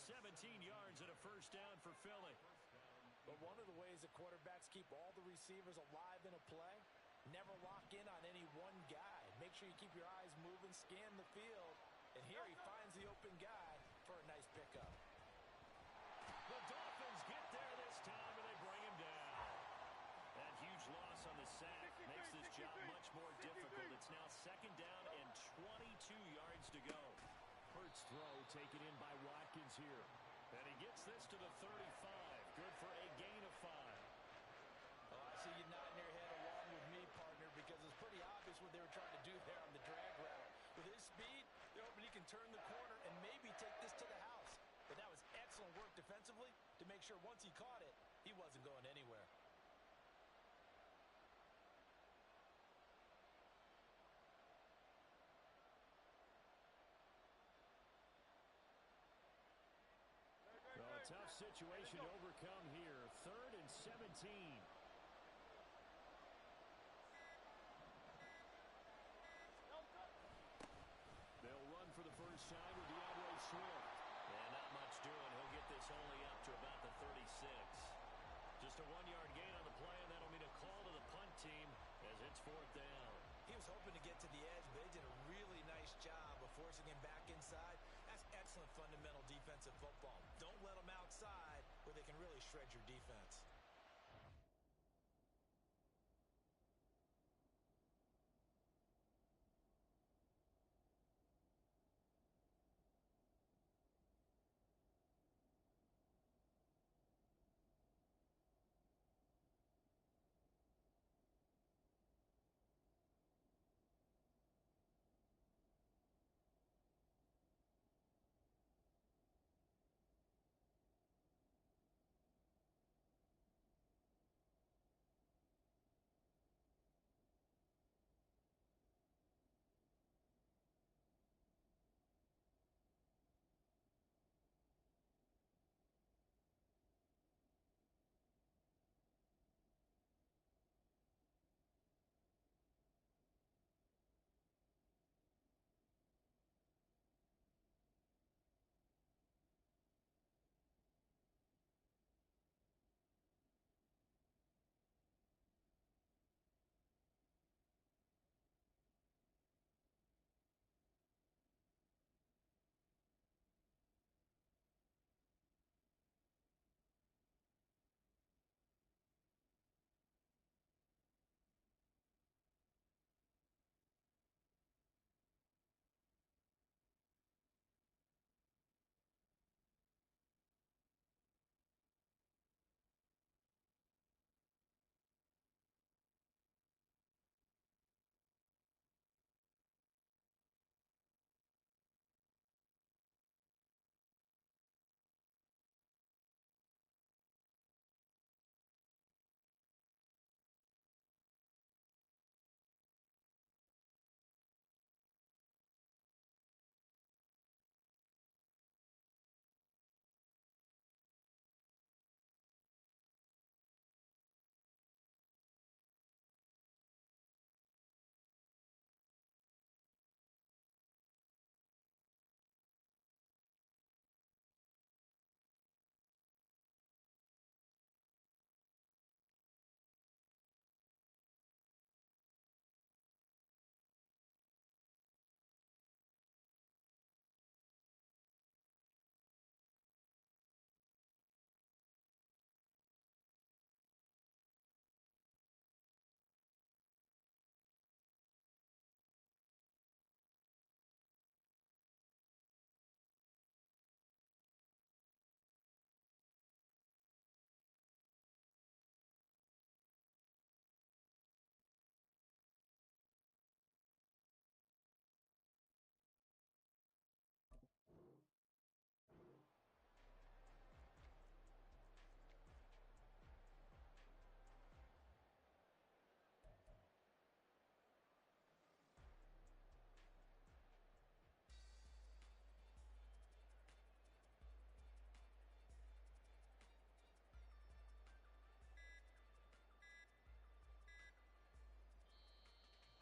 17 yards and a first down for Philly. But one of the ways that quarterbacks keep all the receivers alive in a play, never lock in on any one guy. Make sure you keep your eyes moving, scan the field. And here he finds the open guy for a nice pickup. The Dolphins get there this time, and they bring him down. That huge loss on the sack makes this job much more difficult. It's now second down and 22 yards to go. Hurts throw taken in by Watkins here. And he gets this to the 35. Good for a gain of 5. Oh, I see you nodding your head along with me, partner, because it's pretty obvious what they were trying to do there on the drag route. With his speed, they're hoping he can turn the corner and maybe take this to the house. But that was excellent work defensively to make sure once he caught it, he wasn't going anywhere. So a tough situation to overcome here. 3rd and 17. They'll run for the first time with DeAndre Swift. And not much doing. He'll get this only up to about the 36. Just a 1-yard gain on the play, and that'll mean a call to the punt team as it's 4th down. He was hoping to get to the edge, but they did a really nice job of forcing him back inside. That's excellent fundamental defensive football. Don't let them outside where they can really shred your defense.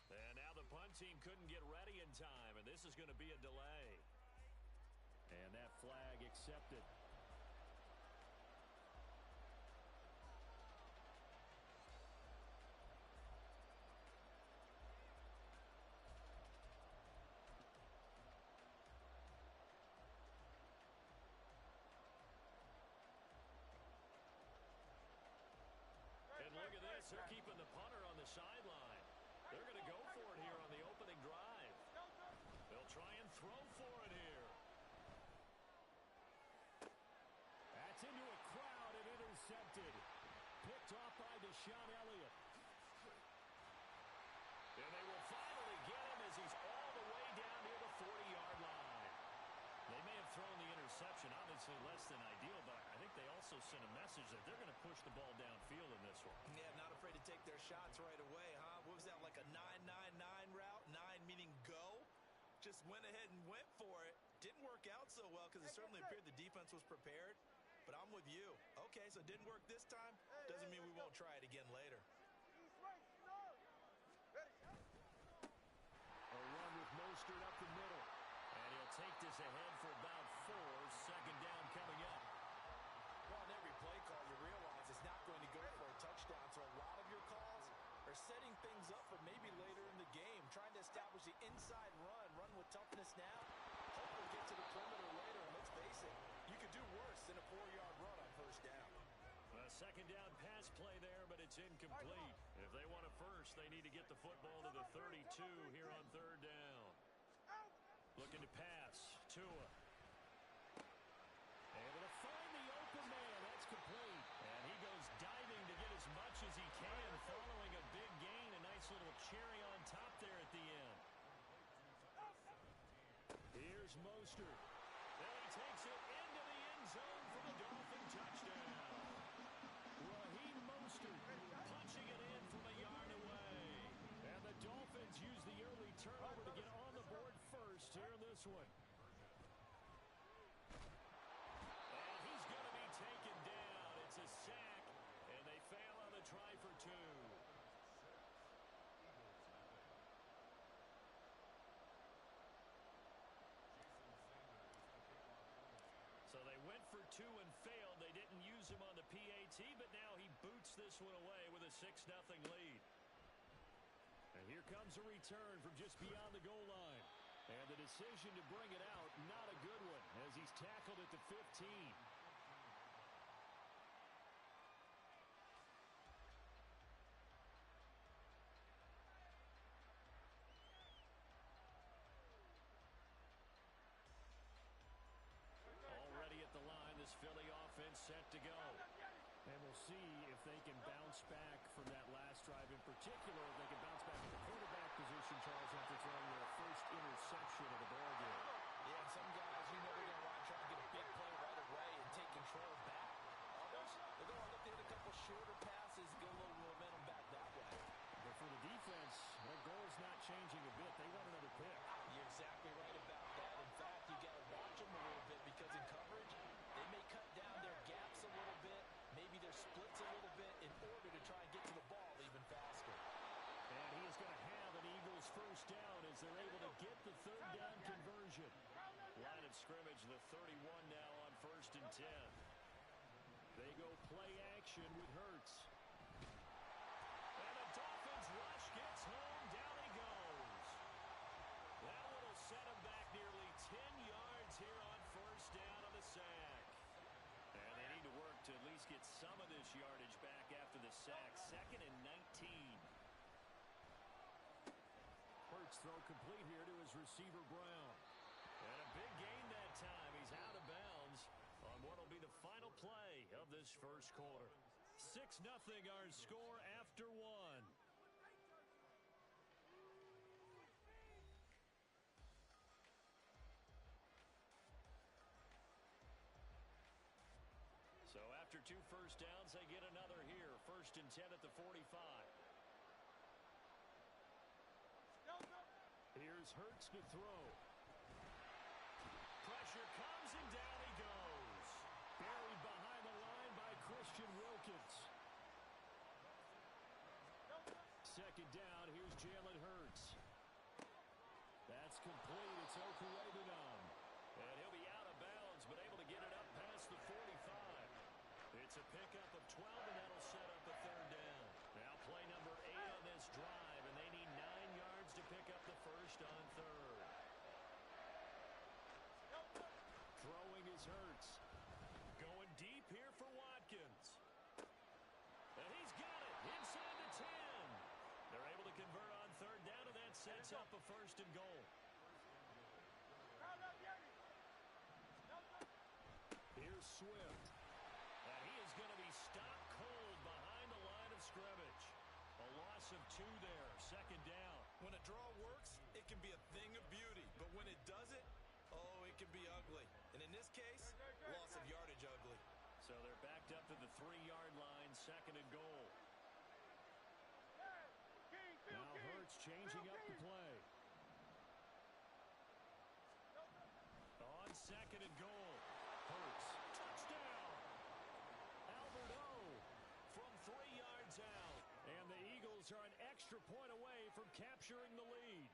And now the punt team couldn't get ready in time, and this is going to be a delay. And that flag accepted. throw for it here. That's into a crowd and intercepted. Picked off by Deshaun Elliott. And they will finally get him as he's all the way down near the 40-yard line. They may have thrown the interception, obviously less than ideal, but I think they also sent a message that they're going to push the ball downfield in this one. Yeah, not afraid to take their shots right away, huh? What was that, like a 9-9-9 route? 9 meaning go? Just went ahead and went for it. Didn't work out so well because it certainly appeared the defense was prepared. But I'm with you. Okay, so it didn't work this time. Doesn't mean we won't try it again later. A run with Mostert up the middle. And he'll take this ahead for about 4. Second down coming up. Well, on every play call, you realize it's not going to go for a touchdown. So a lot of your calls are setting things up for maybe later in the game, trying to establish the inside run with toughness now. Hopefully get to the perimeter later. And let's face it, you could do worse than a 4-yard run on first down. A second down pass play there, but it's incomplete. If they want a first, they need to get the football to the 32 here on third down. Looking to pass. Tua. Able to find the open man. That's complete. And he goes diving to get as much as he can following a big gain. A nice little cherry on top there at the end. Here's Mostert. And he takes it into the end zone for the Dolphin touchdown. Raheem Mostert punching it in from a yard away. And the Dolphins use the early turnover to get on the board first here in this one. And he's going to be taken down. It's a sack, and they fail on the try for 2. So they went for 2 and failed. They didn't use him on the PAT, but now he boots this one away with a 6-0 lead. And here comes a return from just beyond the goal line. And the decision to bring it out, not a good one, as he's tackled at the 15. Already at the line, this Philly offense set to go. And we'll see if they can bounce back from that last drive in particular. If they can bounce back to the quarterback position, Charles, after throwing their first interception of the ball game. Yeah, and some guys, you know, they're going to want to try to get a big play right away and take control back. Others, they're going to look to hit a couple shorter passes, get a little momentum back that way. But for the defense, their goal's not changing a bit. They want another pick. You're exactly right about that. In fact, you got to watch them a little bit because in coverage, they may cut down their gaps a little bit, maybe their splits a little bit in order to try and get to the ball even faster. And he is going to have an Eagles first down as they're able to get the third down conversion. Line of scrimmage, the 31 now on 1st and 10. They go play action with Hurts. And the Dolphins rush gets home. Down he goes. That one will set him back nearly 10 yards here on first down on the sack. And they need to work to at least get some of this yardage back after the sack. 2nd and 19. Hurts throw complete here to his receiver, Brown. And a big gain that time. He's out of bounds on what will be the final play of this first quarter. 6-0 our score after 1. So after 2 first downs, they get another here. 1st and 10 at the 45. Here's Hurts to throw. Pressure comes and down he goes. Buried behind the line by Christian Wilkins. 2nd down, here's Jalen Hurts. That's complete. It's Okurebunom. And he'll be out of bounds, but able to get it up past the 45. It's a pickup of 12, and that'll set up a third down. Now play number 8 on this drive, and they need 9 yards to pick up the first on third. Throwing is Hurts. Going deep here for Watkins. And he's got it inside the 10. They're able to convert on third down, and that sets up a 1st and goal. Swift. And he is going to be stopped cold behind the line of scrimmage. A loss of 2 there, second down. When a draw works, it can be a thing of beauty. But when it doesn't, oh, it can be ugly. And in this case, loss of yardage ugly. So they're backed up to the 3-yard line, second and goal. Now Hurts changing up the play. On second and goal. Hurts, touchdown. Albert O from 3 yards out. And the Eagles are an extra point away from capturing the lead.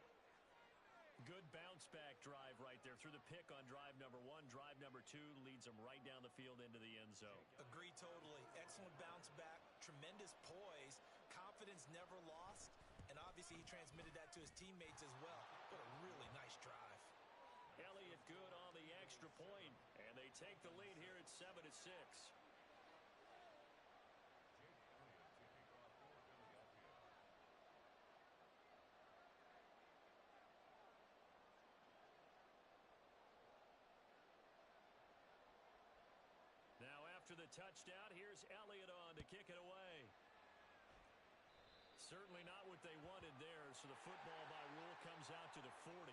Good bounce-back drive right there. Through the pick on drive number 1. Drive number 2 leads them right down the field into the end zone. Agree totally. Excellent bounce-back. Tremendous poise. Confidence never lost. And obviously he transmitted that to his teammates as well. What a really nice drive. Elliott good on the extra point. And they take the lead here at 7-6. After the touchdown, here's Elliott on to kick it away. Certainly not what they wanted there, so the football by rule comes out to the 40.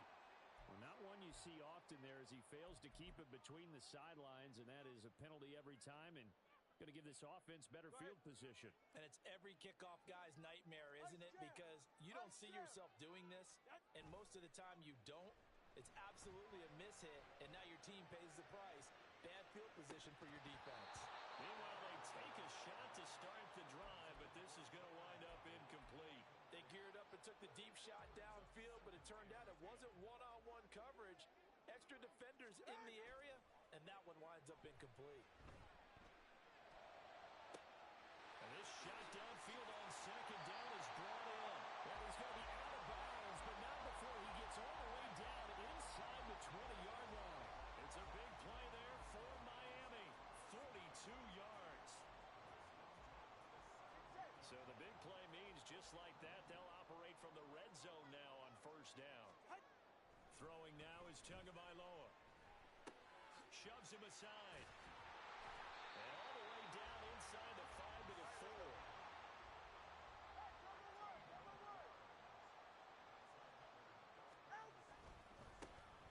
Well, not one you see often there as he fails to keep it between the sidelines, and that is a penalty every time and going to give this offense better field position. And it's every kickoff guy's nightmare, isn't it? Because you don't see yourself doing this, and most of the time you don't. It's absolutely a mishit, and now your team pays the price. Bad field position for your defense. Meanwhile, they take a shot to start the drive, but this is going to wind up incomplete. They geared up and took the deep shot downfield, but it turned out it wasn't one-on-one coverage. Extra defenders in the area, and that one winds up incomplete. And this shot downfield on second down is brought in. Well, he's going to be out of bounds, but not before he gets all the way down inside the 20-yard line. It's a big play there for Miami. 42 yards. So the big play means just like that, they'll operate from the red zone now on first down. Throwing now is Tagovailoa. Shoves him aside. And all the way down inside the 5 to the 4.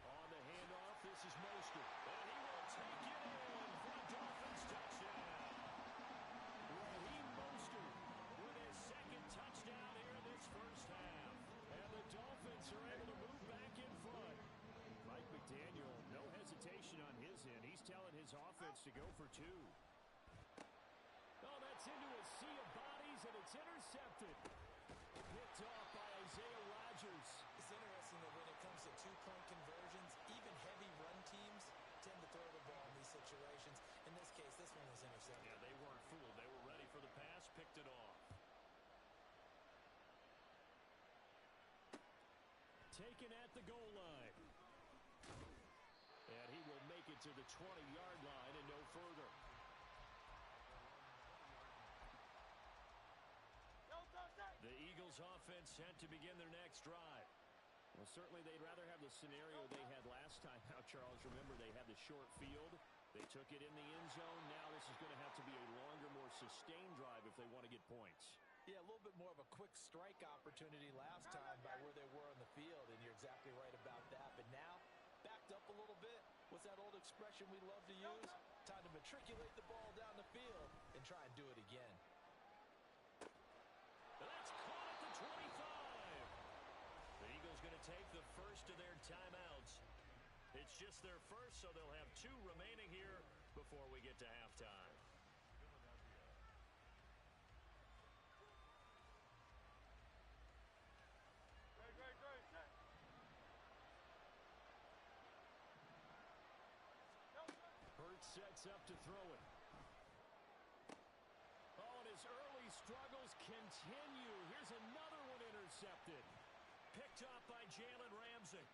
On the handoff, this is Mostert. And he will take it in for a Dolphins touchdown. Raheem Mostert with his second touchdown here in this first half. And the Dolphins are able to move back in front. Mike McDaniel, no hesitation on his end. He's telling his offense to go for 2. Oh, that's into a sea of bodies, and it's intercepted. Picked off by Isaiah Rodgers. It's interesting that when it comes to two-point conversions, even heavy run teams tend to throw the ball in these situations. In this case, this one was intercepted. Yeah, they weren't fooled. They were ready for the pass, picked it off. Taken at the goal line. And he will make it to the 20-yard line and no further. The Eagles offense set to begin their next drive. Well, certainly they'd rather have the scenario they had last time. Now, Charles, remember they had the short field. They took it in the end zone. Now this is going to have to be a longer, more sustained drive if they want to get points. Yeah, a little bit more of a quick strike opportunity last time by where they were on the field, and you're exactly right about that. But now, backed up a little bit. What's that old expression we love to use? Time to matriculate the ball down the field and try and do it again. That's caught at the 25. The Eagles going to take the first of their timeouts. It's just their first, so they'll have 2 remaining here before we get to halftime. Hurts sets up to throw it. Oh, and his early struggles continue. Here's another one intercepted. Picked up by Jalen Ramsey.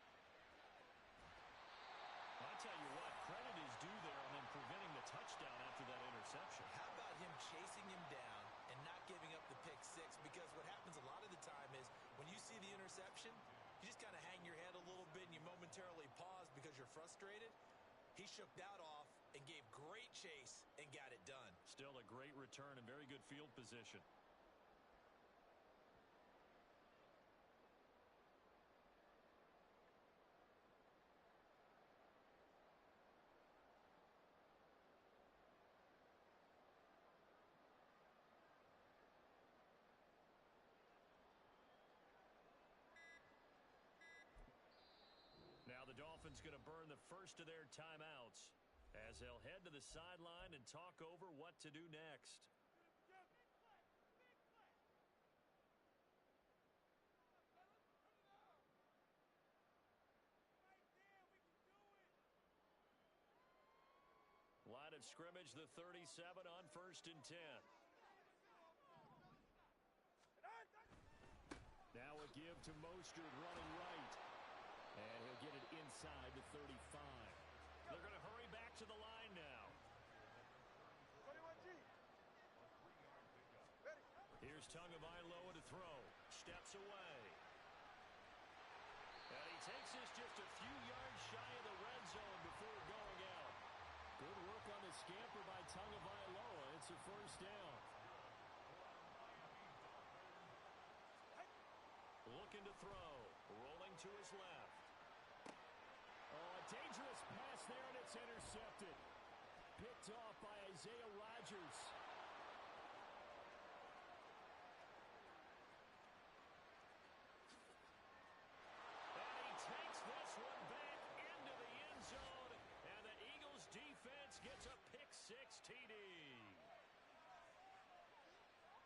I'll tell you what, credit is due there on him preventing the touchdown after that interception. How about him chasing him down and not giving up the pick 6? Because what happens a lot of the time is when you see the interception, you just kind of hang your head a little bit and you momentarily pause because you're frustrated. He shook that off and gave great chase return and very good field position. Now the Dolphins going to burn the first of their timeouts as they'll head to the sideline and talk over what to do next. Line of scrimmage, the 37 on 1st and 10. Now a give to Mostert running right. And he'll get it inside the 35. They're going to hurry back to the line now. Here's Tagovailoa to throw. Steps away. And he takes this just a few yards shy of the red zone before going out. Good work on the scamper by Tagovailoa. It's a first down. Looking to throw. Rolling to his left. Oh, a dangerous pass there, and it's intercepted. Picked off by Isaiah Rodgers. And he takes this one back into the end zone, and the Eagles defense gets a pick-six TD.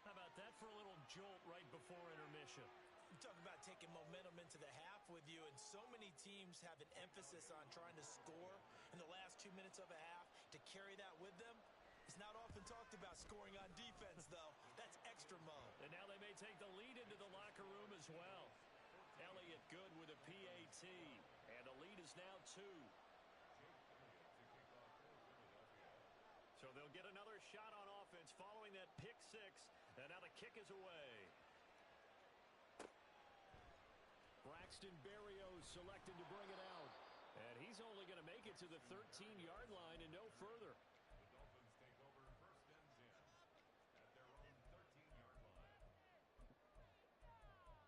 How about that for a little jolt right before intermission? You talk about taking momentum into the half with you, and so many teams have an emphasis on trying to score in the last 2 minutes of a half. To carry that with them, it's not often talked about scoring on defense, though. That's extra mode. And now they may take the lead into the locker room as well. Elliott good with a PAT, and the lead is now 2. So they'll get another shot on offense following that pick-six, and now the kick is away. Braxton Berrios selected to bring it out. And he's only going to make it to the 13-yard line and no further. The Dolphins take over 1st and 10 at their own 13-yard line.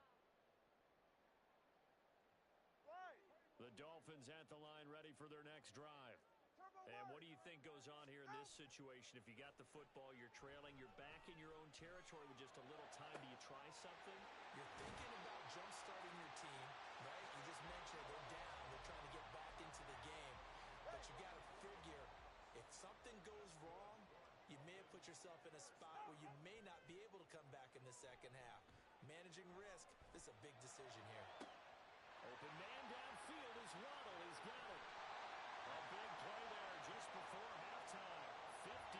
The Dolphins at the line ready for their next drive. And what do you think goes on here in this situation? If you got the football, you're trailing, you're back in your own territory with just a little time. Do you try something? You're thinking about jump-starting your team, right? You just mentioned they're down. They're trying to get back into the game. But you got to figure, if something goes wrong, you may have put yourself in a spot where you may not be able to come back in the second half. Managing risk, this is a big decision here. Open man downfield is Waddle. He's got it. A big play there just before halftime. 53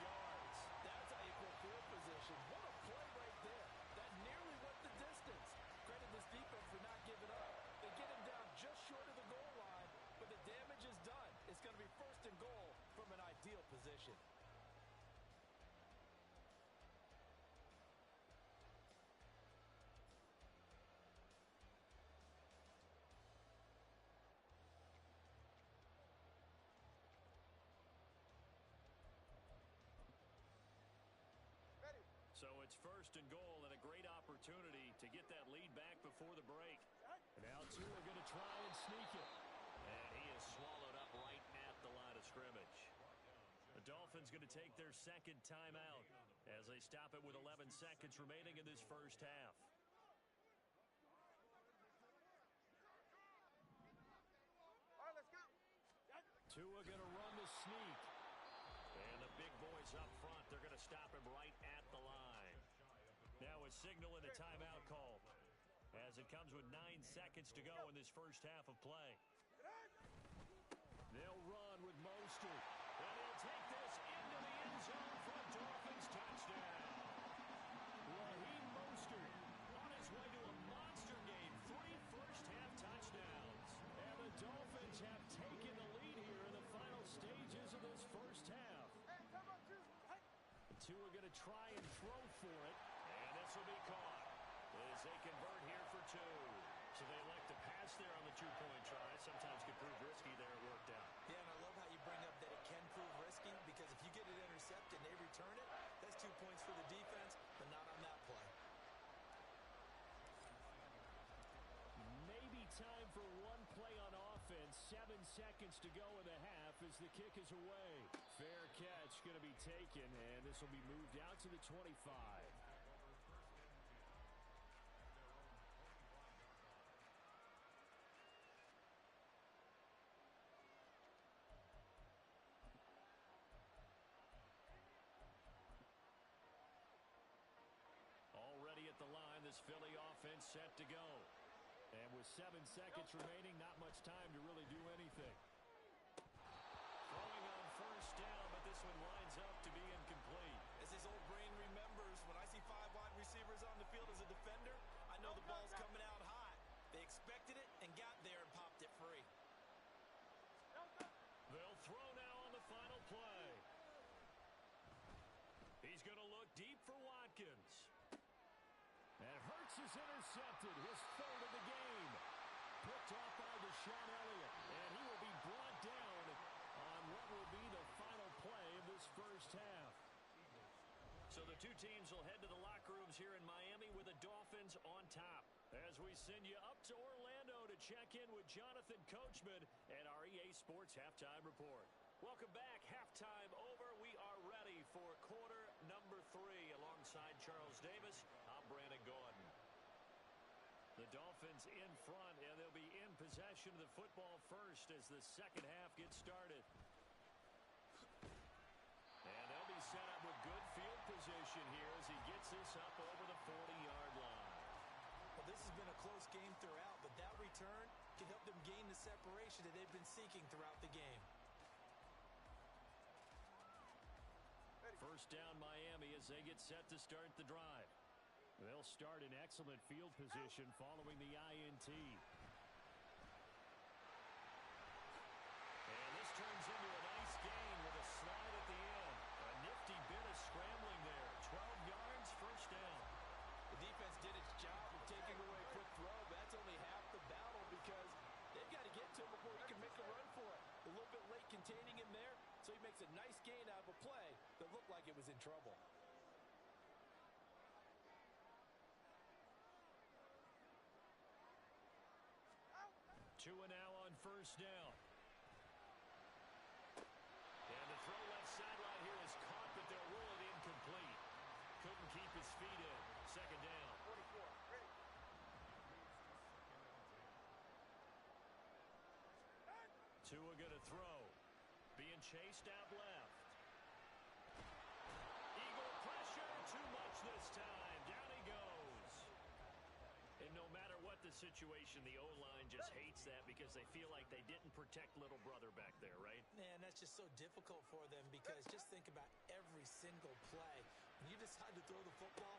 yards. That's how you put field position. What a play right there. That nearly went the distance. Credit this defense for not giving up. They get him down just short of the goal line, but the damage is done. It's going to be 1st and goal from an ideal position. So it's 1st and goal and a great opportunity to get that lead back before the break. And now Tua are going to try and sneak it. And he is swallowed up right at the line of scrimmage. The Dolphins going to take their second timeout as they stop it with 11 seconds remaining in this first half. Tua going to run the sneak. And the big boys up front, they're going to stop him right at the line. Now a signal and a timeout call as it comes with 9 seconds to go in this first half of play. They'll run with Mostert. And he'll take this into the end zone for a Dolphins touchdown. Raheem Mostert on his way to a monster game. 3 first-half touchdowns. And the Dolphins have taken the lead here in the final stages of this first half. Tua going to try and throw for it. And this will be caught as they convert here for 2. So they elect to pass there on the 2-point try. Sometimes can prove risky there. It worked out. Yeah, and I love how you bring up that it can prove risky, because if you get it intercepted and they return it, that's 7 seconds to go in the half as the kick is away. Fair catch going to be taken, and this will be moved out to the 25. Already at the line, this Philly offense set to go. And with 7 seconds remaining, not much time to really do anything. Throwing on first down, but this one lines up to be incomplete. As his old brain remembers, when I see 5 wide receivers on the field as a defender, I know the ball's coming out hot. They expected it and got there and popped it free. They'll throw now on the final play. He's going to look deep for Watkins. And Hurts is intercepted, his third of the game. Picked off by Deshaun Elliott, and he will be brought down on what will be the final play of this first half. So the two teams will head to the locker rooms here in Miami with the Dolphins on top. As we send you up to Orlando to check in with Jonathan Coachman and our EA Sports Halftime Report. Welcome back. Halftime over. We are ready for quarter number 3. Alongside Charles Davis, I'm Brandon Gaudin. The Dolphins in front, and they'll be in possession of the football first as the second half gets started. And they'll be set up with good field position here as he gets this up over the 40-yard line. Well, this has been a close game throughout, but that return can help them gain the separation that they've been seeking throughout the game. First down Miami as they get set to start the drive. They'll start in excellent field position following the INT. And this turns into a nice gain with a slide at the end. A nifty bit of scrambling there. 12 yards, first down. The defense did its job of taking away a quick throw, but that's only half the battle because they've got to get to him before he can make a run for it. A little bit late containing him there, so he makes a nice gain out of a play that looked like it was in trouble. Tua now on first down. And the throw left sideline here is caught, but they'll rule it incomplete. Couldn't keep his feet in. Second down. 44. Ready. Tua gonna throw. Being chased out left. Eagle pressure. Too much this time. Down he goes. And no matter what the situation, the O-line just hates that because they feel like they didn't protect little brother back there, right? Man, that's just so difficult for them because just think about every single play. When you decide to throw the football,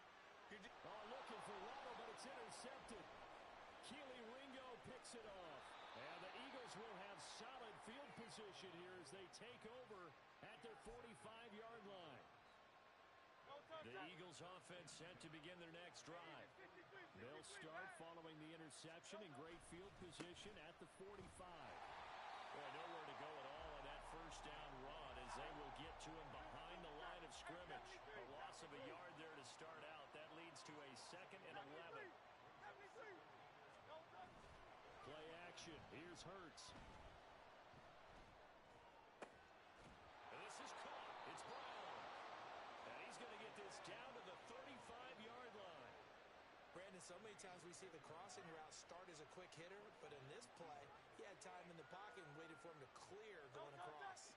you're looking for Waddle, but it's intercepted. Keely Ringo picks it off. And the Eagles will have solid field position here as they take over at their 45-yard line. The Eagles offense set to begin their next drive. They'll start following the interception in great field position at the 45. Boy, nowhere to go at all on that first down run as they will get to him behind the line of scrimmage. A loss of a yard there to start out. That leads to a 2nd and 11. Play action. Here's Hurts. And this is caught. It's Brown. And he's going to get this down to the 35-yard line. Brandon, so many times we see the crossing route start as a quick hitter, but in this play, he had time in the pocket and waited for him to clear going across.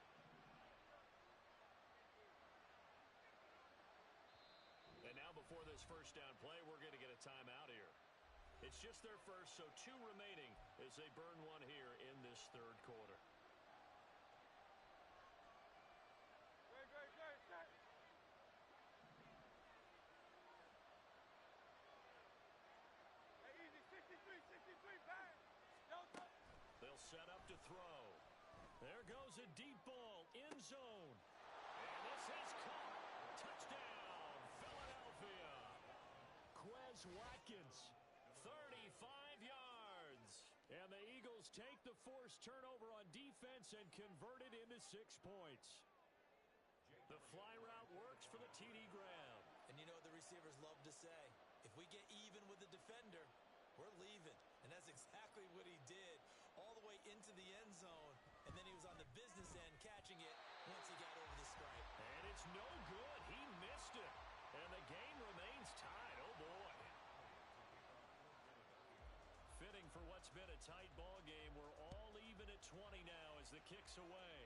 And now before this first down play, we're going to get a timeout here. It's just their first, so 2 remaining as they burn one here in this third quarter. They'll set up to throw. There goes a deep ball, end zone. And this is caught. Touchdown, Philadelphia. Quez Watkins, 35 yards. And the Eagles take the forced turnover on defense and convert it into 6 points. The fly route works for the TD Graham. And you know what the receivers love to say? If we get even with the defender, we're leaving. And that's exactly what he did. All the way way into the end zone, and then he was on the business end catching it once he got over the stripe. And it's no good. He missed it. And the game remains tied. Oh, boy. Fitting for what's been a tight ball game. We're all even at 20 now as the kick's away.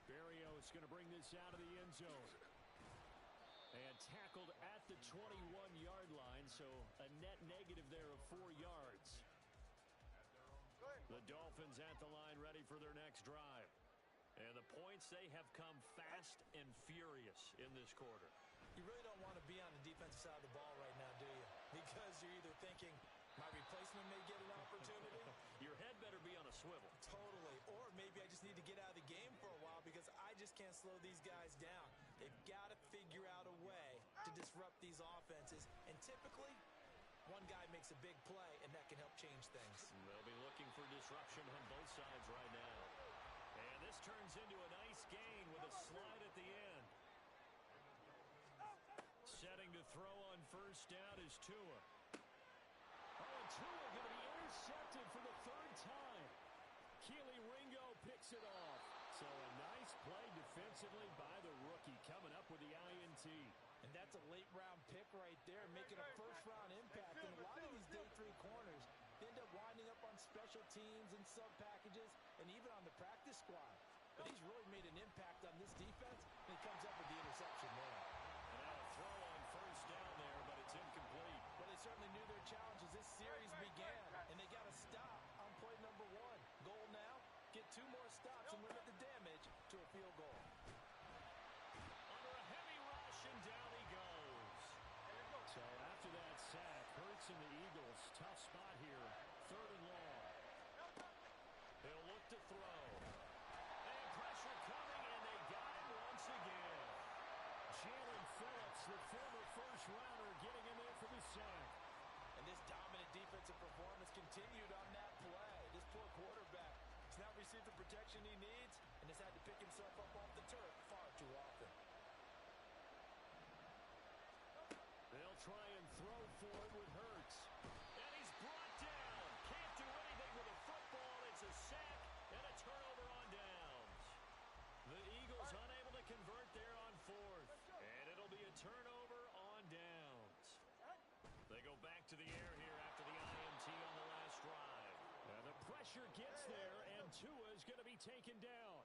Berrios going to bring this out of the end zone. And tackled at the 21-yard line, so a net negative there of 4 yards. The Dolphins at the line ready for their next drive. And the points, they have come fast and furious in this quarter. You really don't want to be on the defensive side of the ball right now, do you? Because you're either thinking, my replacement may get an opportunity. Your head better be on a swivel. Totally. Or maybe I just need to get out of the game for a while because I just can't slow these guys down. They've got to figure out a way to disrupt these offenses. And typically, one guy makes a big play, and that can help change things. They'll be looking for disruption on both sides right now. And this turns into a nice gain with a slide at the end. Setting to throw on first down is Tua. Oh, and Tua going to be intercepted for the third time. Keely Ringo picks it off. So a nice play defensively by the rookie coming up with the INT. And that's a late-round pick right there, making a first-round impact. And a lot of these day 3 corners end up winding up on special teams and sub-packages and even on the practice squad. But he's really made an impact on this defense, and he comes up with the interception there. And now a throw on first down there, but it's incomplete. Well, they certainly knew their challenge as this series began, and they got to stop on play number 1. Goal now, get 2 more stops and limit the damage to a field goal. Under a heavy rush, and down he goes. So after that sack, Hurts and the Eagles, tough spot here, 3rd and long. They'll look to throw. And pressure coming, and they got him once again. Jalen Phillips, the former first-rounder, getting in there for the sack. And this dominant defensive performance continued on that play. This poor quarterback has not received the protection he needs and has had to pick himself up off the turf far too often. They'll try and throw for it with Hurts. And he's brought down. Can't do anything with a football. It's a sack and a turnover on downs. The Eagles unable to convert there on 4th. And it'll be a turnover on downs. They go back to the air here after the INT on the last drive. And the pressure gets there, and Tua is going to be taken down.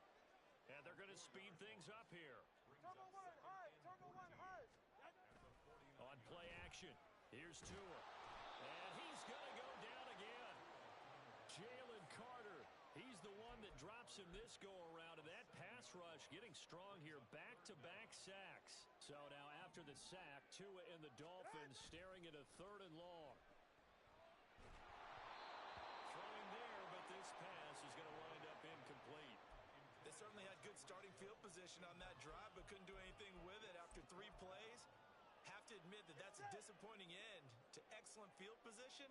And they're going to speed things up here. On play action, here's Tua. And he's going to go down again. Jalen Carter, he's the one that drops him this go-around. And that pass rush getting strong here, back-to-back sacks. So now after the sack, Tua and the Dolphins staring at a 3rd and long. Throwing there, but this pass is going to wind up incomplete. They certainly had good starting field position on that drive, but couldn't do anything with it after 3 plays. Have to admit that that's a disappointing end to excellent field position.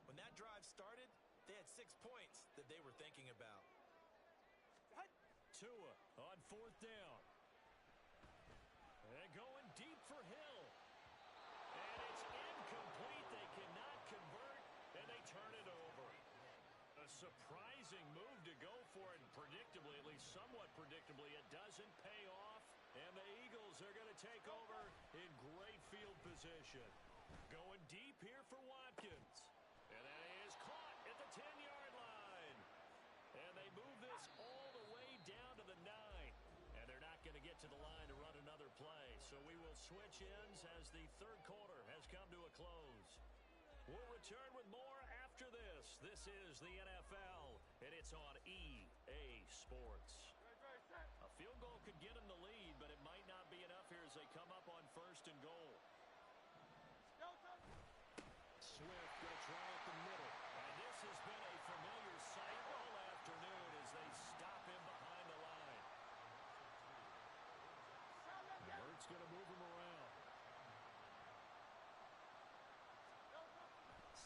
When that drive started, they had 6 points that they were thinking about. Tua on 4th down. And going deep for Hill. And it's incomplete. They cannot convert, and they turn it over. A surprising move to go for it, and predictably, at least somewhat predictably, it doesn't pay off. And the Eagles are going to take over in great field position. Going deep here for Watkins. And that is caught at the 10-yard line. And they move this all the way down to the 9. And they're not going to get to the line to run another play. So we will switch ends as the 3rd quarter has come to a close. We'll return with more after this. This is the NFL, and it's on EA Sports. A field goal could get them the lead, but it might not be enough here as they come up on 1st and goal. Swift going to try at the middle. And this has been a familiar sight all afternoon as they stop him behind the line. Hurts going to move him around.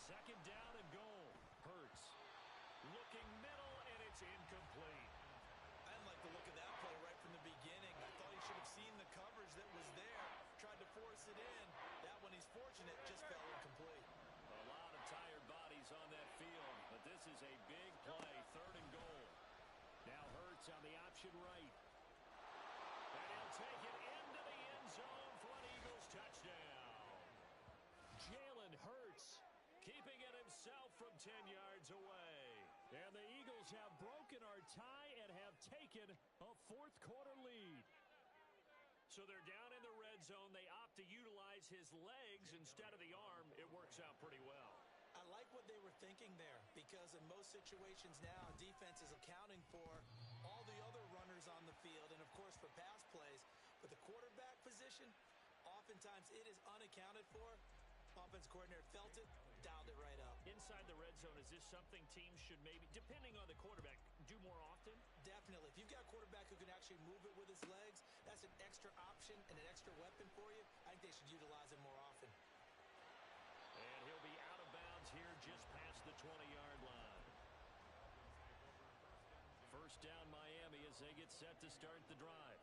2nd down and goal. Hurts looking middle, and it's incomplete. I didn't like the look of that play right from the beginning. I thought he should have seen the coverage that was there, tried to force it in. That one, he's fortunate, just fell incomplete. A lot 10 yards away. And the Eagles have broken our tie and have taken a fourth-quarter lead. So they're down in the red zone. They opt to utilize his legs instead of the arm. It works out pretty well. I like what they were thinking there because in most situations now, defense is accounting for all the other runners on the field and, of course, for pass plays. But the quarterback position, oftentimes it is unaccounted for. Offense coordinator felt it, dialed it right up. Inside the red zone, is this something teams should maybe, depending on the quarterback, do more often? Definitely. If you've got a quarterback who can actually move it with his legs, that's an extra option and an extra weapon for you. I think they should utilize it more often. And he'll be out of bounds here just past the 20-yard line. First down Miami as they get set to start the drive.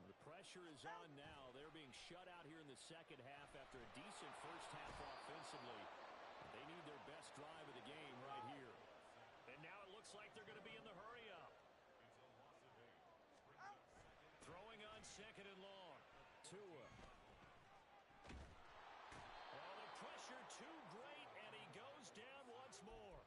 The pressure is on now. They're being shut out here in the second half after a decent first half offensively. They need their best drive of the game right here. And now it looks like they're going to be in the hurry-up. Throwing on second and long. Tua. Oh, the pressure too great, and he goes down once more.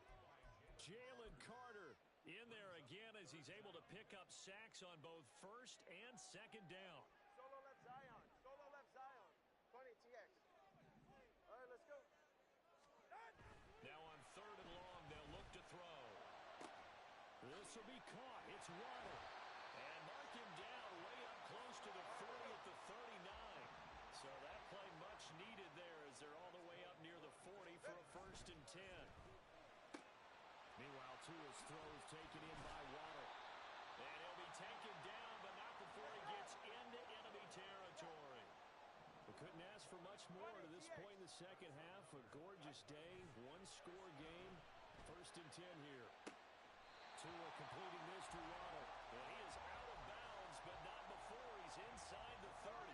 Jalen Carter in there again as he's able to pick up sacks on both first and second down. Solo left Zion. Solo left Zion. 20 TX. All right, let's go. Now on third and long, they'll look to throw. This will be caught. It's Waddle. And mark him down way up close to the 40 at the 39. So that play much needed there as they're all the way up near the 40 for a first and 10. Meanwhile, Tua's throw is taken in by Waddle. And he'll be taken down, but not before he gets into enemy territory. We couldn't ask for much more to this point in the second half. A gorgeous day, one-score game. First and 10 here. Tua completing this to Waddle. And he is out of bounds, but not before he's inside the 30.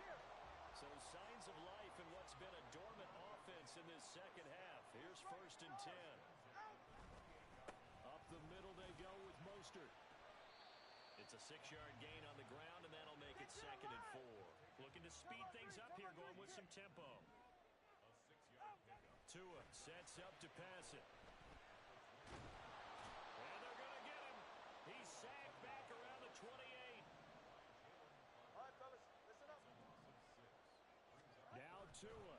So signs of life in what's been a dormant offense in this second half. Here's first and 10. Up the middle they go with Mostert. It's a 6-yard gain on the ground, and that'll make it second and 4. Looking to speed things up here, going with some tempo. Tua sets up to pass it. And they're going to get him. He's sacked back around the 28. All right, fellas, listen up. Now Tua.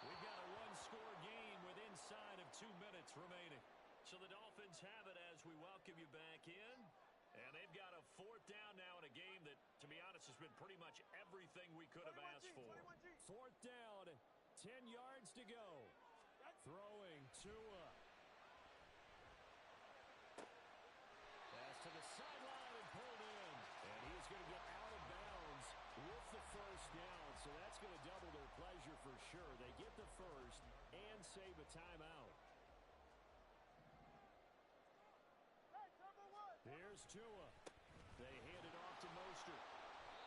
We've got a one-score game with inside of 2 minutes remaining. So the Dolphins have it as we welcome you back in. And they've got a fourth down now in a game that, to be honest, has been pretty much everything we could have asked for. Fourth down, 10 yards to go. Throwing Tua. Pass to the sideline and pulled in. And he's going to get out of bounds with the first down. So that's going to double their pleasure for sure. They get the first and save a timeout. Here's Tua. They hand it off to Mostert.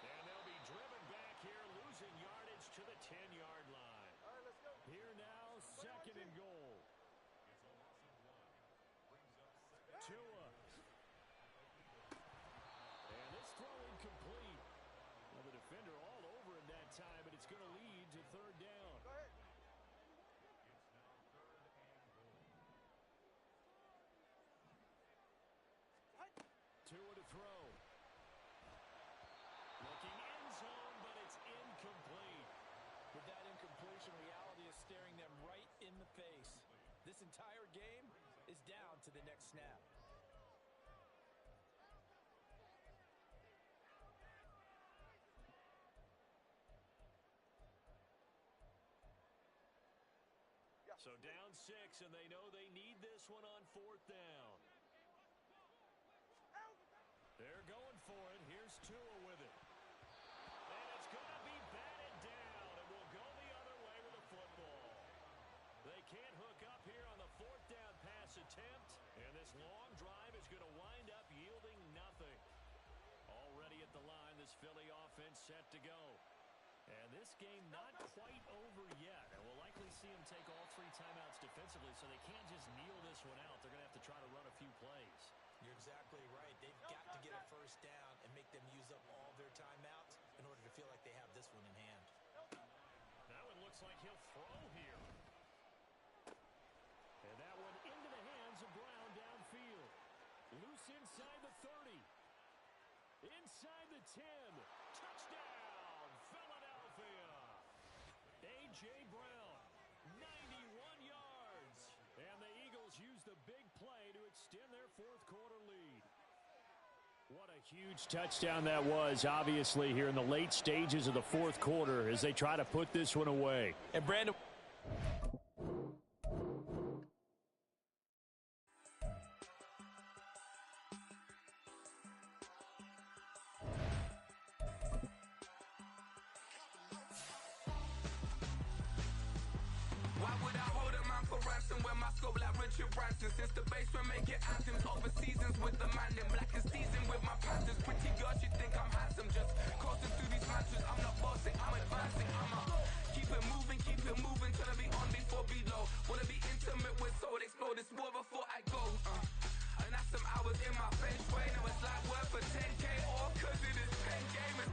And they'll be driven back here, losing yardage to the 10-yard line. All right, let's go. Here now, second and goal. Tua. And this throw incomplete. Well, the defender all over him that time, but it's going to lead to third down. Go ahead. Tua to throw. Looking end zone, but it's incomplete. With that incompletion, reality is staring them right in the face. This entire game is down to the next snap. So down 6, and they know they need this one on fourth down. They're going for it. Here's Tua with it. And it's going to be batted down, and will go the other way with the football. They can't hook up here on the fourth down pass attempt, and this long drive is going to wind up yielding nothing. Already at the line, this Philly offense set to go. And this game not quite over yet. And we'll likely see them take all 3 timeouts defensively, so they can't just kneel this one out. They're going to have to try to run a few plays. You're exactly right. They've got to get a first down and make them use up all their timeouts in order to feel like they have this one in hand. Now it looks like he'll throw here. inside the 30. Inside the 10. Touchdown, Philadelphia. A.J. Brown, 91 yards. And the Eagles use the big play to extend their fourth quarter lead. What a huge touchdown that was, obviously, here in the late stages of the fourth quarter as they try to put this one away. And Brandon... Why would I hold a man for ransom when my scope like Richard Branson? Since the basement make it anthems over seasons with the man in black and seasoned with my Panthers. Pretty girl, she think I'm handsome, just coasting through these mansions. I'm not bossing, I'm advancing. I'ma keep it moving till I be on before below. Wanna be intimate with soul, explore this war before I go. And that's some hours in my bench way. Now it's like work for 10K all cause it is pen gaming.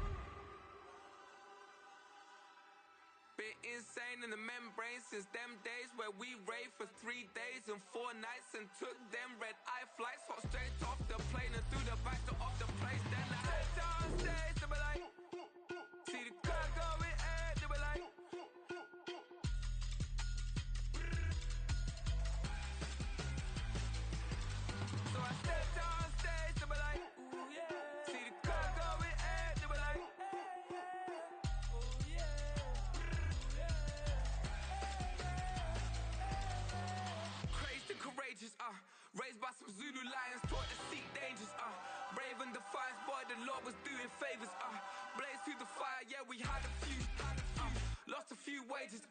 Been insane in the membrane since them days where we raved for 3 days and 4 nights and took them red eye flights, hot straight off the plane and through the back door of the place. Then I head downstairs, they were like, see the car going air, they were like, so I stepped downstairs, they were like, ooh yeah, see the car going air, they were like, oh yeah. Crazed and courageous, raised by some Zulu lions, taught to seek dangers, brave and defiant, boy, the Lord was doing favors, blaze through the fire, yeah, we had a few, lost a few wages,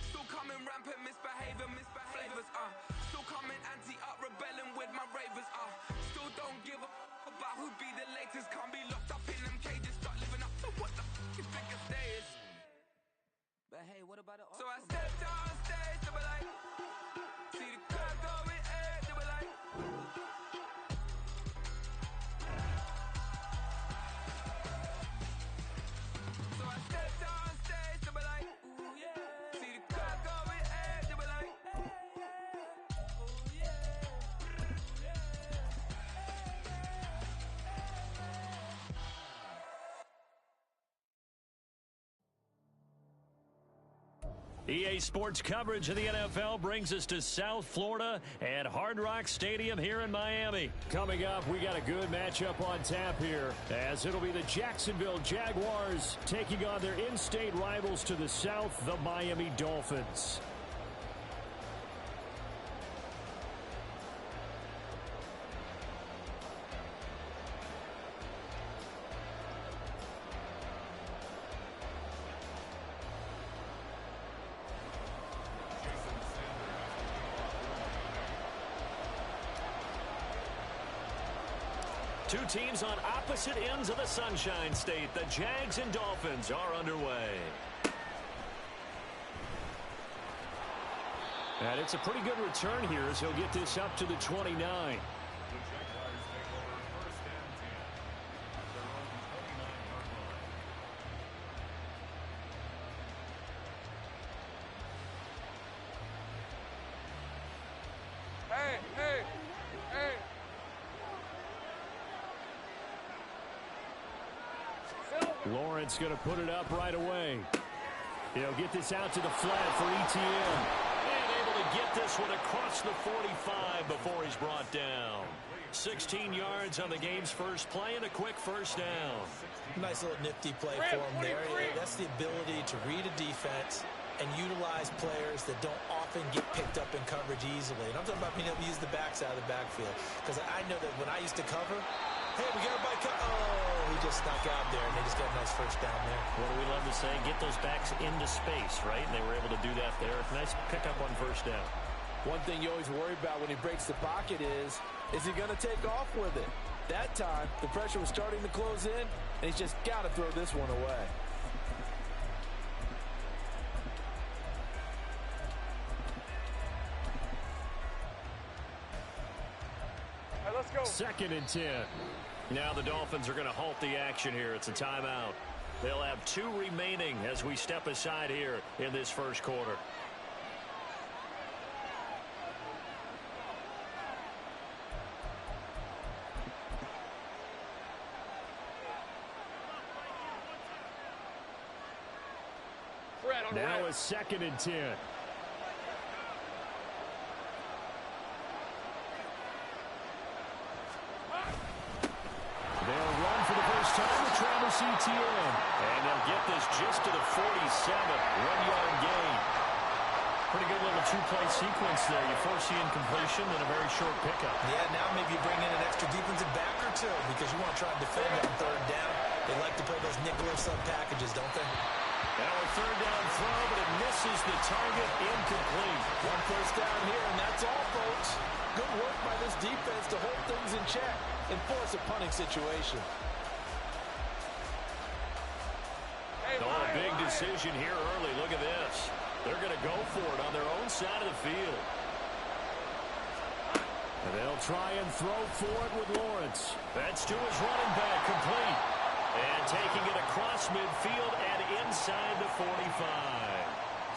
still coming rampant, misbehavior, flavors, still coming anti-up, rebelling with my ravers, still don't give a about who be the latest, can't be locked up in them cages, start living up to what the you think a day is. But hey, what about the so I stepped downstairs, they were like, see the car going air, they were like, so I stepped downstairs, they were like, ooh yeah, see the car going air, they were like, oh yeah, EA Sports coverage of the NFL brings us to South Florida at Hard Rock Stadium here in Miami. Coming up, we got a good matchup on tap here, as it'll be the Jacksonville Jaguars taking on their in-state rivals to the south, the Miami Dolphins. Two teams on opposite ends of the Sunshine State. The Jags and Dolphins are underway. And it's a pretty good return here as he'll get this up to the 29. The Jaguars take over first and 10 at their own 29-yard line. Hey! Lawrence going to put it up right away. He'll get this out to the flat for Etienne. And able to get this one across the 45 before he's brought down. 16 yards on the game's first play and a quick first down. Nice little nifty play for him there. That's the ability to read a defense and utilize players that don't often get picked up in coverage easily. And I'm talking about being able to use the backside of the backfield. Because I know that when I used to cover, hey, we got everybody he just snuck out there, and they just got a nice first down there. What do we love to say? Get those backs into space, right? And they were able to do that there. Nice pickup on first down. One thing you always worry about when he breaks the pocket is he going to take off with it? That time, the pressure was starting to close in, and he's just got to throw this one away. All right, let's go. 2nd and 10. Now the Dolphins are going to halt the action here. It's a timeout. They'll have 2 remaining as we step aside here in this first quarter. Now a 2nd and 10. They'll run for the first time with Travis Etienne. And they'll get this just to the 47. 1-yard gain. Pretty good little two-play sequence there. You force the incompletion and a very short pickup. Yeah, now maybe you bring in an extra defensive back or two because you want to try and defend on 3rd down. They like to play those nickel or sub packages, don't they? Now a 3rd down throw, but it misses the target. Incomplete. 1 first down here, and that's all, folks. Good work by this defense to hold things in check and force a punting situation. Oh, a big decision here early. Look at this. They're going to go for it on their own side of the field. And they'll try and throw for it with Lawrence. That's to his running back, complete. And taking it across midfield and inside the 45.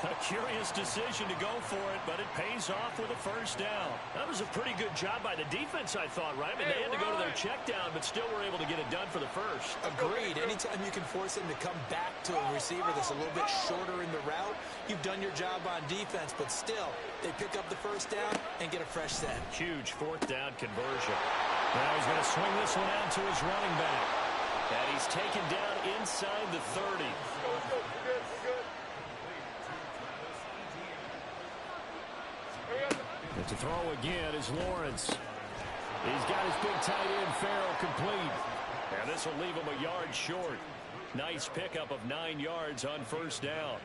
A curious decision to go for it, but it pays off with a first down. That was a pretty good job by the defense, I thought, right? I mean, they had to go to their check down, but still were able to get it done for the first. Agreed. Anytime you can force him to come back to a receiver that's a little bit shorter in the route, you've done your job on defense, but still, they pick up the first down and get a fresh set. Huge 4th down conversion. Now he's going to swing this one out to his running back. And he's taken down inside the 30. And to throw again is Lawrence. He's got his big tight end, Farrell, complete. And this will leave him a yard short. Nice pickup of 9 yards on first down.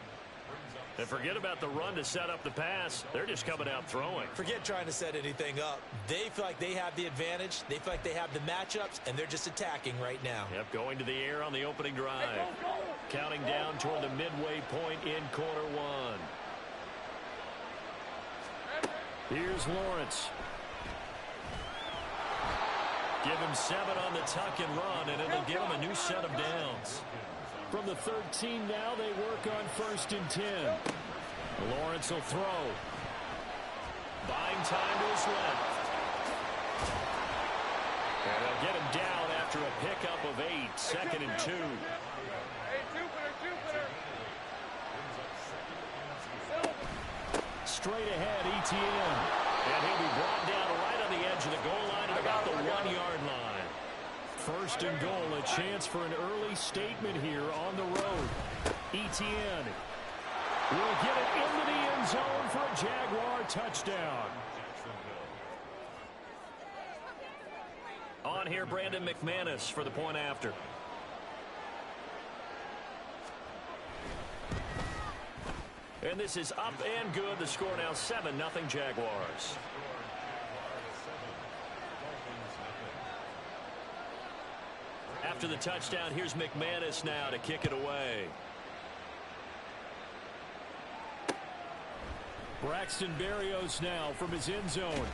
And forget about the run to set up the pass. They're just coming out throwing. Forget trying to set anything up. They feel like they have the advantage. They feel like they have the matchups, and they're just attacking right now. Yep, going to the air on the opening drive. Counting down toward the midway point in quarter 1. Here's Lawrence. Give him 7 on the tuck and run, and it'll give him a new set of downs. From the 13 now, they work on 1st and 10. Lawrence will throw. Buying time to his left. And they'll get him down after a pickup of 8. 2nd and 2. Straight ahead, Etienne. And he'll be brought down right on the edge of the goal line at about the 1-yard line. 1st and goal, a chance for an early statement here on the road. Etienne will get it into the end zone for a Jaguar touchdown. On here, Brandon McManus for the point after. And this is up and good. The score now 7-0 Jaguars. After the touchdown, here's McManus now to kick it away. Braxton Berrios now from his end zone.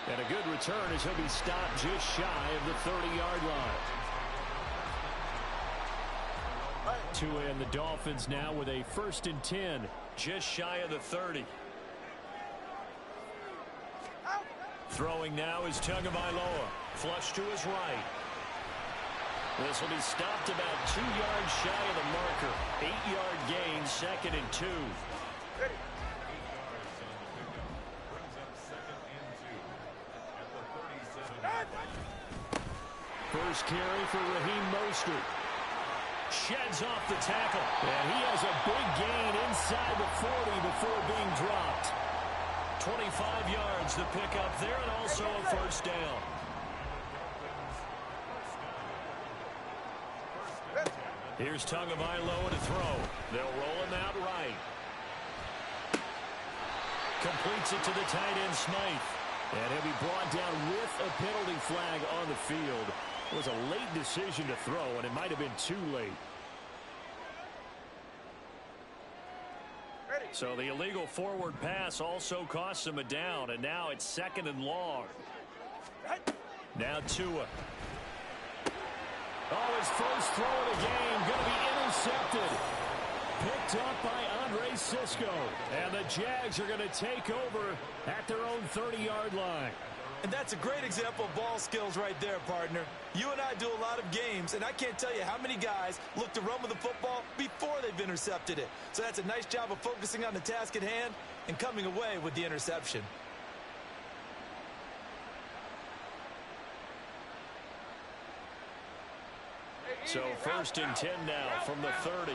And a good return as he'll be stopped just shy of the 30-yard line. Tua and the Dolphins now with a 1st and 10, just shy of the 30. Throwing now is Tagovailoa. Flush to his right. This will be stopped about 2 yards shy of the marker. 8-yard gain, 2nd and 2. First carry for Raheem Mostert. Sheds off the tackle. And he has a big gain inside the 40 before being dropped. 25 yards the pickup there, and also a first down. Here's Tagovailoa to throw. They'll roll him out right. Completes it to the tight end, Smythe. And he'll be brought down with a penalty flag on the field. It was a late decision to throw, and it might have been too late. So the illegal forward pass also costs him a down, and now it's 2nd and long. Now Tua. Oh, his first throw of the game going to be intercepted. Picked up by Andre Cisco. And the Jags are going to take over at their own 30-yard line. And that's a great example of ball skills right there, partner. You and I do a lot of games, and I can't tell you how many guys look to run with the football before they've intercepted it. So that's a nice job of focusing on the task at hand and coming away with the interception. So 1st and 10 now from the 30.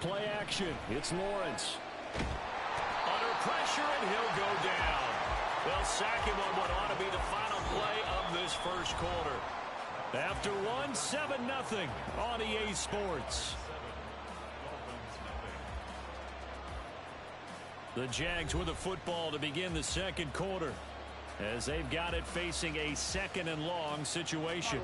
Play action. It's Lawrence. Under pressure, and he'll go down. They'll sack him on what ought to be the final play of this first quarter. After one, 7-0 on EA Sports. The Jags with the football to begin the second quarter, as they've got it facing a 2nd and long situation.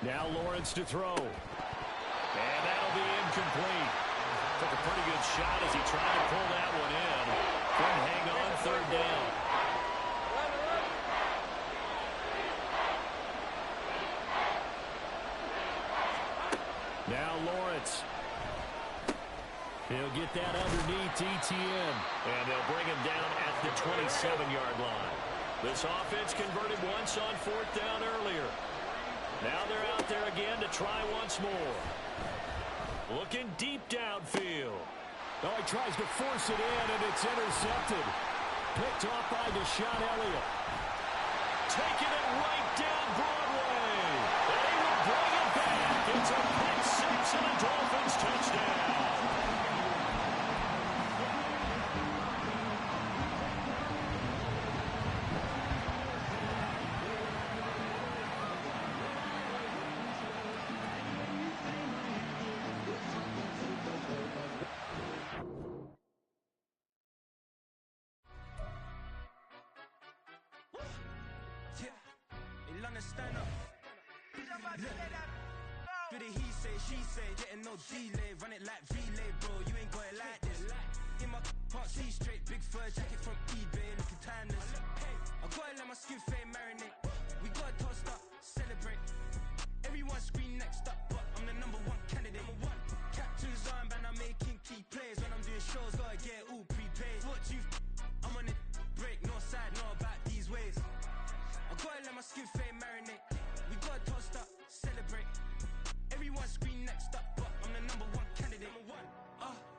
Now Lawrence to throw. And that'll be incomplete. Took a pretty good shot as he tried to pull that one in. Couldn't hang on, 3rd down. Now Lawrence. He'll get that underneath ETN. And they'll bring him down at the 27-yard line. This offense converted once on 4th down earlier. Now they're out there again to try once more. Looking deep downfield. Oh, he tries to force it in, and it's intercepted. Picked off by Deshaun Elliott. Taking it right down Broadway. They will bring it back. It's a pick six and a Dolphins touchdown. Stand up. Do the he say, she say, getting no delay, run it like relay, bro. You ain't got it like this. In my can't see straight, big fur jacket from eBay, looking timeless. I gotta let my skin fade marinate. We gotta toast up, celebrate. Everyone scream next up, but I'm the #1 candidate. Captain's armband, I'm making key plays. When I'm doing shows, gotta get all prepaid. What you I'm on it, break, no side, no about these ways. I gotta let my skin fade marinate. We gotta toast up, celebrate. Everyone scream next up, but I'm the #1 candidate.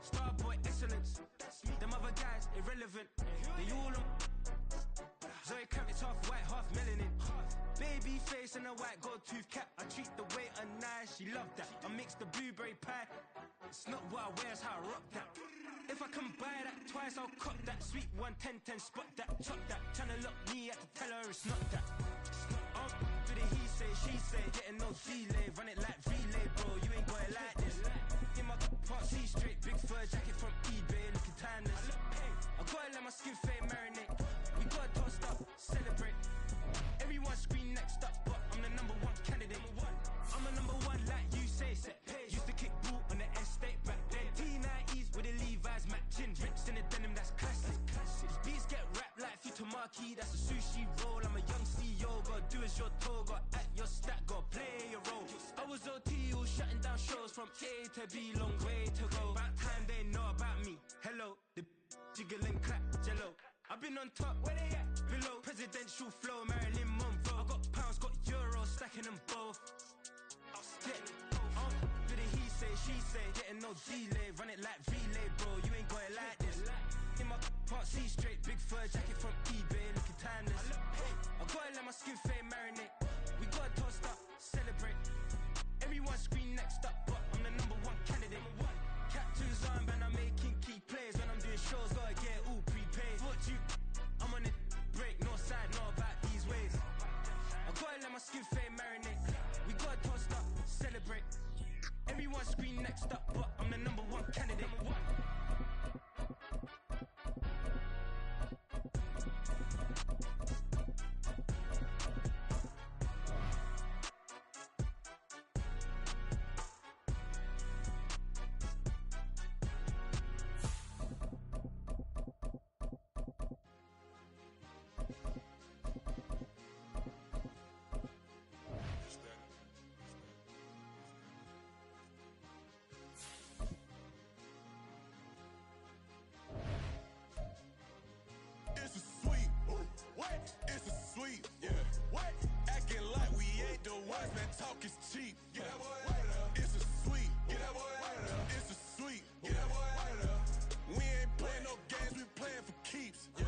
Starboy excellence. Them other guys irrelevant. They all on. Zoe Kravitz half white, half melanin. Baby face and a white gold tooth cap. I treat the waiter nice, she love that. I mix the blueberry pie. It's not what I wear, it's how I rock that. If I can buy that twice, I'll cop that. Sweet 110, spot that, chop that. Tryna lock me, I have to tell her it's not that. Do the he say, she say, getting no delay. Run it like relay, bro, you ain't got it like this. In my part C straight, big fur jacket from eBay, looking timeless. I gotta let my skin fade marinate. We gotta toast up, celebrate. Everyone scream next up, but I'm the #1 candidate. I'm the #1 like you say, set pace. Used to kick ball on the estate back then. T90s with the Levi's matching. Rips in the denim, that's classic. These beats get wrapped like Futamaki, that's a sushi roll. I'm a young CEO, gotta do as you're told. Gotta act your stat, gotta play your role. I was OT, all shutting down shows from A to B, long way to go. About time they know about me. Hello, the jiggle and clap, jello. I've been on top, where they at? Below, presidential flow, Marilyn Monroe. I got pounds, got euros, stacking them both. Do the he say, she say, getting no delay. Run it like relay, bro, you ain't got it like this. In my part C straight, big fur jacket from eBay, looking timeless. I gotta let my skin fade marinate. We gotta toast up, celebrate. Everyone scream next up, but I'm the #1 candidate. Captain's armband, I'm making key plays. When I'm doing shows, gotta get all prepaid. What you I'm on it, break, no side, no about these ways. I gotta let my skin fade marinate. We gotta toast up, celebrate. Everyone scream next up, but I'm the #1 candidate. is cheap. Get that boy out of there. It's a sweep. Get that boy out of there. It's a sweep. Get that boy out of there. We ain't playing no games, we playing for keeps. Yeah.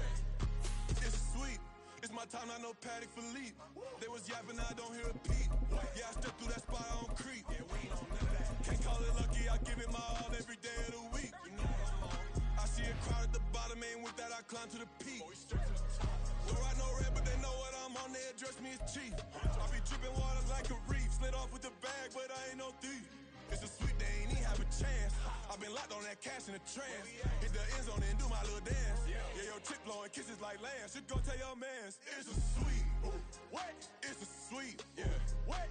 It's a sweep. It's my time, not no Patty Philippe. They was yapping, I don't hear a peep. Yeah, I stepped through that spot, I don't creep. Yeah, we ain't on none of that. Can't call it lucky, I give it my all every day of the week. You know what I'm on. I see a crowd at the bottom, ain't with that, I climb to the peak. Don't ride no red, but they know what I'm on, they address me as chief. I be dripping water like a reef. Slid off with the bag, but I ain't no thief. It's a sweet, they ain't even have a chance. I've been locked on that cash in a trance. Hit the end zone and do my little dance. Yeah, your chick blowing kisses like Lance. You go tell your mans. It's a sweet. What? It's a sweet. Yeah. What?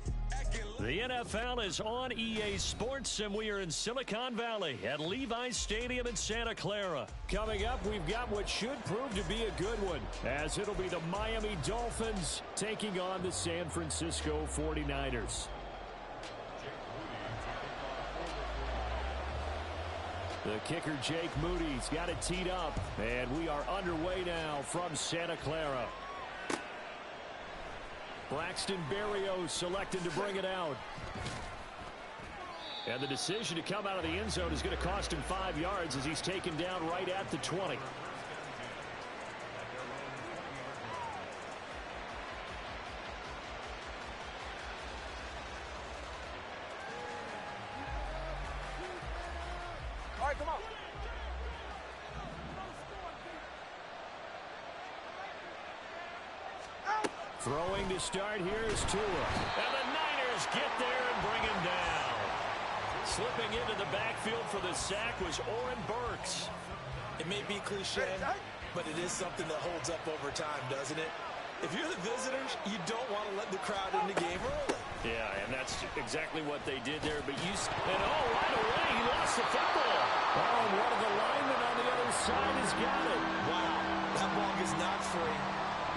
The NFL is on EA Sports, and we are in Silicon Valley at Levi's Stadium in Santa Clara. Coming up, we've got what should prove to be a good one, as it'll be the Miami Dolphins taking on the San Francisco 49ers. The kicker, Jake Moody's got it teed up, and we are underway now from Santa Clara. Braxton Berrios selected to bring it out. And the decision to come out of the end zone is going to cost him 5 yards as he's taken down right at the 20. All right, come on. Throwing to start here is Tua. And the Niners get there and bring him down. Slipping into the backfield for the sack was Oren Burks. It may be cliche, but it is something that holds up over time, doesn't it? If you're the visitors, you don't want to let the crowd in the game early. Yeah, and that's exactly what they did there. But right away, he lost the football. Oh, and one of the linemen on the other side has got it. Wow, that ball is not free,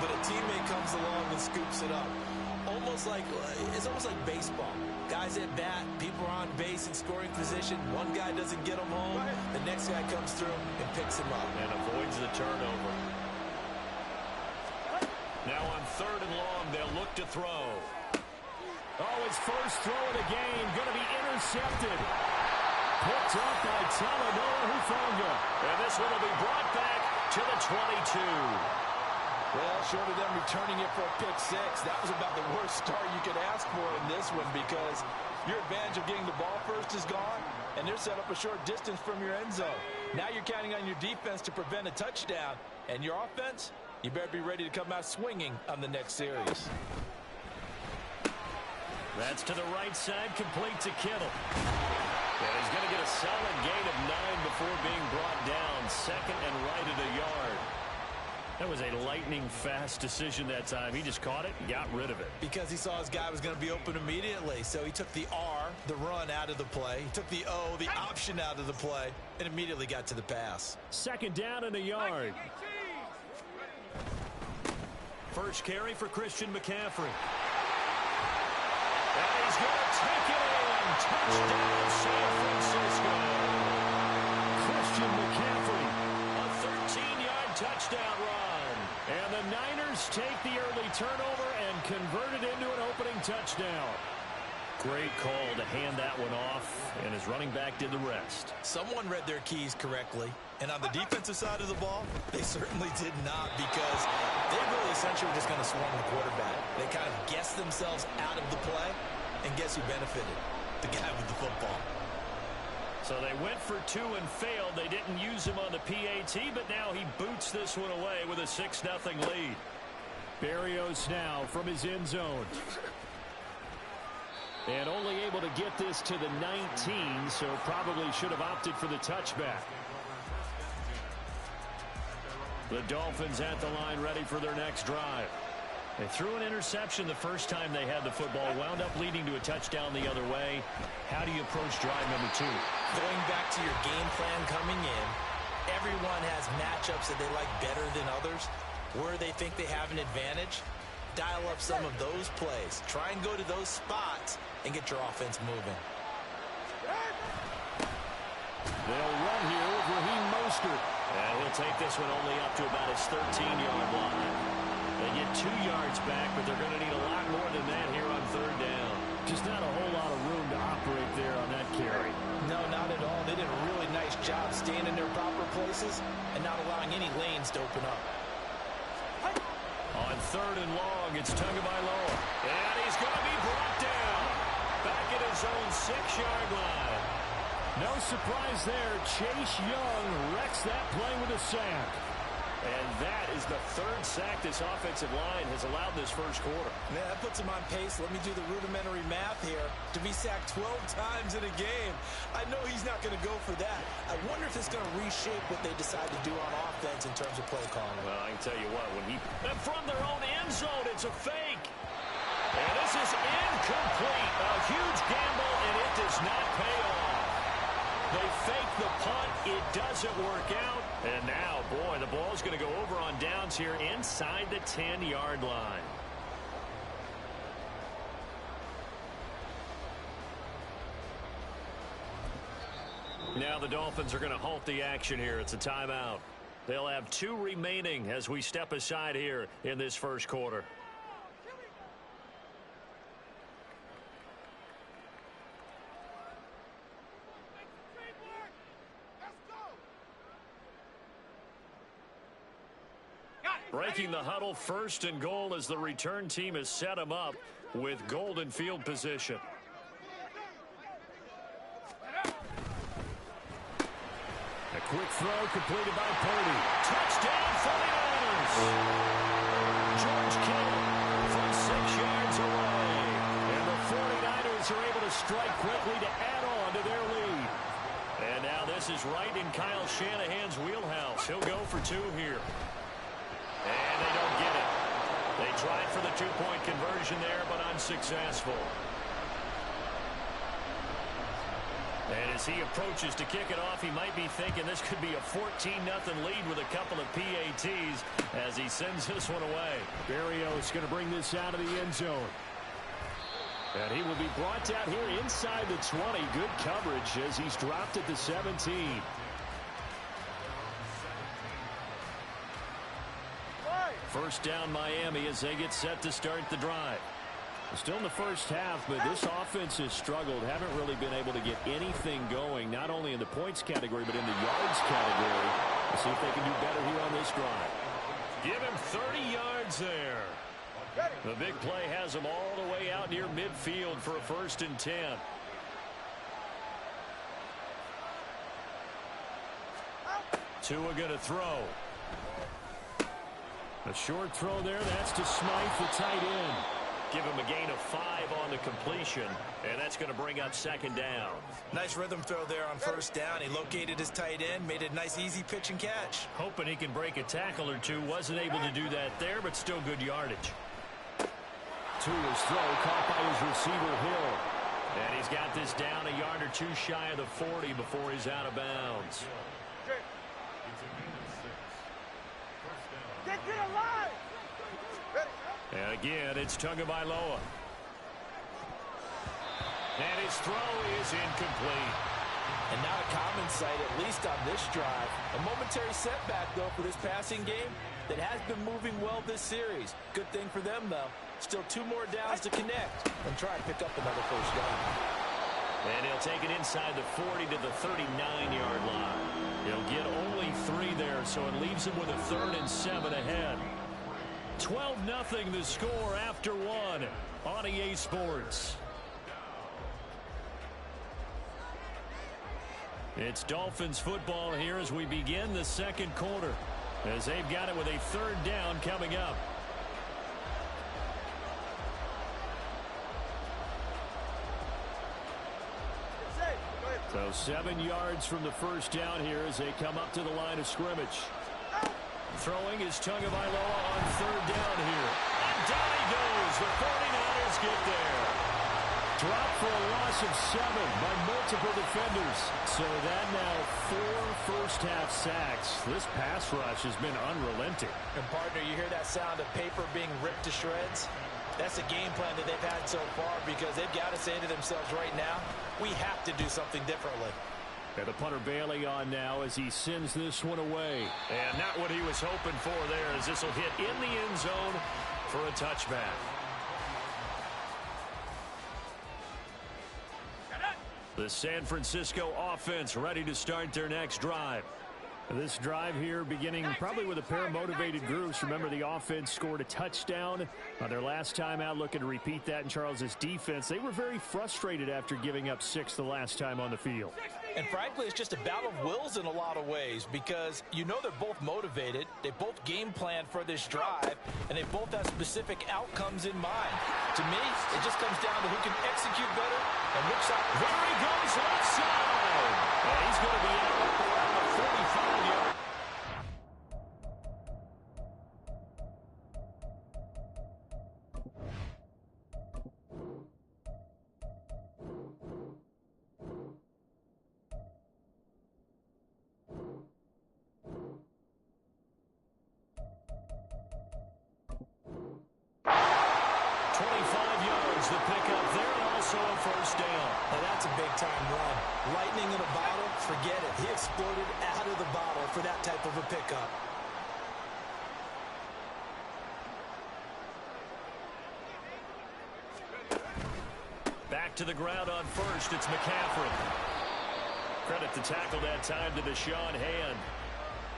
but a teammate comes along and scoops it up. It's almost like baseball. Guys at bat, people are on base in scoring position. One guy doesn't get them home, the next guy comes through and picks him up. And avoids the turnover. Now on 3rd and long, they'll look to throw. Oh, his first throw of the game, going to be intercepted. Picked up by Talanoa Hufanga. And this one will be brought back to the 22. Well, short of them returning it for a pick six, that was about the worst start you could ask for in this one, because your advantage of getting the ball first is gone, and they're set up a short distance from your end zone. Now you're counting on your defense to prevent a touchdown, and your offense, you better be ready to come out swinging on the next series. That's to the right side, complete to Kittle. And he's going to get a solid gain of 9 before being brought down. 2nd and right at a yard. That was a lightning-fast decision that time. He just caught it and got rid of it. Because he saw his guy was going to be open immediately. So he took the R, the run, out of the play. He took the O, the option, out of the play, and immediately got to the pass. 2nd down and a yard. First carry for Christian McCaffrey. And he's going to take it in. Touchdown, San Francisco. Christian McCaffrey, a 13-yard touchdown run. And the Niners take the early turnover and convert it into an opening touchdown. Great call to hand that one off, and his running back did the rest. Someone read their keys correctly, and on the defensive side of the ball, they certainly did not, because they really essentially were just going to swarm the quarterback. They kind of guessed themselves out of the play, and guess who benefited? The guy with the football. So they went for 2 and failed. They didn't use him on the PAT, but now he boots this one away with a 6-0 lead. Berrios now from his end zone. And only able to get this to the 19, so probably should have opted for the touchback. The Dolphins at the line, ready for their next drive. They threw an interception the first time they had the football, wound up leading to a touchdown the other way. How do you approach drive number 2? Going back to your game plan coming in, everyone has matchups that they like better than others. Where they think they have an advantage, dial up some of those plays. Try and go to those spots and get your offense moving. They'll run here with Raheem Mostert. And he'll take this one only up to about his 13-yard line. They get 2 yards back, but they're going to need a lot more than that here on 3rd down. Just not a just open up. On 3rd and long, it's Tagovailoa. And he's going to be brought down. Back at his own 6-yard line. No surprise there. Chase Young wrecks that play with a sack. And that is the 3rd sack this offensive line has allowed this first quarter. Yeah, that puts him on pace. Let me do the rudimentary math here. To be sacked 12 times in a game, I know he's not going to go for that. I wonder if it's going to reshape what they decide to do on offense in terms of play calling. Well, I can tell you what, when from their own end zone, it's a fake. And this is incomplete. A huge gamble, and it does not pay off. They fake the punt. It doesn't work out. And now, boy, the ball's going to go over on downs here inside the 10-yard line. Now the Dolphins are going to halt the action here. It's a timeout. They'll have 2 remaining as we step aside here in this first quarter. Breaking the huddle, 1st and goal as the return team has set them up with golden field position. A quick throw completed by Purdy. Touchdown 49ers! George Kittle from 6 yards away. And the 49ers are able to strike quickly to add on to their lead. And now this is right in Kyle Shanahan's wheelhouse. He'll go for 2 here. And they don't get it. They tried for the 2-point conversion there, but unsuccessful. And as he approaches to kick it off, he might be thinking this could be a 14-0 lead with a couple of PATs as he sends this one away. Berrios going to bring this out of the end zone. And he will be brought down here inside the 20. Good coverage as he's dropped at the 17. First down Miami as they get set to start the drive. Still in the first half, but this offense has struggled. Haven't really been able to get anything going, not only in the points category, but in the yards category. We'll see if they can do better here on this drive. Give him 30 yards there. The big play has him all the way out near midfield for a 1st and 10. Tua going to throw. A short throw there. That's to Smythe, the tight end. Give him a gain of 5 on the completion, and that's going to bring up 2nd down. Nice rhythm throw there on 1st down. He located his tight end, made it a nice, easy pitch and catch. Hoping he can break a tackle or 2. Wasn't able to do that there, but still good yardage. Tua's throw caught by his receiver, Hill. And he's got this down a yard or 2 shy of the 40 before he's out of bounds. Get to the line! And again, it's Tagovailoa. And his throw is incomplete. And not a common sight, at least on this drive. A momentary setback, though, for this passing game that has been moving well this series. Good thing for them, though. Still 2 more downs to connect and try and pick up another 1st down. And he'll take it inside the 40 to the 39-yard line. He'll get only 3 there, so it leaves him with a 3rd and 7 ahead. 12-0 the score after 1 on EA Sports. It's Dolphins football here as we begin the 2nd quarter, as they've got it with a 3rd down coming up. So 7 yards from the 1st down here as they come up to the line of scrimmage. Throwing is Tagovailoa on 3rd down here. And down he goes. The 49ers get there. Dropped for a loss of 7 by multiple defenders. So that now 4 first-half sacks. This pass rush has been unrelenting. And, partner, you hear that sound of paper being ripped to shreds? That's the game plan that they've had so far because they've got to say to themselves right now, we have to do something differently. And the punter Bailey on now as he sends this one away. And not what he was hoping for there as this will hit in the end zone for a touchback. The San Francisco offense ready to start their next drive. This drive here beginning probably with a pair of motivated groups. Remember, the offense scored a touchdown on their last time out, looking to repeat that in Charles's defense. They were very frustrated after giving up 6 the last time on the field. And frankly, it's just a battle of wills in a lot of ways because you know they're both motivated. They both game plan for this drive, and they both have specific outcomes in mind. To me, it just comes down to who can execute better and which side. There he goes, left side. And he's going to be out up around the 45-yard. The pickup there, and also a first down. Now that's a big-time run. Lightning in a bottle, forget it. He exploded out of the bottle for that type of a pickup. Back to the ground on first. It's McCaffrey. Credit the tackle that time to Deshaun Hand.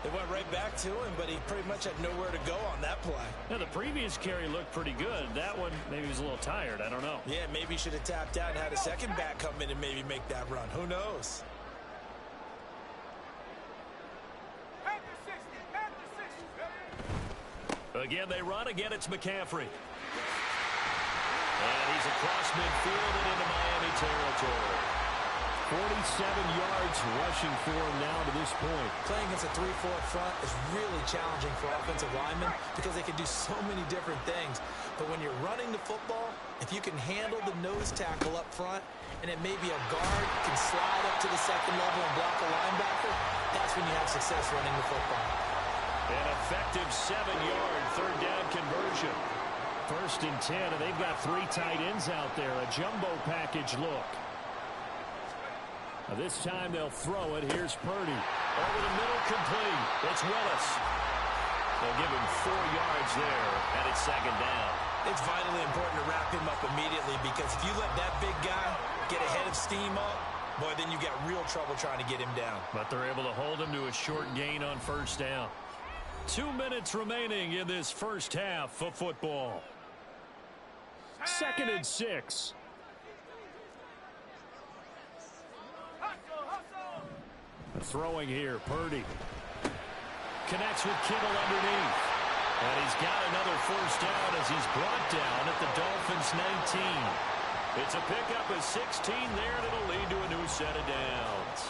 It went right back to him, but he pretty much had nowhere to go on that play. Now, the previous carry looked pretty good. That one, maybe he was a little tired. I don't know. Yeah, maybe he should have tapped out and had a second back come in and maybe make that run. Who knows? Again, they run. Again, it's McCaffrey. And he's across midfield and into Miami territory. 47 yards rushing for him now to this point. Playing against a 3-4 front is really challenging for offensive linemen because they can do so many different things. But when you're running the football, if you can handle the nose tackle up front, and it may be a guard can slide up to the second level and block a linebacker, that's when you have success running the football. An effective 7-yard third down conversion. 1st and 10, and they've got 3 tight ends out there. A jumbo package look. Now this time they'll throw it. Here's Purdy. Over the middle, complete. It's Willis. They'll give him 4 yards there, and it's 2nd down. It's vitally important to wrap him up immediately because if you let that big guy get a head of steam up, boy, then you got real trouble trying to get him down. But they're able to hold him to a short gain on 1st down. 2 minutes remaining in this first half of football. 2nd and 6. Throwing here, Purdy. Connects with Kittle underneath. And he's got another 1st down as he's brought down at the Dolphins' 19. It's a pickup of 16 there, and it'll lead to a new set of downs.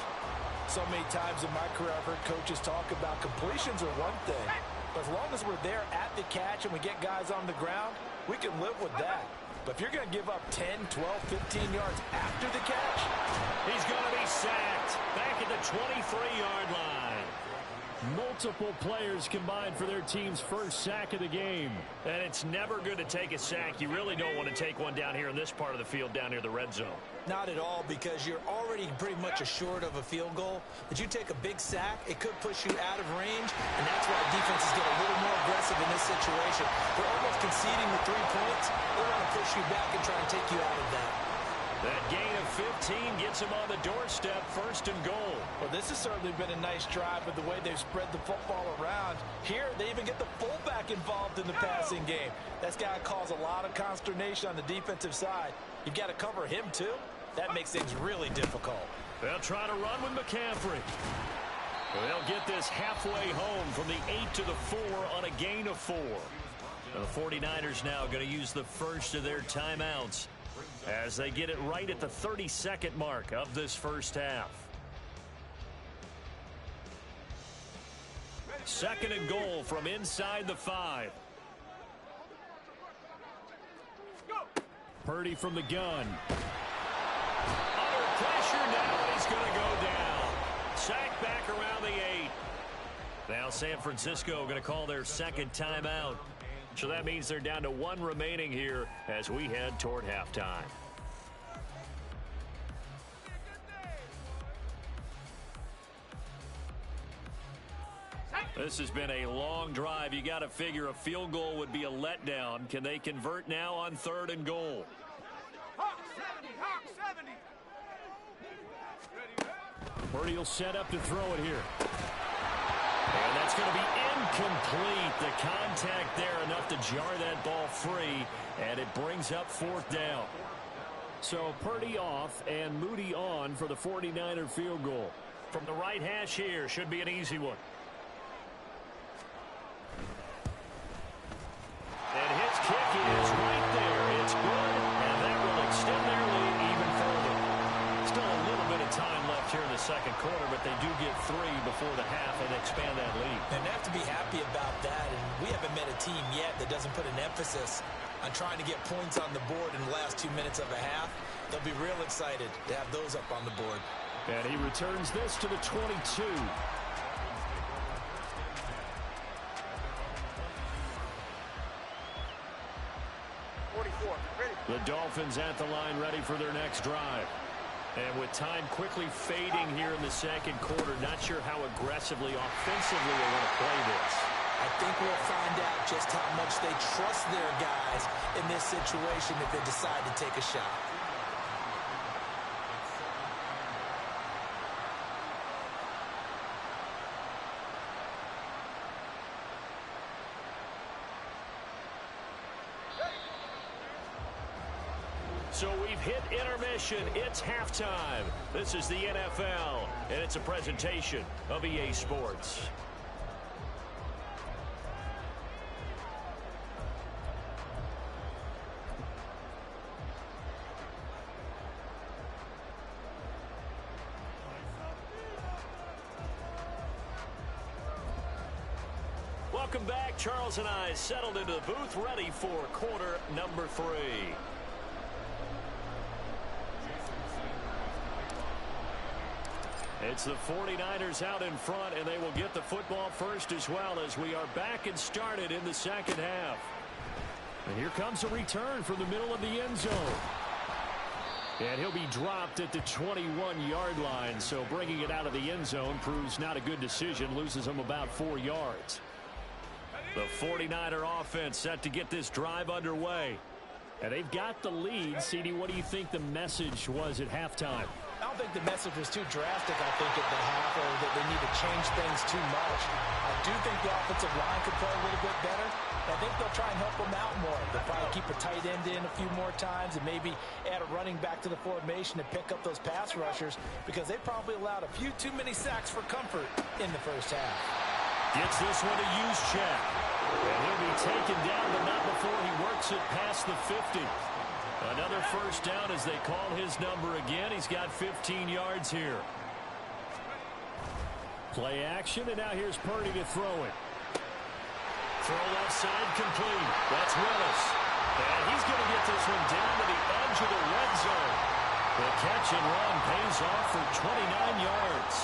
So many times in my career, I've heard coaches talk about completions are one thing. But as long as we're there at the catch and we get guys on the ground, we can live with that. But if you're going to give up 10, 12, 15 yards after the catch, he's going to be sacked back at the 23-yard line. Multiple players combined for their team's first sack of the game. And it's never good to take a sack. You really don't want to take one down here in this part of the field down near the red zone. Not at all, because you're already pretty much assured of a field goal. But you take a big sack, it could push you out of range, and that's why defenses get a little more aggressive in this situation. They're almost conceding the 3 points. They want to push you back and try and take you out of that. That gain of 15 gets him on the doorstep, 1st and goal. Well, this has certainly been a nice drive with the way they've spread the football around. Here, they even get the fullback involved in the passing game. That's got to cause a lot of consternation on the defensive side. You've got to cover him, too. That makes things really difficult. They'll try to run with McCaffrey. They'll get this halfway home from the 8 to the 4 on a gain of 4. And the 49ers now going to use the first of their timeouts as they get it right at the 32nd mark of this first half. 2nd and goal from inside the 5. Purdy from the gun. Under pressure now, he's going to go down. Sacked back around the 8. Now San Francisco going to call their 2nd timeout. So that means they're down to 1 remaining here as we head toward halftime. This has been a long drive. You got to figure a field goal would be a letdown. Can they convert now on 3rd and goal? Hawk 70, Hawk 70. Purdy will set up to throw it here. And that's going to be incomplete. The contact there enough to jar that ball free, and it brings up fourth down. So Purdy off and Moody on for the 49er field goal. From the right hash here, should be an easy one. And his kick is right there. It's good, and that will extend their lead even further. Still a little bit of time left here in the second quarter, but they do get 3 before the half and expand that lead. And they have to be happy about that, and we haven't met a team yet that doesn't put an emphasis on trying to get points on the board in the last 2 minutes of a half. They'll be real excited to have those up on the board. And he returns this to the 22. 44. Ready. The Dolphins at the line ready for their next drive. And with time quickly fading here in the second quarter, not sure how aggressively, offensively they want to play this. I think we'll find out just how much they trust their guys in this situation if they decide to take a shot. So we've hit intermission. It's halftime. This is the NFL, and it's a presentation of EA Sports. Welcome back. Charles and I settled into the booth, ready for quarter number 3. It's the 49ers out in front, and they will get the football first as well as we are back and started in the second half. And here comes a return from the middle of the end zone. And he'll be dropped at the 21-yard line, so bringing it out of the end zone proves not a good decision, loses him about 4 yards. The 49er offense set to get this drive underway. And they've got the lead. CD, what do you think the message was at halftime? I don't think the message was too drastic, I think, at the half, or that they need to change things too much. I do think the offensive line could play a little bit better. I think they'll try and help them out more. They'll probably keep a tight end in a few more times and maybe add a running back to the formation to pick up those pass rushers, because they probably allowed a few too many sacks for comfort in the first half. Gets this one to Juszczyk. And he'll be taken down, but not before he works it past the 50. Another first down as they call his number again. He's got 15 yards here. Play action, and now here's Purdy to throw it. Throw left side complete. That's Willis. And he's going to get this one down to the edge of the red zone. The catch and run pays off for 29 yards.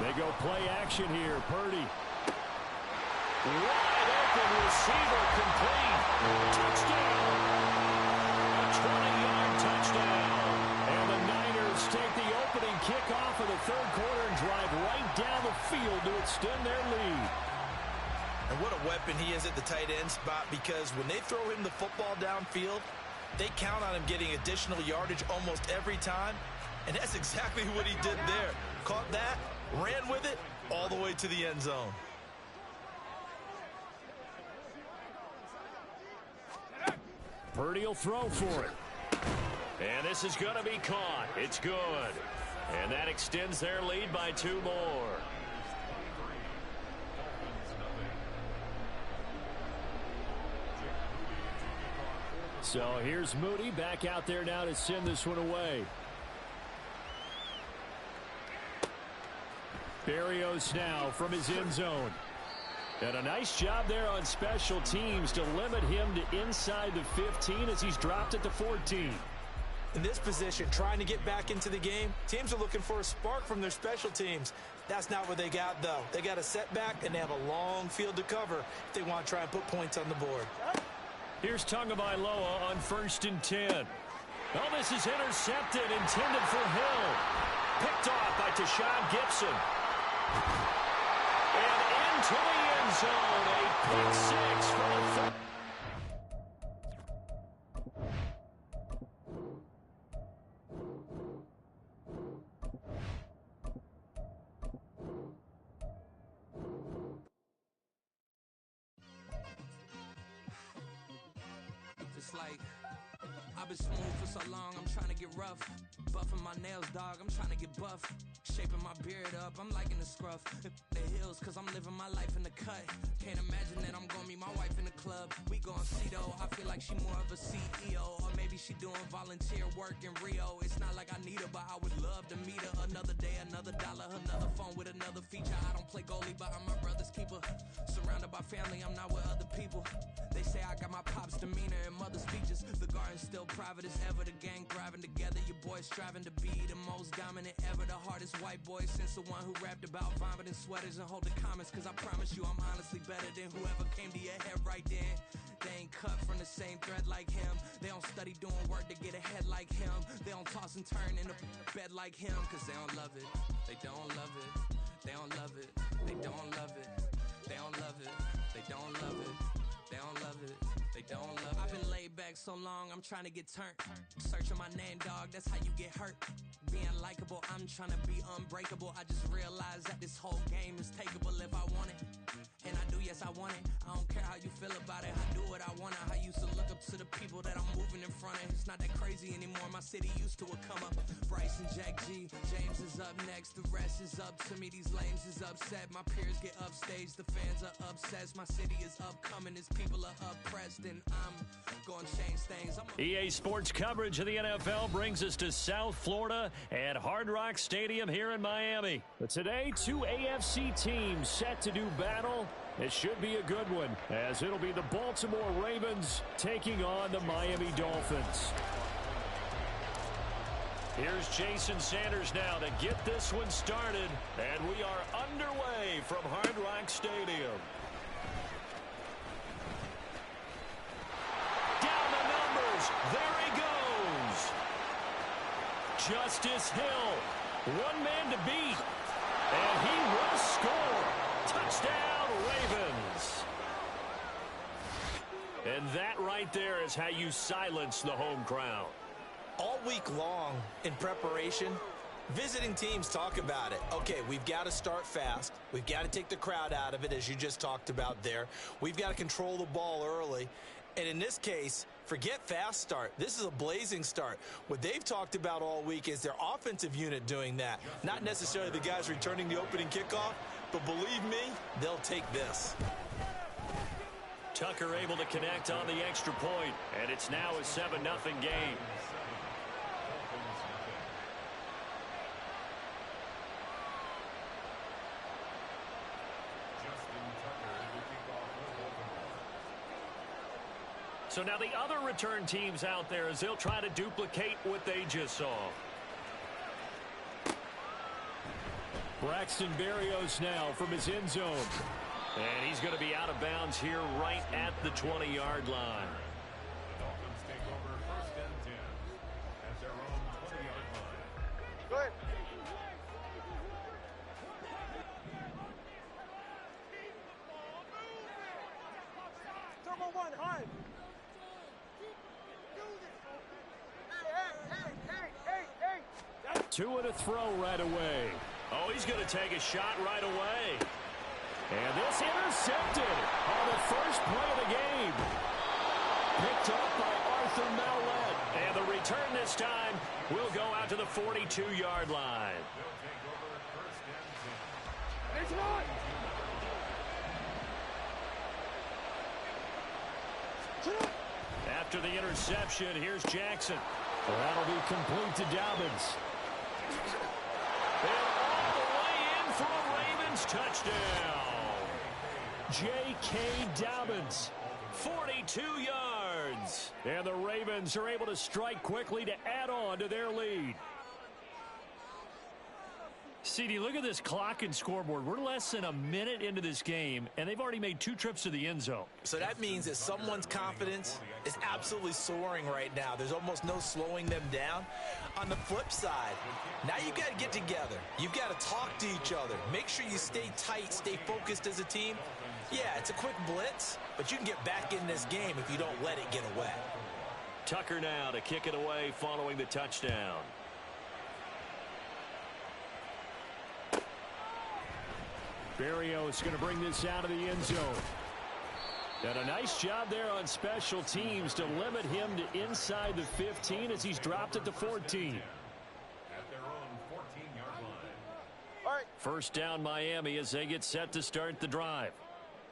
They go play action here. Purdy. Wide open receiver complete. Touchdown. A 20-yard touchdown. And the Niners take the opening kickoff of the third quarter and drive right down the field to extend their lead. And what a weapon he is at the tight end spot, because when they throw him the football downfield, they count on him getting additional yardage almost every time. And that's exactly what he did there. Caught that, ran with it, all the way to the end zone. Purdy will throw for it. And this is going to be caught. It's good. And that extends their lead by 2 more. So here's Moody back out there now to send this one away. Berrios now from his end zone. And a nice job there on special teams to limit him to inside the 15 as he's dropped at the 14. In this position, trying to get back into the game, teams are looking for a spark from their special teams. That's not what they got, though. They got a setback, and they have a long field to cover if they want to try and put points on the board. Here's Tagovailoa on 1st and 10. Oh, this is intercepted, intended for Hill. Picked off by Tashawn Gibson. And into the end zone, a pick six for the third. it's like I've been smooth for so long, I'm trying to get rough. Buffing my nails, dog, I'm trying to get buff. Shaping my beard up, I'm liking the scruff. The heels, cause I'm living my life in the cut. Can't imagine that I'm gonna meet my wife in the club. We gon' see though, I feel like she more of a CEO. Or maybe she doing volunteer work in Rio. It's not like I need her, but I would love to meet her. Another day, another dollar, another phone with another feature. I don't play goalie, but I'm my brother's keeper. Surrounded by family, I'm not with other people. They say I got my pop's demeanor and mother's features. The garden's still private as ever, the gang thriving together. Your boys striving to be the most dominant ever. The hardest white boy since the one who rapped about vomiting sweaters and hold the comments. Cause I promise you I'm honestly better than whoever came to your head right then. They ain't cut from the same thread like him. They don't study doing work to get ahead like him. They don't toss and turn in the bed like him. Cause they don't love it, they don't love it. They don't love it, they don't love it. They don't love it, they don't love it. They don't love it, they don't love it. I've been laid back so long, I'm trying to get turned. Searching my name, dog, that's how you get hurt. Being likable, I'm trying to be unbreakable. I just realized that this whole game is takeable if I want it. And I do, yes, I want it. I don't care how you feel about it, I do what I want. I used to look up to the people that I'm moving in front of. It's not that crazy anymore, my city used to come up. Bryce and Jack G, James is up next. The rest is up to me, these lames is upset. My peers get upstage, the fans are obsessed. My city is upcoming, as people are oppressed. And I'm gonna change things. EA Sports coverage of the NFL brings us to South Florida at Hard Rock Stadium here in Miami. But today, two AFC teams set to do battle. It should be a good one, as it'll be the Baltimore Ravens taking on the Miami Dolphins. Here's Jason Sanders now to get this one started, and we are underway from Hard Rock Stadium. Down the numbers, there he goes. Justice Hill, one man to beat, and he will score. Touchdown, Ravens. And that right there is how you silence the home crowd. All week long in preparation, visiting teams talk about it. Okay, we've got to start fast. We've got to take the crowd out of it, as you just talked about there. We've got to control the ball early. And in this case, forget fast start. This is a blazing start. What they've talked about all week is their offensive unit doing that. Not necessarily the guys returning the opening kickoff, but believe me, they'll take this. Tucker able to connect on the extra point, and it's now a 7-0 game. So now the other return teams out there, as they'll try to duplicate what they just saw. Braxton Berrios now from his end zone. And he's going to be out of bounds here right at the 20-yard line. The Dolphins take over 1st and 10 at their own 20-yard line. Go ahead. Turbo one, high. Two and a throw right away. Oh, he's going to take a shot right away. And this intercepted on the first play of the game. Picked up by Arthur Maulet. And the return this time will go out to the 42-yard line. They'll take over 1st and 10. After the interception, here's Jackson. That'll be complete to Dobbins. And all the way in for a Ravens touchdown. J.K. Dobbins, 42 yards. And the Ravens are able to strike quickly to add on to their lead. CD, look at this clock and scoreboard. We're less than a minute into this game, and they've already made 2 trips to the end zone. So that means that someone's confidence is absolutely soaring right now. There's almost no slowing them down. On the flip side, now you've got to get together. You've got to talk to each other. Make sure you stay tight, stay focused as a team. Yeah, it's a quick blitz, but you can get back in this game if you don't let it get away. Tucker now to kick it away following the touchdown. Berrios going to bring this out of the end zone. And a nice job there on special teams to limit him to inside the 15 as he's dropped at the 14. At their own 14-yard line. All right. First down Miami as they get set to start the drive.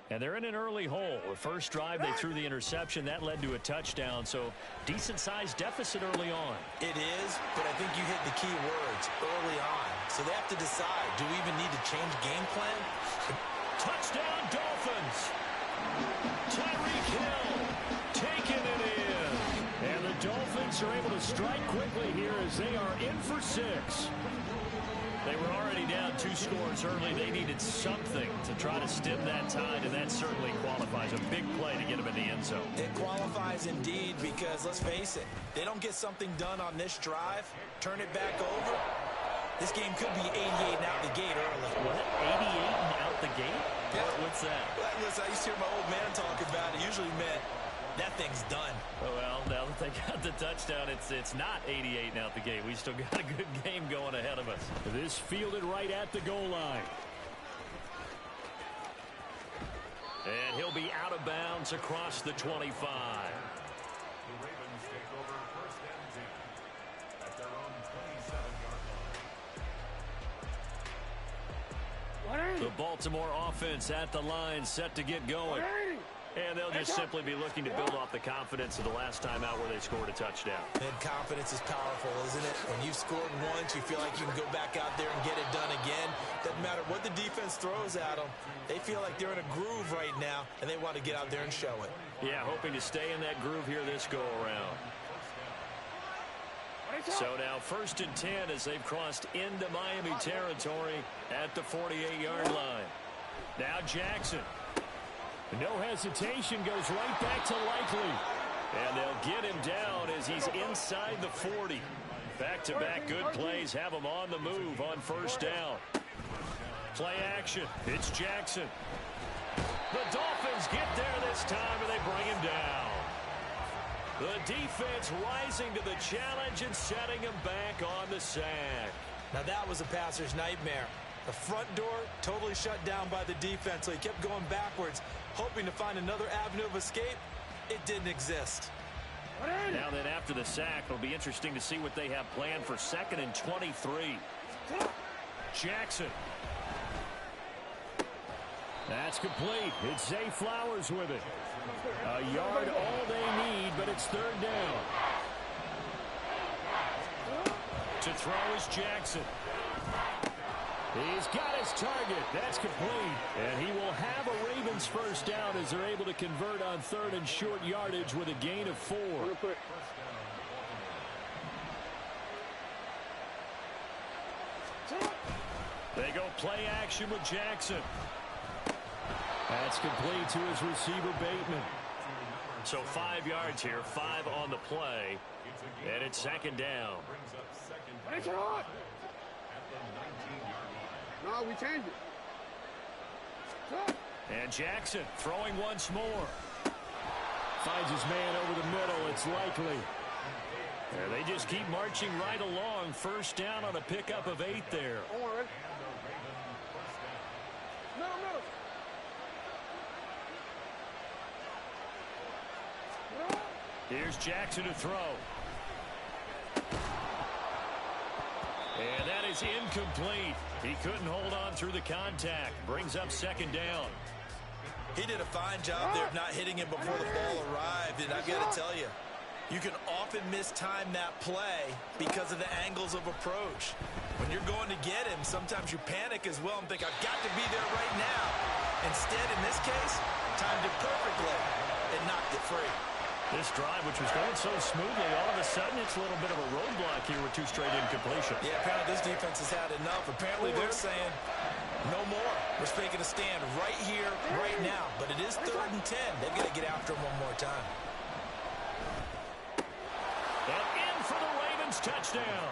And they're in an early hole. The first drive, they threw the interception. That led to a touchdown, so decent-sized deficit early on. It is, but I think you hit the key words early on. So they have to decide, do we even need to change game plan? Touchdown, Dolphins! Tyreek Hill taking it in. And the Dolphins are able to strike quickly here as they are in for 6. They were already down 2 scores early. They needed something to try to stem that tide, and that certainly qualifies. A big play to get them in the end zone. It qualifies indeed because, let's face it, they don't get something done on this drive, turn it back over, this game could be 88 and out the gate early. What? 88 and out the gate? Yeah. What's that? Well, listen, I used to hear my old man talk about it. Usually meant that thing's done. Well, now that they got the touchdown, it's not 88 and out the gate. We still got a good game going ahead of us. This fielded right at the goal line. And he'll be out of bounds across the 25. The Ravens take over first and 10 at their own 27-yard line. The Baltimore offense at the line, set to get going. And they'll just simply be looking to build off the confidence of the last time out where they scored a touchdown. And confidence is powerful, isn't it? When you've scored once, you feel like you can go back out there and get it done again. Doesn't matter what the defense throws at them. They feel like they're in a groove right now, and they want to get out there and show it. Yeah, hoping to stay in that groove here this go-around. So now 1st and 10 as they've crossed into Miami territory at the 48-yard line. Now Jackson. No hesitation, goes right back to Likely. And they'll get him down as he's inside the 40. Back-to-back good plays have him on the move on 1st down. Play action. It's Jackson. The Dolphins get there this time, and they bring him down. The defense rising to the challenge and setting him back on the sack. Now that was a passer's nightmare. The front door totally shut down by the defense, so he kept going backwards, hoping to find another avenue of escape. It didn't exist. Now then, after the sack, it'll be interesting to see what they have planned for 2nd and 23. Jackson. That's complete. It's Zay Flowers with it. A yard all they need, but it's 3rd down. To throw is Jackson. He's got his target. That's complete. And he will have a Ravens 1st down as they're able to convert on 3rd and short yardage with a gain of 4. They go play action with Jackson. That's complete to his receiver, Bateman. So 5 yards here, 5 on the play. And it's 2nd down. No, we changed it. And Jackson throwing once more. Finds his man over the middle. It's Likely. And they just keep marching right along. 1st down on a pickup of 8 there. Here's Jackson to throw. And that is incomplete. He couldn't hold on through the contact. Brings up 2nd down. He did a fine job there of not hitting him before the ball arrived. And I've got to tell you, you can often mistime that play because of the angles of approach. When you're going to get him, sometimes you panic as well and think, I've got to be there right now. Instead, in this case, timed it perfectly and knocked it free. This drive, which was going so smoothly, all of a sudden it's a little bit of a roadblock here with 2 straight incompletions. Yeah, apparently this defense has had enough. Apparently they're saying, no more. We're taking a stand right here, right now. But it is 3rd and 10. They've got to get after him one more time. And in for the Ravens touchdown.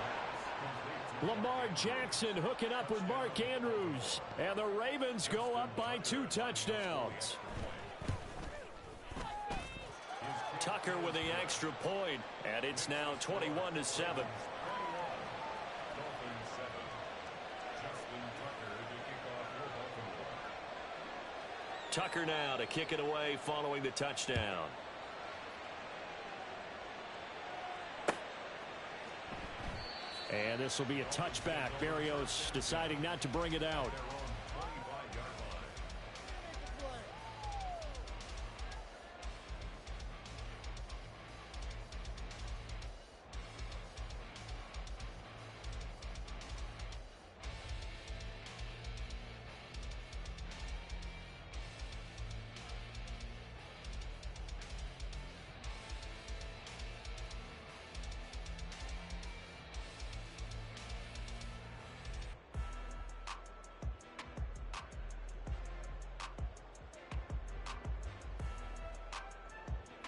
Lamar Jackson hooking up with Mark Andrews. And the Ravens go up by 2 touchdowns. Tucker with the extra point, and it's now 21-7. Tucker now to kick it away following the touchdown. And this will be a touchback. Berrios deciding not to bring it out.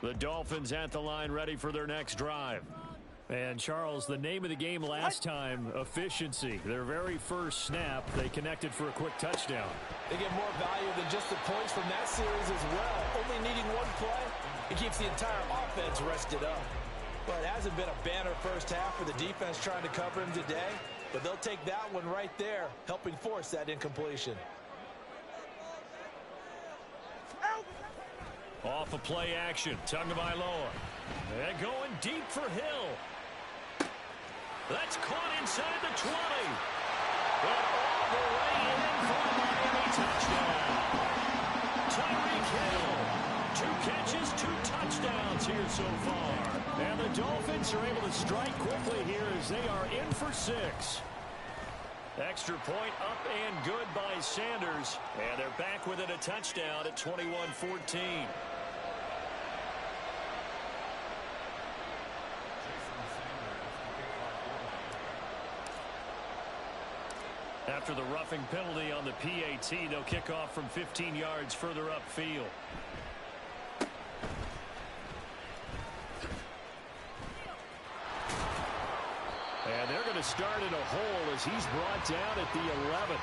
The Dolphins at the line ready for their next drive. And, Charles, the name of the game last time, efficiency. Their very first snap, they connected for a quick touchdown. They get more value than just the points from that series as well. Only needing one play, it keeps the entire offense rested up. But it hasn't been a banner first half for the defense trying to cover him today. But they'll take that one right there, helping force that incompletion. Off of play action, Tagovailoa. And going deep for Hill. That's caught inside the 20. And all the way in for a Miami touchdown. Tyreek Hill. 2 catches, 2 touchdowns here so far. And the Dolphins are able to strike quickly here as they are in for 6. Extra point up and good by Sanders. And they're back within a touchdown at 21-14. After the roughing penalty on the PAT, they'll kick off from 15 yards further upfield. And they're going to start in a hole as he's brought down at the 11.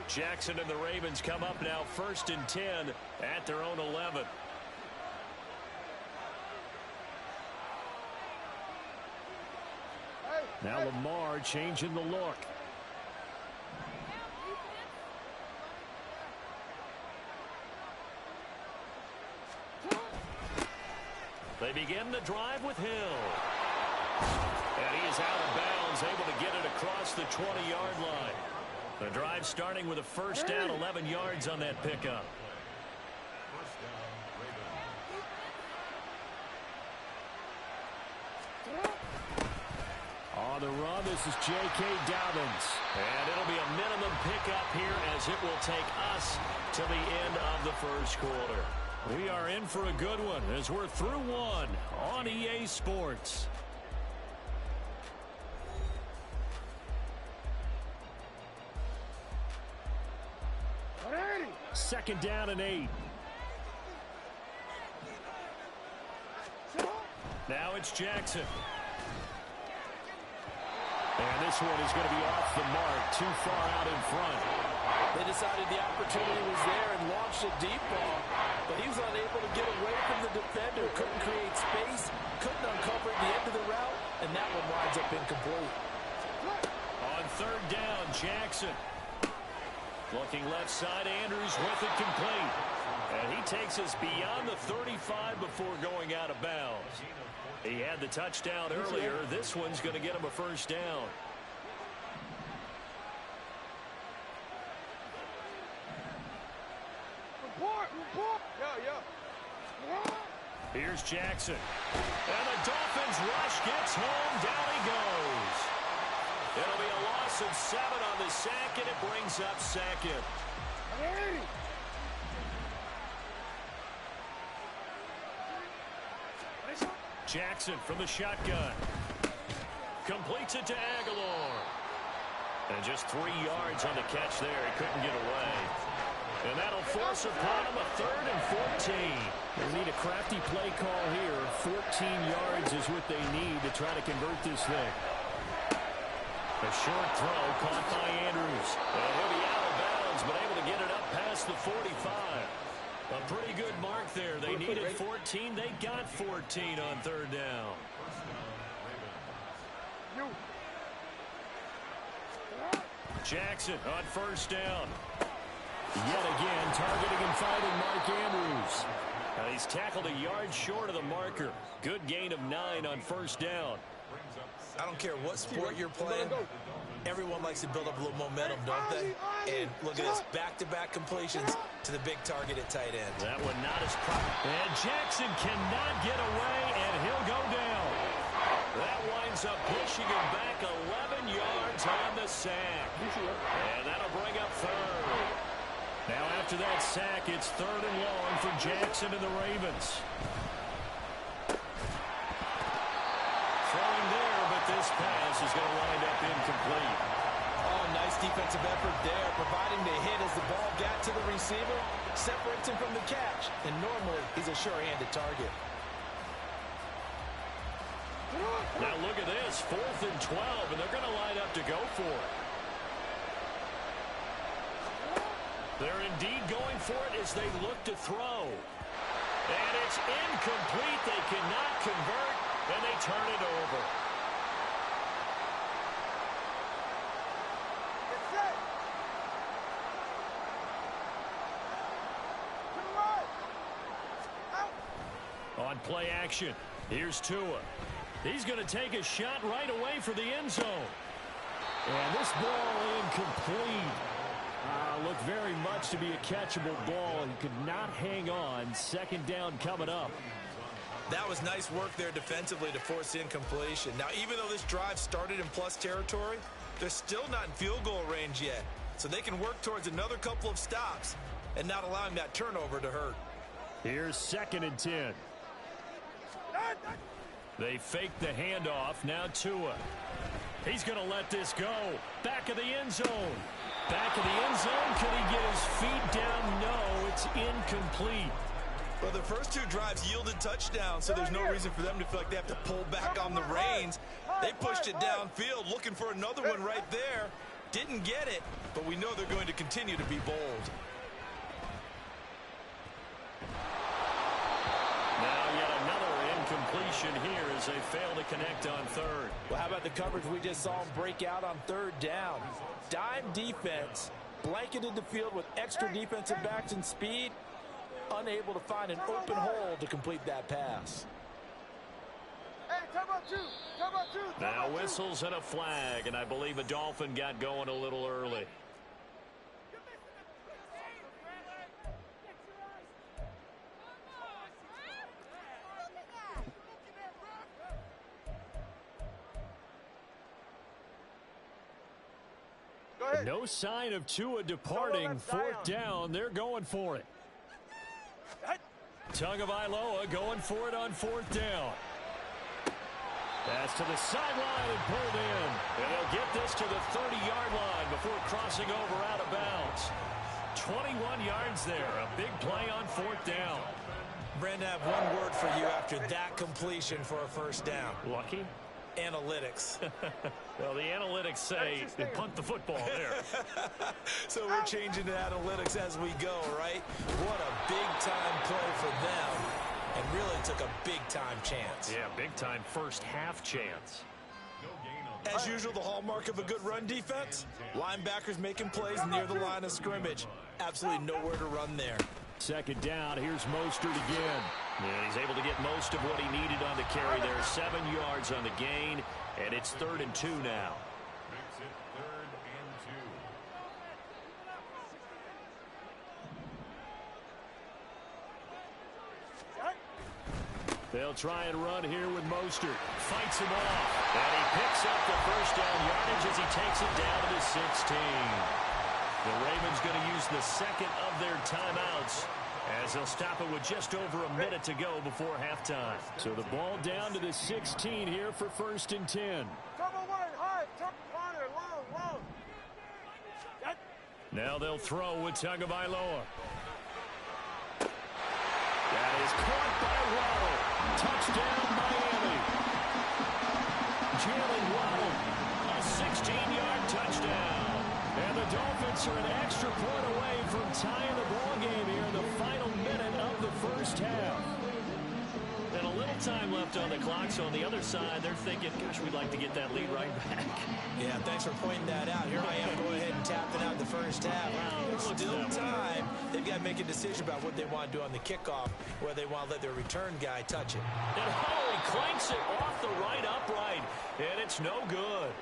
Jackson and the Ravens come up now 1st and 10 at their own 11. Now Lamar changing the look. They begin the drive with Hill. And he is out of bounds, able to get it across the 20-yard line. The drive starting with a first down, 11 yards on that pickup. First down, Ravens. On the run, this is J.K. Dobbins. And it'll be a minimum pickup here as it will take us to the end of the first quarter. We are in for a good one as we're through one on EA Sports. Second down and 8. Now it's Jackson. And this one is going to be off the mark, too far out in front. They decided the opportunity was there and launched a deep ball, but he was unable to get away from the defender, couldn't create space, couldn't uncover the end of the route, and that one winds up incomplete. On third down, Jackson. Looking left side, Andrews with it complete. And he takes us beyond the 35 before going out of bounds. He had the touchdown earlier. This one's going to get him a first down. Here's Jackson. And the Dolphins rush gets home. Down he goes. It'll be a loss of 7 on the sack, and it brings up second. Jackson from the shotgun. Completes it to Aguilar. And just 3 yards on the catch there. He couldn't get away. And that'll force upon him a 3rd and 14. They need a crafty play call here. 14 yards is what they need to try to convert this thing. A short throw caught by Andrews. And he'll be out of bounds, but able to past the 45. A pretty good mark there. They needed 14. They got 14 on third down. Jackson on first down. Yet again, targeting and finding Mark Andrews. Now he's tackled a yard short of the marker. Good gain of 9 on first down. I don't care what sport you're playing. Everyone likes to build up a little momentum, don't they? And look at this, back-to-back completions to the big target at tight end. That one not as proper. And Jackson cannot get away, and he'll go down. That winds up pushing him back 11 yards on the sack. And that'll bring up third. Now after that sack, it's third and long for Jackson and the Ravens. Throwing there, but this pass is going to wind up incomplete. Oh, nice defensive effort there, providing the hit as the ball got to the receiver, separates him from the catch, and normally he's a sure-handed target. Now look at this, 4th and 12, and they're going to line up to go for it. They're indeed going for it as they look to throw. And it's incomplete. They cannot convert, and they turn it over. On play action, here's Tua. He's going to take a shot right away for the end zone. And this ball incomplete. Looked very much to be a catchable ball. He could not hang on. Second down coming up. That was nice work there defensively to force incompletion. Now, even though this drive started in plus territory, they're still not in field goal range yet. So they can work towards another couple of stops and not allowing that turnover to hurt. Here's 2nd and 10. They fake the handoff. Now Tua. He's going to let this go. Back of the end zone. Back of the end zone. Could he get his feet down? No, it's incomplete. Well, the first 2 drives yielded touchdowns, so there's no reason for them to feel like they have to pull back on the reins. They pushed it downfield, looking for another one right there. Didn't get it, but we know they're going to continue to be bold. Now yet another incompletion here as they fail to connect on third. Well, how about the coverage we just saw them break out on third down? Dime defense, blanketed the field with extra defensive backs and speed, unable to find an open hole to complete that pass. Now whistles and a flag, and I believe a Dolphin got going a little early. No sign of Tua departing. 4th down. They're going for it. Tagovailoa going for it on 4th down. Pass to the sideline and pulled in. And they'll get this to the 30-yard line before crossing over out of bounds. 21 yards there. A big play on 4th down. Brandon, I have one word for you after that completion for a first down. Lucky? Analytics. Well, the analytics say punt the football there. So we're changing to analytics as we go, right? What a big-time play for them, and really took a big-time chance. Yeah, big-time first-half chance. As usual, the hallmark of a good run defense, linebackers making plays near the line of scrimmage. Absolutely nowhere to run there. 2nd down, here's Mostert again. And he's able to get most of what he needed on the carry there. 7 yards on the gain, and it's 3rd and 2 now. Makes it 3rd and 2. They'll try and run here with Mostert. Fights him off. And he picks up the first down yardage as he takes it down to the 16. The Ravens going to use the 2nd of their timeouts as they'll stop it with just over a minute to go before halftime. So the ball down to the 16 here for 1st and 10. Now they'll throw with Tagovailoa. That is caught by Waddle. Touchdown, Miami. Jalen Waddle, a 16-yard touchdown. And the Dolphins are an extra point away from tying the ball game here in the final minute of the first half. And a little time left on the clock, so on the other side, they're thinking, gosh, we'd like to get that lead right back. Yeah, thanks for pointing that out. Here I am, go ahead and tapping out the first half. There's still time. They've got to make a decision about what they want to do on the kickoff, whether they want to let their return guy touch it. And Holloway clanks it off the right upright, and it's no good.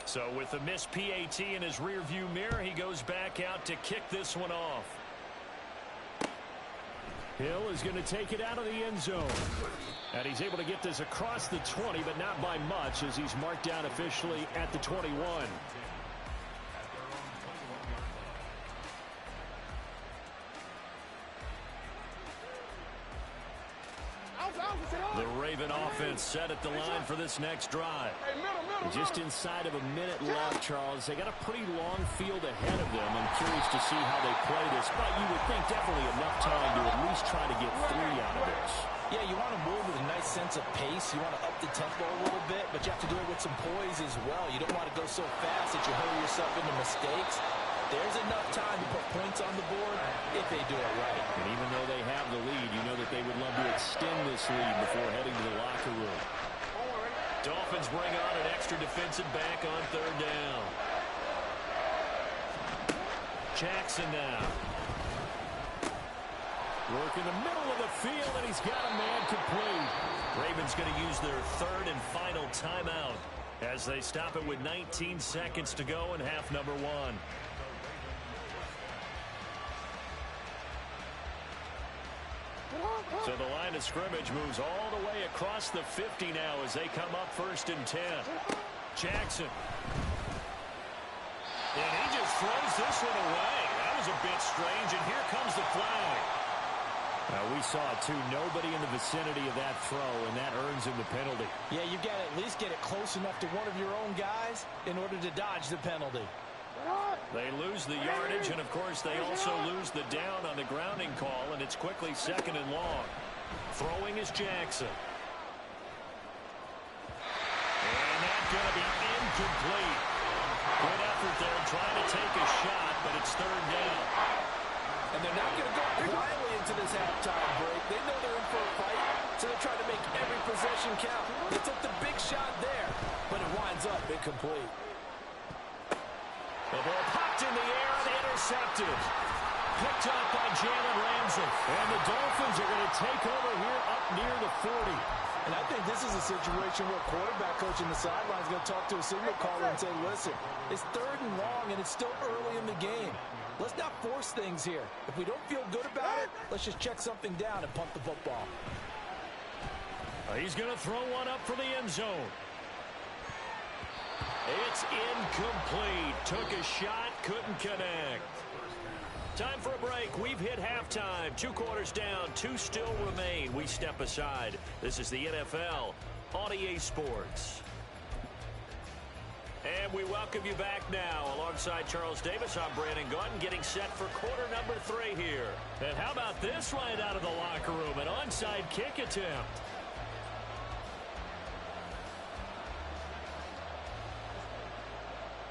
So with the missed PAT in his rearview mirror, he goes back out to kick this one off. Hill is going to take it out of the end zone. And he's able to get this across the 20, but not by much, as he's marked down officially at the 21. The Raven offense set at the line for this next drive. Just inside of a minute left, Charles. They got a pretty long field ahead of them. I'm curious to see how they play this, but you would think definitely enough time to at least try to get 3 out of this. Yeah, you want to move with a nice sense of pace. You want to up the tempo a little bit, but you have to do it with some poise as well. You don't want to go so fast that you hurry yourself into mistakes. There's enough time to put points on the board if they do it right. And even though they have the lead, you know that they would love to extend this lead before heading to the locker room. Dolphins bring on an extra defensive back on 3rd down. Jackson now. Work in the middle of the field, and he's got a man complete. Ravens going to use their 3rd and final timeout as they stop it with 19 seconds to go in half number 1. So the line of scrimmage moves all the way across the 50 now as they come up 1st and 10. Jackson. And he just throws this one away. That was a bit strange, and here comes the flag. We saw it, too. Nobody in the vicinity of that throw, and that earns him the penalty. Yeah, you've got to at least get it close enough to one of your own guys in order to dodge the penalty. They lose the yardage, and, of course, they also lose the down on the grounding call, and it's quickly 2nd and long. Throwing is Jackson. And that's going to be incomplete. Good effort there trying to take a shot, but it's 3rd down. And they're not going to go quietly into this halftime break. They know they're in for a fight, so they're trying to make every possession count. They took the big shot there, but it winds up incomplete. The ball popped in the air and intercepted. Picked up by Jalen Ramsey. And the Dolphins are going to take over here up near the 40. And I think this is a situation where quarterback coach in the sideline is going to talk to a signal caller and say, listen, it's 3rd and long and it's still early in the game. Let's not force things here. If we don't feel good about it, let's just check something down and punt the football. He's going to throw one up for the end zone. It's incomplete. Took a shot, couldn't connect. Time for a break. We've hit halftime. 2 quarters down, 2 still remain. We step aside. This is the NFL on EA Sports. And we welcome you back now. Alongside Charles Davis, I'm Brandon Gaudin, getting set for quarter number 3 here. And how about this right out of the locker room? An onside kick attempt.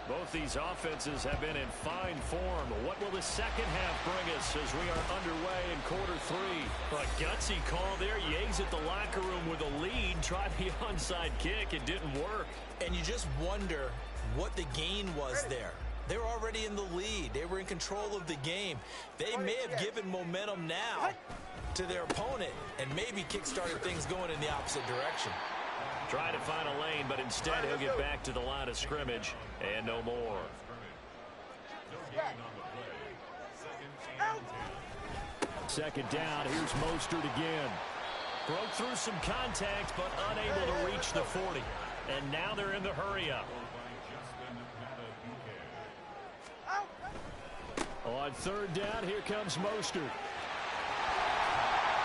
Both these offenses have been in fine form. What will the second half bring us as we are underway in quarter 3? A gutsy call there. Yates at the locker room with a lead. Tried the onside kick. It didn't work. And you just wonder what the gain was there. They were already in the lead. They were in control of the game. They may have given momentum now to their opponent and maybe kick-started things going in the opposite direction. Trying to find a lane, but instead he'll get back to the line of scrimmage and no more. Second down, here's Mostert again. Broke through some contact, but unable to reach the 40. And now they're in the hurry-up. On 3rd down, here comes Mostert.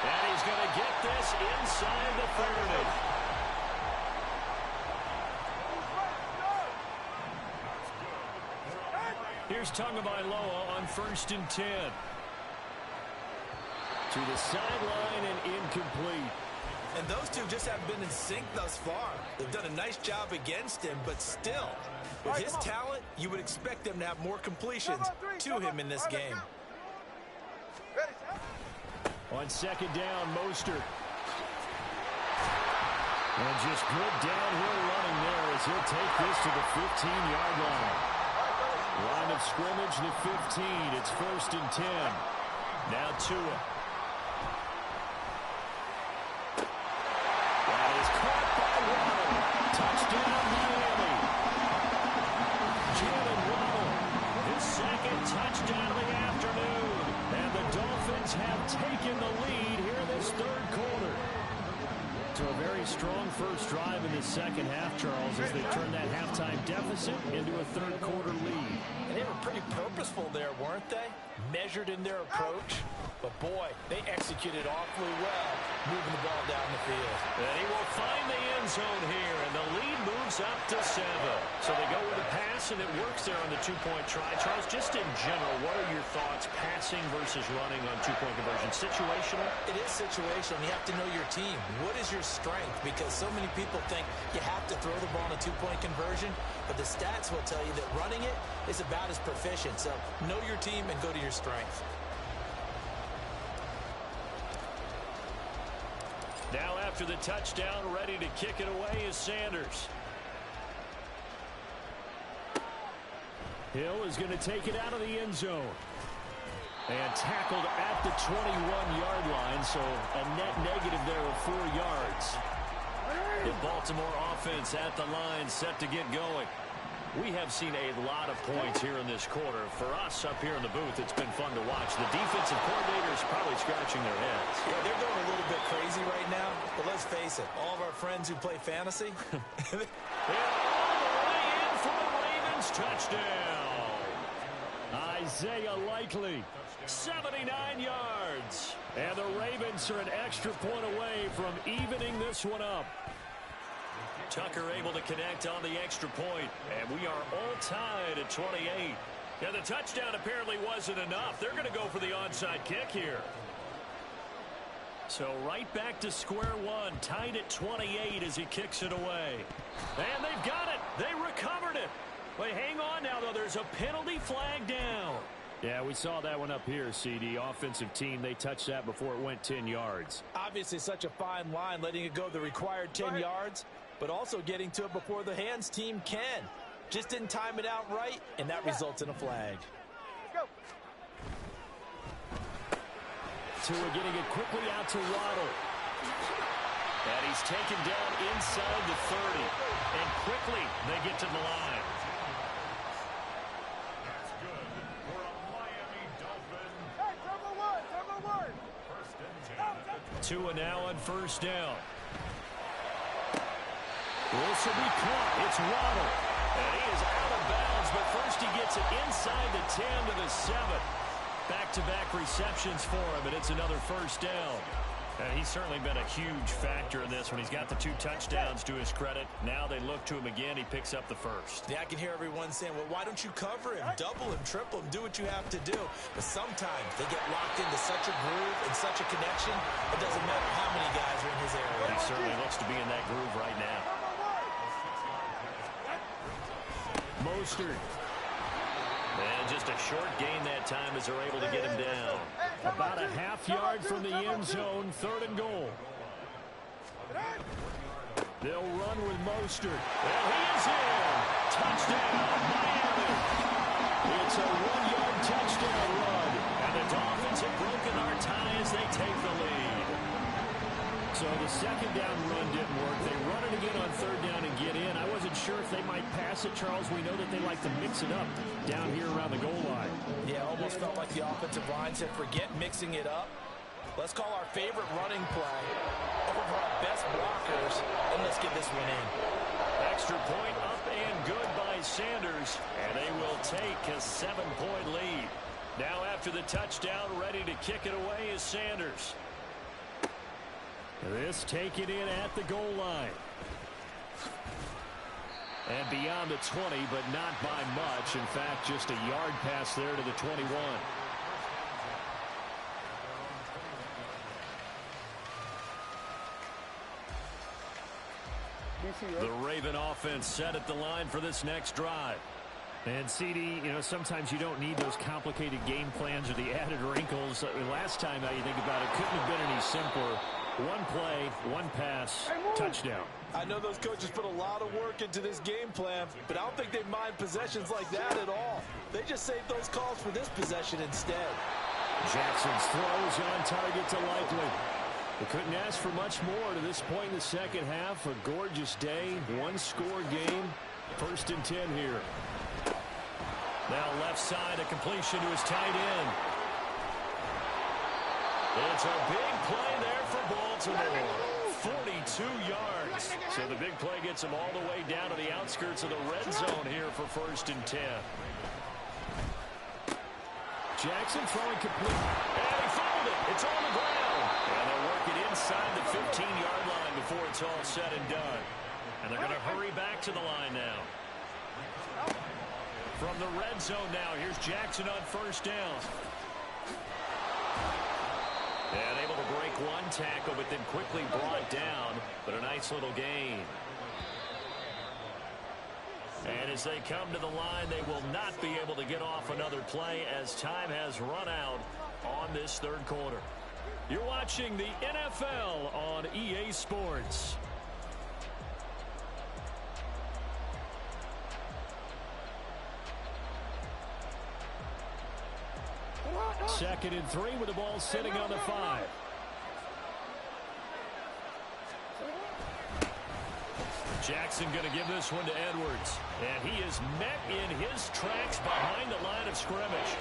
And he's going to get this inside the 30. Here's Tagovailoa on 1st and 10. To the sideline and incomplete. And those two just haven't been in sync thus far. They've done a nice job against him, but still, with his talent, you would expect them to have more completions to him in this game. On 2nd down, Mostert. And just good downhill running there as he'll take this to the 15-yard line. Line of scrimmage, the 15. It's 1st and 10. Now Tua. That is caught by Waddle. Touchdown, Miami. Jalen Waddle, his 2nd touchdown of the afternoon. And the Dolphins have taken the lead here in this 3rd quarter. So a very strong first drive in the 2nd half, Charles, as they turn that halftime deficit into a 3rd quarter lead. And they were pretty purposeful there, weren't they? Measured in their approach. But, boy, they executed awfully well, moving the ball down the field. And he will find the end zone here, and the lead moves up to 7. So they go with a pass, and it works there on the 2-point try. Charles, just in general, what are your thoughts passing versus running on 2-point conversion? Situational? It is situational. You have to know your team. What is your strength? Because so many people think you have to throw the ball in a 2-point conversion, but the stats will tell you that running it is about as proficient. So know your team and go to your strength. Now after the touchdown, ready to kick it away is Sanders. Hill is going to take it out of the end zone. And tackled at the 21-yard line, so a net negative there of 4 yards. The Baltimore offense at the line, set to get going. We have seen a lot of points here in this quarter. For us up here in the booth, it's been fun to watch. The defensive coordinators probably scratching their heads. Yeah, they're going a little bit crazy right now. But let's face it, all of our friends who play fantasy. And all the way in for the Ravens touchdown. Isaiah Likely, 79 yards. And the Ravens are an extra point away from evening this one up. Tucker able to connect on the extra point, and we are all tied at 28. And the touchdown apparently wasn't enough. They're going to go for the onside kick here. So right back to square one, tied at 28 as he kicks it away. And they've got it. They recovered it. Wait, hang on now, though. There's a penalty flag down. Yeah, we saw that one up here, CD. Offensive team, they touched that before it went 10 yards. Obviously such a fine line, letting it go the required 10 yards, but also getting to it before the hands team can. Just didn't time it out right, and that results in a flag. Tua getting it quickly out to Waddle. And he's taken down inside the 30. And quickly, they get to the line. That's good for a Miami Dolphin. Hey, turbo one. 1st and 10. Tua now on 1st down. This will be caught. It's Waddle. And he is out of bounds, but first he gets it inside the 10 to the 7. Back-to-back receptions for him, and it's another 1st down. And he's certainly been a huge factor in this one. He's got the 2 touchdowns to his credit. Now they look to him again. He picks up the 1st. Yeah, I can hear everyone saying, well, why don't you cover him? Double him, triple him, do what you have to do. But sometimes they get locked into such a groove and such a connection, it doesn't matter how many guys are in his area. He certainly looks to be in that groove right now. Mostert. And just a short gain that time as they're able to get him down. About a half yard from the end zone, 3rd and goal. They'll run with Mostert. And he is in. Touchdown, Miami. It's a 1-yard touchdown run. And the Dolphins have broken our tie as they take the lead. So the 2nd down run didn't work. They run it again on 3rd down and get in. I wasn't sure if they might pass it, Charles. We know that they like to mix it up down here around the goal line. Yeah, almost felt like the offensive line said, forget mixing it up. Let's call our favorite running play over our best blockers, and let's get this one in. Extra point up and good by Sanders, and they will take a 7-point lead. Now after the touchdown, ready to kick it away is Sanders. This taken in at the goal line. And beyond the 20, but not by much. In fact, just a yard pass there to the 21. The Raven offense set at the line for this next drive. And CD, sometimes you don't need those complicated game plans or the added wrinkles. Last time, now you think about it, couldn't have been any simpler. One play, one pass, touchdown. I know those coaches put a lot of work into this game plan, but I don't think they mind possessions like that at all. They just saved those calls for this possession instead. Jackson's throws on target to Likely. They couldn't ask for much more to this point in the second half. A gorgeous day, one-score game. 1st and 10 here. Now left side, a completion to his tight end. It's a big play there for Baltimore. 42 yards. So the big play gets him all the way down to the outskirts of the red zone here for 1st and 10. Jackson throwing complete. And he fouled it. It's on the ground. And they'll work it inside the 15-yard line before it's all said and done. And they're going to hurry back to the line now. From the red zone now, here's Jackson on 1st down. And able to break one tackle, but then quickly brought down. But a nice little gain. And as they come to the line, they will not be able to get off another play as time has run out on this 3rd quarter. You're watching the NFL on EA Sports. 2nd and 3 with the ball sitting on the 5. Jackson going to give this one to Edwards. And he is met in his tracks behind the line of scrimmage.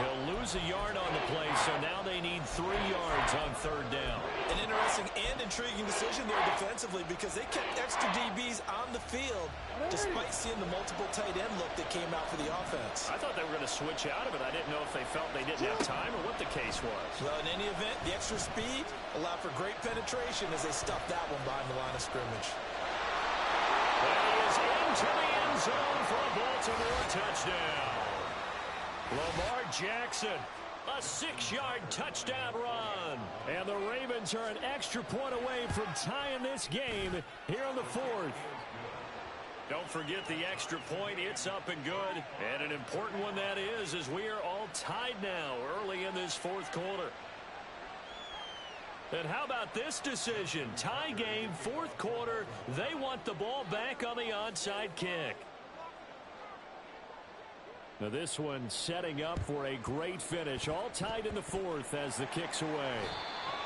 He'll lose a yard on the play, so now they need 3 yards on 3rd down. An interesting and intriguing decision there defensively because they kept extra DBs on the field despite seeing the multiple tight end look that came out for the offense. I thought they were going to switch out of it. I didn't know if they felt they didn't have time or what the case was. Well, in any event, the extra speed allowed for great penetration as they stuffed that one behind the line of scrimmage. And he is into the end zone for a Baltimore touchdown. Lamar Jackson, a 6-yard touchdown run. And the Ravens are an extra point away from tying this game here in the 4th. Don't forget the extra point. It's up and good. And an important one that is, as we are all tied now early in this 4th quarter. And how about this decision? Tie game, 4th quarter. They want the ball back on the onside kick. Now this one setting up for a great finish. All tied in the 4th as the kick's away.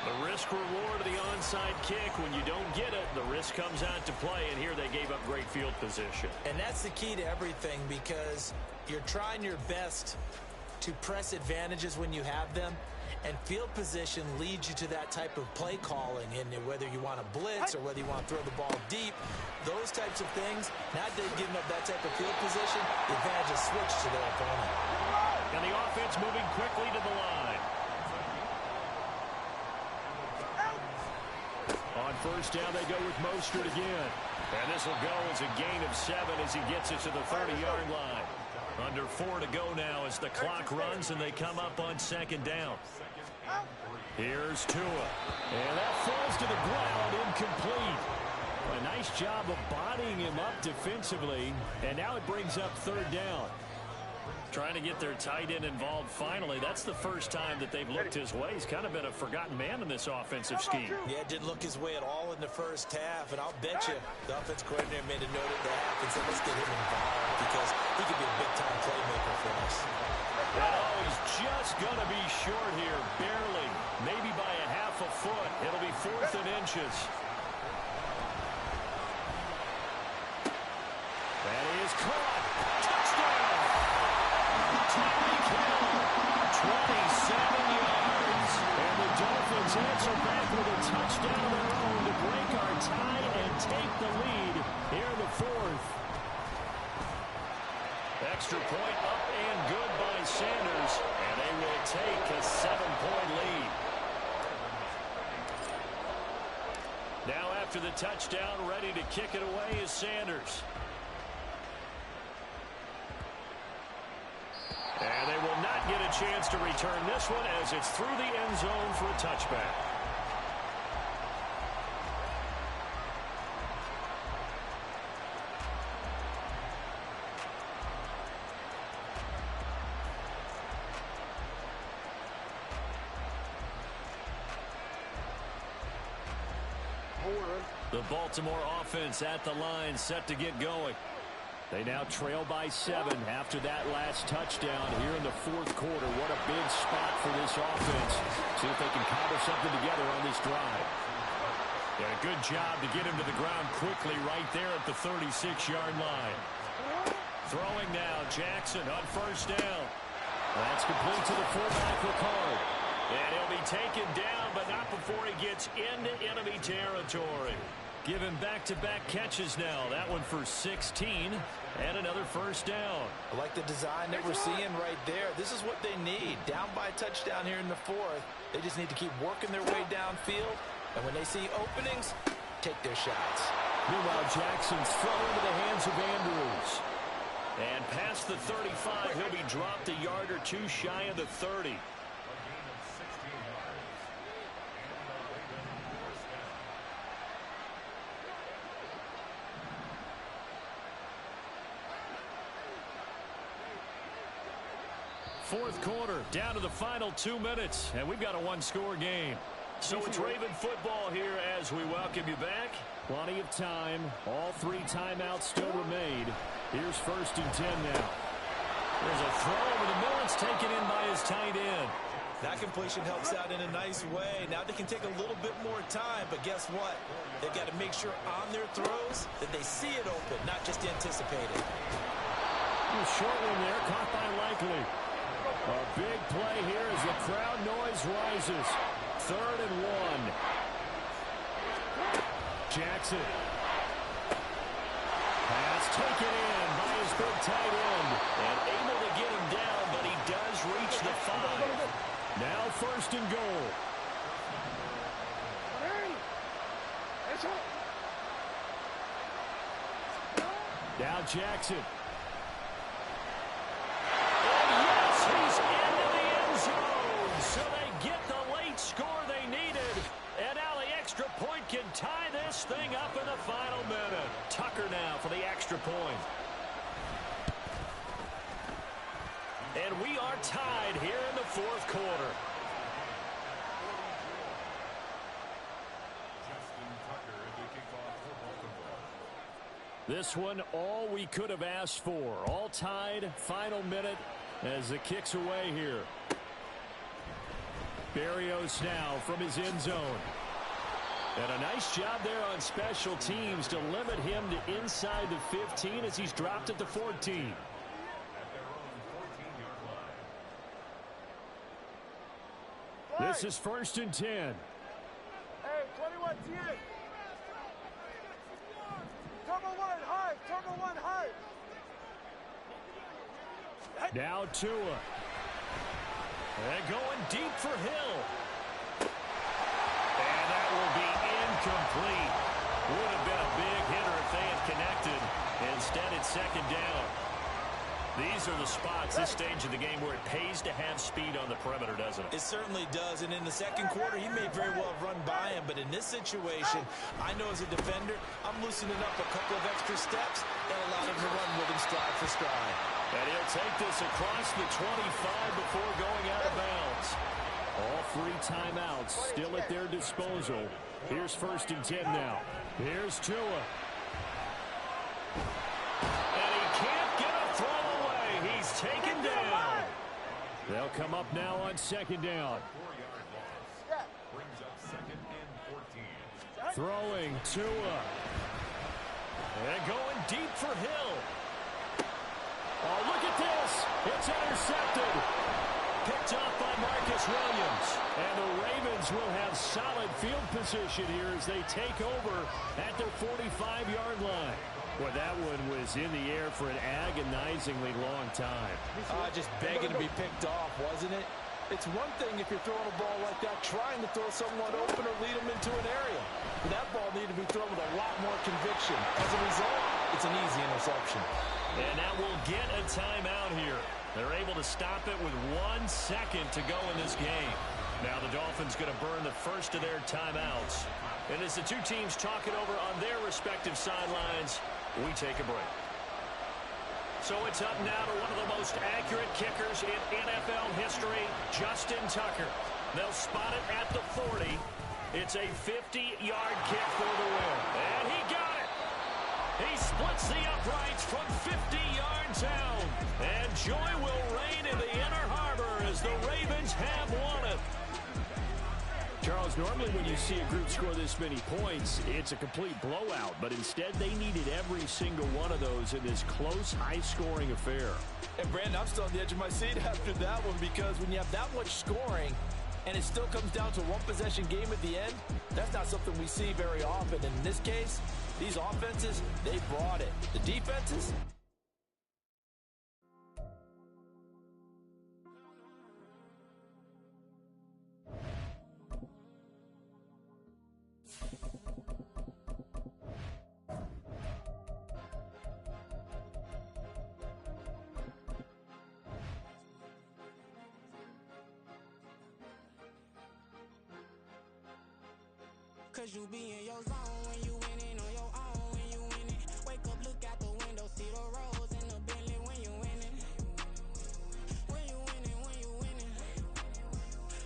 The risk reward of the onside kick. When you don't get it, the risk comes out to play. And here they gave up great field position. And that's the key to everything because you're trying your best to press advantages when you have them. And field position leads you to that type of play calling, and whether you want to blitz or whether you want to throw the ball deep, those types of things, now they've given up that type of field position, the advantage is switched to their opponent. And the offense moving quickly to the line. On 1st down, they go with Mostert again. And this will go as a gain of 7 as he gets it to the 30-yard line. Under 4 to go now as the clock runs and they come up on 2nd down. Here's Tua. And that falls to the ground, incomplete. A nice job of bodying him up defensively. And now it brings up 3rd down. Trying to get their tight end involved finally. That's the first time that they've looked his way. He's kind of been a forgotten man in this offensive scheme. Yeah, it didn't look his way at all in the 1st half. And I'll bet you the offense coordinator made a note of that and said, let's get him involved because he could be a big-time playmaker for us. Oh, he's just going to be short here, barely. Maybe by a half a foot. It'll be 4th and inches. That is caught. Touchdown! Tyreek Hill, 27 yards. And the Dolphins answer back with a touchdown of their own to break our tie and take the lead here in the 4th. Extra point up and good by Sanders, and they will take a 7-point lead. Now after the touchdown, ready to kick it away is Sanders. And they will not get a chance to return this one as it's through the end zone for a touchback. The Baltimore offense at the line, set to get going. They now trail by 7 after that last touchdown here in the fourth quarter. What a big spot for this offense. See if they can cobble something together on this drive. Yeah, a good job to get him to the ground quickly right there at the 36-yard line. Throwing now, Jackson on first down. That's complete to the fullback, Ricard. And he'll be taken down, but not before he gets into enemy territory. Given back-to-back catches now. That one for 16 and another first down. I like the design that we're seeing right there. This is what they need. Down by a touchdown here in the fourth. They just need to keep working their way downfield. And when they see openings, take their shots. Meanwhile, Jackson's throw into the hands of Andrews. And past the 35, he'll be dropped a yard or two shy of the 30. Fourth quarter, down to the final 2 minutes, and we've got a one-score game. So it's Raven football here as we welcome you back. Plenty of time. All 3 timeouts still remain. Here's 1st and 10 now. There's a throw over the middle. It's taken in by his tight end. That completion helps out in a nice way. Now they can take a little bit more time, but guess what? They've got to make sure on their throws that they see it open, not just anticipate it. A short one there, caught by Likely. A big play here as the crowd noise rises. 3rd and 1. Jackson. Pass taken in by his big tight end. And able to get him down, but he does reach the 5. Now 1st and goal. Now Jackson. He's into the end zone, so they get the late score they needed. And now the extra point can tie this thing up in the final minute. Tucker now for the extra point. And we are tied here in the fourth quarter. This one, all we could have asked for. All tied, final minute. As it kicks away here. Berrios now from his end zone. And a nice job there on special teams to limit him to inside the 15 as he's dropped at the 14. This is 1st and 10. Hey, 21 TX. Turbo 1 high. Turbo 1 high. Now Tua. And going deep for Hill. And that will be incomplete. Would have been a big hitter if they had connected. Instead, it's 2nd down. These are the spots, this stage of the game, where it pays to have speed on the perimeter, doesn't it? It certainly does, and in the second quarter, he may very well have run by him, but in this situation, I know as a defender, I'm loosening up a couple of extra steps that allow him to run with him stride for stride. And he'll take this across the 25 before going out of bounds. All 3 timeouts still at their disposal. Here's 1st and 10 now. Here's Tua. And he can't get a throw away. He's taken down. They'll come up now on 2nd down. Brings up 2nd and 14. Throwing Tua. And going deep for Hill. Oh, look at this. It's intercepted. Picked off by Marcus Williams. And the Ravens will have solid field position here as they take over at their 45-yard line. Boy, that one was in the air for an agonizingly long time. Just begging to be picked off, wasn't it? It's one thing if you're throwing a ball like that, trying to throw someone open or lead them into an area. But that ball needed to be thrown with a lot more conviction. As a result, it's an easy interception. And that will get a timeout here. They're able to stop it with 1 second to go in this game. Now the Dolphins going to burn the first of their timeouts. And as the two teams talk it over on their respective sidelines, we take a break. So it's up now to one of the most accurate kickers in NFL history, Justin Tucker. They'll spot it at the 40. It's a 50-yard kick for the win. And he got it. He splits the uprights from 50 yards out. And joy will reign in the Inner Harbor as the Ravens have won it. Charles, normally when you see a group score this many points, it's a complete blowout. But instead, they needed every single one of those in this close, high-scoring affair. And, Brandon, I'm still on the edge of my seat after that one because when you have that much scoring and it still comes down to a one-possession game at the end, that's not something we see very often. And in this case, these offenses, they brought it. The defenses... Cause you be in your zone when you winning on your own when you winning. Wake up, look out the window, see the roads in the Bentley when you winning. When you winning, when you winning.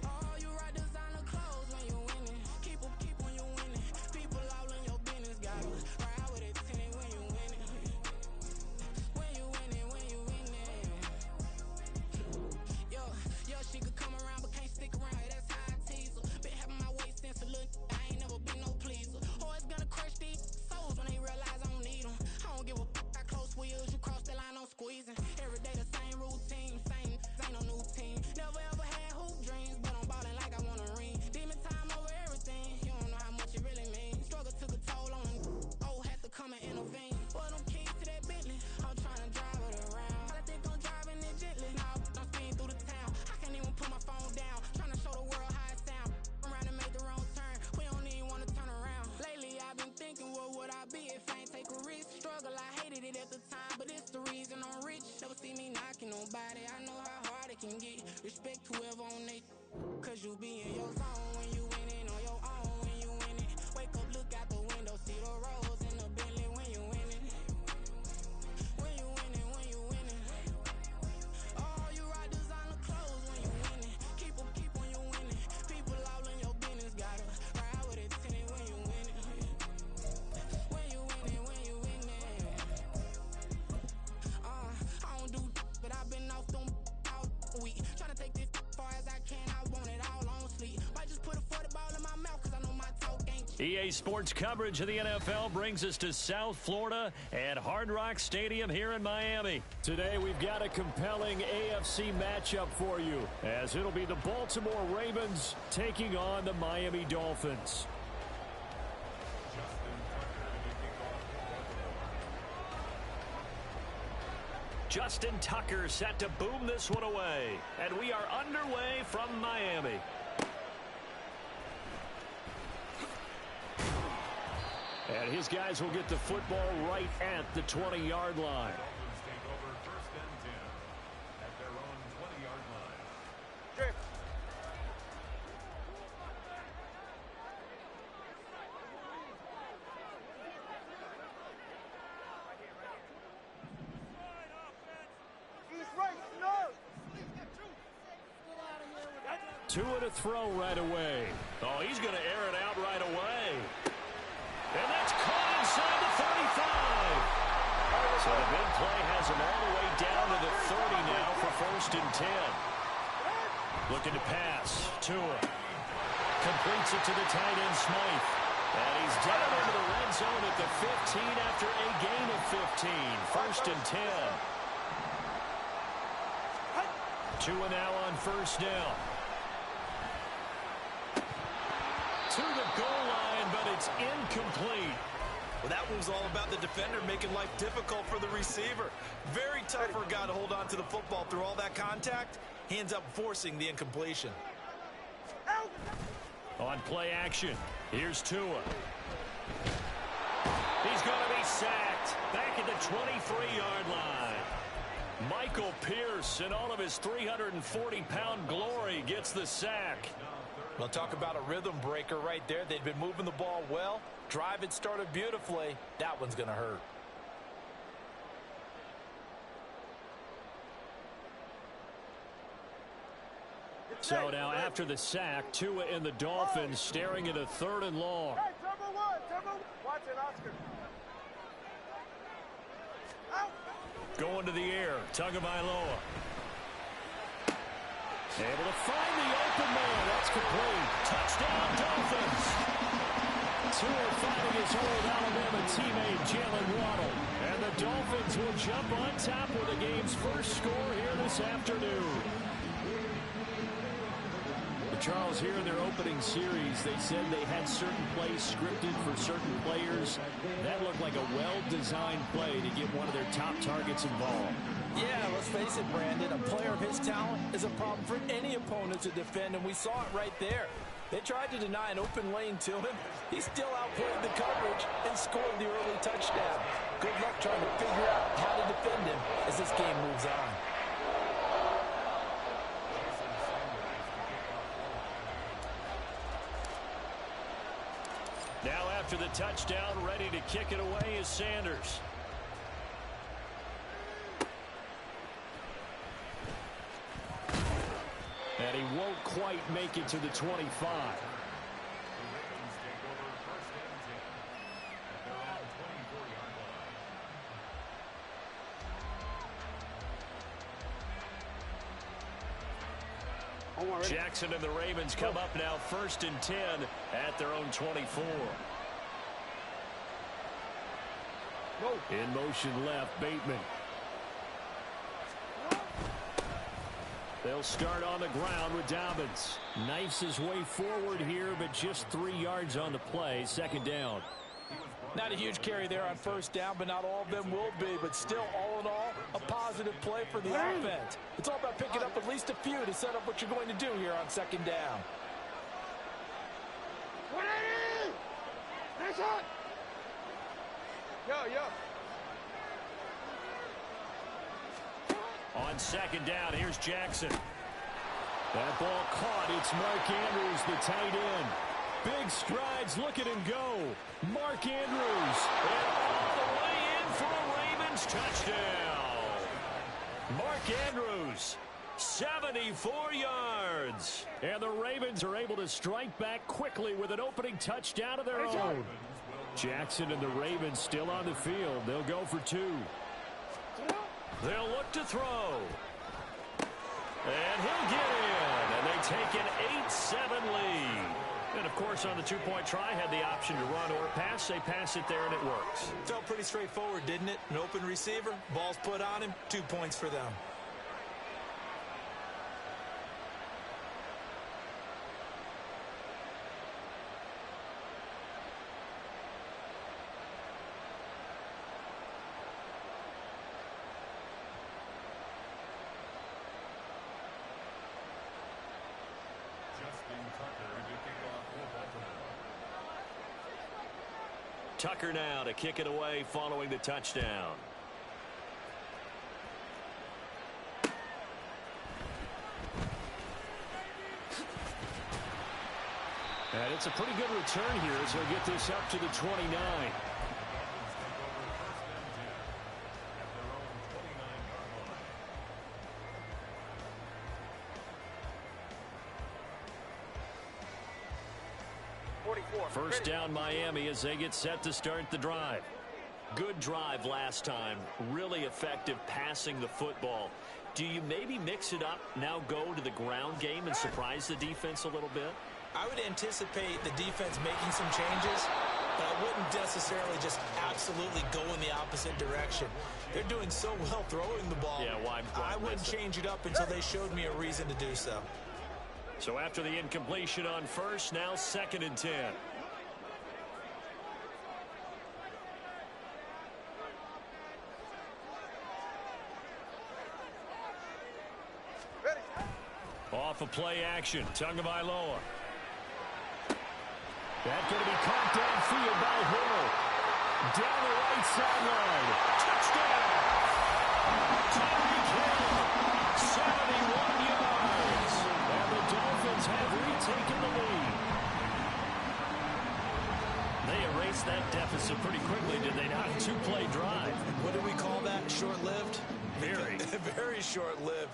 Oh, you ride designer clothes when you winning. Keep when you winning. People all in your business, gotta ride with it tinted when you winning. When you winning, when you winning. Yo, she could come around but can't stick around. That's how I tease her. Been having my waist since a little. I ain't never been no pleaser. Always gonna crush these souls when they realize I don't need them. I don't give a f***. I close wheels, you cross the line, I'm squeezing. Every day the same routine, same, ain't no new team. Never ever had hoop dreams, but I'm ballin' like I want a ring. Demon time over everything, you don't know how much it really means. Struggle took a toll on them. Oh, had to come and intervene. Boy, them keys to that Bentley, I'm trying to drive it around. I think I'm driving it gently. Now I'm speeding through the town. I can't even put my phone down. Trying to show the world how it sound. Around and make the wrong turn. We don't even want to turn around. Lately I've been thinking, what would I be if I ain't take a risk? Struggle, I hated it at the time, but it's the reason I'm rich. Never see me knocking nobody. I know how hard it can get. Respect whoever on they. Cause you be in your zone when you winning on your own when you winning. Wake up, look out the window, see the roads in the Bentley when you winning. When you winning, when you winning. Oh, you ride designer clothes when you winning. Keep when you winning. People all in your business, gotta ride with it tinted when you winning. When you winning, when you winning. I don't do but I've been off them all week. Tryna take this far as I can, I want it all on sleep. Might just put a 40 ball in my mouth cause I know my talk ain't cheap. EA Sports coverage of the NFL brings us to South Florida at Hard Rock Stadium here in Miami. Today we've got a compelling AFC matchup for you as it'll be the Baltimore Ravens taking on the Miami Dolphins. Justin Tucker set to boom this one away. And we are underway from Miami. And his guys will get the football right at the 20-yard line. Dolphins take over first and 10 at their own 20-yard line. Drift. East right, no. Two and a throw right away. Oh, he's going to air it out right away. And that's caught inside the 35. So the big play has him all the way down to the 30 now for first and 10. Looking to pass. Tua completes it to the tight end Smythe. And he's down into the red zone at the 15 after a gain of 15. First and 10. Tua now on first down. To the goal line, but it's incomplete. Well, that move's all about the defender making life difficult for the receiver. Very tough for a guy to hold on to the football through all that contact. Hands up, forcing the incompletion. On play action, here's Tua. He's going to be sacked back at the 23-yard line. Michael Pierce, in all of his 340-pound glory, gets the sack. Well, talk about a rhythm breaker right there. They'd been moving the ball well. Drive had started beautifully. That one's going to hurt. So now after the sack, Tua and the Dolphins staring at a 3rd and long. Hey, Turbo One. Watch it, Oscar. Out. Going to the air, Tagovailoa. Able to find the open man. That's complete. Touchdown, Dolphins. Tua finding his old Alabama teammate, Jalen Waddle. And the Dolphins will jump on top with the game's first score here this afternoon. Charles, here in their opening series, they said they had certain plays scripted for certain players. That looked like a well-designed play to get one of their top targets involved. Yeah, let's face it, Brandon. A player of his talent is a problem for any opponent to defend, and we saw it right there. They tried to deny an open lane to him. He still outplayed the coverage and scored the early touchdown. Good luck trying to figure out how to defend him as this game moves on. Now after the touchdown, ready to kick it away is Sanders. And he won't quite make it to the 25. Jackson and the Ravens come up now 1st and 10 at their own 24. In motion left, Bateman. They'll start on the ground with Dobbins. Knifes his way forward here, but just 3 yards on the play. 2nd down. Not a huge carry there on 1st down, but not all of them will be. But still, all in all, a positive play for the offense. It's all about picking up at least a few to set up what you're going to do here on 2nd down. Nice shot. Yo. On 2nd down, here's Jackson. That ball caught. It's Mark Andrews, the tight end. Big strides, look at him go. Mark Andrews. And all the way in for a Ravens touchdown. Mark Andrews, 74 yards. And the Ravens are able to strike back quickly with an opening touchdown of their own. Jackson and the Ravens still on the field. They'll go for 2. They'll look to throw. And he'll get in. And they take an 8-7 lead. And, of course, on the 2-point try, had the option to run or pass. They pass it there, and it works. Felt pretty straightforward, didn't it? An open receiver, ball's put on him, 2 points for them. Tucker now to kick it away following the touchdown. And it's a pretty good return here as he'll get this up to the 29. First down Miami as they get set to start the drive. Good drive last time. Really effective passing the football. Do you maybe mix it up, now go to the ground game and surprise the defense a little bit? I would anticipate the defense making some changes, but I wouldn't necessarily just absolutely go in the opposite direction. They're doing so well throwing the ball. Yeah, why I wouldn't change it up until they showed me a reason to do so. So after the incompletion on first, now 2nd and 10. Off of play action, Tagovailoa. That's going to be caught downfield by Hill. Down the right sideline. Touchdown! Tyreek Hill, 71 yards. And the Dolphins have retaken the lead. They erased that deficit pretty quickly, did they not? Two-play drive. What do we call that? Short-lived? Very. Very short-lived.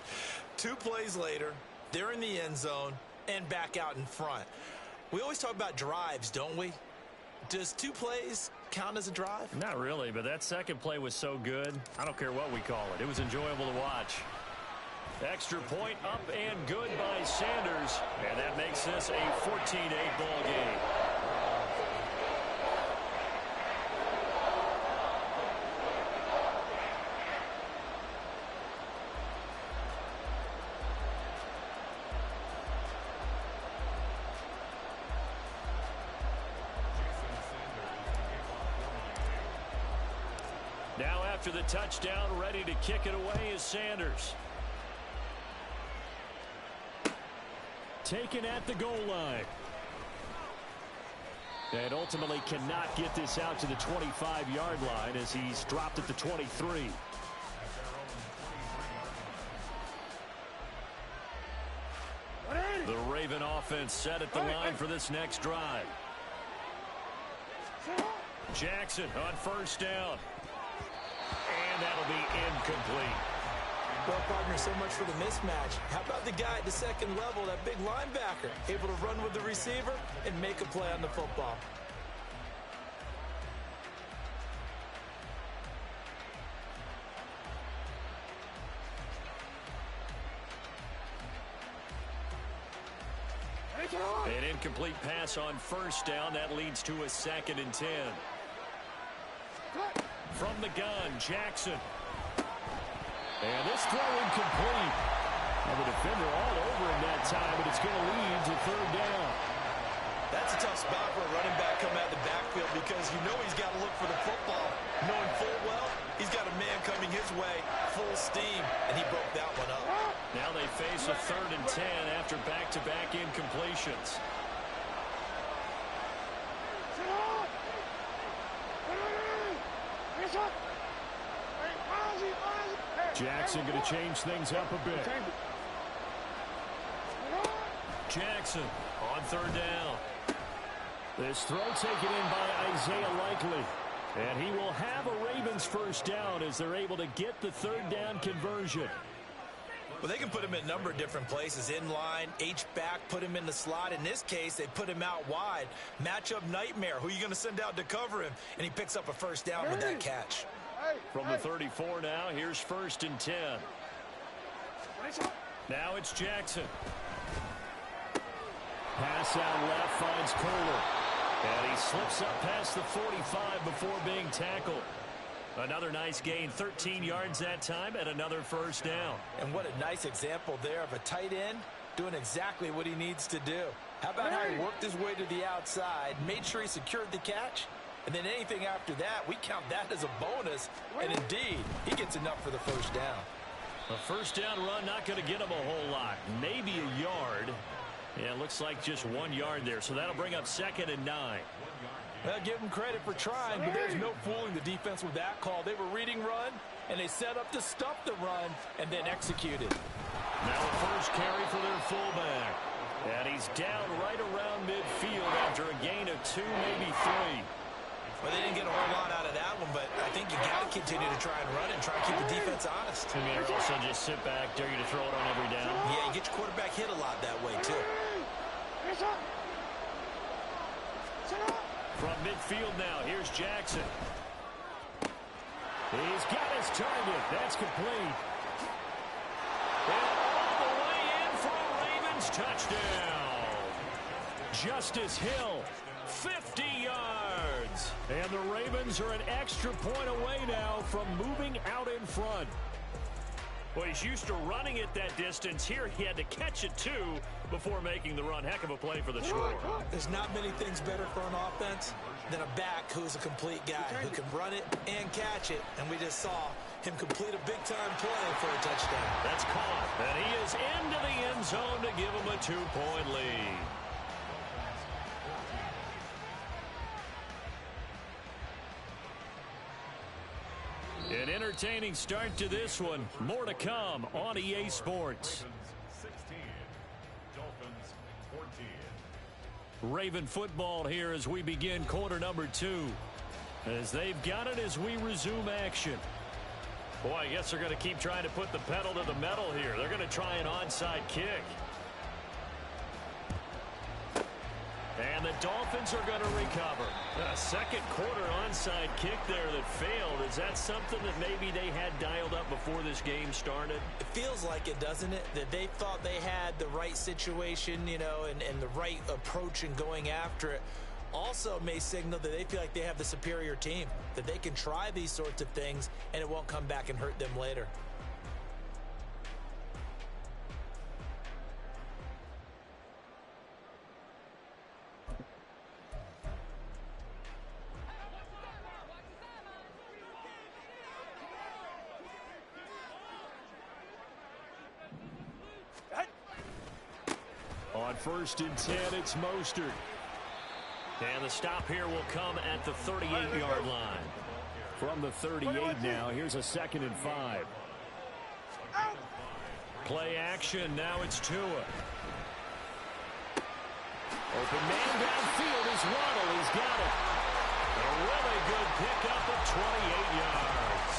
2 plays later, they're in the end zone and back out in front. We always talk about drives, don't we? Does 2 plays count as a drive? Not really, but that second play was so good. I don't care what we call it. It was enjoyable to watch. Extra point up and good by Sanders. And that makes this a 14-8 ball game. Now after the touchdown, ready to kick it away is Sanders. Taken at the goal line. And ultimately cannot get this out to the 25-yard line as he's dropped at the 23. The Raven offense set at the line for this next drive. Jackson on first down. And that'll be incomplete. Well, partner, so much for the mismatch. How about the guy at the second level, that big linebacker, able to run with the receiver and make a play on the football? An incomplete pass on first down. That leads to a 2nd and 10. From the gun, Jackson. And this throw incomplete. And the defender all over him that time, but it's going to lead to 3rd down. That's a tough spot for a running back coming out of the backfield because you know he's got to look for the football. Knowing full well, he's got a man coming his way, full steam, and he broke that one up. Now they face a 3rd and 10 after back-to-back incompletions. Jackson going to change things up a bit. Jackson on 3rd down. This throw taken in by Isaiah Likely. And he will have a Ravens first down as they're able to get the 3rd down conversion. Well, they can put him in a number of different places. In line, H-back, put him in the slot. In this case, they put him out wide. Matchup nightmare. Who are you going to send out to cover him? And he picks up a first down with that catch. From the 34 now, here's 1st and 10. Now it's Jackson. Pass out left, finds Kohler. And he slips up past the 45 before being tackled. Another nice gain, 13 yards that time, and another first down. And what a nice example there of a tight end doing exactly what he needs to do. How about how he worked his way to the outside, made sure he secured the catch, and then anything after that, we count that as a bonus. And indeed, he gets enough for the first down. A first down run not going to get him a whole lot. Maybe a yard. Yeah, it looks like just 1 yard there. So that'll bring up 2nd and 9. Well, give him credit for trying, but there's no fooling the defense with that call. They were reading run, and they set up to stop the run and then executed. Now a first carry for their fullback. And he's down right around midfield after a gain of 2, maybe 3. Well, they didn't get a whole lot out of that one, but I think you got to continue to try and run and try and keep the defense honest. I mean, also just sit back, dare you to throw it on every down. Yeah, you get your quarterback hit a lot that way, too. From midfield now, here's Jackson. He's got his target. That's complete. And all the way in for a Ravens touchdown. Justice Hill, 50 yards. And the Ravens are an extra point away now from moving out in front. Well, he's used to running it that distance. Here he had to catch it, too, before making the run. Heck of a play for the score. There's not many things better for an offense than a back who's a complete guy, who can run it and catch it. And we just saw him complete a big-time play for a touchdown. That's caught. And he goes into the end zone to give them a 2-point lead. An entertaining start to this one. More to come on EA Sports. Ravens 16, Dolphins 14. Raven football here as we begin quarter number 2. As they've got it as we resume action. Boy, I guess they're going to keep trying to put the pedal to the metal here. They're going to try an onside kick. And the Dolphins are going to recover. A second quarter onside kick there that failed. Is that something that maybe they had dialed up before this game started? It feels like it, doesn't it? That they thought they had the right situation, you know, and the right approach in going after it. Also may signal that they feel like they have the superior team, that they can try these sorts of things and it won't come back and hurt them later. On 1st and 10, it's Mostert. And the stop here will come at the 38-yard line. From the 38 now, here's a 2nd and 5. Play action, now it's Tua. Open man downfield is Waddle, he's got it. A really good pickup of 28 yards.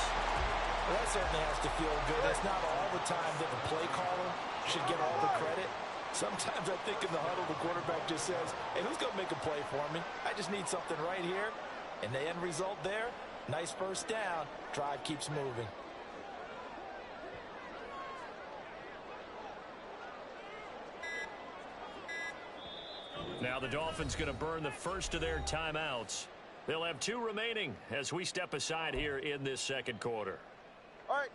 Well, that certainly has to feel good. It's not all the time that the play caller should get all the credit. Sometimes I think in the huddle, the quarterback just says, hey, who's going to make a play for me? I just need something right here. And the end result there, nice first down. Drive keeps moving. Now the Dolphins going to burn the first of their timeouts. They'll have 2 remaining as we step aside here in this second quarter. All right.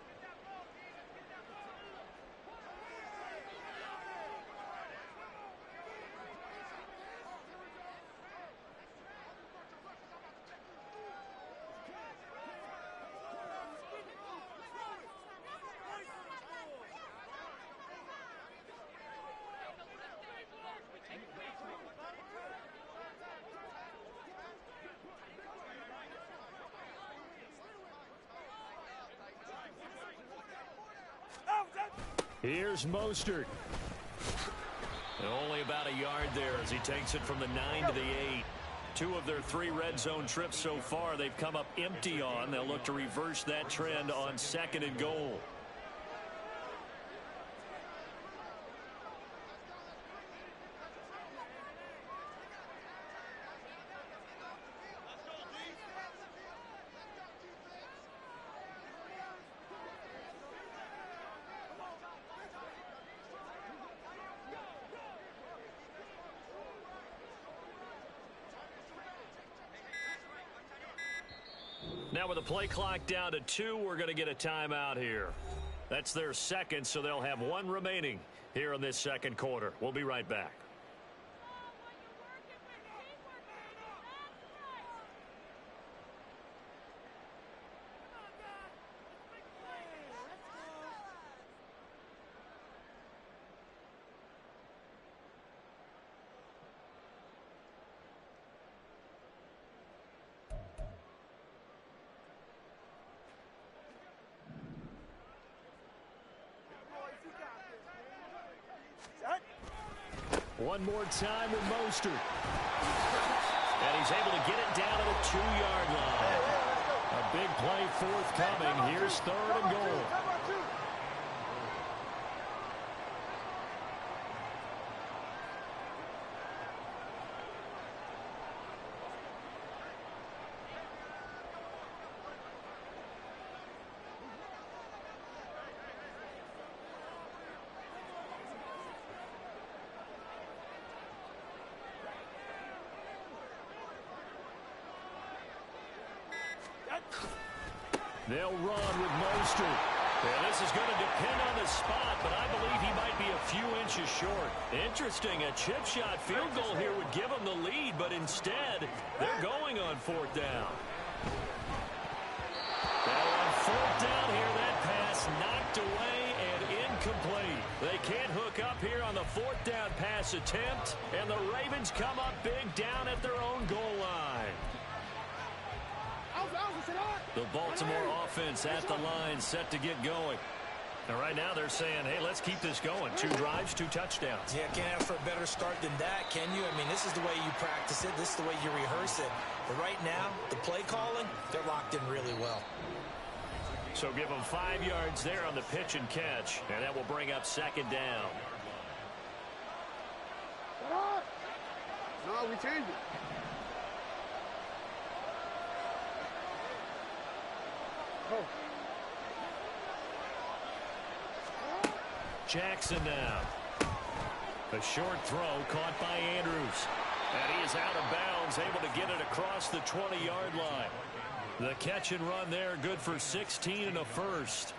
Here's Mostert. And only about a yard there as he takes it from the 9 to the 8. 2 of their 3 red zone trips so far they've come up empty on. They'll look to reverse that trend on 2nd and goal. Now with the play clock down to 2, we're going to get a timeout here. That's their second, so they'll have 1 remaining here in this second quarter. We'll be right back. One more time with Mostert. And he's able to get it down to the 2-yard line. A big play forthcoming. Here's 3rd and goal. They'll run with Mostert. Yeah, this is going to depend on the spot, but I believe he might be a few inches short. Interesting, a chip shot field goal here would give them the lead, but instead, they're going on 4th down. Now on 4th down here, that pass knocked away and incomplete. They can't hook up here on the 4th down pass attempt, and the Ravens come up big down at their own goal line. The Baltimore offense at the line, set to get going. And right now they're saying, hey, let's keep this going. 2 drives, 2 touchdowns. Yeah, can't ask for a better start than that, can you? I mean, this is the way you practice it. This is the way you rehearse it. But right now, the play calling, they're locked in really well. So give them 5 yards there on the pitch and catch, and that will bring up 2nd down. No, we changed it. Oh. Jackson now. A short throw caught by Andrews. And he is out of bounds, able to get it across the 20-yard line. The catch and run there, good for 16 and a first.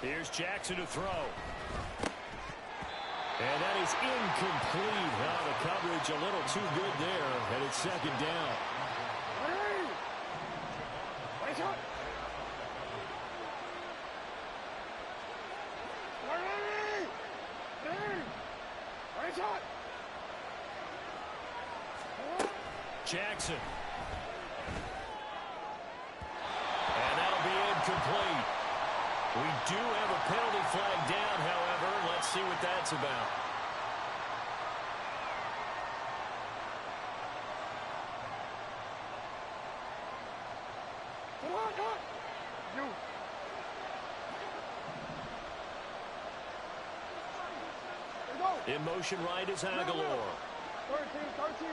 Here's Jackson to throw. And that is incomplete. Now the coverage a little too good there, and it's 2nd down. Jackson. And that'll be incomplete. We do have a penalty flag down, however. Let's see what that's about. In motion right is Aguilar. 13.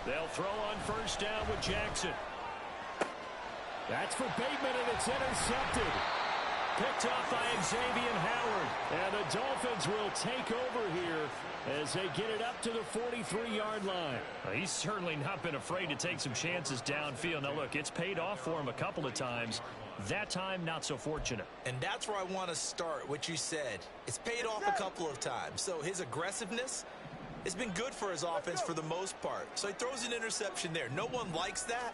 They'll throw on 1st down with Jackson. That's for Bateman, and it's intercepted. Picked off by Xavier Howard. And the Dolphins will take over here as they get it up to the 43-yard line. He's certainly not been afraid to take some chances downfield. Now, look, it's paid off for him a couple of times. That time, not so fortunate. And that's where I want to start, what you said. It's paid off a couple of times. So his aggressiveness has been good for his offense for the most part. So he throws an interception there. No one likes that,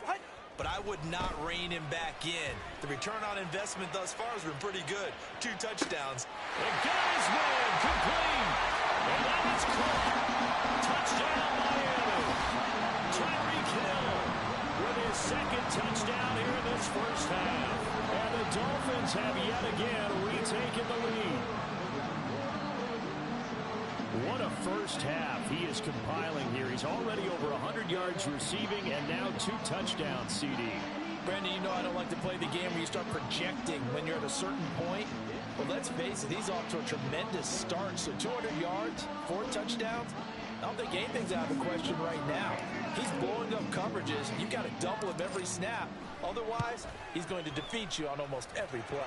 but I would not rein him back in. The return on investment thus far has been pretty good. 2 touchdowns. And got his man complete. And that is caught. Touchdown, Miami. Tyreek Hill with his 2nd touchdown here in this first half. And the Dolphins have yet again retaken the lead. What a first half he is compiling here. He's already over 100 yards receiving and now 2 touchdowns, CD. Brandon, you know I don't like to play the game where you start projecting when you're at a certain point. But let's face it, he's off to a tremendous start. So 200 yards, 4 touchdowns. I don't think anything's out of the question right now. He's blowing up coverages. You've got to double him every snap. Otherwise, he's going to defeat you on almost every play.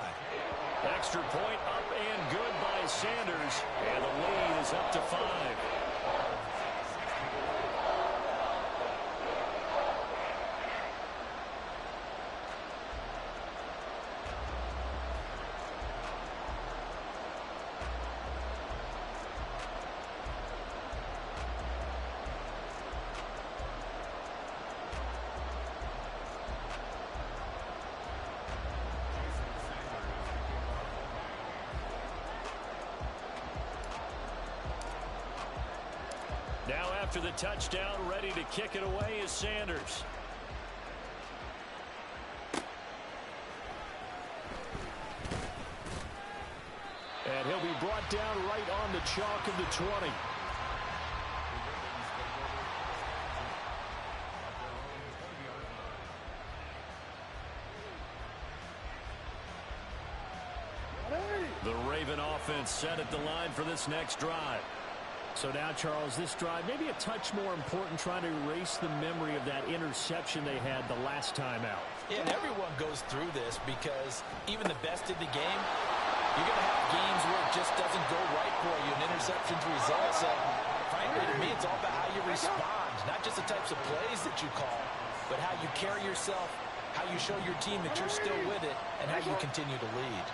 Extra point up and good by Sanders. And the lead is up to 5. Now after the touchdown, ready to kick it away is Sanders. And he'll be brought down right on the chalk of the 20. The Raven offense set at the line for this next drive. So now, Charles, this drive maybe a touch more important, trying to erase the memory of that interception they had the last time out. Yeah, and everyone goes through this because even the best in the game, you're going to have games where it just doesn't go right for you, and interceptions result. So, frankly, to me, it's all about how you respond, not just the types of plays that you call, but how you carry yourself how you show your team that you're still with it, and how you continue to lead.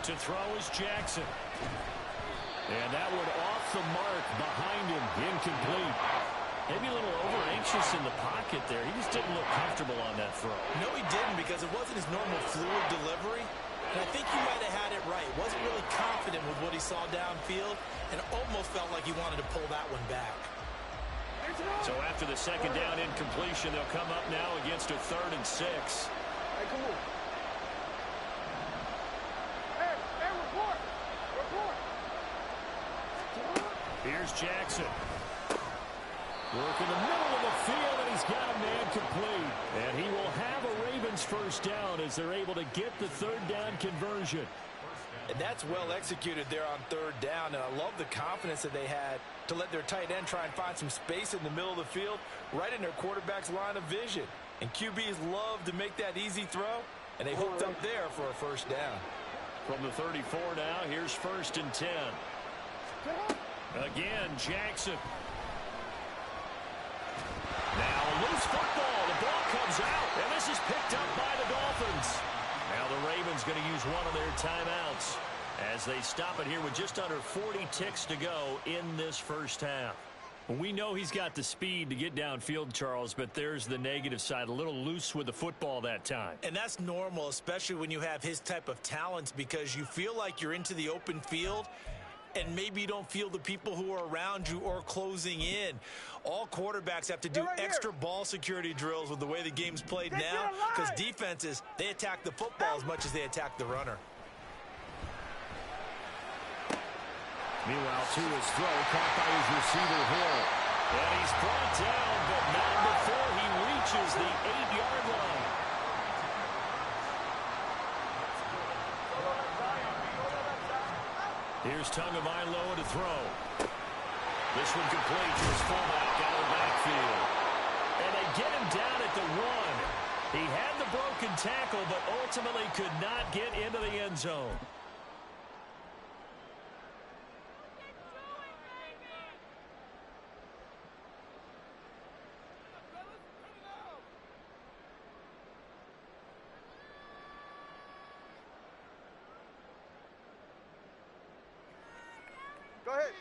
To throw is Jackson. And that one off the mark behind him, incomplete. Maybe a little over-anxious in the pocket there. He just didn't look comfortable on that throw. No, he didn't, because it wasn't his normal fluid delivery. And I think he might have had it right. Wasn't really confident with what he saw downfield, and almost felt like he wanted to pull that one back. So after the second down incompletion, they'll come up now against a 3rd and 6. Hey, come on. Hey, report. Here's Jackson. Work in the middle of the field, and he's got a man complete. And he will have a Ravens first down as they're able to get the 3rd down conversion. And that's well executed there on 3rd down, and I love the confidence that they had to let their tight end try and find some space in the middle of the field, right in their quarterback's line of vision. And QBs love to make that easy throw, and they hooked up there for a first down. From the 34 now, here's 1st and 10. Again, Jackson. Now a loose football. The ball comes out, and this is picked up by the Dolphins. Now the Ravens going to use one of their timeouts as they stop it here with just under 40 ticks to go in this first half. We know he's got the speed to get downfield, Charles, but there's the negative side. A little loose with the football that time. And that's normal, especially when you have his type of talents, because you feel like you're into the open field, and maybe you don't feel the people who are around you or closing in. All quarterbacks have to do extra ball security drills with the way the game's played now, because defenses, they attack the football as much as they attack the runner. Meanwhile, to his throw, caught by his receiver, Hill. And he's brought down, but not before he reaches the 8-yard line. Here's Tagovailoa to throw. This one complete to his fullback out of the backfield. And they get him down at the 1. He had the broken tackle, but ultimately could not get into the end zone. Go ahead.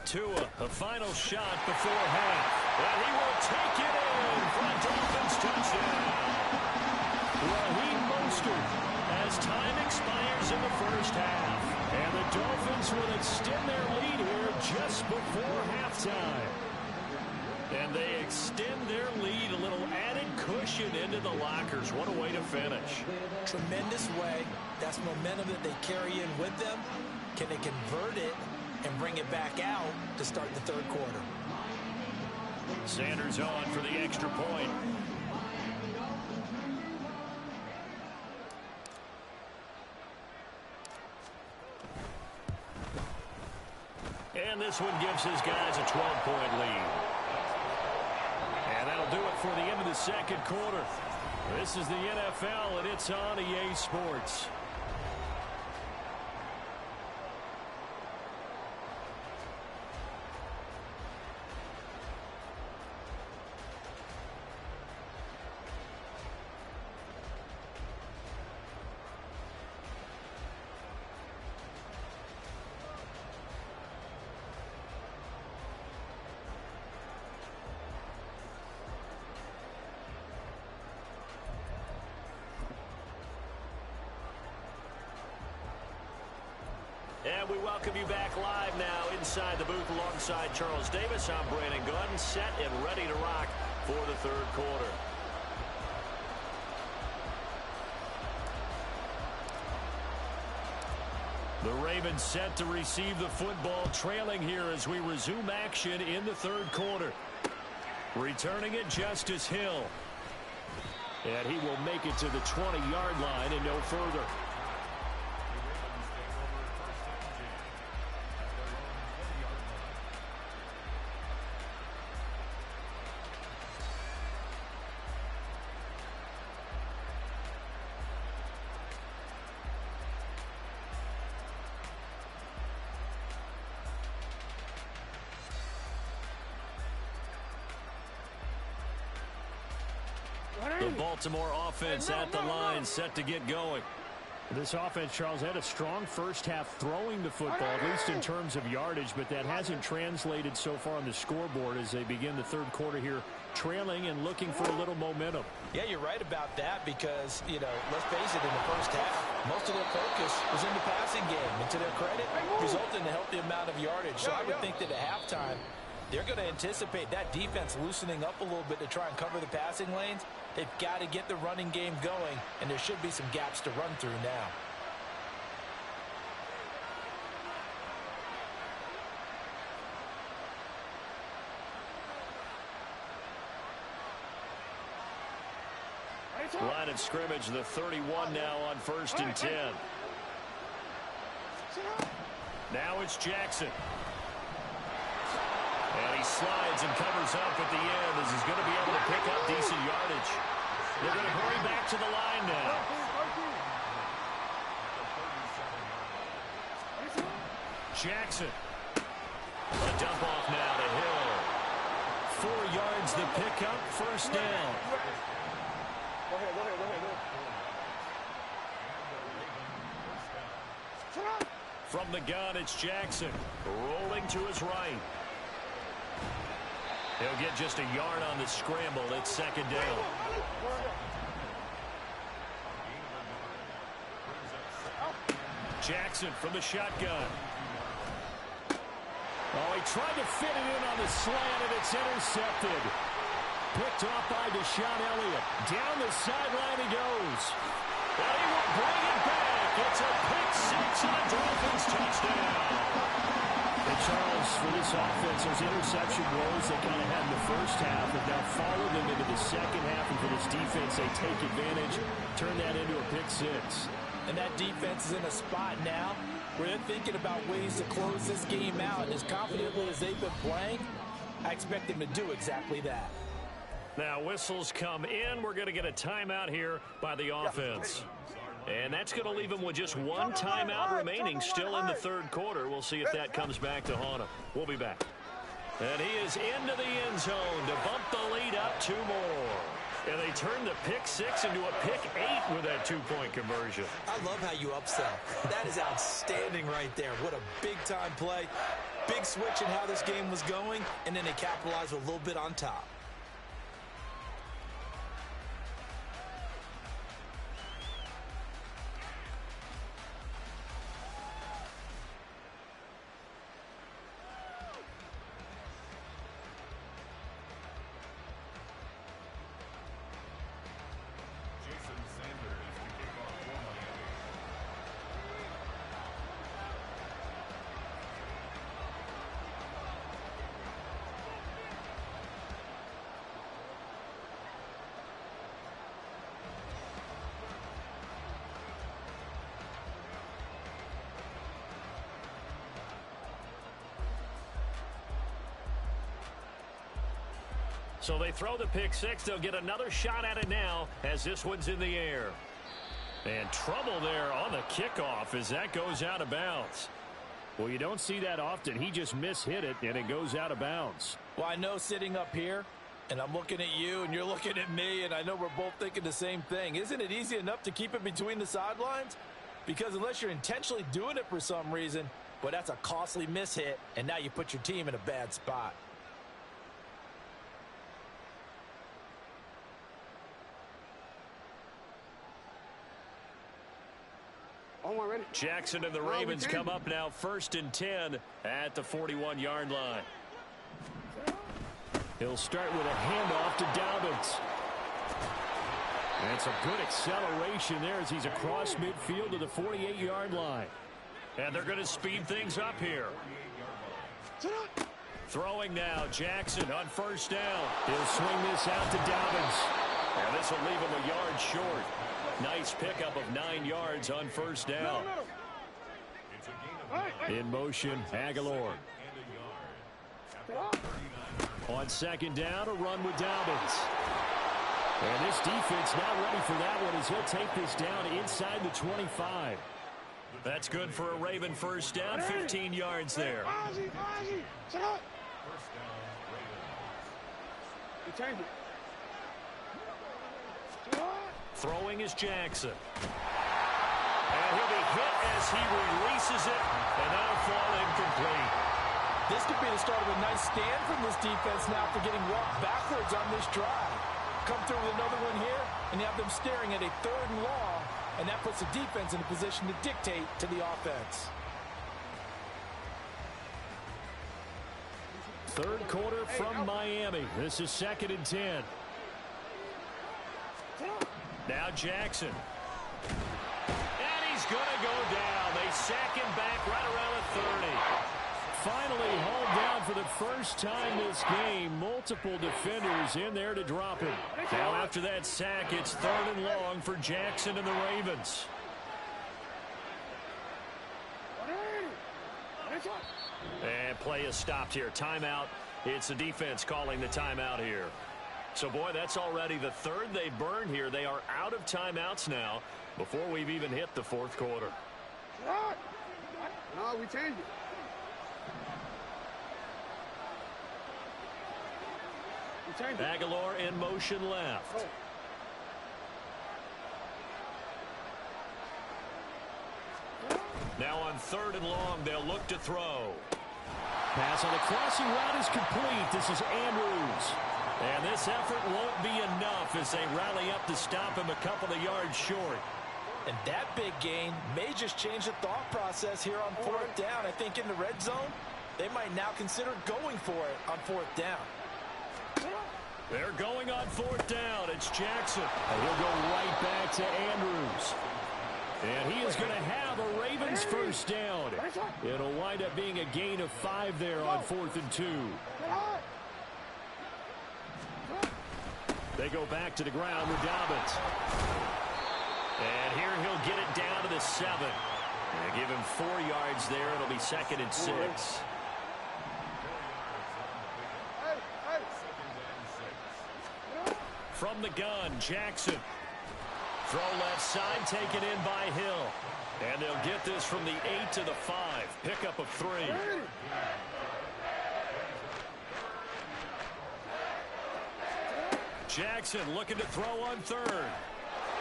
Tua, a final shot before half. And he will take it in for a Dolphins touchdown. Raheem Mostert as time expires in the first half. And the Dolphins will extend their lead here just before halftime. And they extend their lead, a little added cushion into the lockers. What a way to finish. Tremendous way. That's momentum that they carry in with them. Can they convert it and bring it back out to start the 3rd quarter? Sanders on for the extra point. And this one gives his guys a 12-point lead. And that'll do it for the end of the second quarter. This is the NFL, and it's on EA Sports. And we welcome you back live now inside the booth alongside Charles Davis. I'm Brandon Gunn, set and ready to rock for the 3rd quarter. The Ravens set to receive the football, trailing here as we resume action in the 3rd quarter. Returning it, Justice Hill. And he will make it to the 20-yard line and no further. The Baltimore offense at the line, set to get going. This offense, Charles, had a strong first half throwing the football, at least in terms of yardage, but that hasn't translated so far on the scoreboard as they begin the third quarter here, trailing and looking for a little momentum. Yeah, you're right about that because, let's face it, in the first half, most of their focus was in the passing game. And to their credit, resulted in a healthy amount of yardage. So I would think that at halftime, they're going to anticipate that defense loosening up a little bit to try and cover the passing lanes. They've got to get the running game going, and there should be some gaps to run through now. Line of scrimmage, the 31 now on 1st and 10. Now it's Jackson. And he slides and covers up at the end as he's going to be able to pick up decent yardage. They're going to hurry back to the line now. Jackson. A dump off now to Hill. 4 yards the pickup, first down. Go ahead. From the gun, it's Jackson. Rolling to his right. He'll get just a yard on the scramble. It's second down. Jackson from the shotgun. Oh, he tried to fit it in on the slant, and it's intercepted. Picked off by Deshaun Elliott. Down the sideline he goes. And he will bring it back. It's a pick six and a Dolphins touchdown. And Charles, for this offense, those interception woes they kind of had in the first half have now followed them into the second half. And for this defense, they take advantage, turn that into a pick six. And that defense is in a spot now where they're thinking about ways to close this game out. And as confidently as they've been playing, I expect them to do exactly that. Now whistles come in. We're going to get a timeout here by the offense. And that's going to leave them with just one timeout remaining still in the third quarter. We'll see if that comes back to haunt him. We'll be back. And he is into the end zone to bump the lead up 2 more. And they turn the pick six into a pick 8 with that 2-point conversion. I love how you upsell. That is outstanding right there. What a big-time play. Big switch in how this game was going, and then they capitalized with a little bit on top. So they throw the pick six. They'll get another shot at it now as this one's in the air. And trouble there on the kickoff as that goes out of bounds. Well, you don't see that often. He just mishit it, and it goes out of bounds. Well, I know sitting up here, and I'm looking at you, and you're looking at me, and I know we're both thinking the same thing. Isn't it easy enough to keep it between the sidelines? Because unless you're intentionally doing it for some reason, well, that's a costly mishit, and now you put your team in a bad spot. Jackson and the Ravens come up now 1st and 10 at the 41-yard line. He'll start with a handoff to Dobbins. That's a good acceleration there as he's across midfield to the 48-yard line. And they're going to speed things up here. Throwing now, Jackson on 1st down. He'll swing this out to Dobbins. And this will leave him a yard short. Nice pickup of 9 yards on 1st down. In motion, Aguilar. On 2nd down, a run with Dobbins. And this defense not ready for that one as he'll take this down inside the 25. That's good for a Raven 1st down, 15 yards there. Throwing is Jackson. And he'll be hit as he releases it, and that'll fall incomplete. This could be the start of a nice stand from this defense now after getting walked backwards on this drive. Come through with another one here, and you have them staring at a 3rd and long, and that puts the defense in a position to dictate to the offense. Third quarter from Miami. This is 2nd and 10. Now Jackson. And he's going to go down. They sack him back right around the 30. Finally hauled down for the first time this game. Multiple defenders in there to drop him. Now after that sack, it's 3rd and long for Jackson and the Ravens. And play is stopped here. Timeout. It's the defense calling the timeout here. So, boy, that's already the 3rd they burned here. They are out of timeouts now before we've even hit the 4th quarter. No, we changed it. Aguilar in motion left. Now on 3rd and long, they'll look to throw. Pass on the crossing route is complete. This is Andrews. And this effort won't be enough as they rally up to stop him a couple of yards short. And that big gain may just change the thought process here on 4th down. I think in the red zone, they might now consider going for it on 4th down. They're going on 4th down. It's Jackson. And he'll go right back to Andrews. And he is going to have a Ravens first down. It'll wind up being a gain of 5 there on 4th and 2. They go back to the ground with Dobbins. And here he'll get it down to the 7. They give him 4 yards there. It'll be 2nd and 6. From the gun, Jackson. Throw left side, taken in by Hill. And they'll get this from the 8 to the 5. Pickup of 3. Jackson looking to throw on 3rd.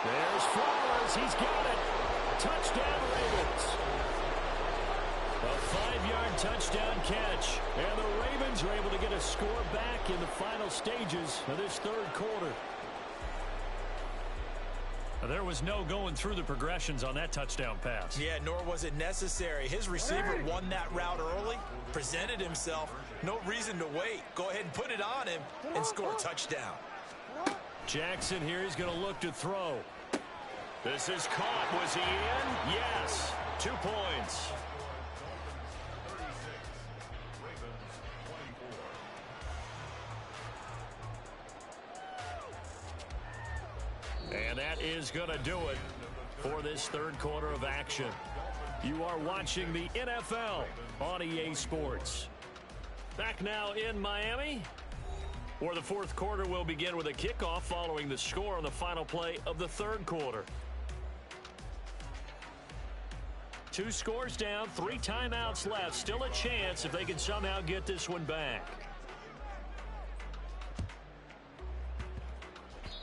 There's Flowers. He's got it. Touchdown, Ravens. A 5-yard touchdown catch. And the Ravens are able to get a score back in the final stages of this 3rd quarter. There was no going through the progressions on that touchdown pass. Yeah, nor was it necessary. His receiver won that route early, presented himself. No reason to wait. Go ahead and put it on him and score a touchdown. Jackson here is going to look to throw. This is caught. Was he in? Yes. 2 points. And that is going to do it for this 3rd quarter of action. You are watching the NFL on EA Sports. Back now in Miami, where the 4th quarter will begin with a kickoff following the score on the final play of the 3rd quarter. 2 scores down, 3 timeouts left. Still a chance if they can somehow get this one back.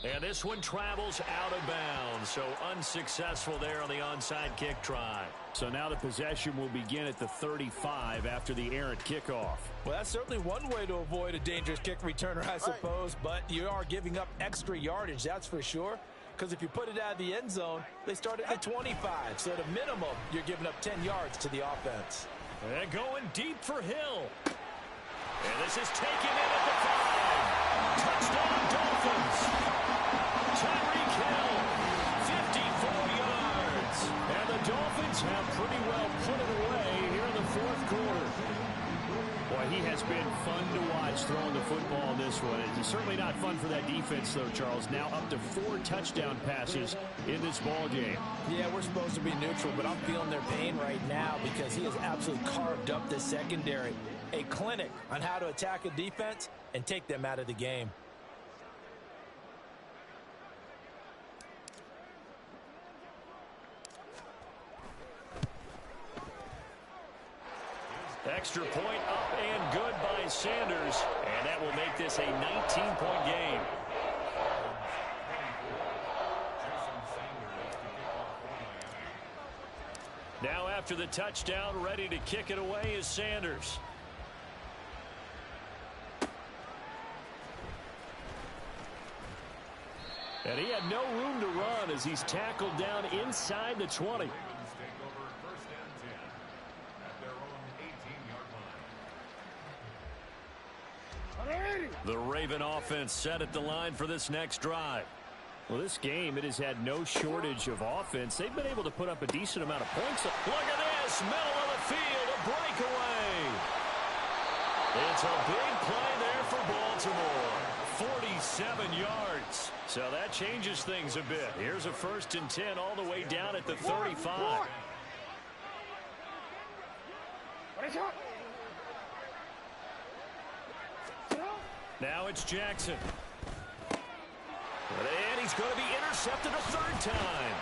And this one travels out of bounds, so unsuccessful there on the onside kick try. So now the possession will begin at the 35 after the errant kickoff. Well, that's certainly one way to avoid a dangerous kick returner, I suppose, but you are giving up extra yardage, that's for sure, because if you put it out of the end zone, they start at the 25, so at a minimum, you're giving up 10 yards to the offense. And going deep for Hill. And this is taken in at the 5. Touchdown, Dolphins. Tyreek Hill, 54 yards. And the Dolphins have pretty well put it away here in the 4th quarter. Boy, he has been fun to watch throwing the football in this one. It's certainly not fun for that defense, though, Charles. Now up to 4 touchdown passes in this ball game. Yeah, we're supposed to be neutral, but I'm feeling their pain right now because he has absolutely carved up this secondary. A clinic on how to attack a defense and take them out of the game. Extra point up and good by Sanders. And that will make this a 19-point game. Now after the touchdown, ready to kick it away is Sanders. And he had no room to run as he's tackled down inside the 20. Ravens take over first and 10 at their own 18-yard line. The Raven offense set at the line for this next drive. Well, this game, it has had no shortage of offense. They've been able to put up a decent amount of points. Look at this, middle of the field, a breakaway. It's a big play there for Baltimore. 47 yards. So that changes things a bit. Here's a 1st and 10 all the way down at the 35. Now it's Jackson. And he's going to be intercepted a 3rd time.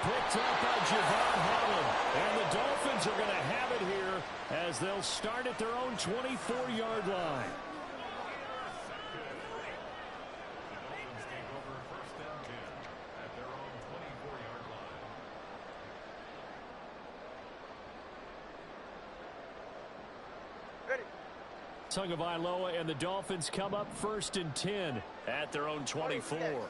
Picked up by Javon Holland. And the Dolphins are going to have it here as they'll start at their own 24-yard line. Tagovailoa and the Dolphins come up 1st and 10 at their own 24.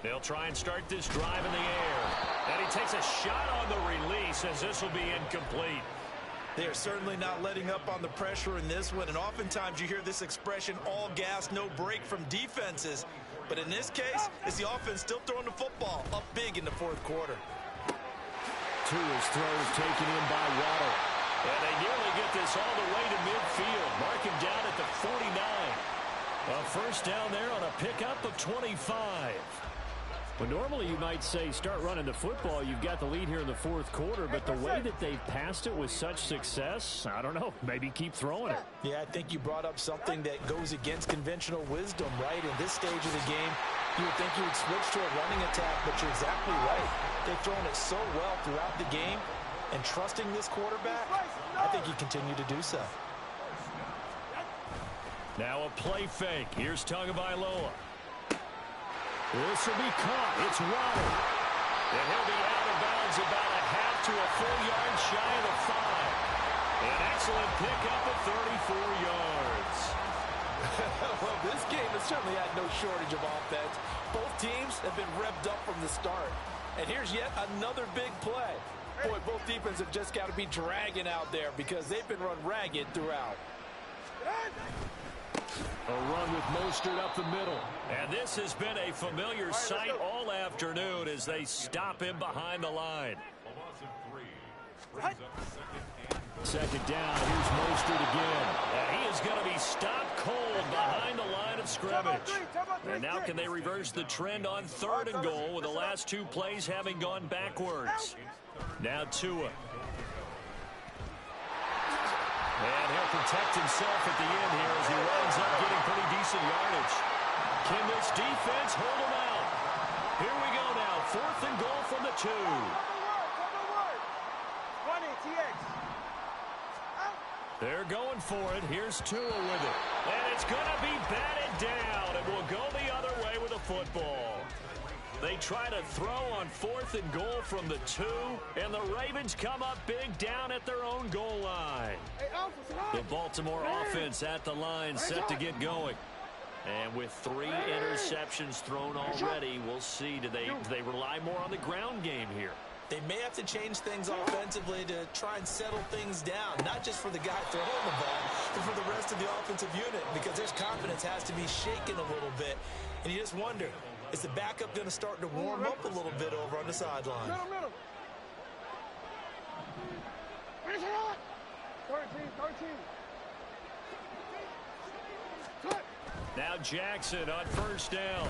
They'll try and start this drive in the air. And he takes a shot on the release as this will be incomplete. They are certainly not letting up on the pressure in this one. And oftentimes you hear this expression, all gas, no break from defenses. But in this case, it's the offense still throwing the football up big in the 4th quarter. Tua's throw is taken in by Waddle. And they nearly get this all the way to midfield. Mark him down at the 49. A 1st down there on a pickup of 25. Well, normally you might say start running the football. You've got the lead here in the 4th quarter. But the way that they've passed it with such success, I don't know, maybe keep throwing it. Yeah, I think you brought up something that goes against conventional wisdom, right? In this stage of the game, you would think you would switch to a running attack, but you're exactly right. They've thrown it so well throughout the game. And trusting this quarterback, I think he continued to do so. Now a play fake. Here's Tagovailoa. This will be caught. It's Waddle. And he'll be out of bounds about a half to a full yard shy of the 5. An excellent pickup of 34 yards. Well, this game has certainly had no shortage of offense. Both teams have been revved up from the start. And here's yet another big play. Boy, both defenses have just got to be dragging out there because they've been run ragged throughout. A run with Mostert up the middle. And this has been a familiar sight all afternoon as they stop him behind the line. A loss of 3. Brings up 2nd down. Here's Mostert again. And he is going to be stopped cold behind the line of scrimmage. And now can they reverse the trend on 3rd and goal with the last 2 plays having gone backwards? Now Tua. And he'll protect himself at the end here as he winds up getting pretty decent yardage. Can this defense hold him out? Here we go now. 4th and goal from the 2. 20 TX. They're going for it. Here's Tua with it. And it's going to be batted down. It will go the other way with the football. They try to throw on 4th and goal from the 2, and the Ravens come up big down at their own goal line. The Baltimore offense at the line set to get going. And with 3 interceptions thrown already, we'll see. Do they rely more on the ground game here? They may have to change things offensively to try and settle things down, not just for the guy throwing the ball, but for the rest of the offensive unit, because their confidence has to be shaken a little bit. And you just wonder, is the backup going to start to warm up a little bit over on the sideline? Middle. 13. Now Jackson on 1st down.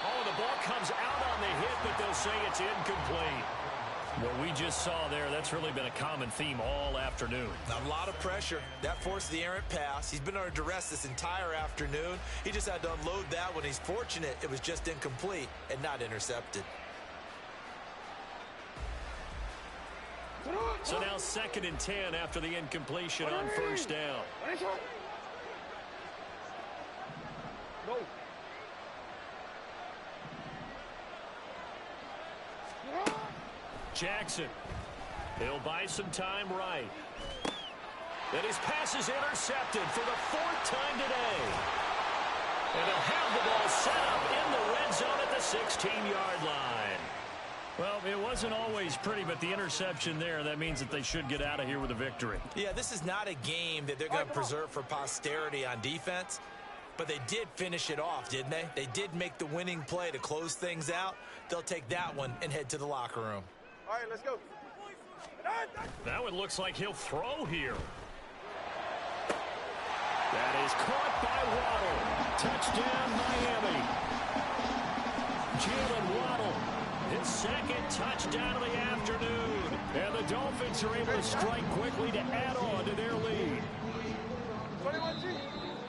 Oh, the ball comes out on the hit, but they'll say it's incomplete. What we just saw there, that's really been a common theme all afternoon. A lot of pressure. That forced the errant pass. He's been under duress this entire afternoon. He just had to unload that one. He's fortunate it was just incomplete and not intercepted. So now 2nd and 10 after the incompletion on 1st down. Jackson. He'll buy some time right. And his pass is intercepted for the 4th time today. And they'll have the ball set up in the red zone at the 16-yard line. Well, it wasn't always pretty, but the interception there, that means that they should get out of here with a victory. Yeah, this is not a game that they're going to preserve for posterity on defense, but they did finish it off, didn't they? They did make the winning play to close things out. They'll take that one and head to the locker room. All right, let's go. That one looks like he'll throw here. That is caught by Waddle. Touchdown, Miami. Jalen Waddle, his 2nd touchdown of the afternoon. And the Dolphins are able to strike quickly to add on to their lead. 21G.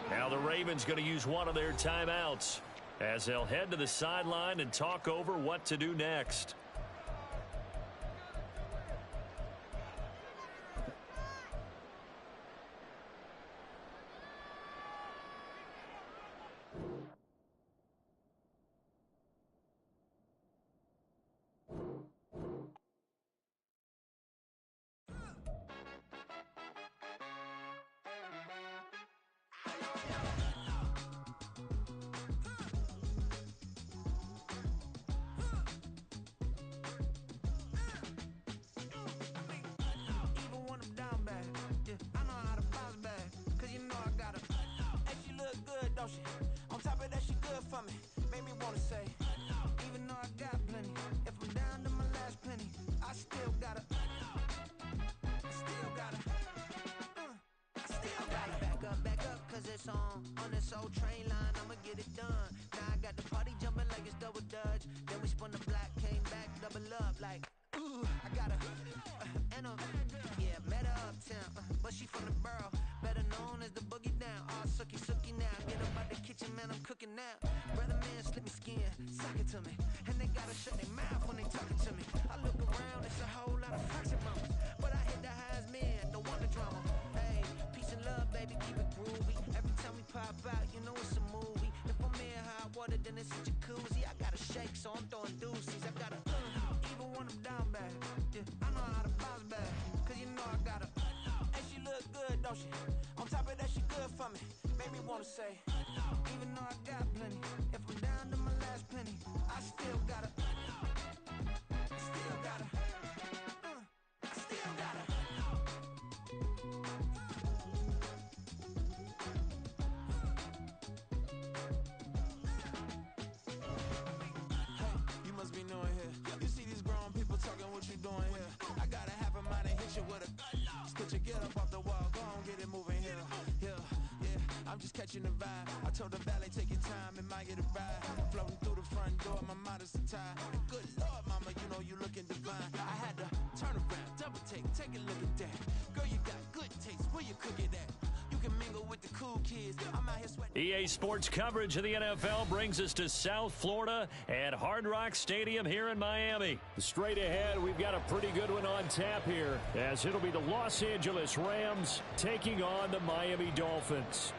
Now the Ravens going to use one of their timeouts as they'll head to the sideline and talk over what to do next. On top of that, she good for me. Made me wanna say, even though I got plenty, if I'm down to my last penny, I still gotta back up, cause it's on this old train line, I'ma get it done. Now I got the party jumping like it's double dutch. Then we spun the block, came back, double up like, ooh, I got met her uptown, but she from the borough, better known as the boogie down. All sookie now, get up out the kitchen, man, I'm cooking now. Brother man, slip me skin, sock it to me, and they gotta shut their mouth when they talking to me. I look around, it's a whole lot of fraction mamas, but I hit the highs, man, don't want the drama. Hey, peace and love, baby, keep it groovy. Every time we pop out, you know it's a movie. If I'm in hot water, then it's a jacuzzi. I gotta shake, so I'm throwing deuces. I gotta even when I'm down bad, yeah, I know how to bounce back, cause you know I gotta. And she look good, don't she? On top of that, she good for me. Made me wanna say, even though I got plenty, if I'm down to my last penny, I still gotta. You must be knowing here. You see these grown people talking, what you doing here? I gotta have a mind and hit you with a. Just put your get up off the wall, go on, get it moving here. I'm just catching the vibe. I told the valet, take your time, it might get a ride. Floating through the front door, my mind is a tie. Good Lord, mama, you know you looking divine. I had to turn around, double take a look at that. Girl, you got good taste, where you cook it at? You can mingle with the cool kids. I'm out here sweating. EA Sports coverage of the NFL brings us to South Florida at Hard Rock Stadium here in Miami. Straight ahead, we've got a pretty good one on tap here, as it'll be the Los Angeles Rams taking on the Miami Dolphins.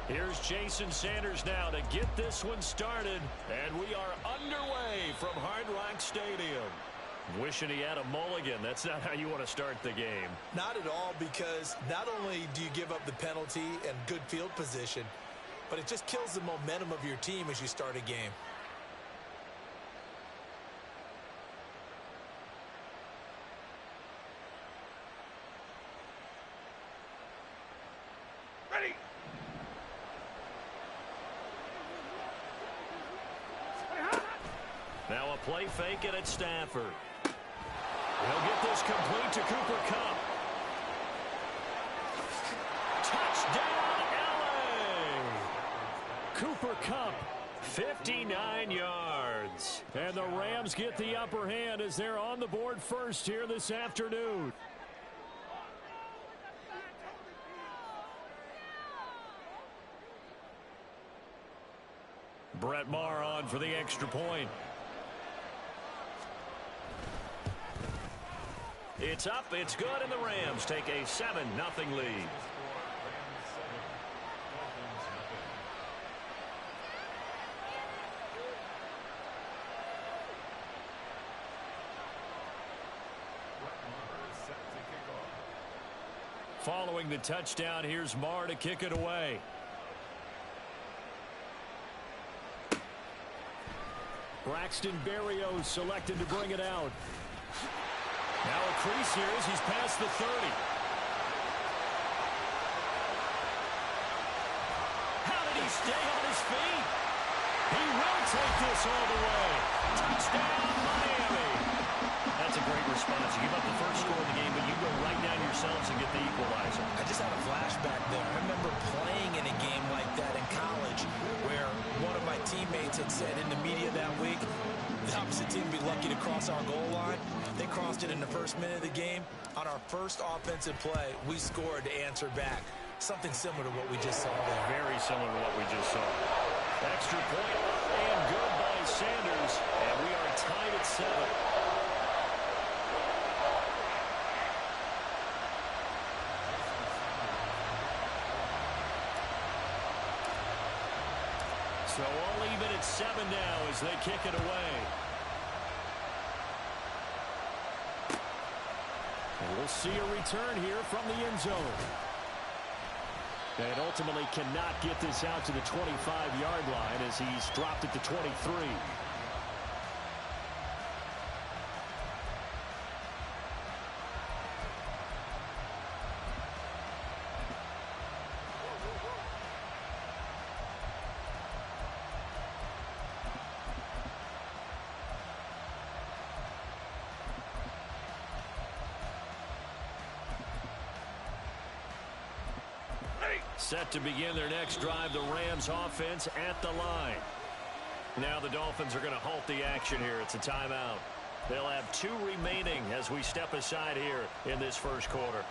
Here's Jason Sanders now to get this one started. And we are underway from Hard Rock Stadium. Wishing he had a mulligan. That's not how you want to start the game. Not at all, because not only do you give up the penalty and good field position, but it just kills the momentum of your team as you start a game. Ready. Now a play fake it at Stafford. He'll get this complete to Cooper Kupp. Touchdown, L.A. Cooper Kupp, 59 yards. And the Rams get the upper hand as they're on the board first here this afternoon. Brett Maher on for the extra point. It's up, it's good, and the Rams take a 7-0 lead. Following the touchdown, here's Maher to kick it away. Braxton Berrios selected to bring it out. Now a crease here as he's past the 30. How did he stay on his feet? He will take this all the way. Touchdown, Miami. That's a great response. You give up the first score of the game, but you go right down yourselves and get the equalizer. I just had a flashback there. I remember playing in a game like that in college where one of my teammates had said in the media that week, the opposite team would be lucky to cross our goal line. They crossed it in the first minute of the game. On our first offensive play, we scored to answer back. Something similar to what we just saw there. Very similar to what we just saw. Extra point and good by Sanders. And we are tied at 7. So all even at 7 now as they kick it away. And we'll see a return here from the end zone. And ultimately cannot get this out to the 25-yard line as he's dropped it to 23. Set to begin their next drive, the Rams offense at the line. Now the Dolphins are going to halt the action here. It's a timeout. They'll have 2 remaining as we step aside here in this first quarter.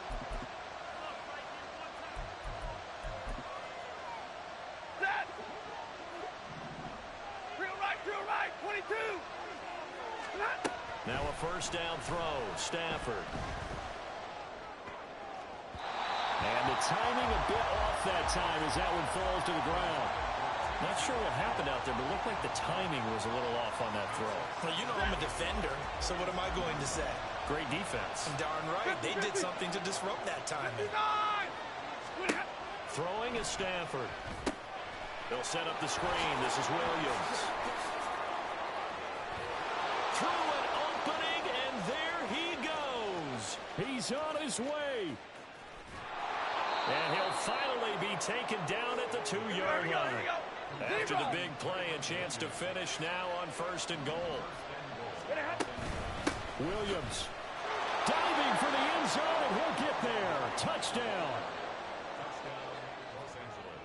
Drill right, 22. Now a first down throw, Stafford. And the timing a bit off that time as that one falls to the ground. Not sure what happened out there, but it looked like the timing was a little off on that throw. Well, you know I'm a defender, so what am I going to say? Great defense. Darn right. They did something to disrupt that timing. Throwing is Stafford. They'll set up the screen. This is Williams. Through an opening, and there he goes. He's on his way. And he'll finally be taken down at the 2-yard line. After the big play, a chance to finish now on 1st and goal. Williams diving for the end zone, and he'll get there. Touchdown. Los Angeles.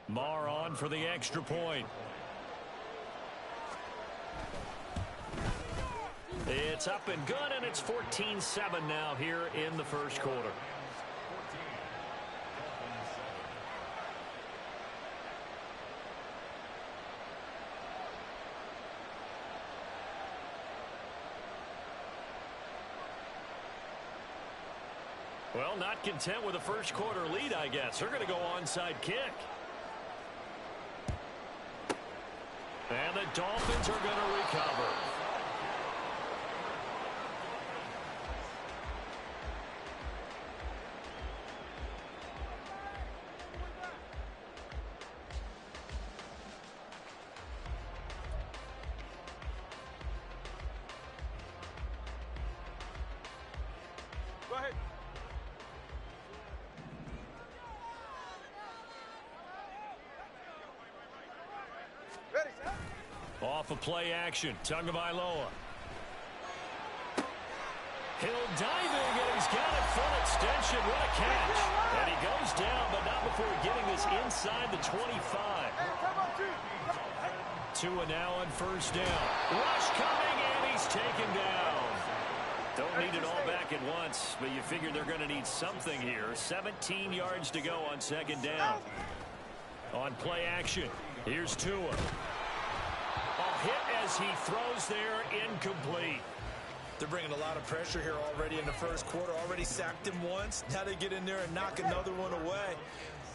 Maher on for the extra point. It's up and good, and it's 14-7 now here in the first quarter. Well, not content with a first quarter lead, I guess. They're going to go onside kick. And the Dolphins are going to recover. Go ahead. Ready, set. Off of play action, Tagovailoa. Hill diving, and he's got it full extension. What a catch. And he goes down, but not before getting this inside the 25. Tua now on first down. Rush coming, and he's taken down. Don't need it all back at once, but you figure they're going to need something here. 17 yards to go on second down. On play action, here's Tua. A hit as he throws there, incomplete. They're bringing a lot of pressure here already in the first quarter. Already sacked him once. Now they get in there and knock another one away.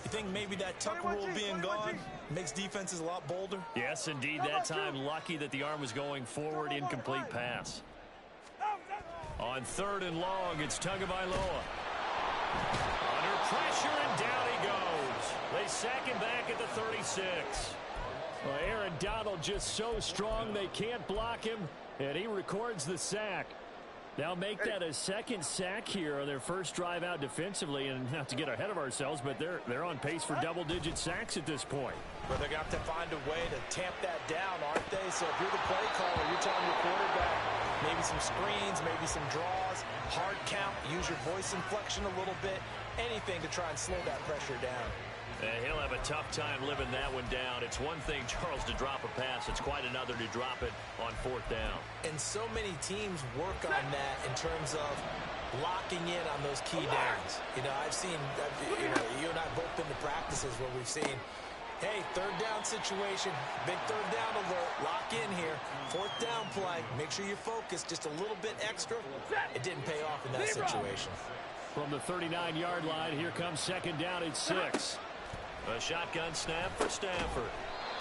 You think maybe that tuck rule being gone makes defenses a lot bolder? Yes, indeed. That time, lucky that the arm was going forward. Incomplete pass. On third and long, it's Tagovailoa. Under pressure, and down he goes. They sack him back at the 36. Well, Aaron Donald just so strong they can't block him, and he records the sack. They'll make that a second sack here on their first drive out defensively, and not to get ahead of ourselves, but they're on pace for double-digit sacks at this point. Well, they're going to have to find a way to tamp that down, aren't they? So if you're the play caller, you're telling your quarterback maybe some screens, maybe some draws, hard count, use your voice inflection a little bit, anything to try and slow that pressure down. He'll have a tough time living that one down. It's one thing, Charles, to drop a pass. It's quite another to drop it on fourth down. And so many teams work on that in terms of locking in on those key downs. You know, I've seen, you and I both been to practices where we've seen, hey, third down situation, big third down alert, lock in here. Fourth down play, make sure you focus just a little bit extra. It didn't pay off in that situation. From the 39-yard line, here comes second down at 6. A shotgun snap for Stafford.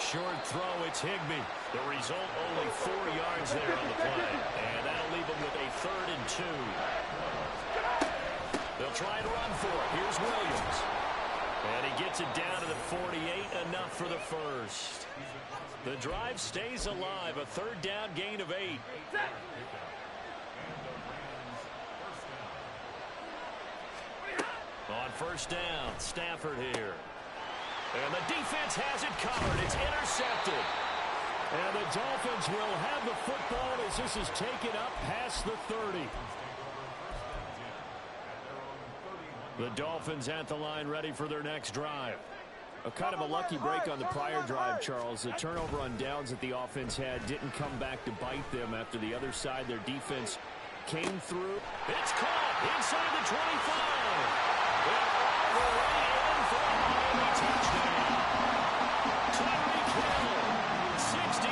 Short throw, it's Higbee. The result, only 4 yards there on the play. And that'll leave them with a 3rd and 2. They'll try to run for it. Here's Williams. And he gets it down to the 48, enough for the first. The drive stays alive, a third down gain of 8. On first down, Stafford here. And the defense has it covered. It's intercepted. And the Dolphins will have the football as this is taken up past the 30. The Dolphins at the line ready for their next drive. A kind of a lucky break on the prior drive, Charles. The turnover on downs that the offense had didn't come back to bite them after the other side. Their defense came through. It's caught inside the 25. They're all the way in for a Miami touchdown. Tyreek Hill, 69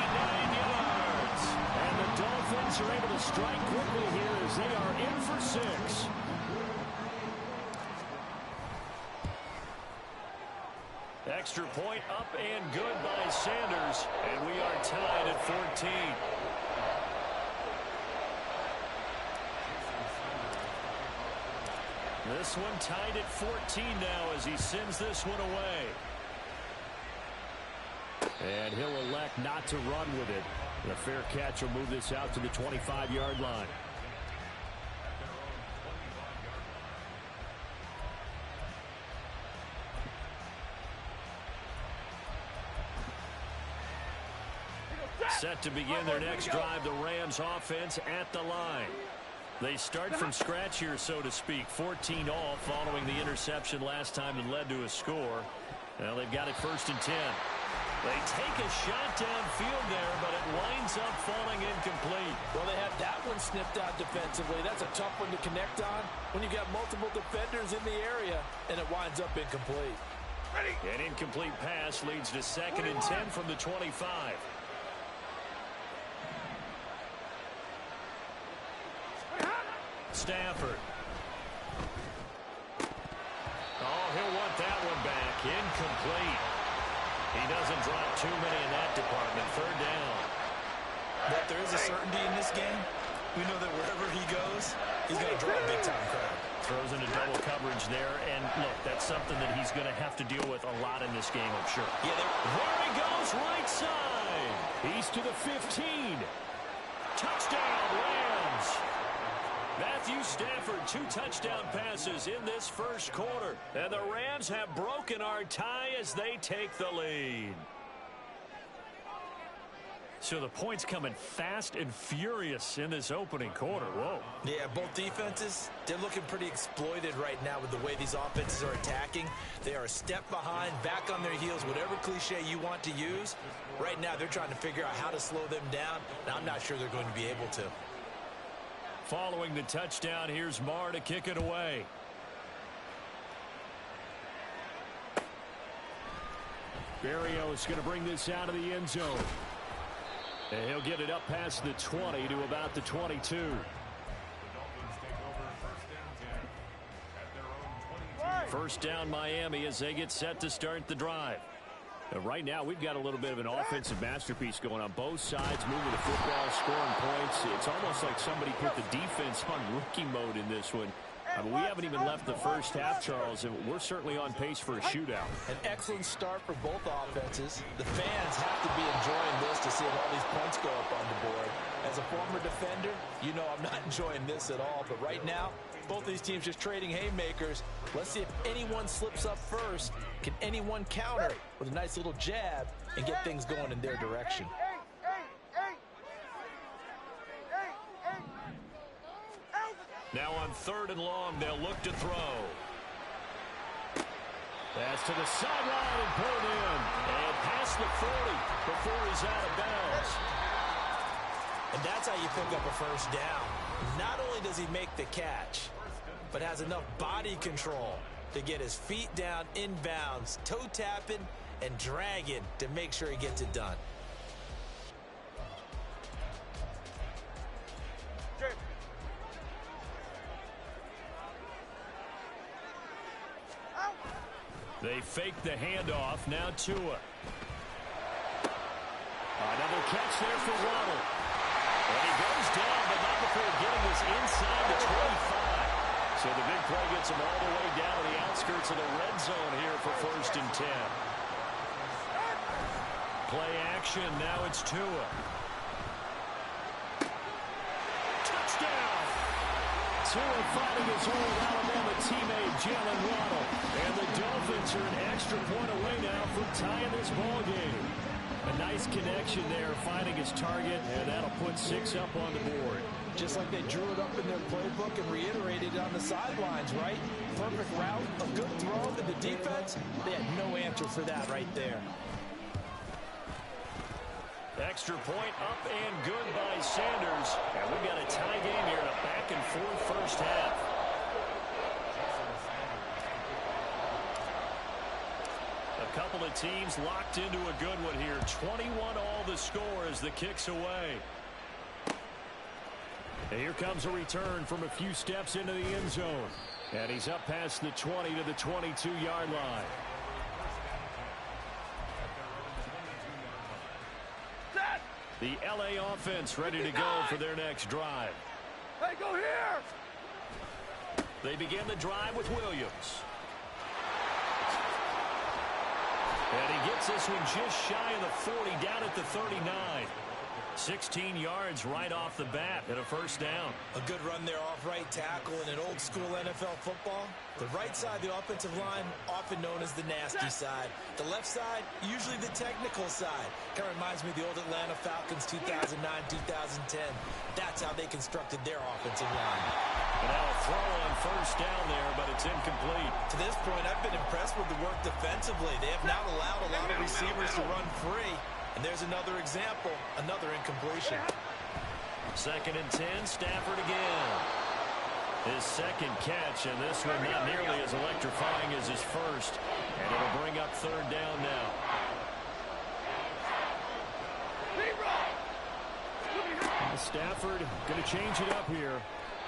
yards. And the Dolphins are able to strike quickly here as they are in for 6. Extra point up and good by Sanders. And we are tied at 14. This one tied at 14 now as he sends this one away. And he'll elect not to run with it. And a fair catch will move this out to the 25-yard line. Set to begin their next drive, the Rams offense at the line. They start from scratch here, so to speak. 14 all following the interception last time that led to a score. Now they've got it 1st and 10. They take a shot downfield there, but it winds up falling incomplete. Well, they have that one snipped out defensively. That's a tough one to connect on when you got multiple defenders in the area, and it winds up incomplete. An incomplete pass leads to 2nd and 10 from the 25. Stafford. Oh, he'll want that one back. Incomplete. He doesn't drop too many in that department. 3rd down. But there is a certainty in this game. We know that wherever he goes, he's going to draw a big-time crowd. Throws into double coverage there. And, look, that's something that he's going to have to deal with a lot in this game, I'm sure. Yeah, there he goes, right side. He's to the 15. Touchdown, Rams. Matthew Stafford, 2 touchdown passes in this first quarter. And the Rams have broken our tie as they take the lead. So the points coming fast and furious in this opening quarter. Whoa. Yeah, both defenses, they're looking pretty exploited right now with the way these offenses are attacking. They are a step behind, back on their heels, whatever cliche you want to use. Right now, they're trying to figure out how to slow them down, and I'm not sure they're going to be able to. Following the touchdown, here's Marr to kick it away. Berrios is going to bring this out of the end zone. And he'll get it up past the 20 to about the 22. First down Miami as they get set to start the drive. Right now, we've got a little bit of an offensive masterpiece going on. Both sides moving the football, scoring points. It's almost like somebody put the defense on rookie mode in this one. I mean, we haven't even left the first half, Charles, and we're certainly on pace for a shootout. An excellent start for both offenses. The fans have to be enjoying this to see all these points go up on the board. As a former defender, you know I'm not enjoying this at all. But right now, both these teams just trading haymakers. Let's see if anyone slips up first. Can anyone counter with a nice little jab and get things going in their direction? Now on 3rd and long, they'll look to throw. Pass to the sideline and pulled in. And past the 40 before he's out of bounds. And that's how you pick up a first down. Not only does he make the catch, but has enough body control to get his feet down inbounds, toe tapping and dragging to make sure he gets it done. They fake the handoff. Now Tua. Another catch there for Waddle. And he goes down, but not before getting this inside the 25. So the big play gets him all the way down to the outskirts of the red zone here for 1st and 10. Play action. Now it's Tua. Touchdown! Tua fighting his old Alabama teammate Jalen Waddle. And the Dolphins are an extra point away now from tying this ball game. A nice connection there, finding his target, and that'll put 6 up on the board. Just like they drew it up in their playbook and reiterated it on the sidelines, right? Perfect route, a good throw, and the defense, they had no answer for that right there. Extra point up and good by Sanders. And we've got a tie game here in a back-and-forth first half. A couple of teams locked into a good one here. 21 all the score as the kick's away. And here comes a return from a few steps into the end zone. And he's up past the 20 to the 22-yard line. The LA offense ready to go for their next drive. Hey, go here! They begin the drive with Williams. And he gets this one just shy of the 40, down at the 39. 16 yards right off the bat and a first down. A good run there off right tackle in an old-school NFL football. The right side of the offensive line, often known as the nasty side. The left side, usually the technical side. Kind of reminds me of the old Atlanta Falcons 2009-2010. That's how they constructed their offensive line. And now a throw on first down there, but it's incomplete. To this point, I've been impressed with the work defensively. They have not allowed a lot of receivers to run free. And there's another example, another incompletion. 2nd and 10, Stafford again. His second catch, and this one not nearly as electrifying as his first. And it'll bring up 3rd down now. Stafford going to change it up here.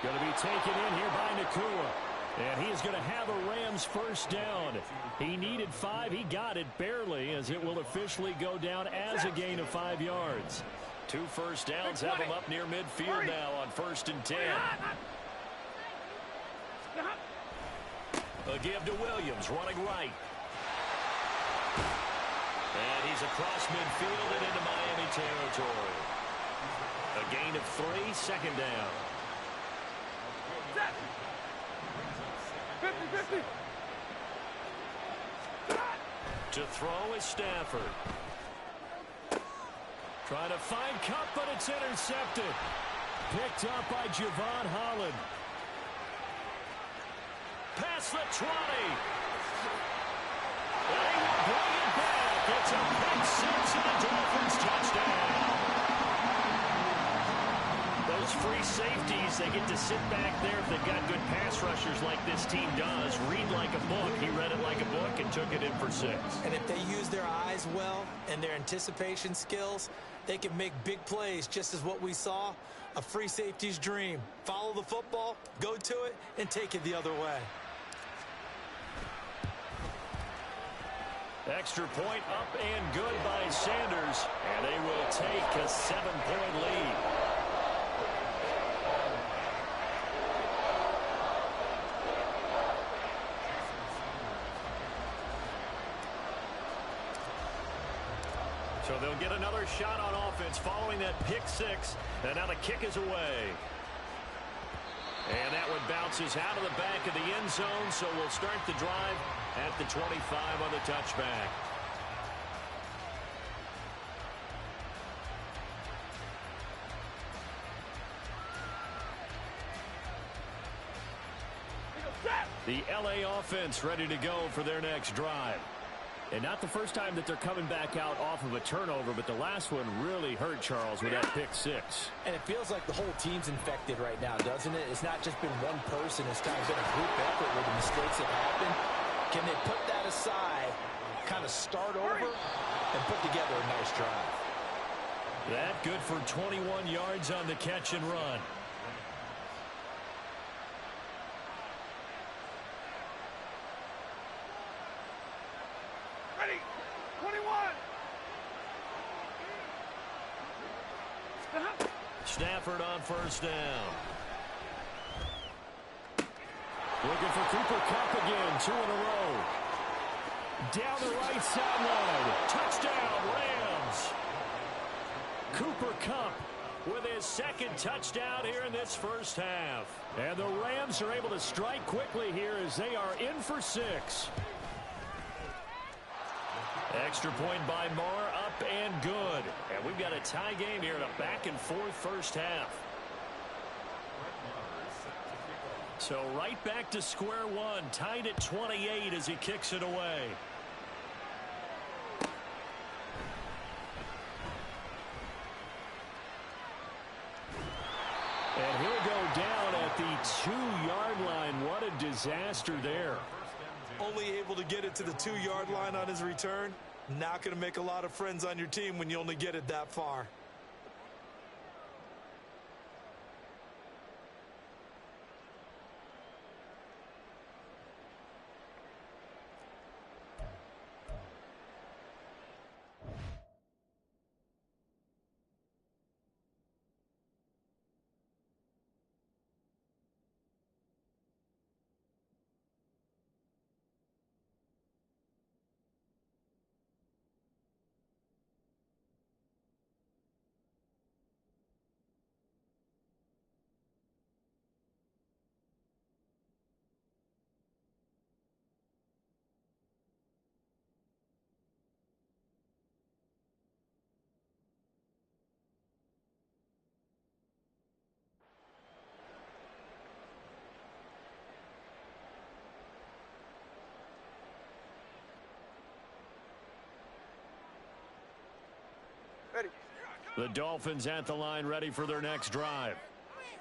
Going to be taken in here by Nacua. And he is going to have a Rams first down. He needed 5. He got it barely, as it will officially go down as a gain of 5 yards. 2 first downs have him up near midfield now on 1st and 10. A give to Williams, running right. And he's across midfield and into Miami territory. A gain of 3, 2nd down. 50-50. To throw is Stafford. Trying to find Kupp, but it's intercepted. Picked up by Javon Holland. Past the 20. They will bring it back. It's a pick six and a Dolphins touchdown. Those free safeties, they get to sit back there if they've got good pass rushers like this team does. Read like a book. He read it like a book and took it in for 6. And if they use their eyes well and their anticipation skills, they can make big plays, just as what we saw. A free safety's dream. Follow the football, go to it, and take it the other way. Extra point up and good by Sanders. And they will take a 7-point lead. So they'll get another shot on offense following that pick 6. And now the kick is away. And that one bounces out of the back of the end zone. So we'll start the drive at the 25 on the touchback. The LA offense ready to go for their next drive. And not the first time that they're coming back out off of a turnover, but the last one really hurt, Charles, with that pick 6. And it feels like the whole team's infected right now, doesn't it? It's not just been one person. It's kind of been a group effort where the mistakes have happened. Can they put that aside, kind of start over, and put together a nice drive? That good for 21 yards on the catch and run. Ready, 21. Stafford on first down. Looking for Cooper Kupp again, 2 in a row. Down the right sideline. Touchdown, Rams. Cooper Kupp with his second touchdown here in this first half. And the Rams are able to strike quickly here as they are in for 6. Extra point by Moore, up and good. And we've got a tie game here in a back-and-forth first half. So right back to square one, tied at 28 as he kicks it away. And he'll go down at the 2-yard line. What a disaster there. Only able to get it to the 2-yard line on his return. Not going to make a lot of friends on your team when you only get it that far. Ready. The Dolphins at the line ready for their next drive.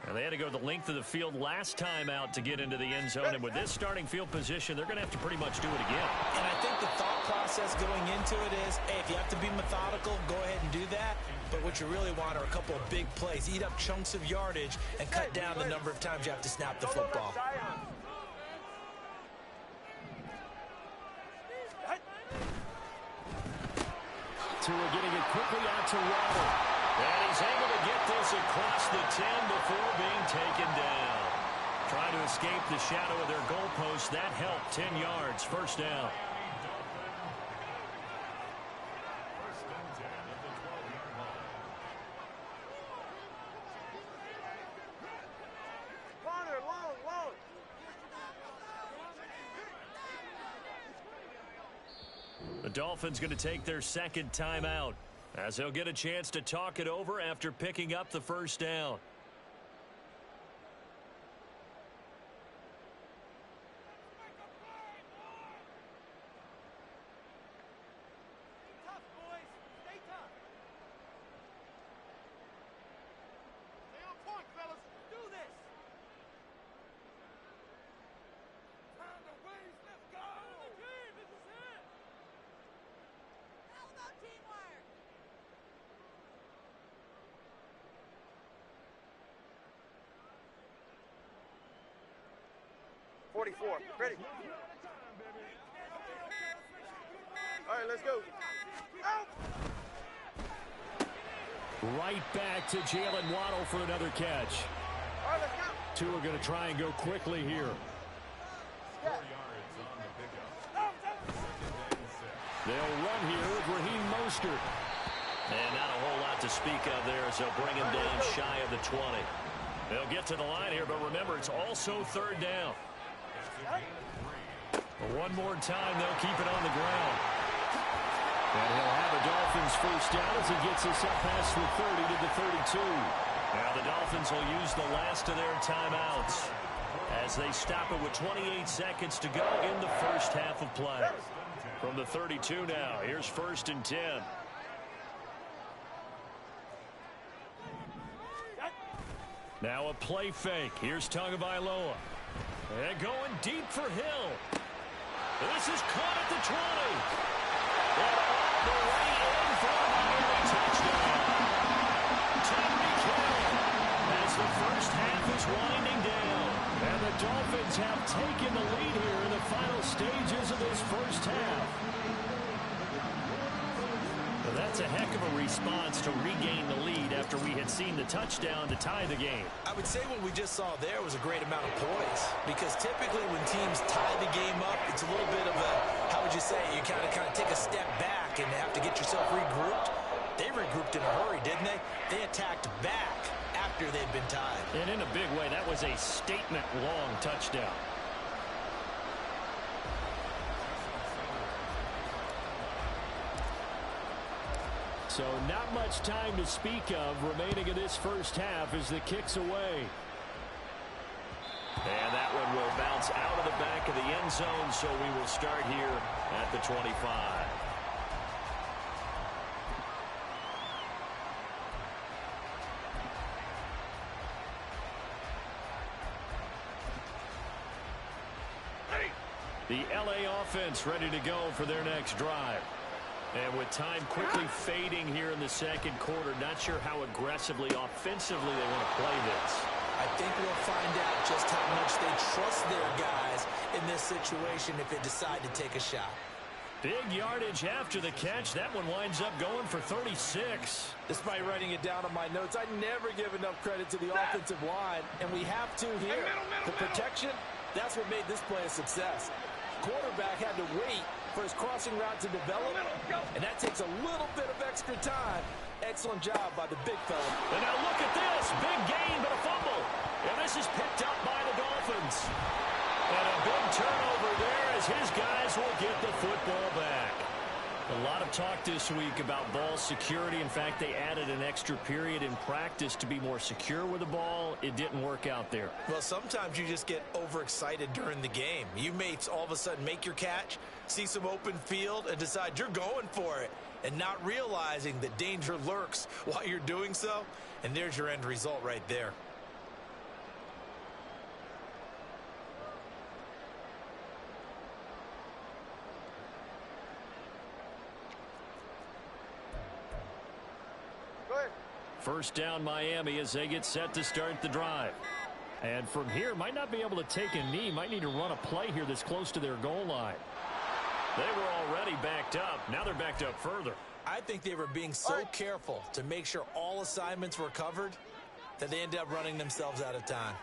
And they had to go the length of the field last time out to get into the end zone. And with this starting field position, they're going to have to pretty much do it again. And I think the thought process going into it is, hey, if you have to be methodical, go ahead and do that. But what you really want are a couple of big plays. Eat up chunks of yardage and cut down the number of times you have to snap the football. Tua getting it quickly out to Waddle. And he's able to get this across the 10 before being taken down. Trying to escape the shadow of their goalpost. That helped. 10 yards. First down. The Dolphins going to take their second timeout. as he'll get a chance to talk it over after picking up the first down. Ready. All right, let's go. Out. Right back to Jalen Waddle for another catch. All right, let's go. Two are going to try and go quickly here. 4 yards on the pickup. They'll run here with Raheem Mostert. And not a whole lot to speak of there as they'll bring him down shy of the 20. They'll get to the line here, but remember, it's also third down. One more time, they'll keep it on the ground. And he'll have a Dolphins first down as he gets us up past the 30 to the 32. Now the Dolphins will use the last of their timeouts as they stop it with 28 seconds to go in the first half of play. From the 32 now, here's 1st and 10. Now a play fake. Here's Tagovailoa. And going deep for Hill. This is caught at the 20. And all the way in for a Miami touchdown. Tyreek Hill as the first half is winding down. And the Dolphins have taken the lead here in the final stages of this first half. Well, that's a heck of a response to regain the lead after we had seen the touchdown to tie the game. I would say what we just saw there was a great amount of poise, because typically when teams tie the game up, it's a little bit of a, how would you say, you kind of take a step back and have to get yourself regrouped. They regrouped in a hurry, didn't they? They attacked back after they'd been tied. And in a big way, that was a statement-long touchdown. So not much time to speak of remaining in this first half as the kick's away. And that one will bounce out of the back of the end zone, so we will start here at the 25. The LA offense ready to go for their next drive. And with time quickly fading here in the second quarter, not sure how aggressively, offensively they want to play this. I think we'll find out just how much they trust their guys in this situation if they decide to take a shot. Big yardage after the catch. That one winds up going for 36. Despite writing it down on my notes, I never give enough credit to the offensive line, and we have to here. The protection, that's what made this play a success. Quarterback had to wait for his crossing route to develop, and that takes a little bit of extra time. Excellent job by the big fella. And now look at this. Big gain, but a fumble. And this is picked up by the Dolphins. And a big turnover there as his guys will get the football back. A lot of talk this week about ball security. In fact, they added an extra period in practice to be more secure with the ball. It didn't work out there. Well, sometimes you just get overexcited during the game. You may all of a sudden make your catch, see some open field, and decide you're going for it, and not realizing that danger lurks while you're doing so. And there's your end result right there. First down Miami as they get set to start the drive. And from here, might not be able to take a knee. Might need to run a play here that's close to their goal line. They were already backed up. Now they're backed up further. I think they were being so careful to make sure all assignments were covered that they ended up running themselves out of time.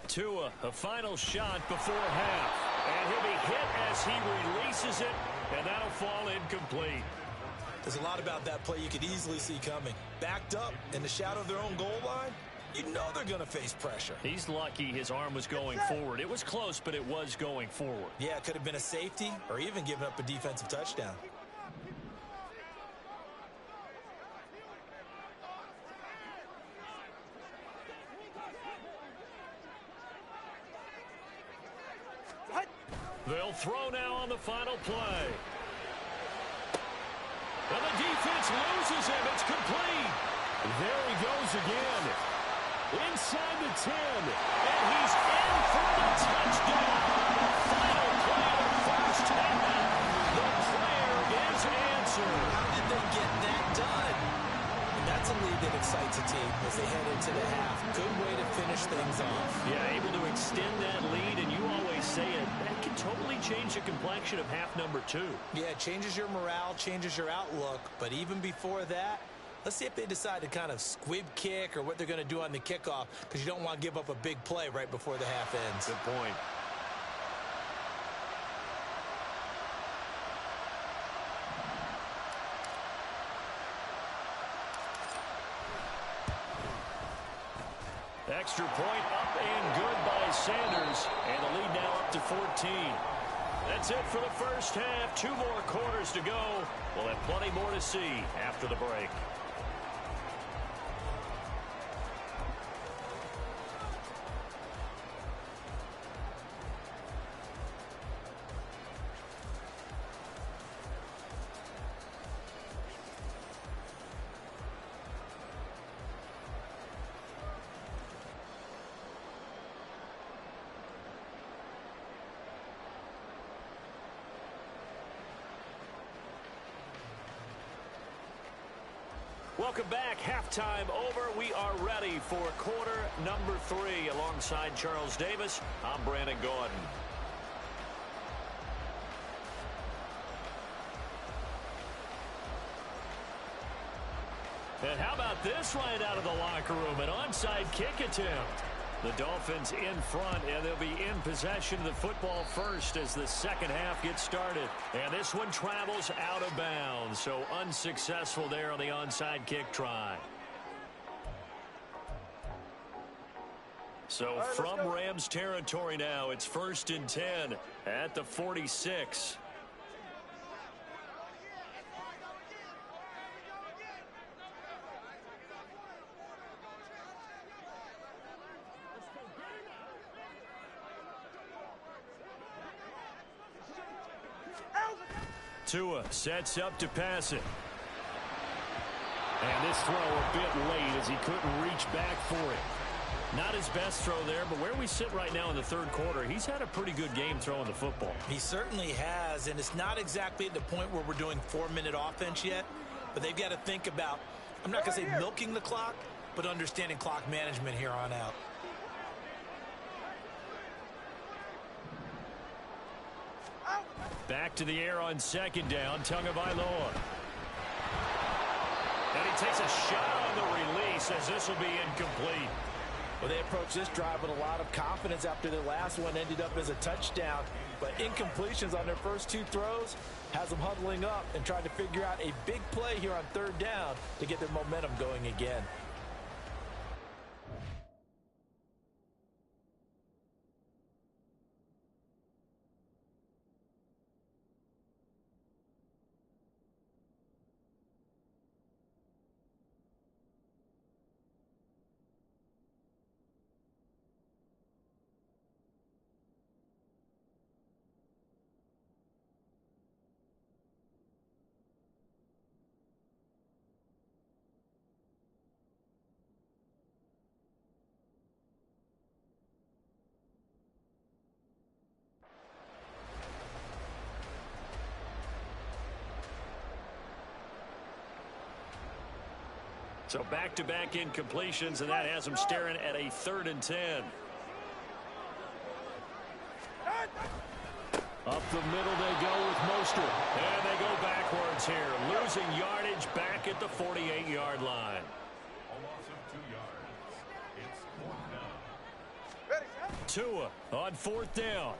Tua, a final shot before half. And he'll be hit as he releases releases it, and that'll fall incomplete. There's a lot about that play you could easily see coming. Backed up in the shadow of their own goal line, you know they're going to face pressure. He's lucky his arm was going forward. It was close, but it was going forward. Yeah, it could have been a safety or even given up a defensive touchdown. They'll throw now on the final play. And the defense loses him. It's complete. There he goes again. Inside the 10. And he's in for the touchdown. Final play of the first half. The prayer is answered. How did they get that done? And that's a lead that excites a team as they head into the half. Good way to finish things off. Yeah, able to extend that lead, and you always say it. That can totally change the complexion of half number 2. Yeah, it changes your morale, changes your outlook. But even before that, let's see if they decide to kind of squib kick or what they're going to do on the kickoff, because you don't want to give up a big play right before the half ends. Good point. Extra point up and good by Sanders. And the lead now up to 14. That's it for the first half. 2 more quarters to go. We'll have plenty more to see after the break. Welcome back. Halftime over. We are ready for quarter number 3. Alongside Charles Davis, I'm Brandon Gordon. And how about this right out of the locker room? An onside kick attempt. The Dolphins in front, and they'll be in possession of the football first as the second half gets started. And this one travels out of bounds, so unsuccessful there on the onside kick try. So from Rams territory now, it's 1st and 10 at the 46. Tua sets up to pass it. And this throw a bit late as he couldn't reach back for it. Not his best throw there, but where we sit right now in the third quarter, he's had a pretty good game throwing the football. He certainly has, and it's not exactly at the point where we're doing 4-minute offense yet, but they've got to think about, I'm not going to say milking the clock, but understanding clock management here on out. Back to the air on second down, Tagovailoa. And he takes a shot on the release as this will be incomplete. Well, they approached this drive with a lot of confidence after their last one ended up as a touchdown. But incompletions on their first 2 throws has them huddling up and trying to figure out a big play here on third down to get their momentum going again. So back-to-back incompletions, and that has them staring at a 3rd and 10. Up the middle they go with Mostert. And they go backwards here, losing yardage back at the 48-yard line. A loss of 2 yards. It's 4th down. Tua on 4th down.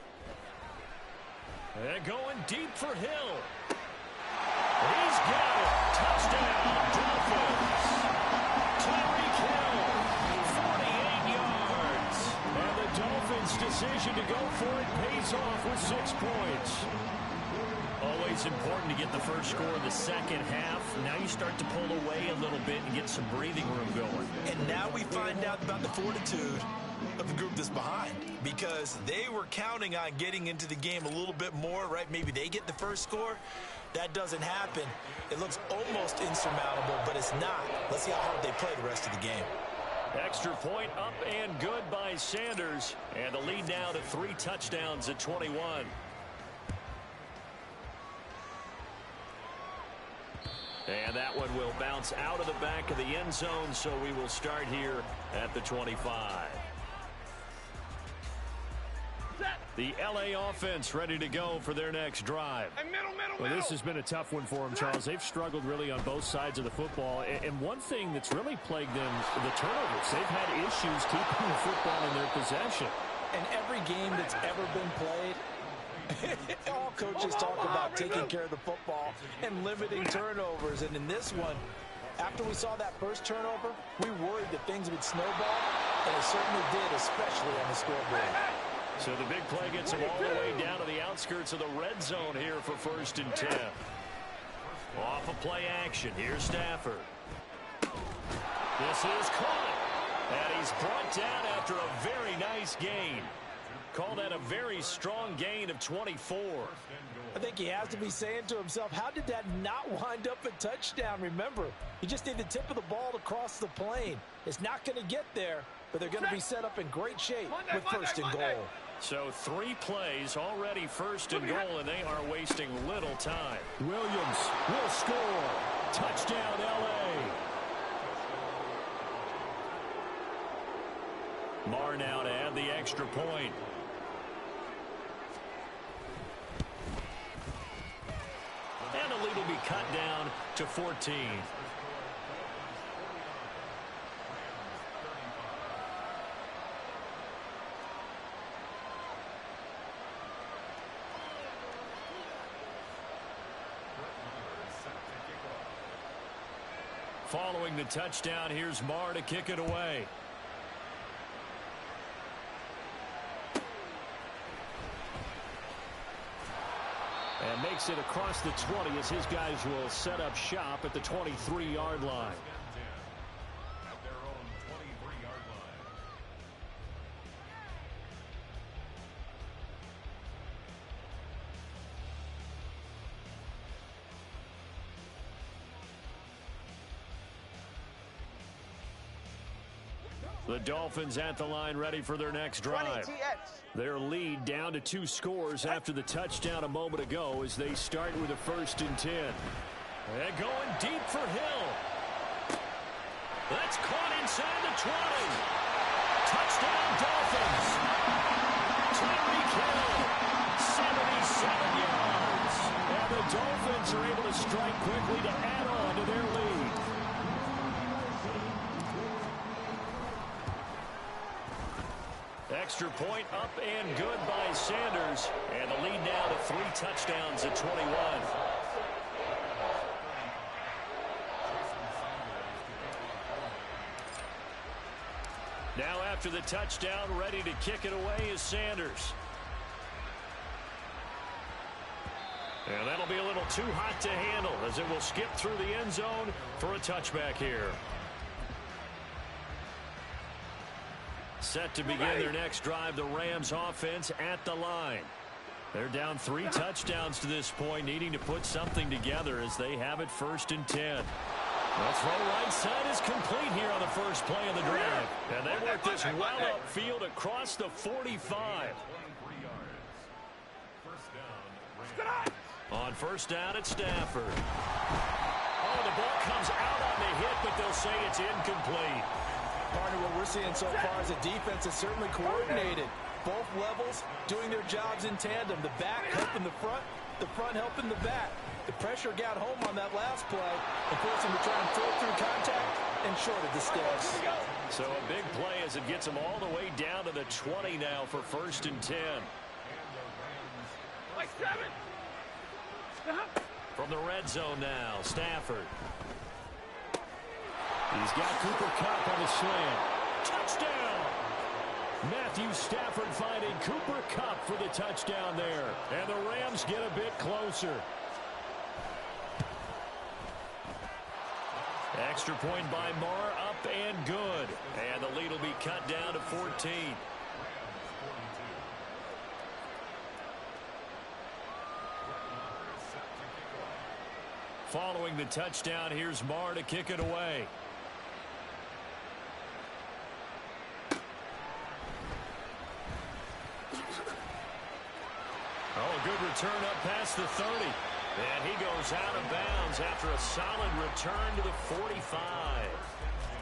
And going deep for Hill. He's got it. Touchdown, Dolphins. Tyreek Hill, 48 yards. And the Dolphins' decision to go for it pays off with 6 points. Always important to get the first score in the second half. Now you start to pull away a little bit and get some breathing room going. And now we find out about the fortitude of the group that's behind, because they were counting on getting into the game a little bit more, right? Maybe they get the first score. That doesn't happen. It looks almost insurmountable, but it's not. Let's see how hard they play the rest of the game. Extra point up and good by Sanders. And the lead now to 3 touchdowns at 21. And that one will bounce out of the back of the end zone, so we will start here at the 25. The L.A. offense ready to go for their next drive. Well, this has been a tough one for them, Charles. They've struggled really on both sides of the football. And one thing that's really plagued them, the turnovers. They've had issues keeping the football in their possession. And every game that's ever been played, all coaches talk about taking care of the football and limiting turnovers. And in this one, after we saw that first turnover, we worried that things would snowball, and it certainly did, especially on the scoreboard. So the big play gets them all the way down to the outskirts of the red zone here for 1st and 10. Off of play action, here's Stafford. This is caught, and he's brought down after a very nice gain. Call that a very strong gain of 24. I think he has to be saying to himself, how did that not wind up a touchdown? Remember, you just need the tip of the ball to cross the plane. It's not going to get there, but they're going to be set up in great shape with 1st and goal. So 3 plays already 1st and goal, and they are wasting little time. Williams will score. Touchdown, L.A. Marr now to add the extra point. And the lead will be cut down to 14. Following the touchdown, here's Marr to kick it away. And makes it across the 20 as his guys will set up shop at the 23-yard line. At their own 23-yard line. The Dolphins at the line ready for their next drive. Their lead down to 2 scores after the touchdown a moment ago as they start with a 1st and 10. And going deep for Hill. That's caught inside the 20. Touchdown Dolphins. Tyreek Hill, 77 yards. And the Dolphins are able to strike quickly to add on to their lead. Extra point up and good by Sanders. And the lead now to 3 touchdowns at 21. Now after the touchdown, ready to kick it away is Sanders. And that'll be a little too hot to handle as it will skip through the end zone for a touchback here. Set to begin their next drive, the Rams offense at the line. They're down 3 touchdowns to this point, needing to put something together as they have it 1st and 10. The throw right side is complete here on the first play of the drive. And they work this well upfield across the 45. On 1st down, it's Stafford. Oh, the ball comes out on the hit, but they'll say it's incomplete. Partner, what we're seeing so far is a defense that's certainly coordinated. Both levels doing their jobs in tandem. The back helping the front helping the back. The pressure got home on that last play and forced him to try and throw through contact and shorted the sticks. So a big play as it gets them all the way down to the 20 now for 1st and 10. From the red zone now, Stafford. He's got Cooper Kupp on the slant. Touchdown! Matthew Stafford finding Cooper Kupp for the touchdown there. And the Rams get a bit closer. Extra point by Marr, up and good. And the lead will be cut down to 14. Following the touchdown, here's Marr to kick it away. Oh, good return up past the 30. And he goes out of bounds after a solid return to the 45.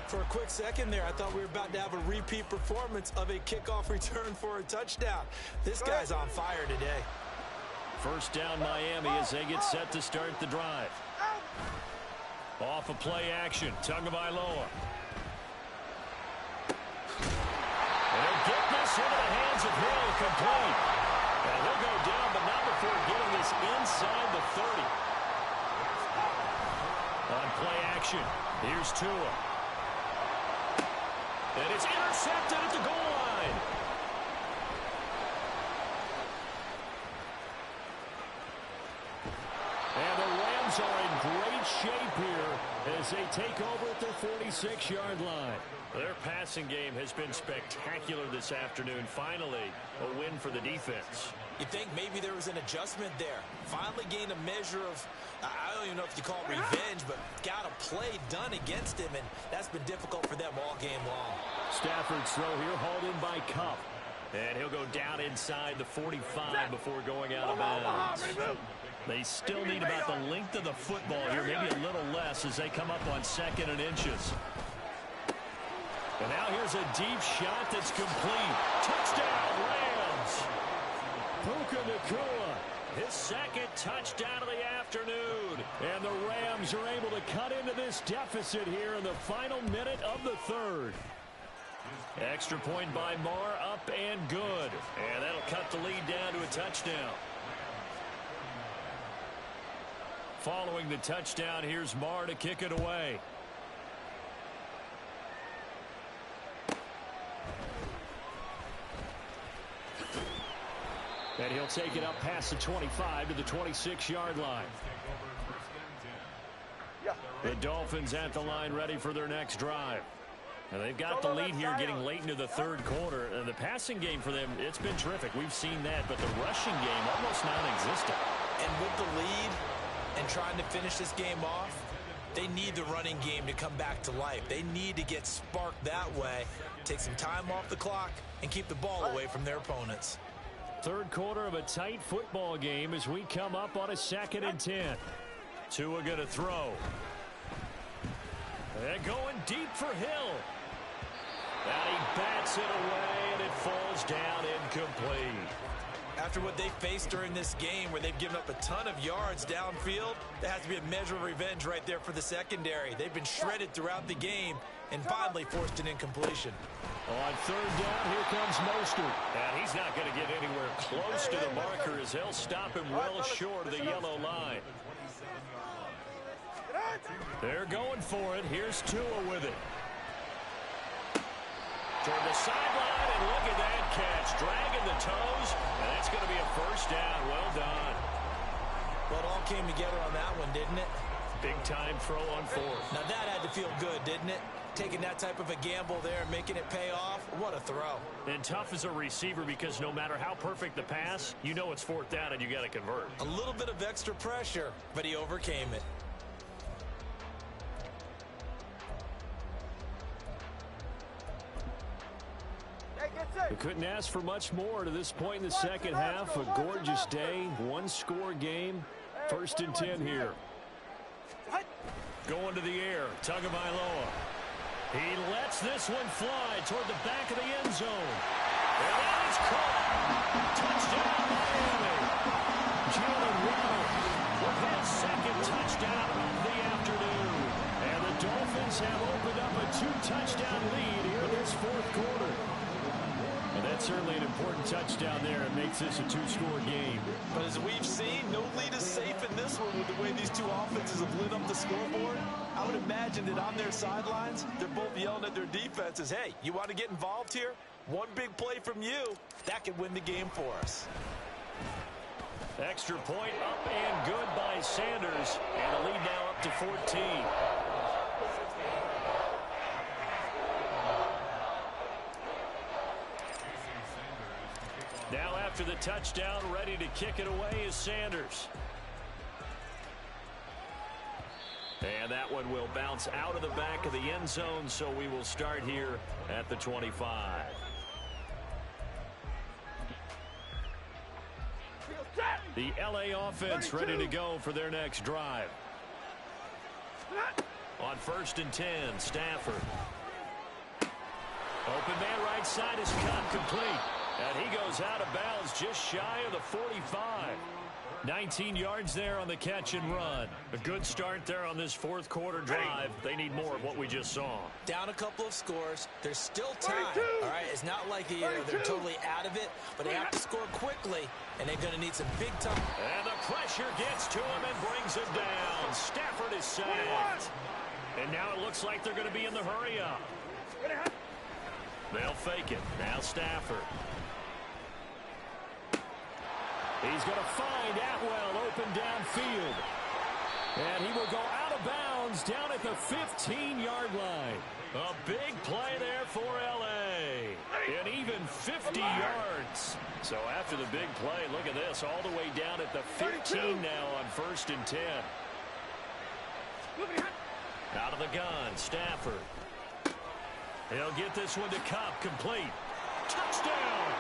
For a quick second there, I thought we were about to have a repeat performance of a kickoff return for a touchdown. This guy's on fire today. First down Miami as they get set to start the drive. Off a play action, Tagovailoa. And they'll get this into the hands of Hill, complete. And he'll go down, but not before getting this inside the 30. On play action, here's Tua. And it's intercepted at the goal line. And the Rams are in great shape here as they take over at their 46-yard line. Their passing game has been spectacular this afternoon. Finally, a win for the defense. You think maybe there was an adjustment there. Finally gained a measure of, I don't even know if you call it revenge, but got a play done against him, and that's been difficult for them all game long. Stafford's throw here hauled in by Kupp. And he'll go down inside the 45 before going out of bounds. They still need about the length of the football here, maybe a little less as they come up on 2nd and inches. And now here's a deep shot that's complete. Touchdown, Rams! Puka Nacua, his 2nd touchdown of the afternoon. And the Rams are able to cut into this deficit here in the final minute of the 3rd. Extra point by Marr, up and good. And that'll cut the lead down to a touchdown. Following the touchdown, here's Marr to kick it away. And he'll take it up past the 25 to the 26-yard line. The Dolphins at the line ready for their next drive. And they've got the lead here getting late into the 3rd quarter. And the passing game for them, it's been terrific. We've seen that, but the rushing game almost non-existent. And with the lead and trying to finish this game off, they need the running game to come back to life. They need to get sparked that way, take some time off the clock, and keep the ball away from their opponents. 3rd quarter of a tight football game as we come up on a 2nd and 10. Tua going to throw. And going deep for Hill. And he bats it away, and it falls down incomplete. After what they faced during this game where they've given up a ton of yards downfield, there has to be a measure of revenge right there for the secondary. They've been shredded throughout the game and finally forced an incompletion. On 3rd down, here comes Mostert. And he's not going to get anywhere close to the marker as they'll stop him well short of the yellow line. They're going for it. Here's Tua with it. Toward the sideline, and look at that catch. Dragging the toes, and that's going to be a 1st down. Well done. Well, it all came together on that one, didn't it? Big-time throw on 4th. Now, that had to feel good, didn't it? Taking that type of a gamble there, making it pay off. What a throw. And tough as a receiver because no matter how perfect the pass, you know it's 4th down and you got to convert. A little bit of extra pressure, but he overcame it. We couldn't ask for much more to this point in the 2nd half. A gorgeous day, 1-score game. 1st and 10 here. Going to the air, Tagovailoa. He lets this one fly toward the back of the end zone. And that is caught. Touchdown, Miami. Jalen Waddle with his 2nd touchdown of the afternoon. And the Dolphins have opened up a 2-touchdown lead here in this 4th quarter. And that's certainly an important touchdown there. It makes this a two-score game. But as we've seen, no lead is safe in this one with the way these two offenses have lit up the scoreboard. I would imagine that on their sidelines, they're both yelling at their defenses, hey, you want to get involved here? One big play from you, that could win the game for us. Extra point up and good by Sanders. And the lead now up to 14. Now after the touchdown, ready to kick it away is Sanders. And that one will bounce out of the back of the end zone, so we will start here at the 25. The LA offense ready to go for their next drive. On 1st and 10, Stafford. Open man right side is caught complete. And he goes out of bounds just shy of the 45. 19 yards there on the catch and run. A good start there on this fourth quarter drive. They need more of what we just saw. Down a couple of scores. There's still time. All right, it's not like they're totally out of it, but they have to score quickly, and they're going to need some big time. And the pressure gets to him and brings him down. Stafford is sacked. And now it looks like they're going to be in the hurry up. They'll fake it. Now Stafford. He's going to find Atwell open downfield. And he will go out of bounds down at the 15-yard line. A big play there for L.A. And even 50 yards. So after the big play, look at this, all the way down at the 15 now on 1st and 10. Out of the gun, Stafford. He'll get this one to Kupp, complete. Touchdown!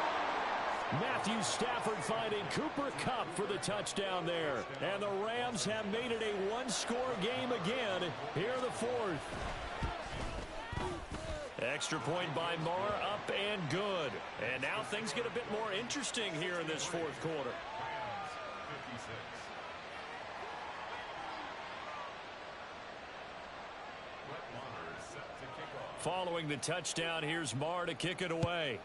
Matthew Stafford finding Cooper Kupp for the touchdown there. And the Rams have made it a one-score game again here in the fourth. Extra point by Marr, up and good. And now things get a bit more interesting here in this fourth quarter. Following the touchdown, here's Marr to kick it away.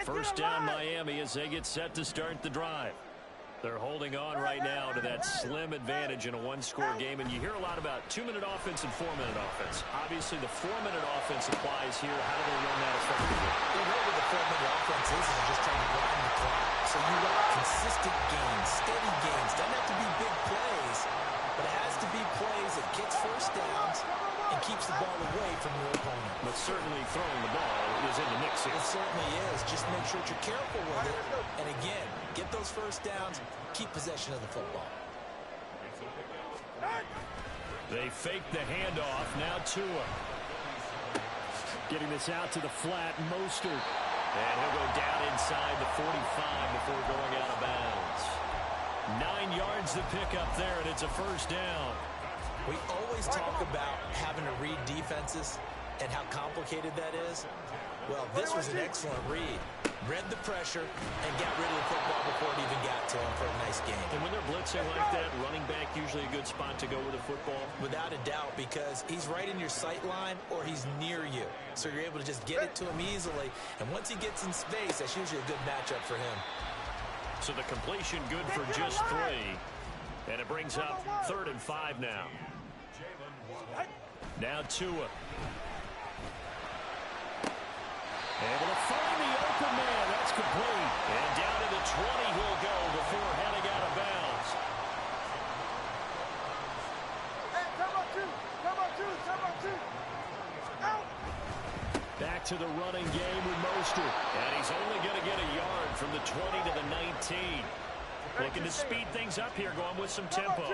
First down Miami as they get set to start the drive. They're holding on right now to that slim advantage in a one-score game. And you hear a lot about 2-minute offense and 4-minute offense. Obviously, the 4-minute offense applies here. How do they run that effectively? The way with the 4-minute offense is just trying to grind the clock. So you want consistent gains, steady gains. Doesn't have to be big plays, but it has to be plays that gets first downs and keeps the ball away from your opponent. But certainly throwing the ball is in the mix here. It certainly is. Just make sure that you're careful with it. And again, get those first downs, keep possession of the football. They fake the handoff. Now Tua. Getting this out to the flat, Mostert. And he'll go down inside the 45 before going out of bounds. 9 yards to pick up there, and it's a first down. We always talk about having to read defenses and how complicated that is. Well, this was an excellent read. Read the pressure and got rid of the football before it even got to him for a nice game. And when they're blitzing like that, running back usually a good spot to go with the football? Without a doubt, because he's right in your sight line or he's near you. So you're able to just get it to him easily. And once he gets in space, that's usually a good matchup for him. So the completion good for just 3. And it brings up 3rd and 5 now. Now Tua. Able to find the open man. That's complete. And down to the 20 he'll go before heading out of bounds. Hey, come on, two. Out. Back to the running game with Mostert. And he's only going to get a yard from the 20 to the 19. Looking to speed things up here, going with some tempo.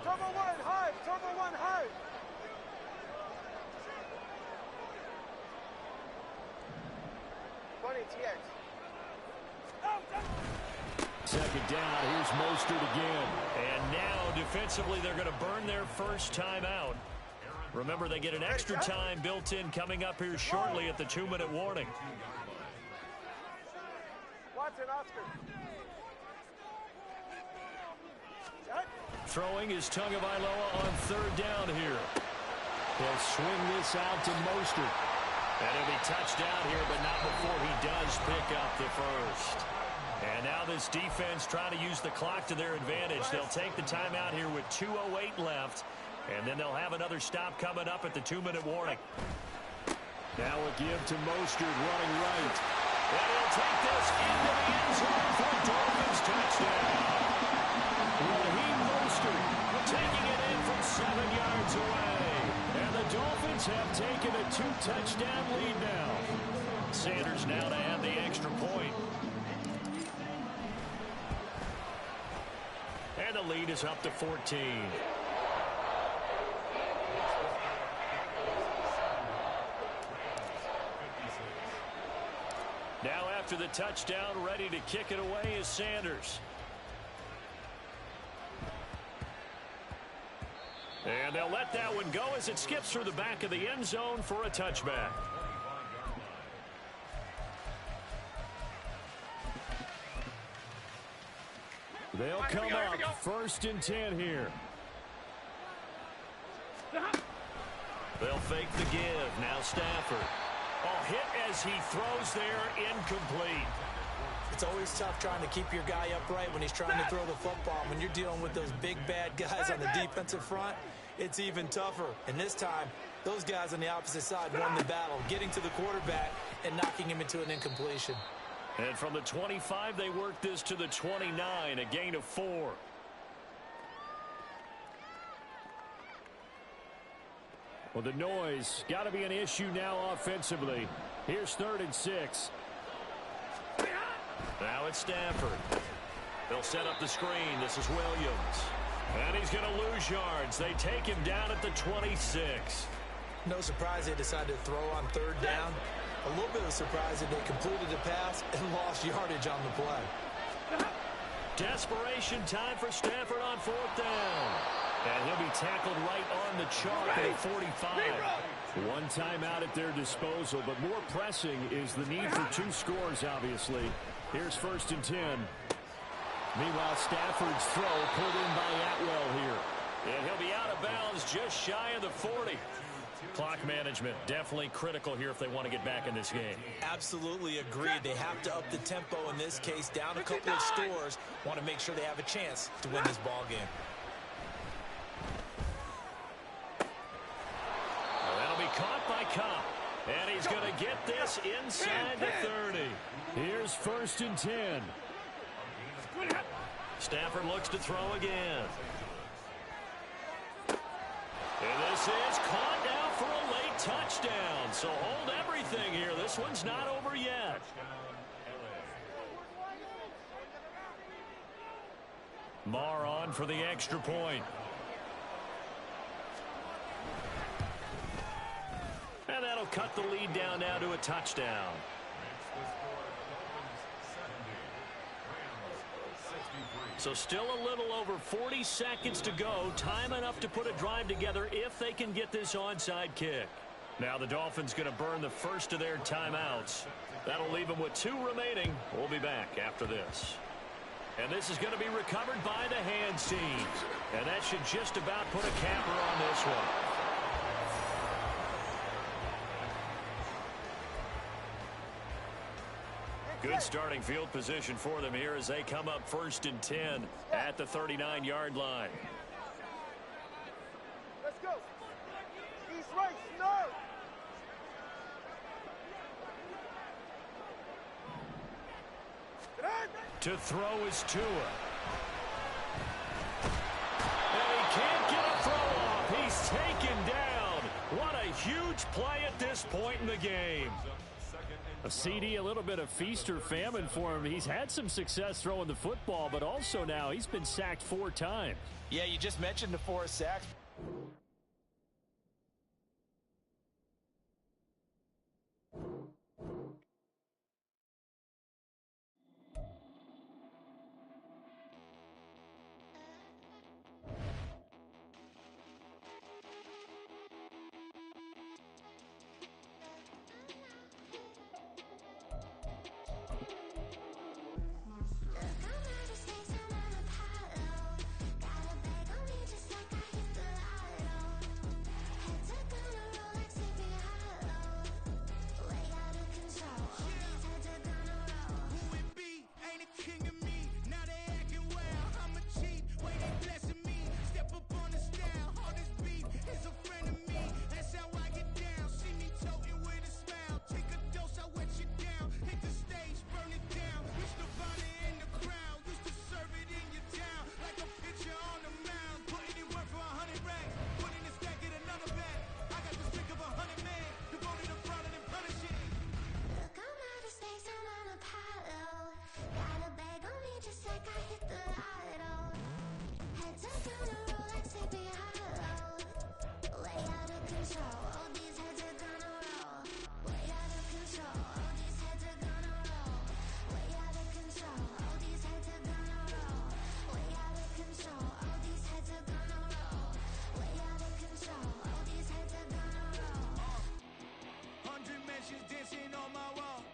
Turbo one high. 20 TX. second down. Here's Mostert again. And now, defensively, they're going to burn their first timeout. Remember, they get an extra time built in coming up here shortly at the 2-minute warning. Watson, Oscar. Throwing is Tagovailoa on third down here. He'll swing this out to Mostert. And he'll be touched down here, but not before he does pick up the first. And now this defense trying to use the clock to their advantage. They'll take the timeout here with 2:08 left. And then they'll have another stop coming up at the 2-minute warning. Now a give to Mostert running right. And he'll take this into the end zone for a Dolphins touchdown. Raheem Mostert taking it in from 7 yards away. And the Dolphins have taken a 2-touchdown lead now. Sanders now to have the extra point. And the lead is up to 14. Now after the touchdown, ready to kick it away is Sanders. And they'll let that one go as it skips through the back of the end zone for a touchback. They'll come up first and 10 here. They'll fake the give. Now Stafford. Oh, hit as he throws there, incomplete. It's always tough trying to keep your guy upright when he's trying to throw the football. When you're dealing with those big, bad guys on the defensive front, it's even tougher. And this time, those guys on the opposite side won the battle, getting to the quarterback and knocking him into an incompletion. And from the 25, they work this to the 29, a gain of 4. Well, the noise got to be an issue now offensively. Here's 3rd and 6. Now it's Stafford. They'll set up the screen. This is Williams. And he's going to lose yards. They take him down at the 26. No surprise they decided to throw on 3rd down. A little bit of a surprise that they completed the pass and lost yardage on the play. Desperation time for Stafford on 4th down. And he'll be tackled right on the chalk at 45. One timeout at their disposal, but more pressing is the need for 2 scores, obviously. Here's 1st and 10. Meanwhile, Stafford's throw pulled in by Atwell here. And he'll be out of bounds just shy of the 40. Clock management definitely critical here if they want to get back in this game. Absolutely agreed. They have to up the tempo in this case. Down a couple of scores. Want to make sure they have a chance to win this ball game. Caught by Cobb. And he's going to get this inside the 30. Here's 1st and 10. Stafford looks to throw again. And this is caught now for a late touchdown. So hold everything here. This one's not over yet. Marr on for the extra point. And that'll cut the lead down now to a touchdown. So still a little over 40 seconds to go. Time enough to put a drive together if they can get this onside kick. Now the Dolphins going to burn the first of their timeouts. That'll leave them with 2 remaining. We'll be back after this. And this is going to be recovered by the hands team. And that should just about put a capper on this one. Good starting field position for them here as they come up 1st and 10 at the 39-yard line. Let's go. East right, snug. To throw is Tua. And he can't get a throw off. He's taken down. What a huge play at this point in the game. A CD, a little bit of feast or famine for him. He's had some success throwing the football, but also now he's been sacked 4 times. Yeah, you just mentioned the 4 sacks. control. All these heads are gonna roll. Way out of control. All these heads are gonna roll. Way out of control. All these heads are gonna roll. Way out of control. All these heads are gonna roll. Way out of control. All these heads are gonna roll. 100 mentions dancing on my wall.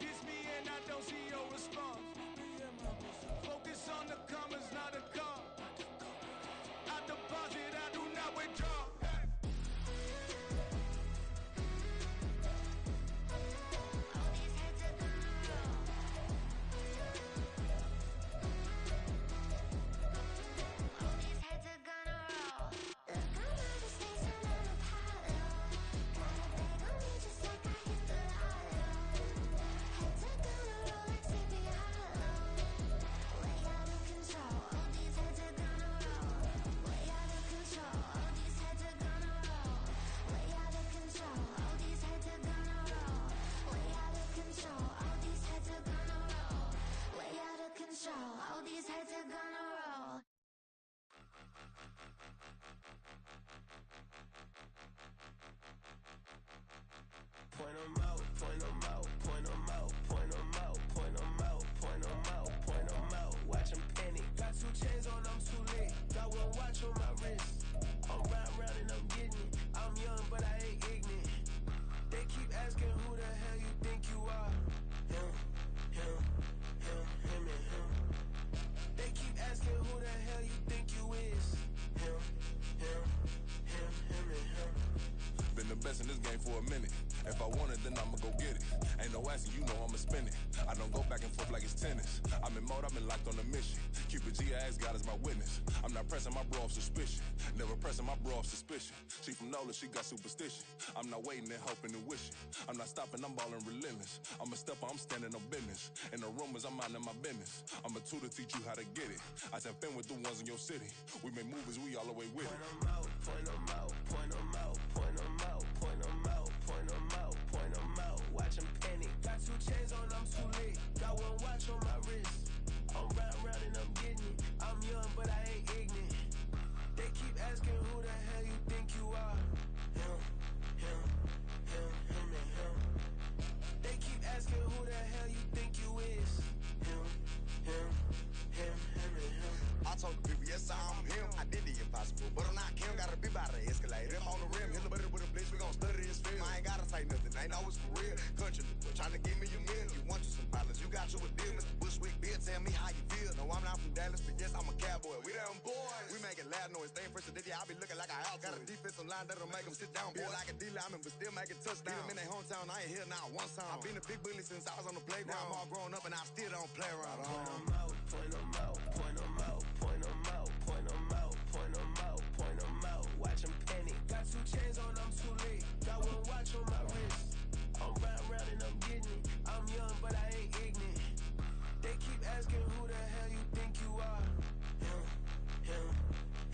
Diss me and I don't see your response. Focus on the commas, not the call. I deposit, I do not withdraw. All these heads are gonna roll. All these heads are gonna roll. Look, I'm out of space and I'm Apollo. Got a bag on me just like I hit the lotto. Heads are gonna roll like Sleepy Hollow. Way out of control. All these heads are gonna roll. Way out of control. All these heads are gonna roll. Way out of control. All these heads are gonna roll. Way out of control. All these heads are gonna roll. Way out of control. All these heads are gonna roll. Point 'em out, point 'em out, point 'em out, point 'em out, point 'em out, point 'em out, point 'em out. Watch 'em panic. Got 2 chains on, I'm too lit. Got 1 watch on my wrist. I'm round and I'm getting it. I'm young, but I ain't ignorant. They keep asking who the hell you think you are. Him, him, him, him and him. They keep asking who the hell you think you is. Him, him, him, him and him. Been the best in this game for a minute. If I want it, then I'ma go get it. Ain't no asking, you know I'ma spin it. I don't go back and forth like it's tennis. I'm in mode, I've been locked on a mission. Keep it G, I ask God as my witness. I'm not pressing my bro off suspicion. Never pressing my bro off suspicion. She from Nola, she got superstition. I'm not waiting and hoping and wishing. I'm not stopping, I'm balling relentless. I'm a stepper, I'm standing on business. In the rumors, I'm minding my business. I'm a tutor, teach you how to get it. I tap in with the ones in your city. We make movies, we all the way with it. Point 'em out, point 'em out, point 'em out, point 'em out, point 'em out, point 'em out, point 'em out. Watch 'em panic. Got 2 chains on, I'm too lit. Got 1 watch on my wrist. I'm round and I'm getting it. I'm young, but I ain't ignorant. They keep asking who the hell you think you are. Him, him, him, him and him. They keep asking who the hell you think you is. Him, him, him, him and him. I told the people, yes, I'm him. I did the impossible, but I'm not Kim. Gotta be by the escalator. On the rim, hit the butter with a blitz. We gon' study this film. I ain't gotta say nothing. Ain't know it's for real. Country boy, tryna give me a meal. You want you some problems? You got you a deal. Mr. Bushwick, Bill, tell me how you feel. No, I'm not from Dallas, but yes, I'm a cowboy. We them boys. We making loud noise. Staying fresh to this, I be looking like a house. Got a defensive line that'll make them sit down. Boy, like a D-lineman, but still making touchdowns. Beat them in their hometown. I ain't here now one time. I been a big bully since I was on the playground. I'm all grown up and I still don't play around. Point 'em out, point 'em out, point 'em out, point 'em out, point 'em out, point 'em out, point 'em out. Watch 'em panic. Got 2 chains on, I'm too lit. Got 1 watch on my wrist. I'm round and I'm getting it. I'm young, but I ain't ignorant. They keep asking who the hell you think you are. Him, him,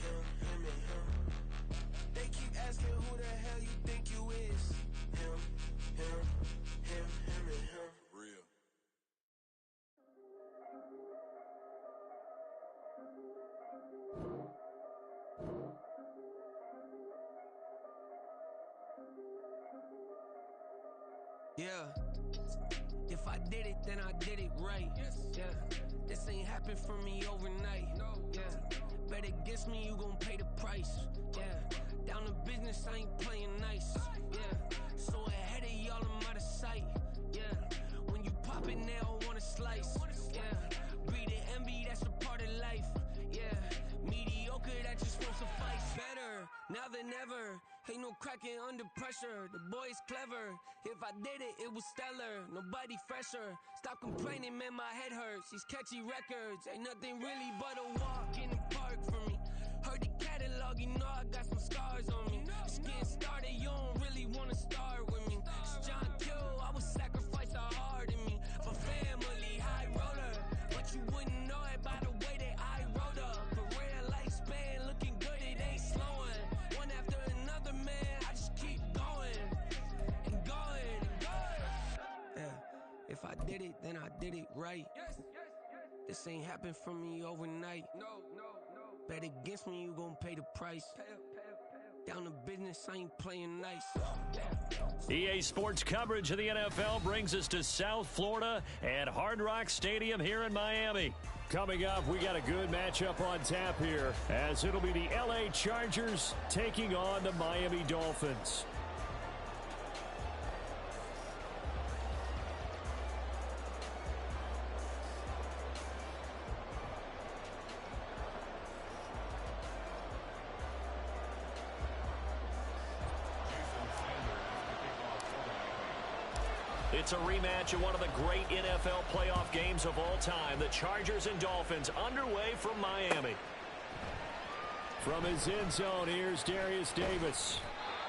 him, him and him. They keep asking who the hell you think you is. Him, him, him, him and him. Real. Yeah. If I did it, then I did it right. Yeah. This ain't happened for me overnight. Yeah. Bet against me, you gon' pay the price. Yeah. Down to business, I ain't playing nice. Yeah. So ahead of y'all, I'm out of sight. Yeah. When you pop it, they don't wanna slice. Yeah. Breed and envy, that's a part of life. Yeah. Mediocre, that just won't suffice. Better now than ever. Ain't no cracking under pressure. The boy's clever. If I did it, it was stellar. Nobody fresher. Stop complaining, man, my head hurts. These catchy records ain't nothing really but a walk in the park for me. Heard the catalog, you know I got some scars on me. It's getting started, you don't really wanna start with me. It's John Kill, I would sacrifice the heart in me for family, high roller. But you wouldn't know it by the way that I wrote up. Career lifespan looking good, it ain't slowing. One after another, man, I just keep going and going and going. Yeah, if I did it, then I did it right. This ain't happened for me overnight. No. Bet against me, you gon' pay the price. Down to business, I ain't playing nice. EA Sports coverage of the NFL brings us to South Florida at Hard Rock Stadium here in Miami. Coming up, we got a good matchup on tap here, as it'll be the LA Chargers taking on the Miami Dolphins. It's a rematch of one of the great NFL playoff games of all time. The Chargers and Dolphins underway from Miami. From his end zone, here's Darius Davis.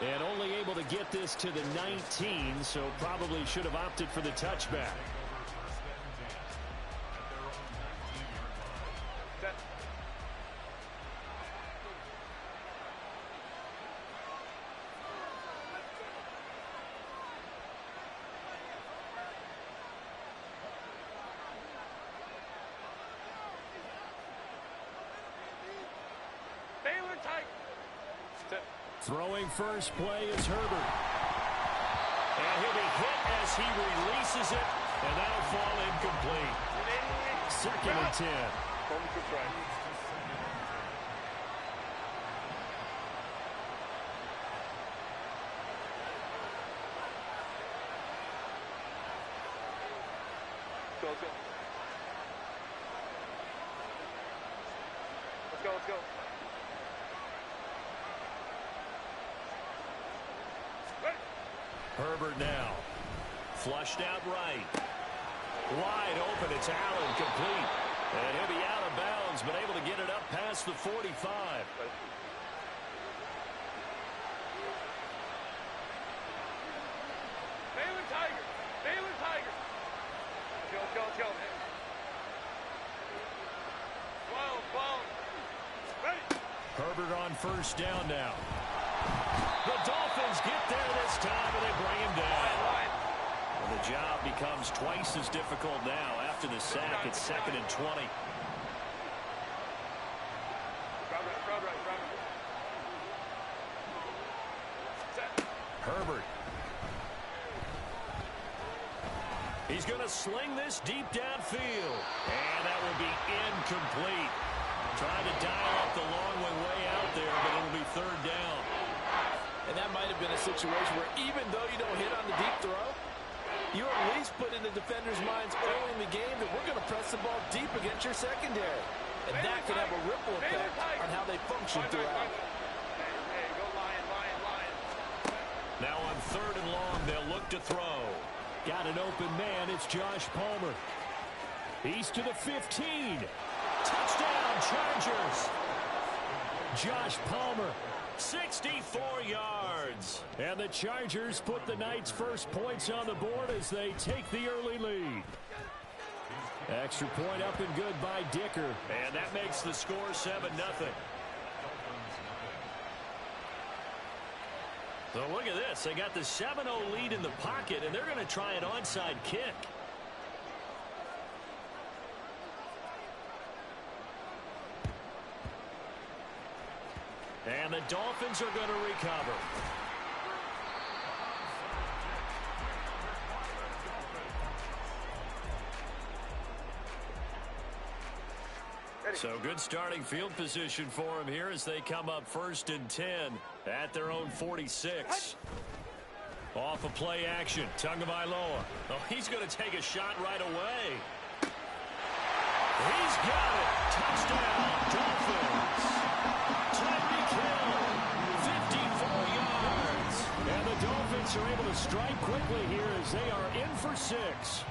And only able to get this to the 19, so probably should have opted for the touchback. Throwing first play is Herbert. And he'll be hit as he releases it, and that'll fall incomplete. 2nd and 10. Let's go. Herbert now. Flushed out right. Wide open. It's Allen, complete. And he'll be out of bounds, but able to get it up past the 45. Baylor Tigers. Let's go, man. 12. Ready. Herbert on first down now. The Dolphins get there this time, and they bring him down. And the job becomes twice as difficult now after the sack. It's 2nd and 20. Herbert. He's going to sling this deep downfield. And that will be incomplete. Trying to dial up the long way out there, but it'll be 3rd down. And that might have been a situation where even though you don't hit on the deep throw, you at least put in the defenders' minds early in the game that we're going to press the ball deep against your secondary. And that could have a ripple effect on how they function throughout. Now on 3rd and long, they'll look to throw. Got an open man. It's Josh Palmer. He's to the 15. Touchdown, Chargers. Josh Palmer, 64 yards. And the Chargers put the night's first points on the board as they take the early lead. Extra point up and good by Dicker. And that makes the score 7-0. So look at this. They got the 7-0 lead in the pocket, and they're going to try an onside kick. And the Dolphins are going to recover. So good starting field position for them here as they come up 1st and 10 at their own 46. Off of play action, Tagovailoa. Oh, he's going to take a shot right away. He's got it. Touchdown, Dolphins. Tyreek Hill, 54 yards. And the Dolphins are able to strike quickly here as they are in for 6.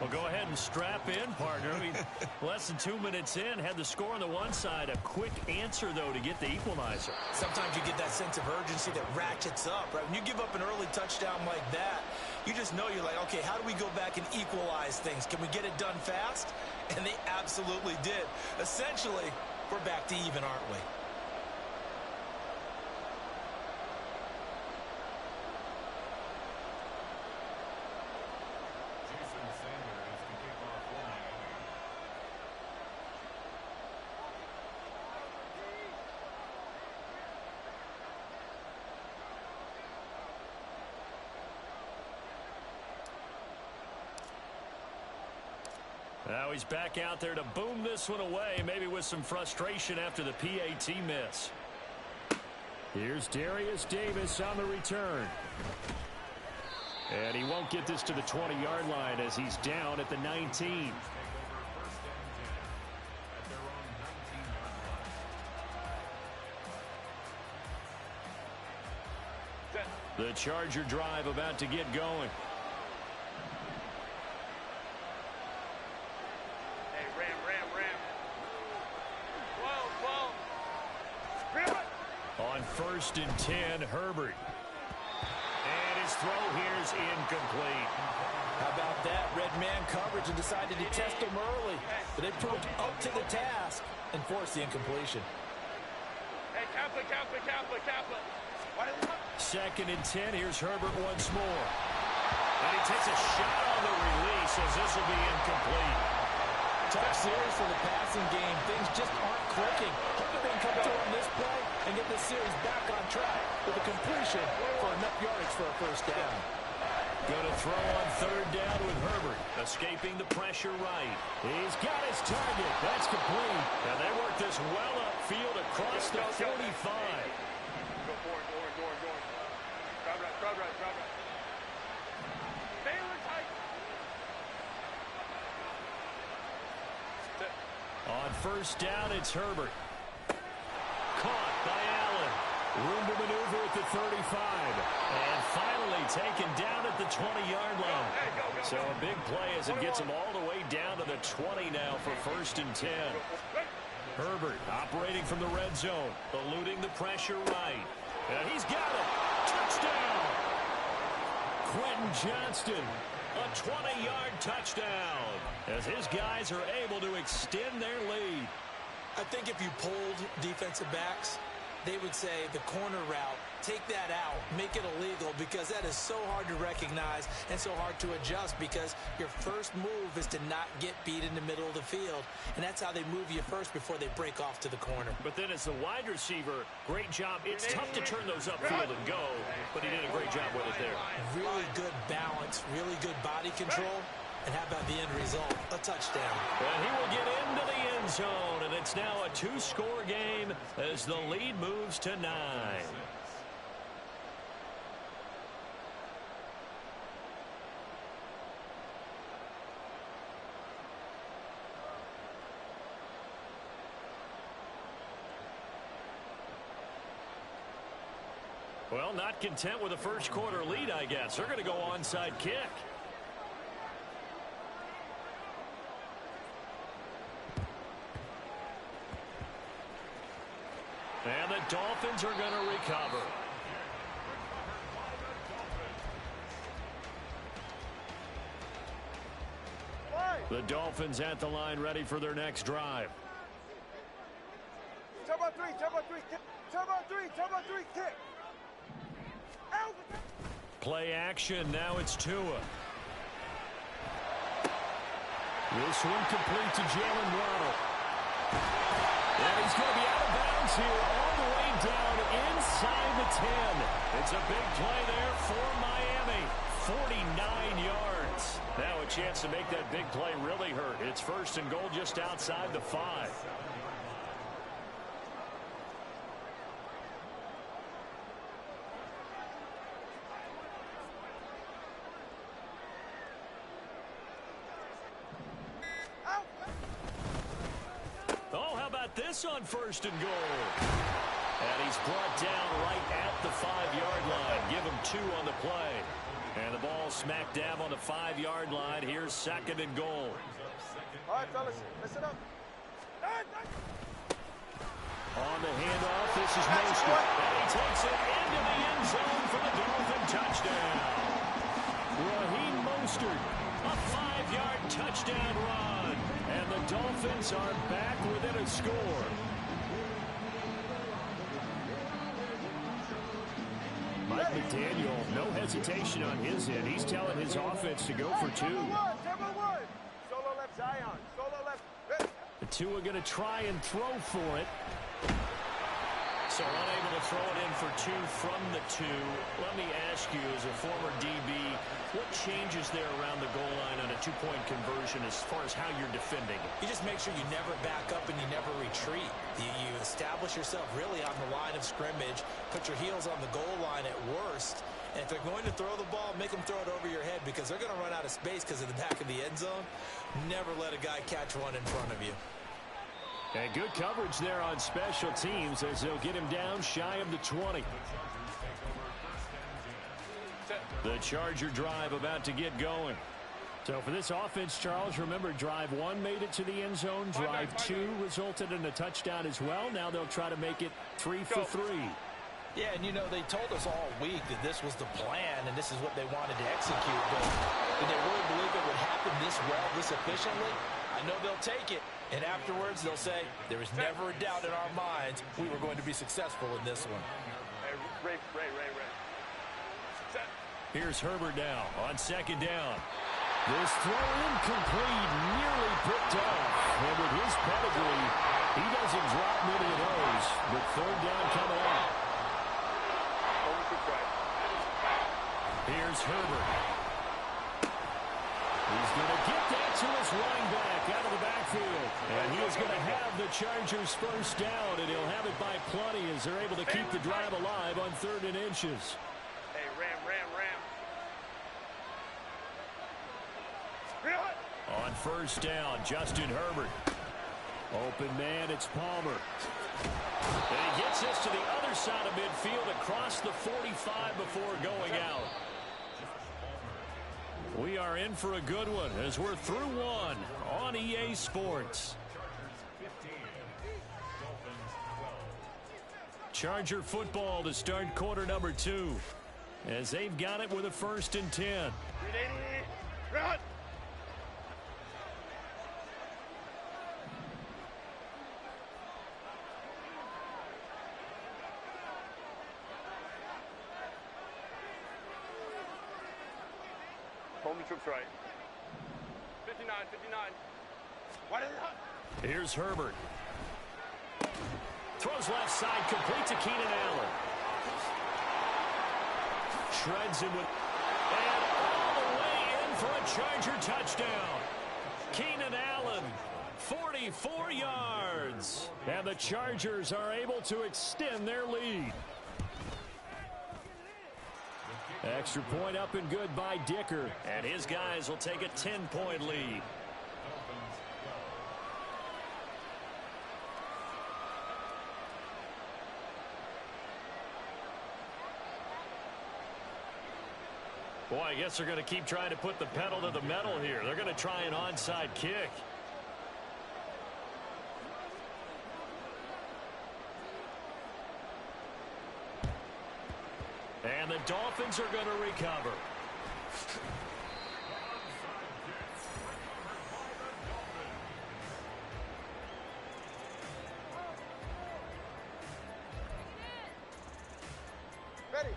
Well, go ahead and strap in, partner. I mean, less than 2 minutes in, had the score on the one side. A quick answer, though, to get the equalizer. Sometimes you get that sense of urgency that ratchets up, right? When you give up an early touchdown like that, you just know you're like, okay, how do we go back and equalize things? Can we get it done fast? And they absolutely did. Essentially, we're back to even, aren't we? Now he's back out there to boom this one away, maybe with some frustration after the PAT miss. Here's Darius Davis on the return. And he won't get this to the 20-yard line as he's down at the 19. The Charger drive about to get going. Hey, Ram. Whoa. On 1st and 10, Herbert. And his throw here is incomplete. How about that? Red man coverage and decided to test him early. But they proved up to the task and forced the incompletion. Hey, Kappa. 2nd and 10. Here's Herbert once more. And he takes a shot on the release as this will be incomplete. Tough series for the passing game. Things just aren't clicking. Hoping they can come through on this play and get this series back on track with a completion for enough yardage for a first down. Going to throw on 3rd down with Herbert. Escaping the pressure right. He's got his target. That's complete. And they work this well upfield across the 45. Go forward. Drop right. Baylor tight. On 1st down, it's Herbert. Caught by Allen. Room to maneuver at the 35. And finally taken down at the 20-yard line. So a big play as it gets him all the way down to the 20 now for 1st and 10. Herbert operating from the red zone, eluding the pressure right. And he's got it. Touchdown. Quentin Johnston, a 20-yard touchdown, as his guys are able to extend their lead. I think if you polled defensive backs, they would say the corner route, take that out, make it illegal, because that is so hard to recognize and so hard to adjust, because your first move is to not get beat in the middle of the field, and that's how they move you first before they break off to the corner. But then as the wide receiver, great job. It's tough to turn those upfield and go, but he did a great job with it there. Really good balance, really good body control. And how about the end result? A touchdown. Well, he will get into the end zone, and it's now a 2-score game as the lead moves to 9. Well, not content with a first-quarter lead, I guess. They're going to go onside kick. And the Dolphins are going to recover. The Dolphins at the line, ready for their next drive. Turbo 3, kick. Play action, now it's Tua. This one complete to Jalen Waddle. And he's going to be out of bounds here all the way down inside the 10. It's a big play there for Miami. 49 yards. Now a chance to make that big play really hurt. It's 1st and goal just outside the 5. Oh, how about this on 1st and goal? And he's brought down right at the 5-yard line. Give him 2 on the play. And the ball smack dab on the 5-yard line. Here's 2nd and goal. All right, fellas, listen up. On the handoff, this is Mostert. And he takes it into the end zone for the Dolphin touchdown. Raheem Mostert, a 5-yard touchdown run. And the Dolphins are back within a score. Mike McDaniel, no hesitation on his end. He's telling his offense to go for 2. Turbo 1. Solo left Zion. Solo left. The 2 are going to try and throw for it. So unable to throw it in for 2 from the 2. Let me ask you, as a former DB, what changes there around the goal line on a 2-point conversion as far as how you're defending? You just make sure you never back up and you never retreat. You establish yourself really on the line of scrimmage, put your heels on the goal line at worst, and if they're going to throw the ball, make them throw it over your head because they're going to run out of space because of the back of the end zone. Never let a guy catch one in front of you. And good coverage there on special teams as they'll get him down shy of the 20. The Charger drive about to get going. So for this offense, Charles, remember drive 1 made it to the end zone. Drive 2 resulted in a touchdown as well. Now they'll try to make it 3 for 3. Yeah, and you know, they told us all week that this was the plan and this is what they wanted to execute. But did they really believe it would happen this well, this efficiently? I know they'll take it. And afterwards, they'll say, there was never a doubt in our minds we were going to be successful in this one. Hey, Ray. Set. Here's Herbert now on 2nd down. This throw incomplete, nearly picked off. And with his pedigree, he doesn't drop many of those. But 3rd down coming up. Here's Herbert. He's going to get that to his running back out of the backfield. And he is going to have the Chargers 1st down, and he'll have it by plenty as they're able to keep the drive alive on 3rd and inches. Hey, Ram. On 1st down, Justin Herbert. Open man, it's Palmer. And he gets this to the other side of midfield across the 45 before going out. We are in for a good one as we're through 1 on EA Sports. Charger football to start quarter number 2 as they've got it with a 1st and 10. Run! Holding troops right. 59. Why did it not? Here's Herbert. Throws left side, complete to Keenan Allen. Shreds him with... And all the way in for a Charger touchdown. Keenan Allen, 44 yards. And the Chargers are able to extend their lead. Extra point up and good by Dicker. And his guys will take a 10-point lead. Boy, I guess they're going to keep trying to put the pedal to the metal here. They're going to try an onside kick. And the Dolphins are going to recover. Ready.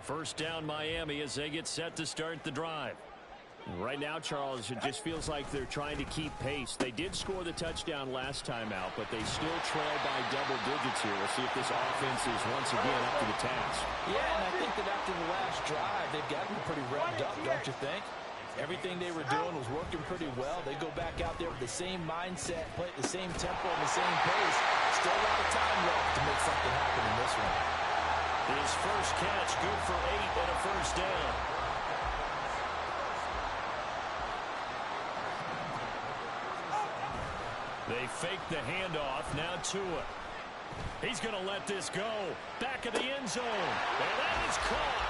1st down Miami as they get set to start the drive. Right now, Charles, it just feels like they're trying to keep pace. They did score the touchdown last time out, but they still trail by double digits here. We'll see if this offense is once again up to the task. Yeah, and I think that after the last drive, they've gotten pretty revved up, don't you think? Everything they were doing was working pretty well. They go back out there with the same mindset, play at the same tempo and the same pace. Still a lot of time left to make something happen in this one. His first catch, good for 8 and a 1st down. They fake the handoff. Now Tua. He's going to let this go. Back of the end zone. And that is caught.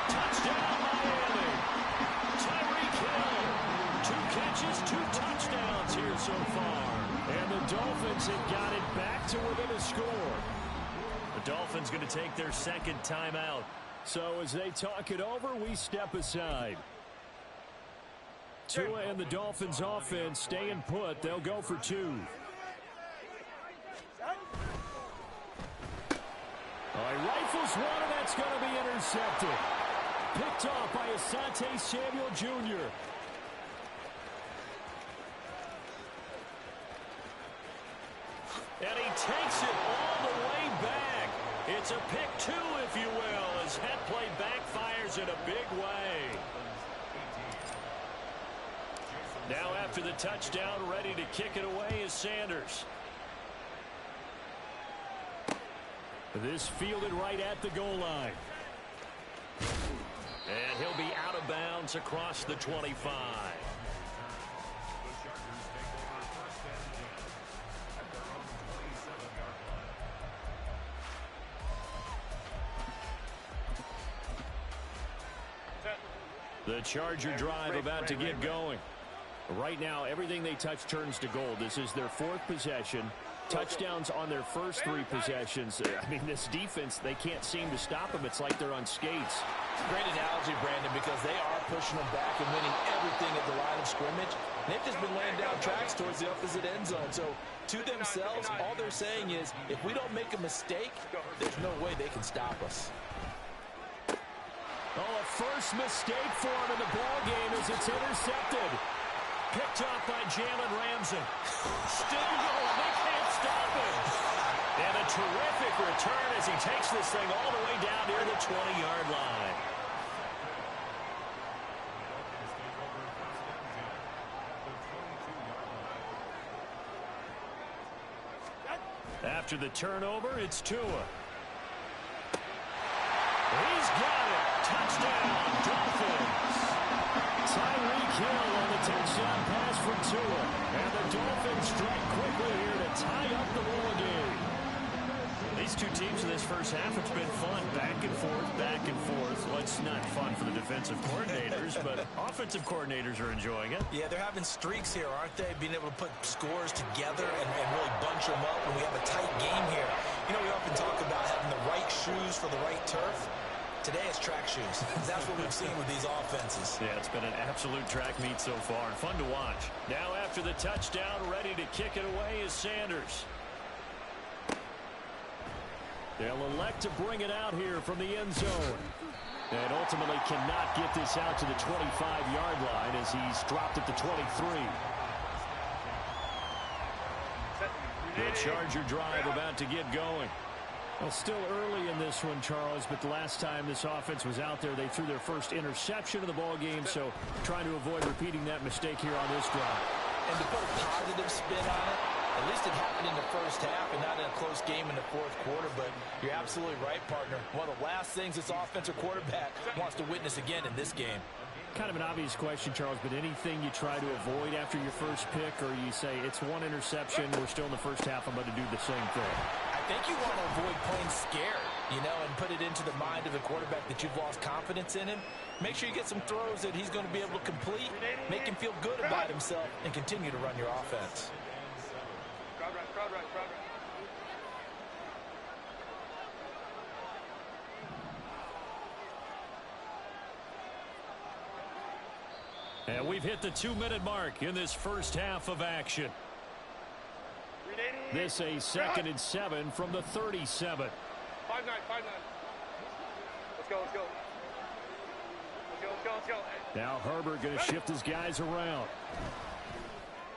Touchdown, Miami. Tyreek Hill. 2 catches, 2 touchdowns here so far. And the Dolphins have got it back to within a score. The Dolphins going to take their 2nd timeout. So as they talk it over, we step aside. Tua and the Dolphins offense staying put. They'll go for 2. He rifles one, and that's going to be intercepted. Picked off by Asante Samuel Jr. And he takes it all the way back. It's a pick two, if you will, as that play backfires in a big way. Now after the touchdown, ready to kick it away is Sanders. This fielded right at the goal line. And he'll be out of bounds across the 25. The Charger drive about to get going. Right now, everything they touch turns to gold. This is their fourth possession. Touchdowns on their first three possessions. I mean, this defense, they can't seem to stop them. It's like they're on skates. Great analogy, Brandon, because they are pushing them back and winning everything at the line of scrimmage. And they've just been laying down tracks towards the opposite end zone. So, to themselves, all they're saying is, if we don't make a mistake, there's no way they can stop us. Oh, a first mistake for him in the ball game as it's intercepted. Picked up by Jalen Ramsey. Still going. They can't stop him. And a terrific return as he takes this thing all the way down near the 20-yard line. After the turnover, it's Tua. He's got it. Touchdown, Dolphins. Tyreek Hill on the touchdown pass from Tua. And the Dolphins strike quickly here to tie up the ball game. These two teams in this first half, it's been fun. Back and forth, back and forth. Well, it's not fun for the defensive coordinators, but offensive coordinators are enjoying it. Yeah, they're having streaks here, aren't they? Being able to put scores together and really bunch them up when we have a tight game here. You know, we often talk about having the right shoes for the right turf. Today it's track shoes. That's what we've seen with these offenses. Yeah, it's been an absolute track meet so far and fun to watch. Now after the touchdown, ready to kick it away is Sanders. They'll elect to bring it out here from the end zone. And ultimately cannot get this out to the 25-yard line as he's dropped at the 23. The Charger drive about to get going. Well, still early in this one, Charles, but the last time this offense was out there, they threw their first interception of the ball game, so trying to avoid repeating that mistake here on this drive. And to put a positive spin on it, at least it happened in the first half and not in a close game in the fourth quarter, but you're absolutely right, partner. One of the last things this offensive quarterback wants to witness again in this game. Kind of an obvious question, Charles, but anything you try to avoid after your first pick, or you say it's one interception, we're still in the first half, I'm going to do the same thing? I think you want to avoid playing scared, you know, and put it into the mind of the quarterback that you've lost confidence in him. Make sure you get some throws that he's going to be able to complete, make him feel good about himself, and continue to run your offense. Crowd right. And we've hit the 2-minute mark in this first half of action. This a 2nd and 7 from the 37. 5-9. Let's go. Now Herbert going to shift his guys around.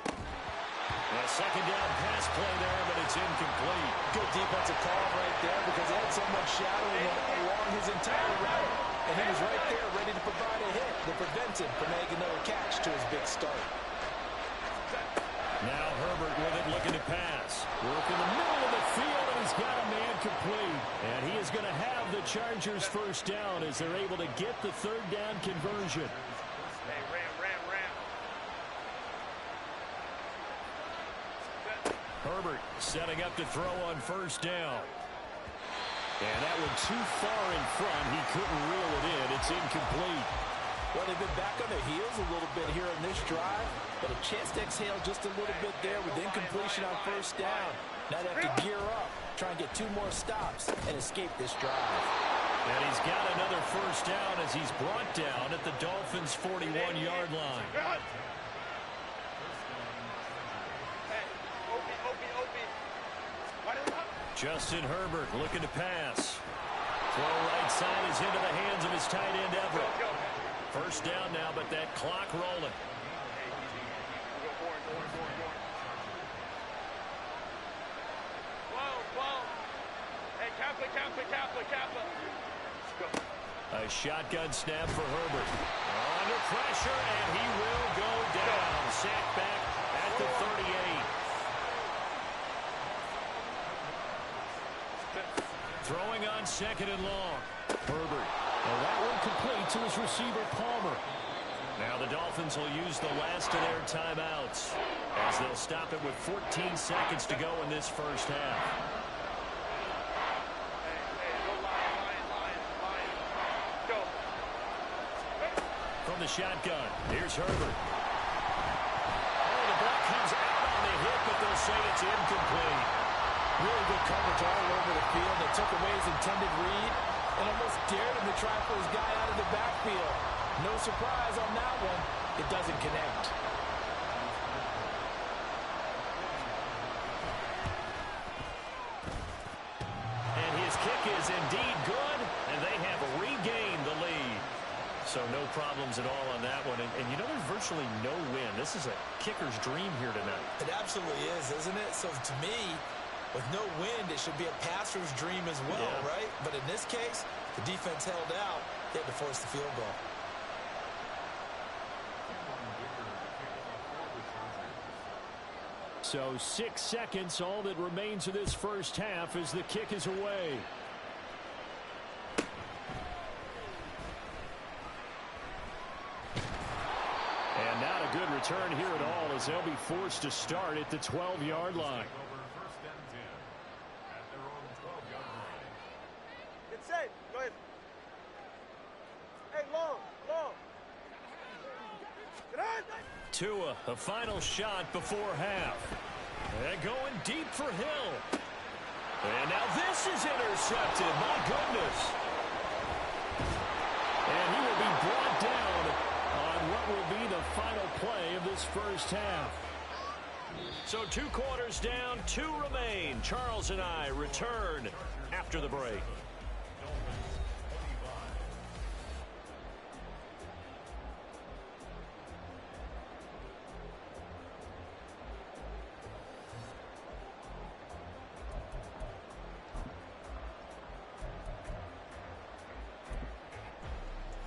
A second down pass play there, but it's incomplete. Good defensive call right there because they had someone shadowing him along his entire route. And he was right there ready to provide a hit that prevents him from making another catch to his big start. Now Herbert with it, looking to pass. Work in the middle of the field, and he's got a man complete. And he is going to have the Chargers first down as they're able to get the third down conversion. Hey, ram. Herbert setting up to throw on first down. And that one too far in front. He couldn't reel it in. It's incomplete. Well, they've been back on their heels a little bit here in this drive, but a chance to exhale just a little bit there with incompletion on first down. Now they have to gear up, try and get 2 more stops, and escape this drive. And he's got another first down as he's brought down at the Dolphins' 41-yard line. Justin Herbert looking to pass. Throw right side is into the hands of his tight end, Everett. First down now, but that clock rolling. A shotgun snap for Herbert. Under pressure, and he will go down. Sacked back at the 38. Throwing on 2nd and long. Herbert. And that one complete to his receiver, Palmer. Now the Dolphins will use the last of their timeouts as they'll stop it with 14 seconds to go in this first half. From the shotgun, here's Herbert. Oh, the ball comes out on the hit, but they'll say it's incomplete. Really good coverage all over the field. They took away his intended read and almost dared him to try for his guy out of the backfield. No surprise on that one. It doesn't connect. And his kick is indeed good, and they have regained the lead. So no problems at all on that one. And you know, there's virtually no win. This is a kicker's dream here tonight. It absolutely is, isn't it? So to me, with no wind, it should be a passer's dream as well, right? But in this case, the defense held out. They had to force the field goal. So 6 seconds, all that remains of this first half as the kick is away. And not a good return here at all as they'll be forced to start at the 12-yard line. It's safe. Go ahead. Hey, long. Tua, a final shot before half. And going deep for Hill. And now this is intercepted. My goodness. And he will be brought down on what will be the final play of this first half. So 2 quarters down, 2 remain. Charles and I return after the break.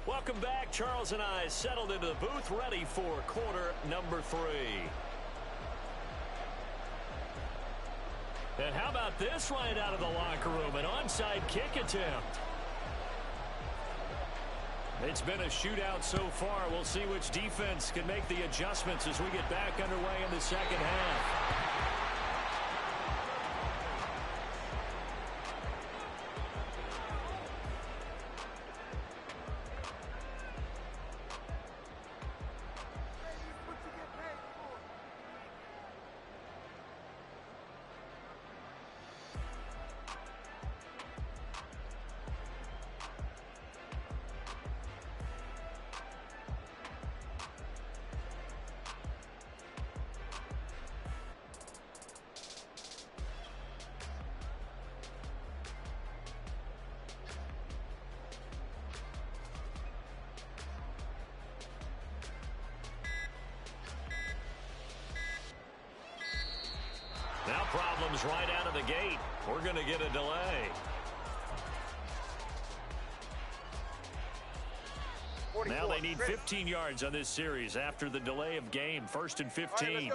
Welcome back. Charles and I settled into the booth, ready for quarter number 3. And how about this right out of the locker room? An onside kick attempt. It's been a shootout so far. We'll see which defense can make the adjustments as we get back underway in the second half. Now problems right out of the gate. We're going to get a delay. 44. Now they need 15 yards on this series after the delay of game. 1st and 15.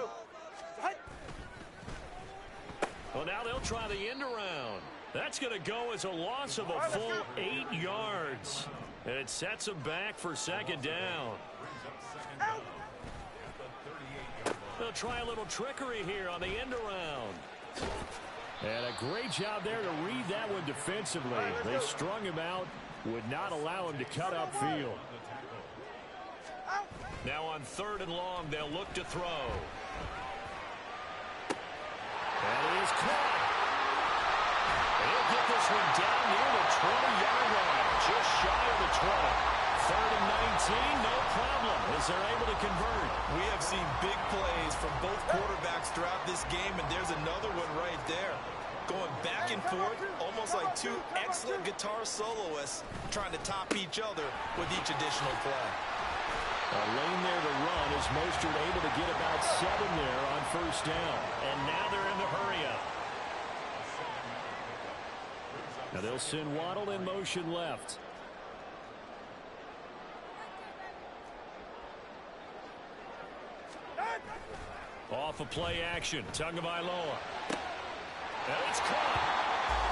Right, well, now they'll try the end around. That's going to go as a loss of a full 8 yards. And it sets them back for 2nd down. They'll try a little trickery here on the end around. And a great job there to read that one defensively. They strung him out, would not allow him to cut upfield. Now on 3rd and long, they'll look to throw. And he is caught. He'll get this one down near the 20-yard line, just shy of the 20. 3rd and 19, no problem, as they're able to convert. We have seen big plays from both quarterbacks throughout this game, and there's another one right there. Going back and forth, almost like 2 excellent guitar soloists trying to top each other with each additional play. A lane there to run as Mostert able to get about 7 there on 1st down. And now they're in the hurry up. Now they'll send Waddle in motion left. Off of play action. Tagovailoa. And it's caught.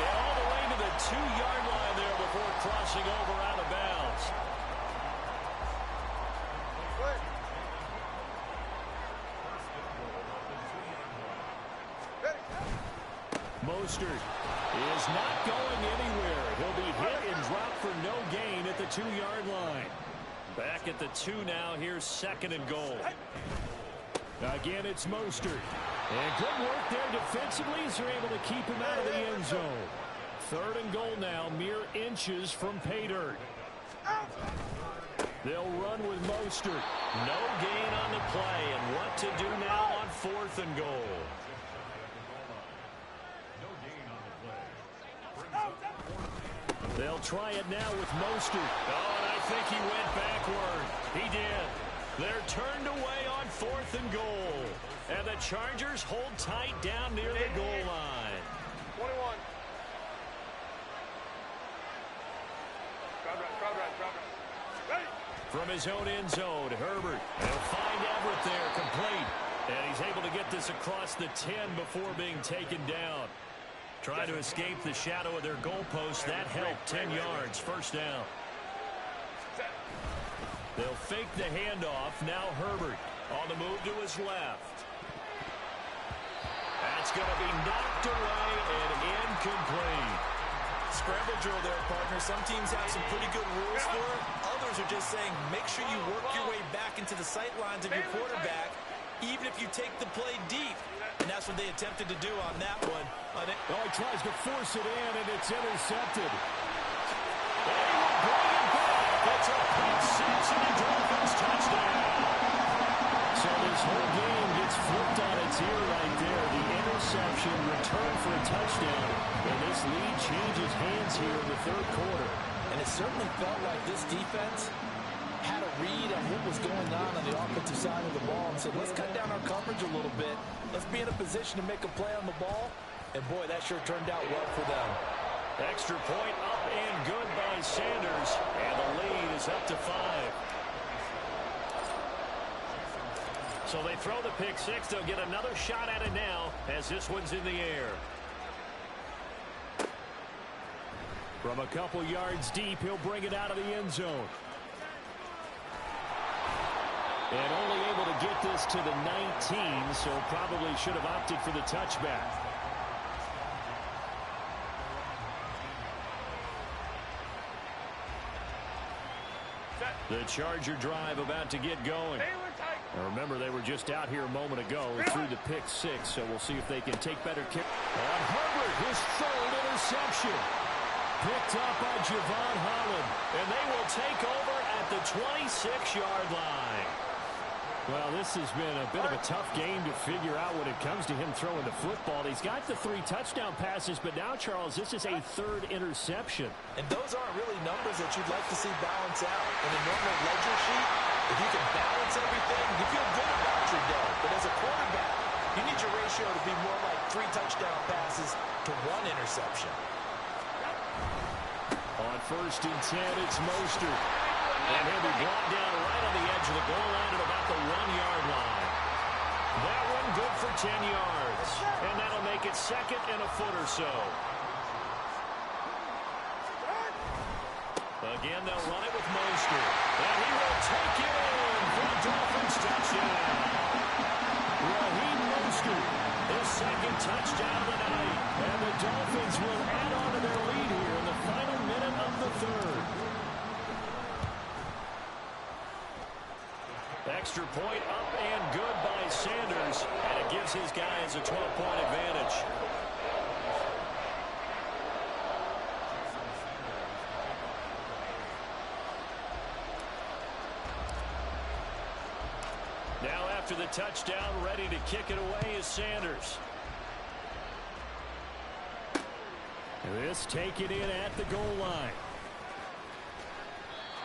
And all the way to the 2-yard line there before crossing over out of bounds. Mostert is not going anywhere. He'll be hit and dropped for no gain at the 2-yard line. Back at the 2 now. Here's 2nd and goal. Again, it's Mostert. And good work there defensively as they're able to keep him out of the end zone. 3rd and goal now, mere inches from pay dirt. They'll run with Mostert. No gain on the play, and what to do now on 4th and goal. They'll try it now with Mostert. Oh, and I think he went backward. He did. They're turned away on 4th and goal. And the Chargers hold tight down near the goal line. 21. Crowd right. Ready. From his own end zone, Herbert. He'll find Everett there, complete. And he's able to get this across the 10 before being taken down. Trying to escape the shadow of their goalpost. That helped. 10 yards, 1st down. They'll fake the handoff. Now Herbert on the move to his left. That's going to be knocked away and incomplete. Scramble drill there, partner. Some teams have some pretty good rules for it. Others are just saying make sure you work your way back into the sight lines of your quarterback, even if you take the play deep. And that's what they attempted to do on that one. Oh, he tries to force it in, and it's intercepted. They will bring it back. That's a pick six, and the Dolphins touchdown. So this whole game gets flipped on its ear right there. The interception, return for a touchdown. And this lead changes hands here in the 3rd quarter. And it certainly felt like this defense had a read on what was going on the offensive side of the ball and said, let's cut down our coverage a little bit. Let's be in a position to make a play on the ball. And, boy, that sure turned out well for them. Extra point up and good by Sanders. And the lead is up to 5. So they throw the pick six. They'll get another shot at it now as this one's in the air. From a couple yards deep, he'll bring it out of the end zone. And only able to get this to the 19, so probably should have opted for the touchback. The Charger drive about to get going. Now remember, they were just out here a moment ago through the pick six, so we'll see if they can take better care. On Herbert, his 3rd interception. Picked up by Javon Holland, and they will take over at the 26-yard line. Well, this has been a bit of a tough game to figure out when it comes to him throwing the football. He's got the 3 touchdown passes, but now, Charles, this is a 3rd interception. And those aren't really numbers that you'd like to see balance out. In a normal ledger sheet, if you can balance everything, you feel good about your day. But as a quarterback, you need your ratio to be more like 3 touchdown passes to 1 interception. On 1st and 10, it's Mostert. And he'll be brought down right on the edge of the goal line at about the 1-yard line. That one good for 10 yards. And that'll make it 2nd and a foot or so. Again, they'll run it with Mostert. And he will take it in for the Dolphins touchdown. Raheem Mostert, his 2nd touchdown of the night. And the Dolphins will add on to their lead here in the final minute of the 3rd. Extra point up and good by Sanders, and it gives his guys a 12-point advantage. Now after the touchdown, ready to kick it away is Sanders. This taken in at the goal line.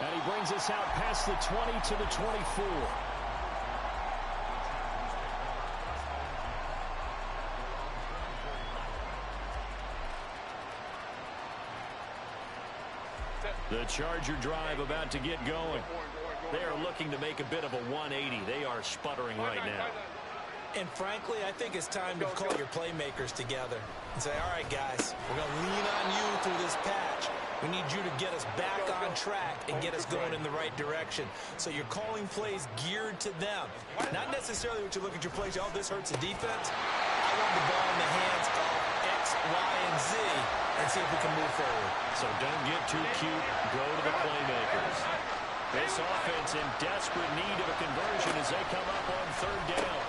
And he brings us out past the 20 to the 24. Charger drive about to get going. They are looking to make a bit of a 180. They are sputtering right now. And frankly, I think it's time to call your playmakers together and say, all right, guys, we're going to lean on you through this patch. We need you to get us back on track and get us going in the right direction. So you're calling plays geared to them. Not necessarily what you look at your plays, oh, this hurts the defense. I want the ball in the hands of X, Y, and Z and see if we can move forward. So don't get too cute. Go to the playmakers. This offense in desperate need of a conversion as they come up on third down.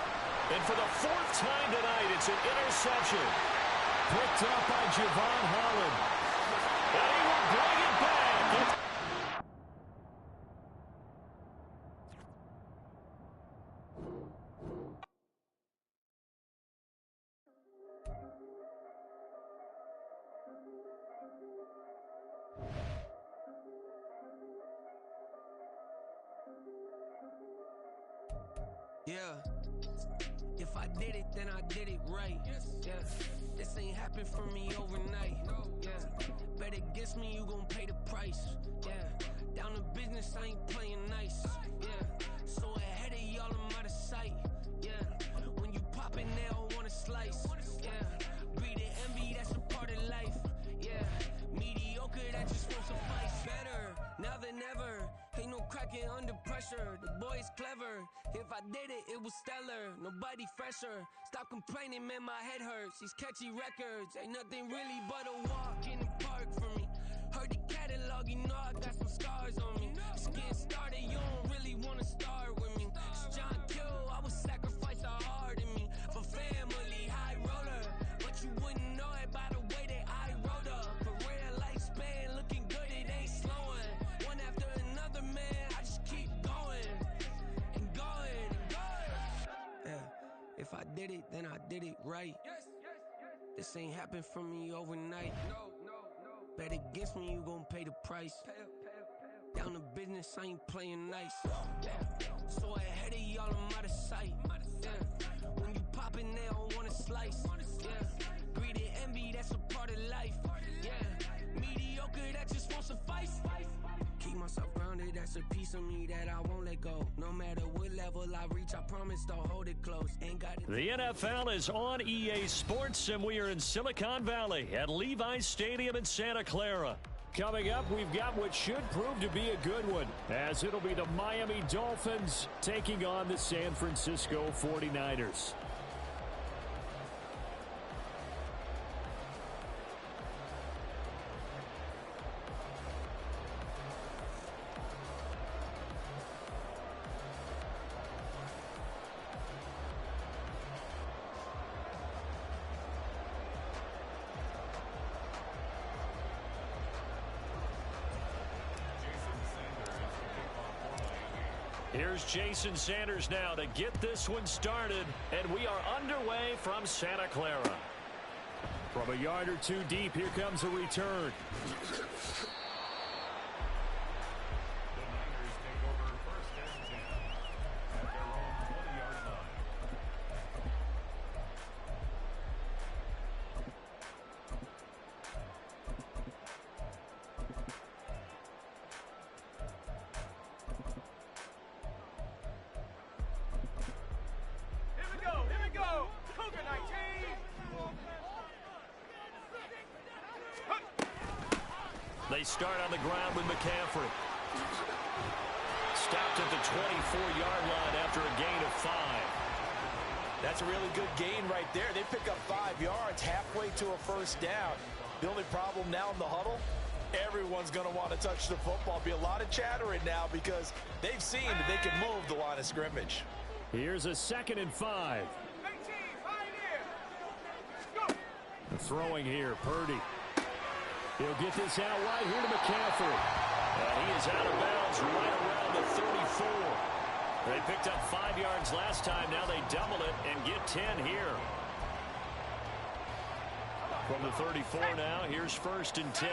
And for the fourth time tonight, it's an interception. Picked up by Javon Holland. And he will bring it back. Yeah. If I did it, then I did it right. Yeah. This ain't happened for me overnight. Yeah. Bet against me, you gon' pay the price. Yeah. Down to business, I ain't playing nice. Yeah. So ahead of y'all, I'm out of sight. Yeah. When you pop it, they don't wanna slice. Yeah. Breed the envy, that's a part of life. Yeah. Mediocre, that just won't suffice. Better now than ever. Ain't no cracking under pressure. The boy's clever. If I did it, it was stellar. Nobody fresher. Stop complaining, man, my head hurts. These catchy records ain't nothing really but a walk in the park for me. Heard the catalog, you know I got some scars on me. It's getting started, you don't really wanna start with me. It's John Kill, I would sacrifice a heart in me for family, high roller. But you wouldn't know it by the way that I wrote up. Career lifespan looking good, it ain't slowing. One after another, man, I just keep going and going and going. Yeah, if I did it, then I did it right. This ain't happened for me overnight. Bet against me, you gon' pay the price. Down to business, I ain't playing nice. Yeah. So ahead of y'all, I'm out of sight. Yeah. When you poppin', they don't wanna slice. Yeah. Greed and envy, that's a part of life. Yeah. Mediocre, that just won't suffice. Keep myself grounded, that's a piece of me that I won't let go. No matter what level I reach, I promise to hold it close. Ain't got it. The NFL is on EA Sports, and we are in Silicon Valley at Levi's Stadium in Santa Clara. Coming up, we've got what should prove to be a good one, as it'll be the Miami Dolphins taking on the San Francisco 49ers. Here's Jason Sanders now to get this one started, and we are underway from Santa Clara. From a yard or two deep, here comes a return. They start on the ground with McCaffrey. Stopped at the 24-yard line after a gain of 5. That's a really good gain right there. They pick up 5 yards halfway to a first down. The only problem now in the huddle, everyone's going to want to touch the football. Be a lot of chattering now because they've seen that they can move the line of scrimmage. Here's a 2nd and 5. Throwing here, Purdy. He'll get this out wide here to McCaffrey. And he is out of bounds right around the 34. They picked up 5 yards last time. Now they double it and get 10 here. From the 34 now, here's 1st and 10.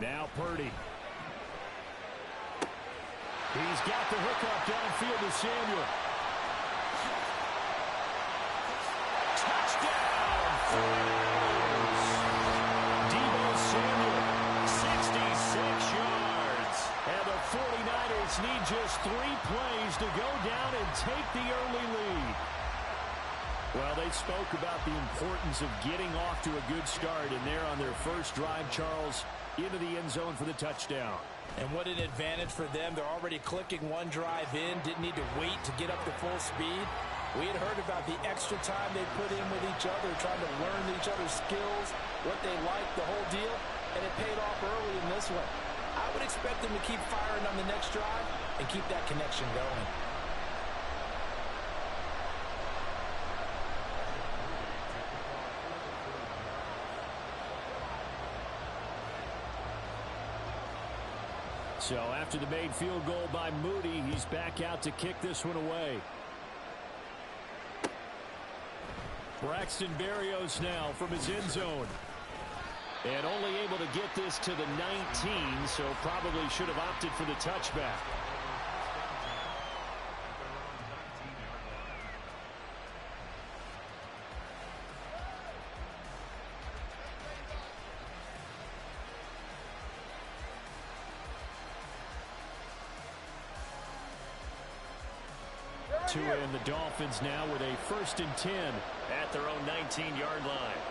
Now Purdy. He's got the hookup downfield to Samuel. Touchdown! Deebo Patriots need just 3 plays to go down and take the early lead. Well, they spoke about the importance of getting off to a good start, and they're on their first drive, Charles, into the end zone for the touchdown. And what an advantage for them. They're already clicking one drive in, didn't need to wait to get up to full speed. We had heard about the extra time they put in with each other, trying to learn each other's skills, what they like, the whole deal, and it paid off early in this one. I would expect them to keep firing on the next drive and keep that connection going. So after the made field goal by Moody, he's back out to kick this one away. Braxton Berrios now from his end zone. And only able to get this to the 19, so probably should have opted for the touchback. And the Dolphins now with a 1st and 10 at their own 19-yard line.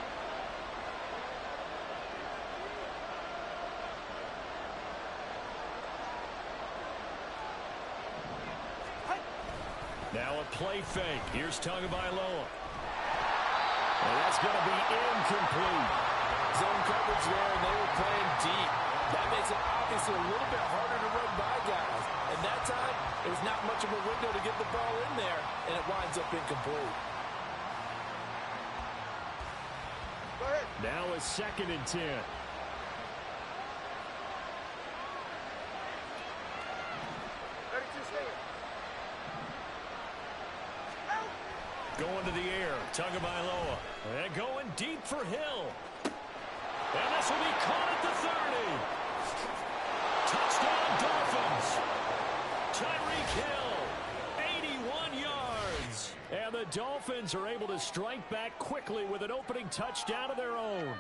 Now a play fake. Here's Tagovailoa. And that's going to be incomplete. Zone coverage there, and they were playing deep. That makes it obviously a little bit harder to run by guys. And that time, there's not much of a window to get the ball in there, and it winds up incomplete. Go ahead. Now a 2nd and 10. Going to the air, Tagovailoa. And going deep for Hill. And this will be caught at the 30. Touchdown, Dolphins. Tyreek Hill, 81 yards. And the Dolphins are able to strike back quickly with an opening touchdown of their own.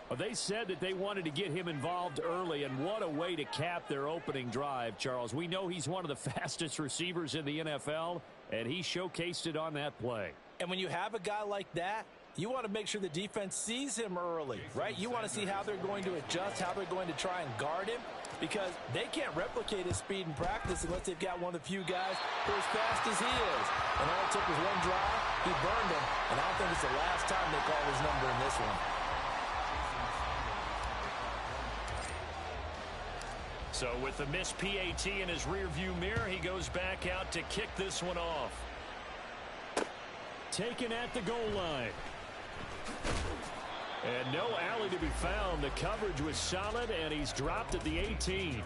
Well, they said that they wanted to get him involved early, and what a way to cap their opening drive, Charles. We know he's one of the fastest receivers in the NFL, and he showcased it on that play. And when you have a guy like that, you want to make sure the defense sees him early, right? You want to see how they're going to adjust, how they're going to try and guard him, because they can't replicate his speed in practice unless they've got one of the few guys who are as fast as he is. And all it took was one drive, he burned him, and I don't think it's the last time they call his number in this one. So with the missed PAT in his rearview mirror, he goes back out to kick this one off. Taken at the goal line. And no alley to be found. The coverage was solid, and he's dropped at the 18.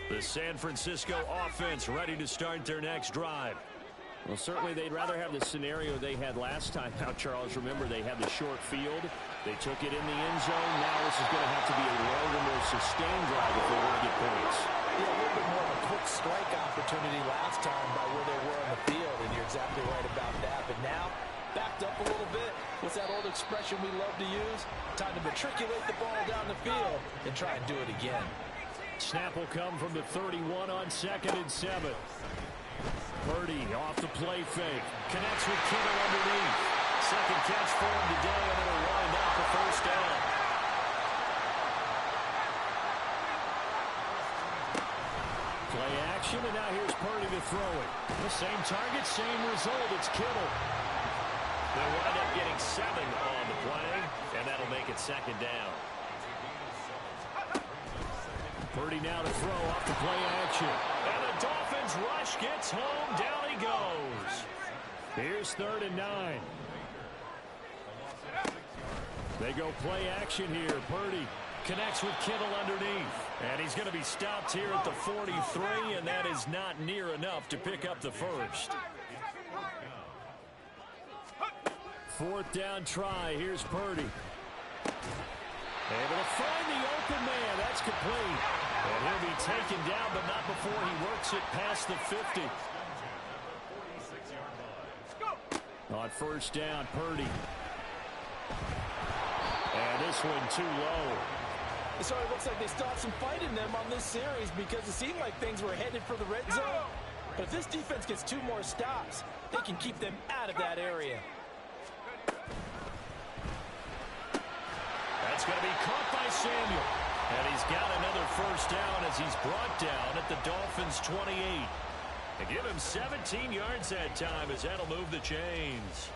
The San Francisco offense ready to start their next drive. Well, certainly they'd rather have the scenario they had last time. Now, Charles, remember, they had the short field. They took it in the end zone. Now this is going to have to be a longer, more sustained drive if they want to get points. Yeah, a little bit more of a quick strike opportunity last time by where they were on the field, and you're exactly right about that. But now, backed up a little bit. What's that old expression we love to use? Time to matriculate the ball down the field and try and do it again. Snap will come from the 31 on 2nd and 7. Purdy off the play fake. Connects with Kittle underneath. Second catch for him today, and it'll wind up the 1st down. Play action, and now here's Purdy to throw it. The same target, same result. It's Kittle. They'll wind up getting 7 on the play, and that'll make it 2nd down. Purdy now to throw off the play action. And the Dolphins rush gets home. Down he goes. Here's 3rd and 9. They go play action here. Purdy connects with Kittle underneath. And he's going to be stopped here at the 43, and that is not near enough to pick up the 1st. 4th down try. Here's Purdy. Able to find the open man. That's complete. And he'll be taken down, but not before he works it past the 50. On 1st down, Purdy. And this one too low. It sort of looks like they stopped some fight in them on this series because it seemed like things were headed for the red zone. But if this defense gets 2 more stops, they can keep them out of that area. That's going to be caught by Samuel. And he's got another first down as he's brought down at the Dolphins' 28. And give him 17 yards that time as that'll move the chains.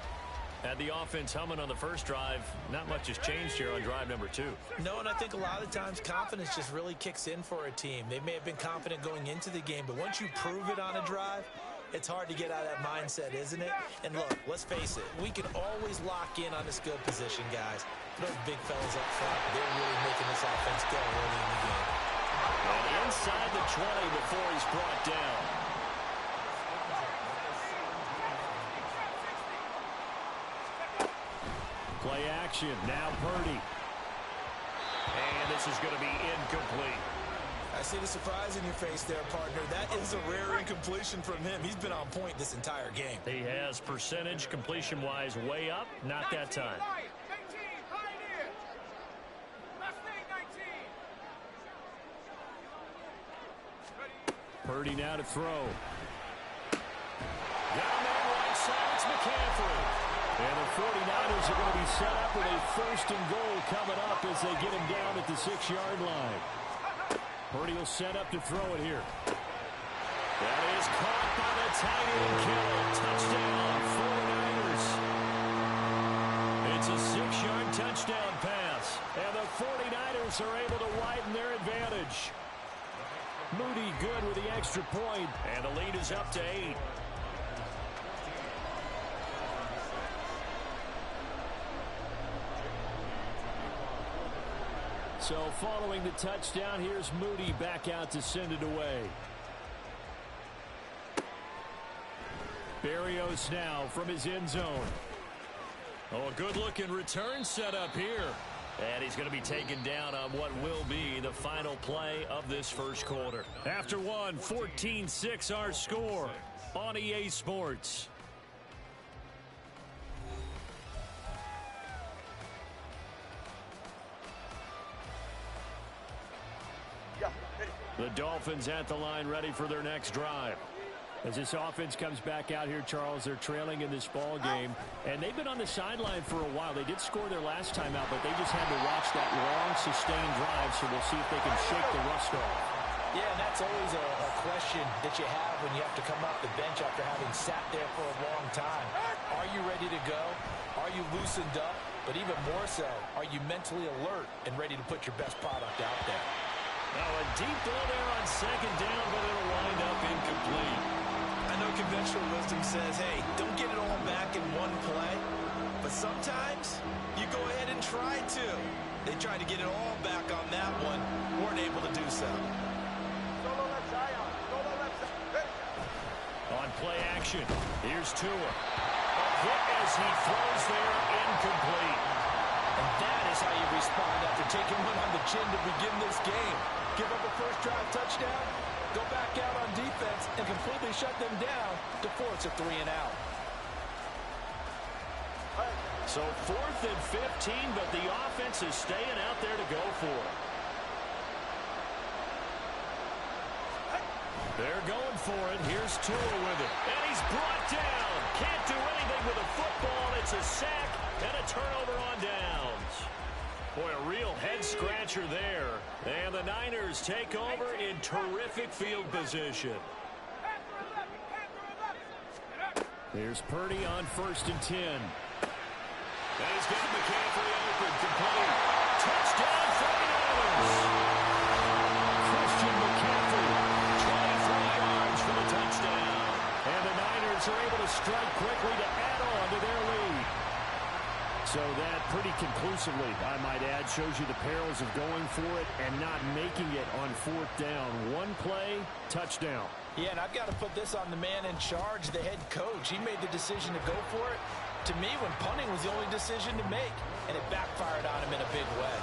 Had the offense humming on the first drive. Not much has changed here on drive number 2. No, and I think a lot of times confidence just really kicks in for a team. They may have been confident going into the game, but once you prove it on a drive, it's hard to get out of that mindset, isn't it? And look, let's face it, we can always lock in on the skill position, guys. Those big fellas up front, they're really making this offense go early in the game. And inside the 20 before he's brought down. Play action, now Purdy. And this is going to be incomplete. I see the surprise in your face there, partner. That is a rare incompletion from him. He's been on point this entire game. He has percentage completion-wise way up, not that time. Purdy now to throw. Down there right side, it's McCaffrey. And the 49ers are going to be set up with a 1st and goal coming up as they get him down at the 6-yard line. Purdy will set up to throw it here. That is caught by the tight end killer. Touchdown, 49ers. It's a 6-yard touchdown pass. And the 49ers are able to widen their advantage. Moody good with the extra point. And the lead is up to 8. So following the touchdown, here's Moody back out to send it away. Berrios now from his end zone. Oh, a good-looking return set up here. And he's going to be taken down on what will be the final play of this first quarter. After one, 14-6 our score on EA Sports. The Dolphins at the line ready for their next drive. As this offense comes back out here, Charles, they're trailing in this ball game. And they've been on the sideline for a while. They did score their last time out, but they just had to watch that long, sustained drive, so we'll see if they can shake the rust off. Yeah, and that's always a question that you have when you have to come off the bench after having sat there for a long time. Are you ready to go? Are you loosened up? But even more so, are you mentally alert and ready to put your best product out there? Now a deep throw there on 2nd down, but it'll wind up incomplete. I know conventional wisdom says, hey, don't get it all back in one play. But sometimes you go ahead and try to. They tried to get it all back on that one. Weren't able to do so. On play action, here's Tua. A hit as he throws there, incomplete. And that is how you respond after taking one on the chin to begin this game. Give up a first drive touchdown, go back out on defense, and completely shut them down to force a 3-and-out. So 4th and 15, but the offense is staying out there to go for it. They're going for it. Here's Tua with it. And he's brought down. Can't do anything with a football. It's a sack and a turnover on downs. Boy, a real head-scratcher there. And the Niners take over in terrific field position. There's Purdy on 1st and 10. And he's got McCaffrey open, complete. Touchdown, 49ers. Christian McCaffrey, 23 yards for the touchdown. And the Niners are able to strike quickly to add on to their lead. So that pretty conclusively, I might add, shows you the perils of going for it and not making it on 4th down. One play, touchdown. Yeah, and I've got to put this on the man in charge, the head coach. He made the decision to go for it. To me, when punting was the only decision to make, and it backfired on him in a big way.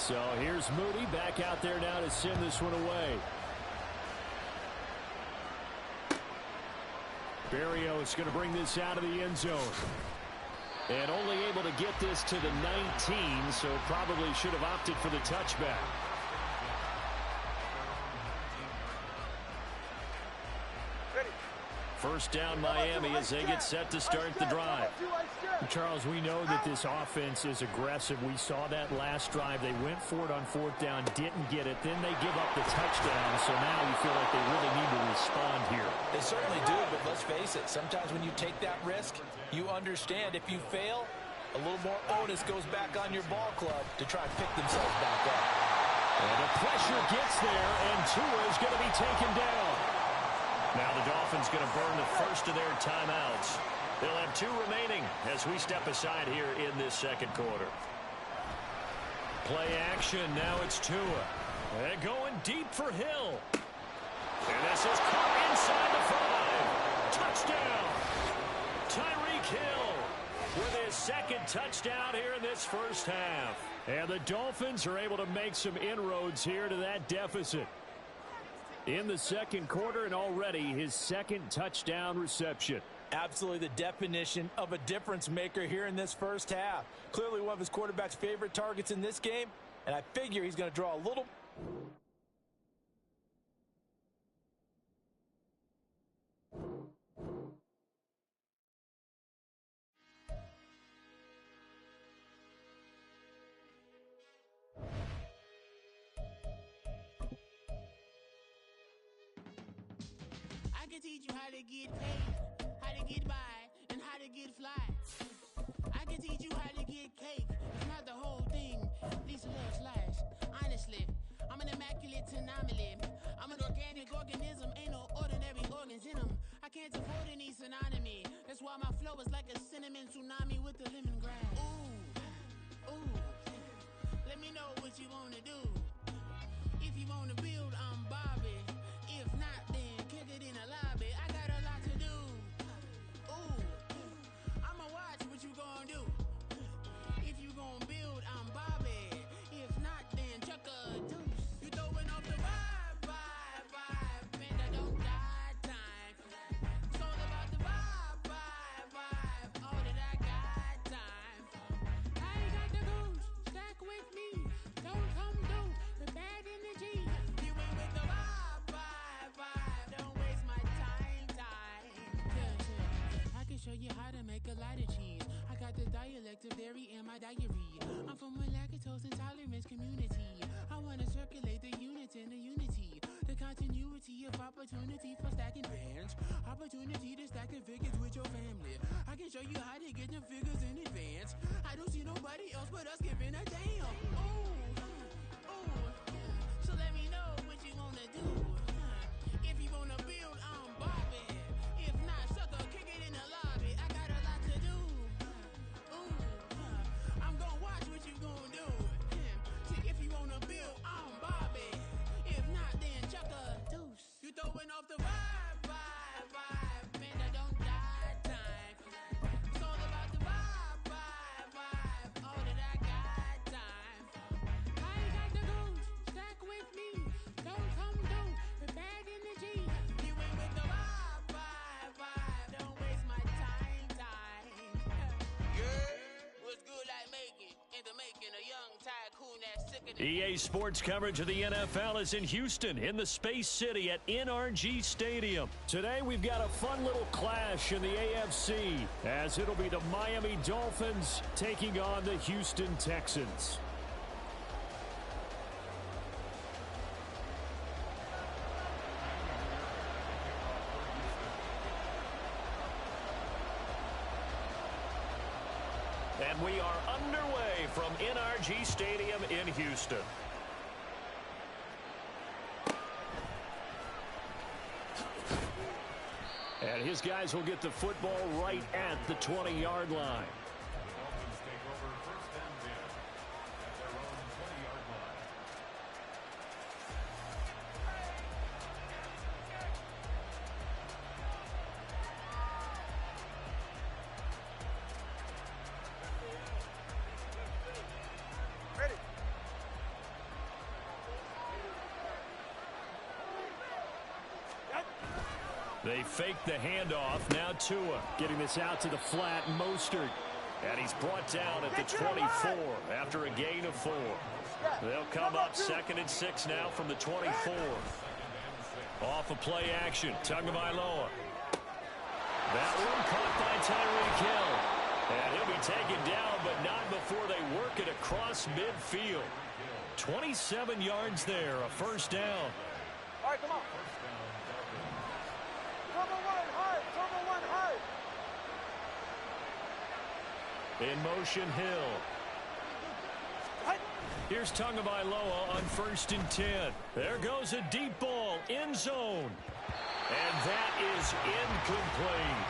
So here's Moody back out there now to send this one away. Berrios going to bring this out of the end zone. And only able to get this to the 19, so probably should have opted for the touchback. First down Miami as they get set to start the drive. Charles, we know that this offense is aggressive. We saw that last drive. They went for it on fourth down, didn't get it. Then they give up the touchdown, so now you feel like they really need to respond here. They certainly do, but let's face it. Sometimes when you take that risk, you understand if you fail, a little more onus goes back on your ball club to try and pick themselves back up. And the pressure gets there, and Tua is going to be taken down. Now the Dolphins going to burn the first of their timeouts. They'll have 2 remaining as we step aside here in this second quarter. Play action. Now it's Tua. And going deep for Hill. And this is caught inside the 5. Touchdown. Tyreek Hill with his second touchdown here in this first half. And the Dolphins are able to make some inroads here to that deficit in the second quarter, and already his second touchdown reception. Absolutely the definition of a difference maker here in this first half. Clearly one of his quarterback's favorite targets in this game, and I figure he's going to draw a little... I can teach you how to get paid, how to get by, and how to get fly. I can teach you how to get cake. It's not the whole thing. Lisa loves slice. Honestly, I'm an immaculate anomaly. I'm an organic organism. Ain't no ordinary organs in them. I can't afford any synonymy. That's why my flow is like a cinnamon tsunami with the lemongrass. Ooh, ooh. Let me know what you wanna do. If you wanna build, I'm Bobby. If not, then kick it in a lobby. I got a lot to do. Ooh, I'ma watch what you gon' do. If you gon' build, I'm Bobby. If not, then chuck a deuce. You throwing off the vibe, man, I don't die time. It's all about the vibe, all that I got time. I ain't got the goose, stack with me. Don't come through with bad energy. You ain't with the vibe, don't waste my time. Yeah. I can show you how to make a lot of cheese. I got the dialect of dairy in my diary. I'm from a lactose intolerance community. I wanna circulate the units in the unity. The continuity of opportunity for stacking bands. Opportunity to stack the figures with your family. I can show you how to get the figures in advance. I don't see nobody else but us giving a damn. Ooh. So let me know what you wanna do. If you wanna build, I'm Bobby. If not, sucker, kick it in the lobby. I got a lot to do. Ooh, I'm gonna watch what you gonna do. See, if you wanna build, I'm Bobby. If not, then chuck a deuce. You throwing off the vibe, man, I don't die time. It's all about the vibe, all that I got time. I ain't got the goose, stack with me. Don't come through with bad energy. You ain't with the vibe, don't waste my time. Yeah, what's good like making, in the making a young tycoon that's sick of EA Sports coverage of the NFL is in Houston, in the Space City at NRG Stadium. Today we've got a fun little clash in the AFC, as it'll be the Miami Dolphins taking on the Houston Texans. And we are underway from NRG Stadium in Houston. And his guys will get the football right at the 20-yard line. Dolphins take over first and 10 at their own 20-yard line. They fake the handoff. Now Tua getting this out to the flat. Mostert. And he's brought down at the 24 after a gain of 4. They'll come up 2nd and 6 now from the 24. Off of play action. Tagovailoa. That one caught by Tyreek Hill. And he'll be taken down, but not before they work it across midfield. 27 yards there, a first down. All right, come on. Turbo one hard. Turbo one hard. In motion, Hill. Here's Tagovailoa on 1st and 10. There goes a deep ball, end zone. And that is incomplete.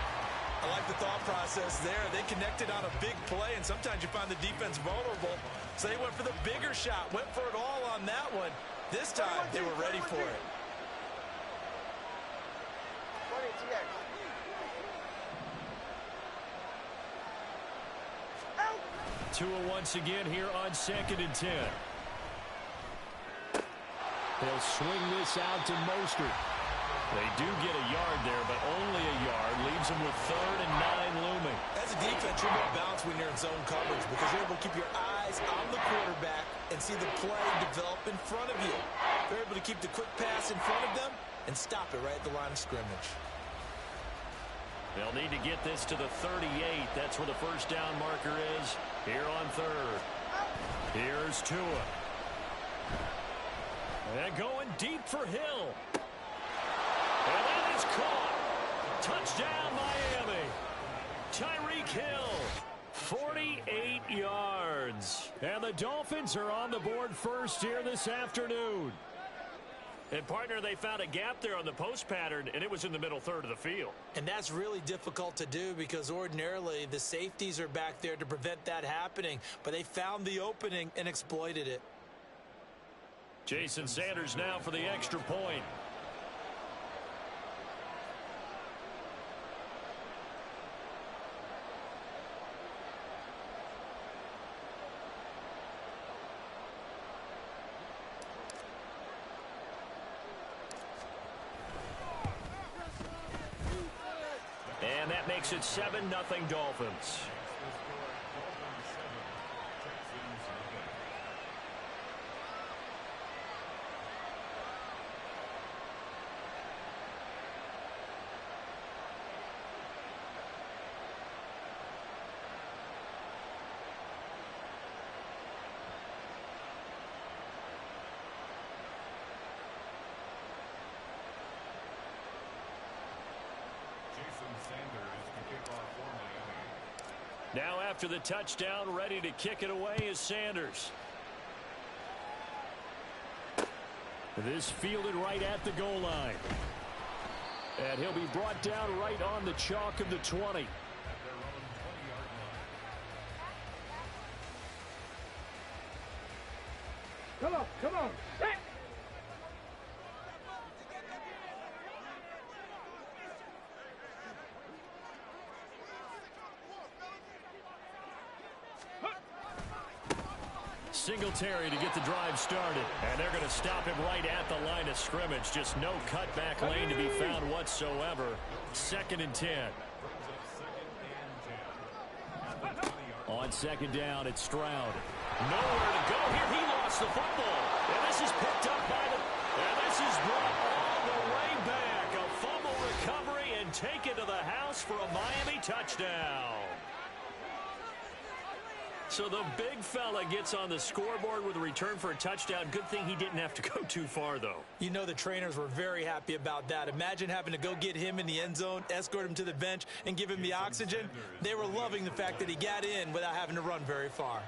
I like the thought process there. They connected on a big play, and sometimes you find the defense vulnerable. So they went for the bigger shot, went for it all on that one. This time, they were ready for it. Tua once again here on 2nd and 10. They'll swing this out to Mostert. They do get a yard there, but only a yard. Leaves them with 3rd and 9 looming. As a defense, you're more balanced when you're in zone coverage because you're able to keep your eyes on the quarterback and see the play develop in front of you. They're able to keep the quick pass in front of them and stop it right at the line of scrimmage. They'll need to get this to the 38. That's where the first down marker is here on 3rd. Here's Tua. And going deep for Hill. And that is caught. Touchdown, Miami. Tyreek Hill, 48 yards. And the Dolphins are on the board first here this afternoon. And, partner, they found a gap there on the post pattern, and it was in the middle third of the field. And that's really difficult to do because ordinarily the safeties are back there to prevent that happening. But they found the opening and exploited it. Jason Sanders now for the extra point. And that makes it 7-0 Dolphins. Now after the touchdown, ready to kick it away is Sanders. This fielded right at the goal line. And he'll be brought down right on the chalk of the 20. Come on, come on. Singletary to get the drive started. And they're going to stop him right at the line of scrimmage. Just no cutback lane to be found whatsoever. 2nd and 10. On 2nd down, it's Stroud. Nowhere to go here. He lost the football. And this is picked up by the... And this is brought all the way back. A fumble recovery and taken to the house for a Miami touchdown. So the big fella gets on the scoreboard with a return for a touchdown. Good thing he didn't have to go too far, though. You know the trainers were very happy about that. Imagine having to go get him in the end zone, escort him to the bench, and give him the oxygen. They were loving the fact that he got in without having to run very far.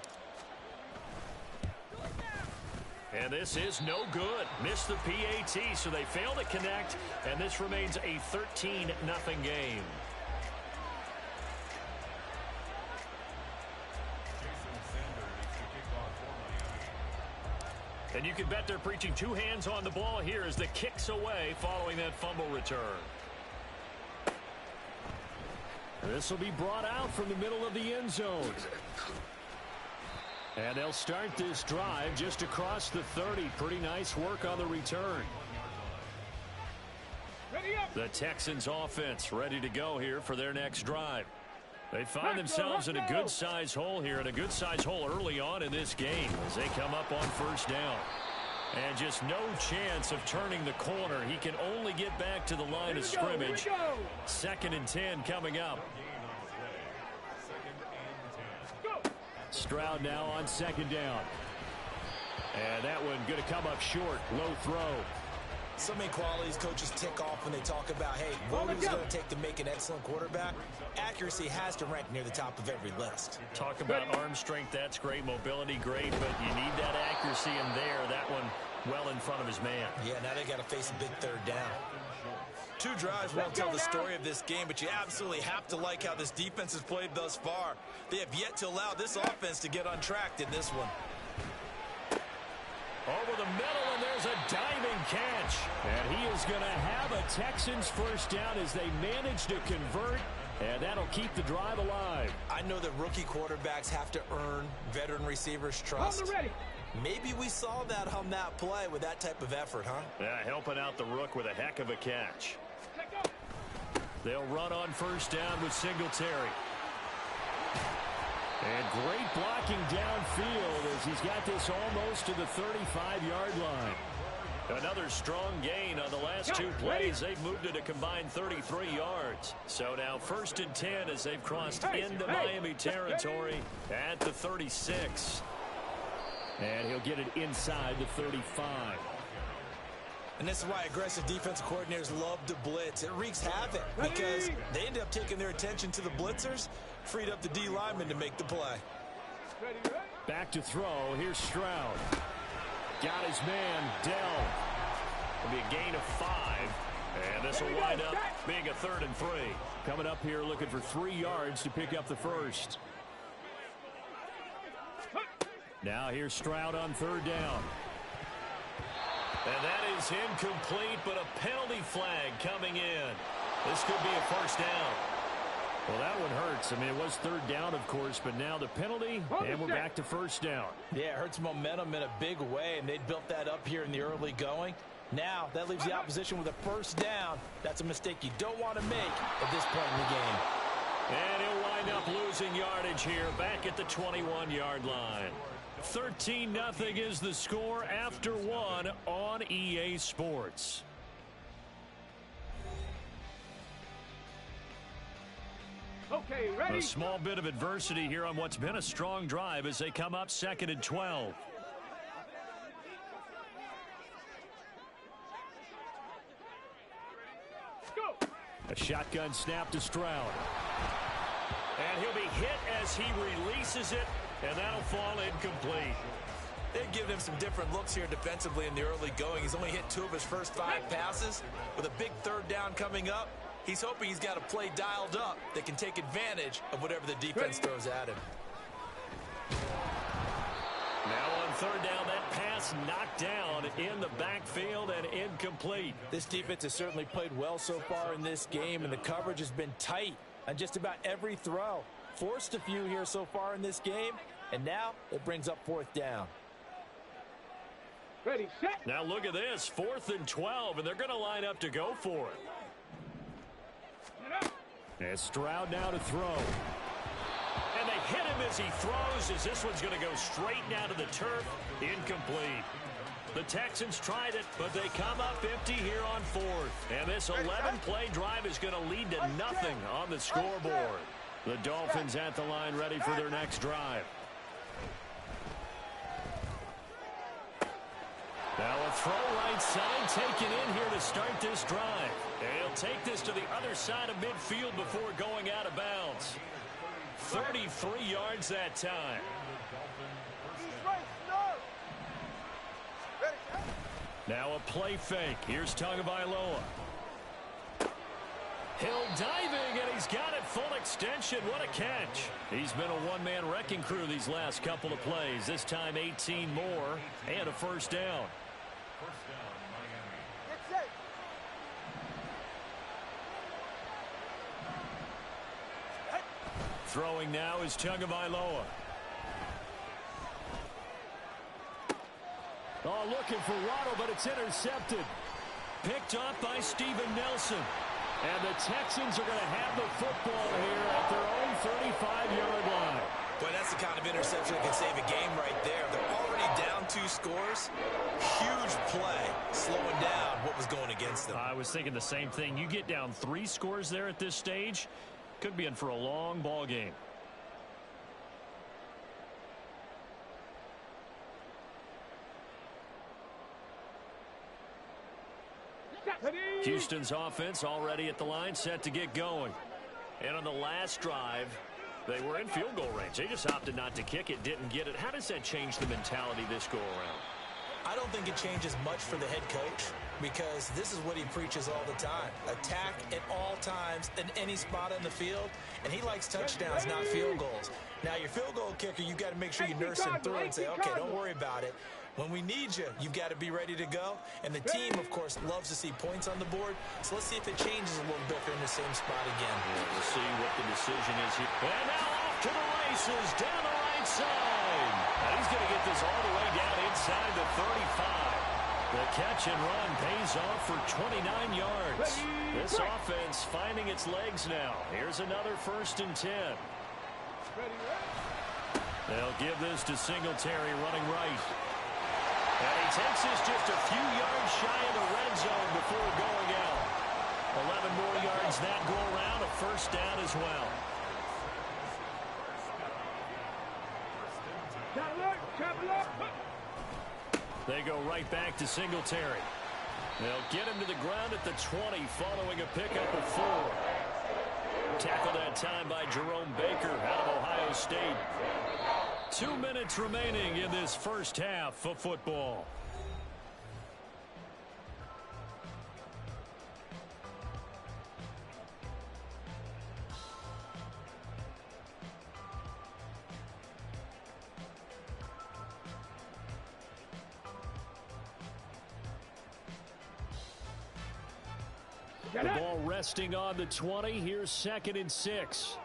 And this is no good. Missed the PAT, so they fail to connect, and this remains a 13-0 game. And you can bet they're preaching two hands on the ball here as the kick's away following that fumble return. This will be brought out from the middle of the end zone. And they'll start this drive just across the 30. Pretty nice work on the return. Ready up. The Texans offense ready to go here for their next drive. They find themselves in a good-sized hole here, and a good-sized hole early on in this game as they come up on first down. And just no chance of turning the corner. He can only get back to the line of scrimmage. 2nd and 10 coming up. Stroud now on 2nd down. And that one going to come up short. Low throw. So many qualities coaches tick off when they talk about, hey, what is it going to take to make an excellent quarterback? Accuracy has to rank near the top of every list. Talk about arm strength, that's great. Mobility, great, but you need that accuracy in there. That one well in front of his man. Yeah, now they got to face a big 3rd down. 2 drives won't tell the story of this game, but you absolutely have to like how this defense has played thus far. They have yet to allow this offense to get untracked in this one. Over the middle, and there's a diving catch. And he is going to have a Texans first down as they manage to convert, and that'll keep the drive alive. I know that rookie quarterbacks have to earn veteran receivers' trust. Maybe we saw that on that play with that type of effort, huh? Yeah, helping out the rook with a heck of a catch. They'll run on first down with Singletary. And great blocking downfield as he's got this almost to the 35-yard line. Another strong gain on the last 2 plays. They've moved it a combined 33 yards. So now 1st and 10 as they've crossed into Miami territory at the 36. And he'll get it inside the 35. And this is why aggressive defensive coordinators love to blitz. It wreaks havoc because they end up taking their attention to the blitzers, freed up the D lineman to make the play. Back to throw. Here's Stroud. Got his man, Dell. It'll be a gain of 5. And this will wind up being a 3rd and 3. Coming up here looking for 3 yards to pick up the first. Now here's Stroud on 3rd down. And that is incomplete, but a penalty flag coming in. This could be a first down. Well, that one hurts. I mean, it was 3rd down, of course, but now the penalty, and we're back to first down. Yeah, it hurts momentum in a big way, and they'd built that up here in the early going. Now, that leaves the opposition with a first down. That's a mistake you don't want to make at this point in the game. And he'll wind up losing yardage here, back at the 21-yard line. 13-0 is the score after 1 on EA Sports. Okay, ready? A small bit of adversity here on what's been a strong drive as they come up 2nd and 12. Go. A shotgun snap to Stroud. And he'll be hit as he releases it, and that'll fall incomplete. They've given him some different looks here defensively in the early going. He's only hit 2 of his first 5 passes. With a big 3rd down coming up, he's hoping he's got a play dialed up that can take advantage of whatever the defense throws at him. Now on 3rd down, that pass knocked down in the backfield and incomplete. This defense has certainly played well so far in this game, and the coverage has been tight on just about every throw. Forced a few here so far in this game, and now it brings up 4th down. Ready, set. Now look at this, 4th and 12, and they're going to line up to go for it. And Stroud now to throw. And they hit him as he throws, as this one's going to go straight down to the turf. Incomplete. The Texans tried it, but they come up empty here on 4th. And this 11-play drive is going to lead to nothing on the scoreboard. The Dolphins at the line ready for their next drive. Now a throw right side taken in here to start this drive. And he'll take this to the other side of midfield before going out of bounds. 33 yards that time. Now a play fake. Here's Tagovailoa. Hill diving, and he's got it full extension. What a catch. He's been a one-man wrecking crew these last couple of plays. This time 18 more and a first down. Throwing now is Tagovailoa. Oh, looking for Waddle, but it's intercepted. Picked off by Steven Nelson. And the Texans are going to have the football here at their own 35-yard line. Boy, that's the kind of interception that can save a game right there. They're already down 2 scores. Huge play, slowing down what was going against them. I was thinking the same thing. You get down 3 scores there at this stage, could be in for a long ball game. Houston's offense already at the line, set to get going. And on the last drive, they were in field goal range. They just opted not to kick it, didn't get it. How does that change the mentality this go around? I don't think it changes much for the head coach because this is what he preaches all the time. Attack at all times in any spot on the field, and he likes touchdowns, not field goals. Now, your field goal kicker, you've got to make sure you nurse him through and say, okay, don't worry about it. When we need you, you've got to be ready to go. And the team, of course, loves to see points on the board. So let's see if it changes a little bit if they're in the same spot again. Yeah, we'll see what the decision is here. And now off to the races down the right side. And he's going to get this all the way down inside the 35. The catch and run pays off for 29 yards. This offense finding its legs now. Here's another 1st and 10. They'll give this to Singletary running right. And he takes this just a few yards shy of the red zone before going out. 11 more yards that go around, a 1st down as well. They go right back to Singletary. They'll get him to the ground at the 20 following a pickup of 4. Tackled that time by Jerome Baker out of Ohio State. 2 minutes remaining in this first half of football. The ball resting on the 20. Here's 2nd and 6.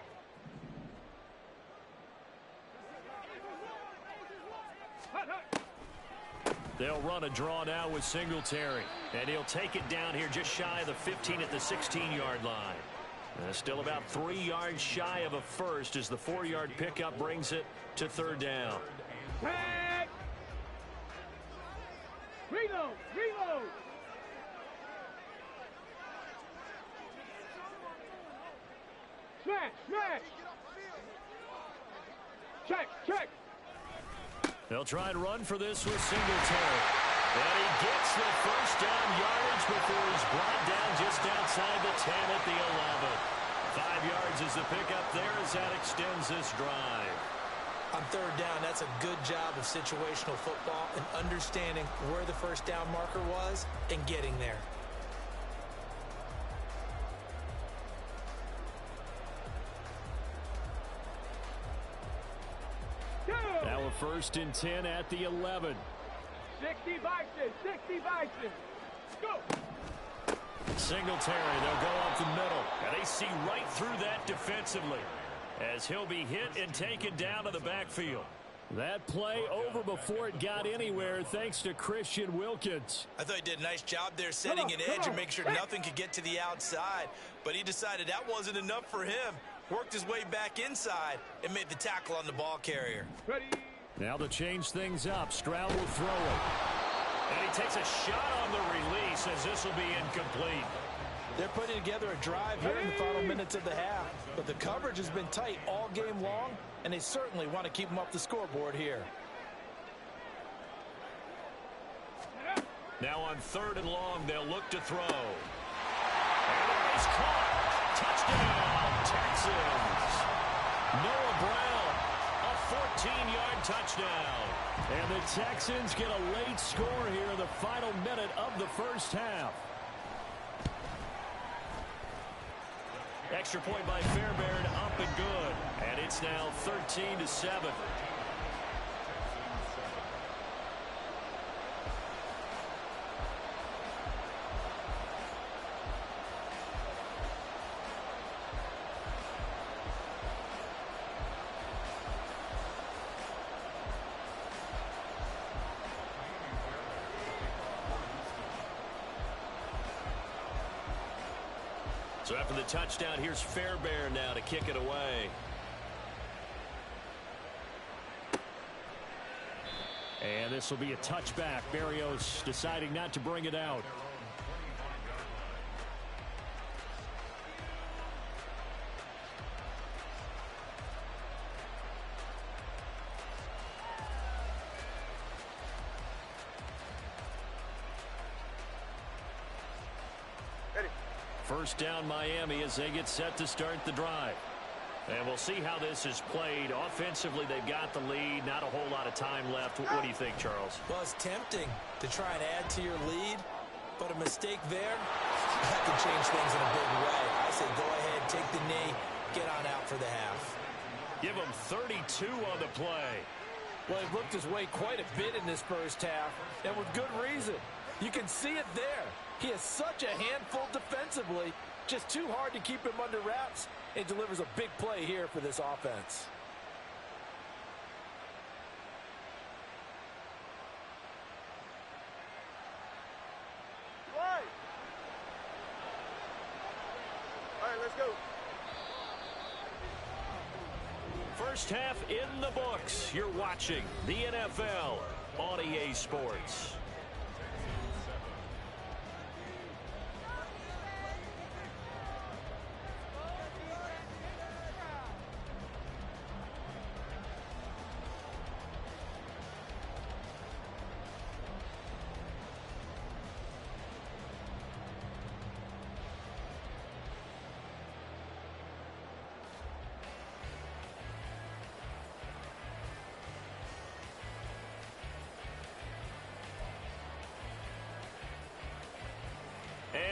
They'll run a draw now with Singletary. And he'll take it down here just shy of the 15 at the 16-yard line. Still about 3 yards shy of a first as the 4-yard pickup brings it to 3rd down. Reload! Reload! Smash! Smash! Check! Check! They'll try and run for this with Singletary. And he gets the 1st down yardage before he's brought down just outside the 10 at the 11. 5 yards is the pickup there as that extends this drive. On 3rd down, that's a good job of situational football and understanding where the 1st down marker was and getting there. Now a 1st and 10 at the 11. 60 Bison! 60 Bison! Go! Singletary, they'll go up the middle. And they see right through that defensively as he'll be hit and taken down to the backfield. That play over before it got anywhere thanks to Christian Wilkins. I thought he did a nice job there setting an edge and make sure nothing could get to the outside. But he decided that wasn't enough for him. Worked his way back inside and made the tackle on the ball carrier. Ready. Now to change things up, Stroud will throw it. And he takes a shot on the release as this will be incomplete. They're putting together a drive here in the final minutes of the half. But the coverage has been tight all game long, and they certainly want to keep them up the scoreboard here. Now on 3rd and long, they'll look to throw. And it is caught. Touchdown, Texans. Noah Brown, a 14-yard touchdown. And the Texans get a late score here in the final minute of the first half. Extra point by Fairbairn, up and good. And it's now 13-7. So after the touchdown, here's Fairbairn now to kick it away. And this will be a touchback. Berrios deciding not to bring it out. First down Miami as they get set to start the drive. And we'll see how this is played. Offensively, they've got the lead. Not a whole lot of time left. What do you think, Charles? Well, it's tempting to try and add to your lead, but a mistake there, that can change things in a big way. I say go ahead, take the knee, get on out for the half. Give him 32 on the play. Well, he looked his way quite a bit in this first half, and with good reason. You can see it there. He is such a handful defensively, just too hard to keep him under wraps, and delivers a big play here for this offense. All right, let's go. First half in the books. You're watching the NFL on EA Sports.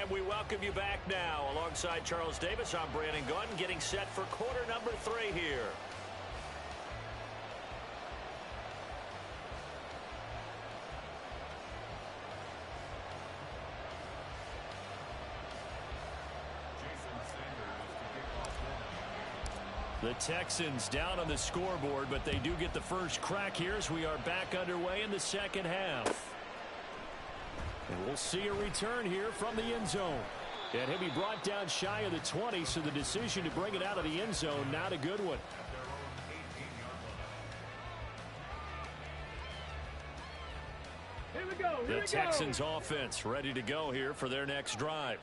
And we welcome you back now. Alongside Charles Davis, I'm Brandon Gunn, getting set for quarter number 3 here. The Texans down on the scoreboard, but they do get the first crack here as we are back underway in the second half. And we'll see a return here from the end zone. And he'll be brought down shy of the 20, so the decision to bring it out of the end zone, not a good one. Here we go. The Texans offense ready to go here for their next drive.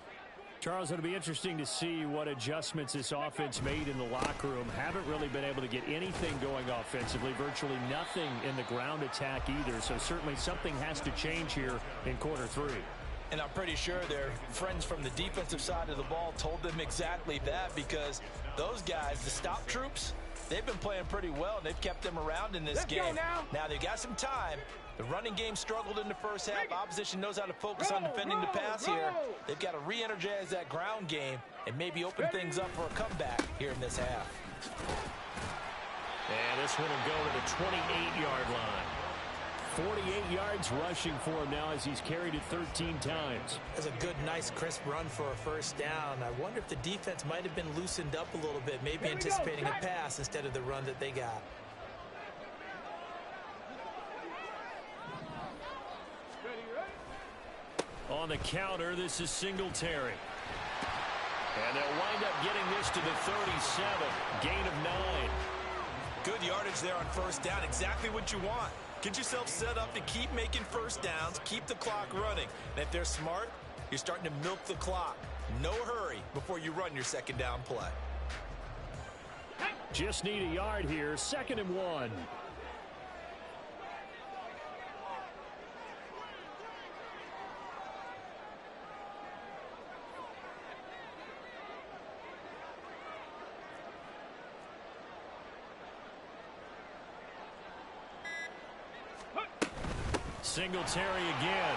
Charles, it'll be interesting to see what adjustments this offense made in the locker room. Haven't really been able to get anything going offensively, virtually nothing in the ground attack either. So certainly something has to change here in quarter 3. And I'm pretty sure their friends from the defensive side of the ball told them exactly that, because those guys, the stop troops, they've been playing pretty well, and they've kept them around in this game. Now they've got some time. The running game struggled in the first half. Opposition knows how to focus on defending the pass here. They've got to re-energize that ground game and maybe open things up for a comeback here in this half. And this one will go to the 28-yard line. 48 yards rushing for him now as he's carried it 13 times. That's a good, nice, crisp run for a first down. I wonder if the defense might have been loosened up a little bit, maybe anticipating a pass instead of the run that they got. On the counter, this is Singletary. And they'll wind up getting this to the 37. Gain of 9. Good yardage there on first down. Exactly what you want. Get yourself set up to keep making first downs, keep the clock running. And if they're smart, you're starting to milk the clock. No hurry before you run your second down play. Just need a yard here. 2nd and 1. Singletary again.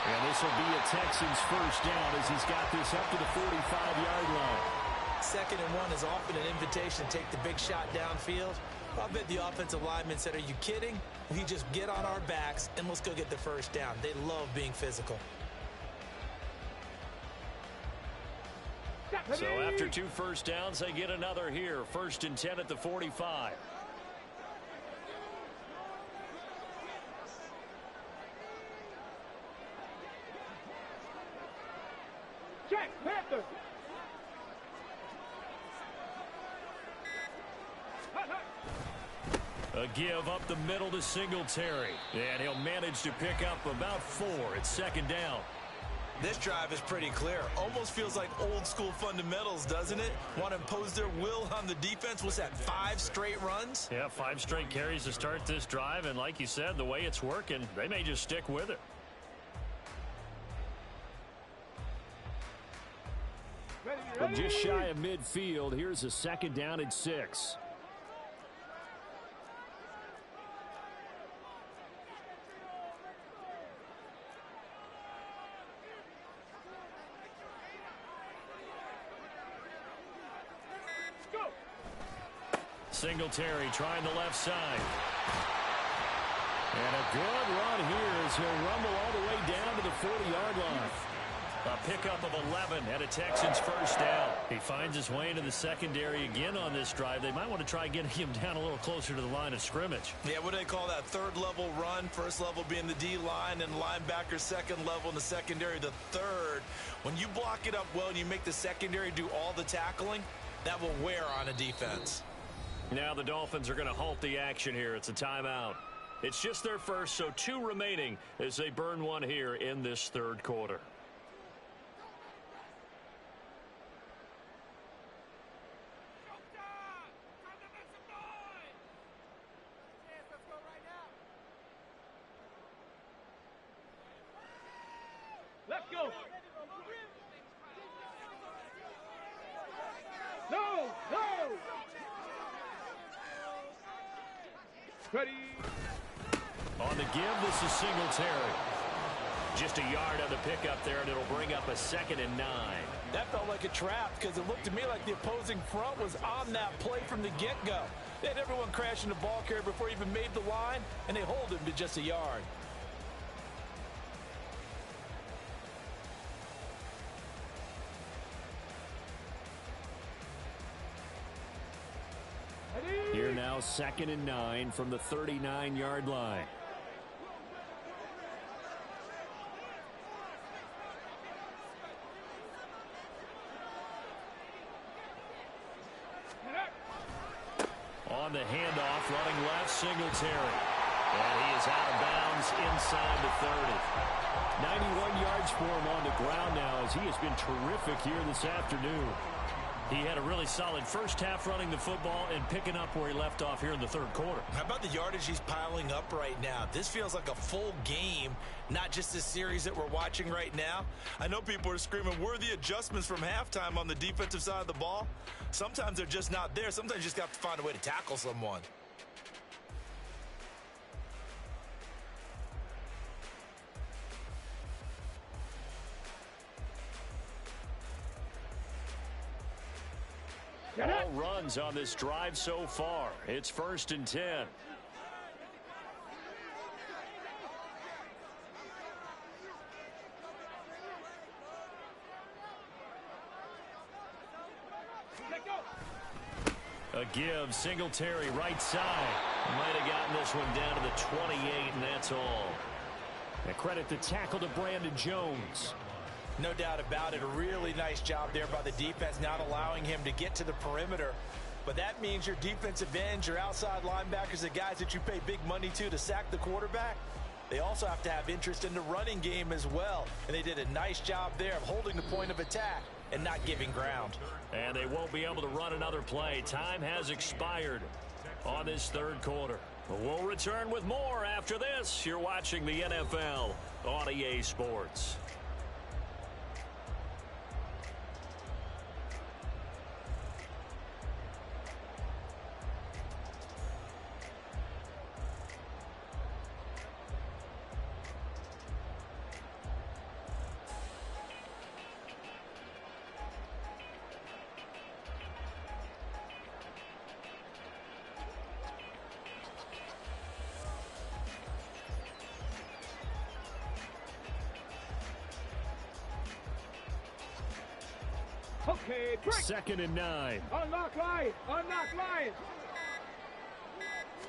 And this will be a Texans first down as he's got this up to the 45-yard line. 2nd and 1 is often an invitation to take the big shot downfield. I bet the offensive lineman said, are you kidding? We just get on our backs and let's go get the first down. They love being physical. So after 2 first downs, they get another here. 1st and 10 at the 45. Check. A give up the middle to Singletary. And he'll manage to pick up about 4. It's second down. This drive is pretty clear. Almost feels like old school fundamentals, doesn't it? Want to impose their will on the defense. What's that, 5 straight runs? Yeah, 5 straight carries to start this drive. And like you said, the way it's working, they may just stick with it. From just shy of midfield, here's a second down and 6. Singletary trying the left side. And a good run here as he'll rumble all the way down to the 40-yard line. A pickup of 11 and a Texans first down. He finds his way into the secondary again on this drive. They might want to try getting him down a little closer to the line of scrimmage. Yeah, what do they call that? Third level run. First level being the D-line and linebacker. Second level in the secondary, the third. When you block it up well and you make the secondary do all the tackling, that will wear on a defense. Now the Dolphins are going to halt the action here. It's a timeout. It's just their first, so 2 remaining as they burn one here in this third quarter. Let's go. No, no. Ready. On the give, this is Singletary. Just a yard on the pickup there, and it'll bring up a 2nd and 9. That felt like a trap because it looked to me like the opposing front was on that play from the get-go. They had everyone crashing the ball carrier before he even made the line, and they hold him to just a yard. Here now, 2nd and 9 from the 39-yard line. On the handoff, running left, Singletary. And he is out of bounds inside the 30. 91 yards for him on the ground now as he has been terrific here this afternoon. He had a really solid first half running the football and picking up where he left off here in the third quarter. How about the yardage he's piling up right now? This feels like a full game, not just a series that we're watching right now. I know people are screaming, where are the adjustments from halftime on the defensive side of the ball? Sometimes they're just not there. Sometimes you just have to find a way to tackle someone. All runs on this drive so far. It's 1st and 10. A give, Singletary right side. Might have gotten this one down to the 28, and that's all. A credit the tackle to Brandon Jones. No doubt about it. A really nice job there by the defense, not allowing him to get to the perimeter. But that means your defensive ends, your outside linebackers, the guys that you pay big money to sack the quarterback, they also have to have interest in the running game as well. And they did a nice job there of holding the point of attack and not giving ground. And they won't be able to run another play. Time has expired on this third quarter. We'll return with more after this. You're watching the NFL on EA Sports. Okay, break. 2nd and 9. Unlock line. Unlock line.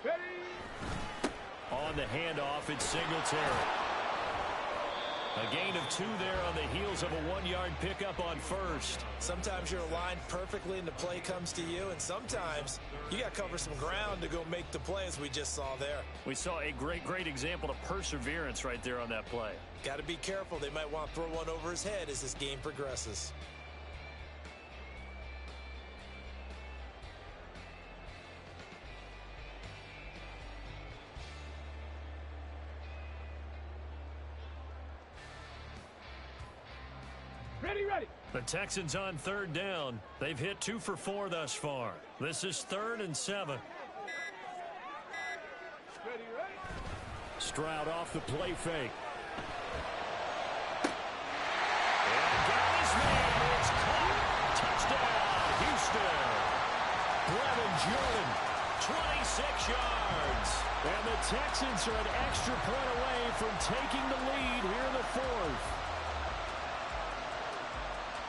Ready. On the handoff, it's Singletary. A gain of 2 there on the heels of a 1-yard pickup on first. Sometimes you're aligned perfectly and the play comes to you, and sometimes you got to cover some ground to go make the play, as we just saw there. We saw a great example of perseverance right there on that play. Got to be careful. They might want to throw one over his head as this game progresses. Ready. The Texans on 3rd down. They've hit 2 for 4 thus far. This is 3rd and 7. Ready. Stroud off the play fake. And got his man. It's caught. Touchdown, Houston. Brevin Jordan, 26 yards. And the Texans are an extra point away from taking the lead here in the 4th.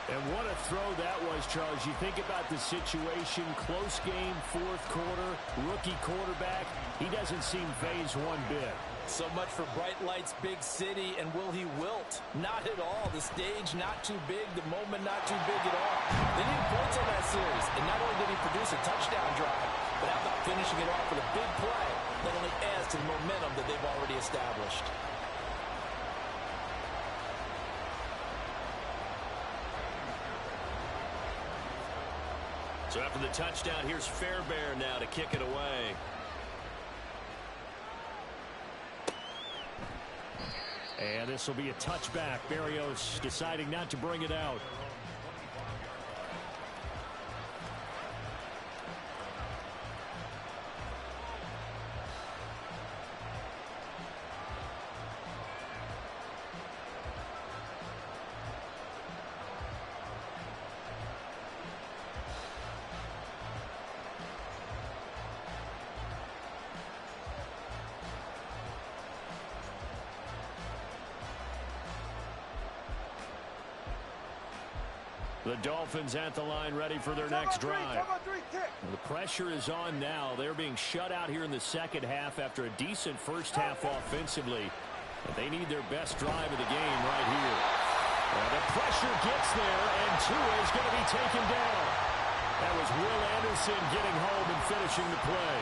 And what a throw that was, Charles. You think about the situation, close game, 4th quarter, rookie quarterback. He doesn't seem fazed one bit. So much for bright lights, big city, and will he wilt? Not at all. The stage not too big, the moment not too big at all. They needed points on that series, and not only did he produce a touchdown drive, but how about finishing it off with a big play that only adds to the momentum that they've already established. So after the touchdown, here's Fairbairn now to kick it away. And this will be a touchback. Berrios deciding not to bring it out. The Dolphins at the line, ready for their next drive. The pressure is on now. They're being shut out here in the second half after a decent first half offensively. But they need their best drive of the game right here. And the pressure gets there, and Tua is going to be taken down. That was Will Anderson getting home and finishing the play.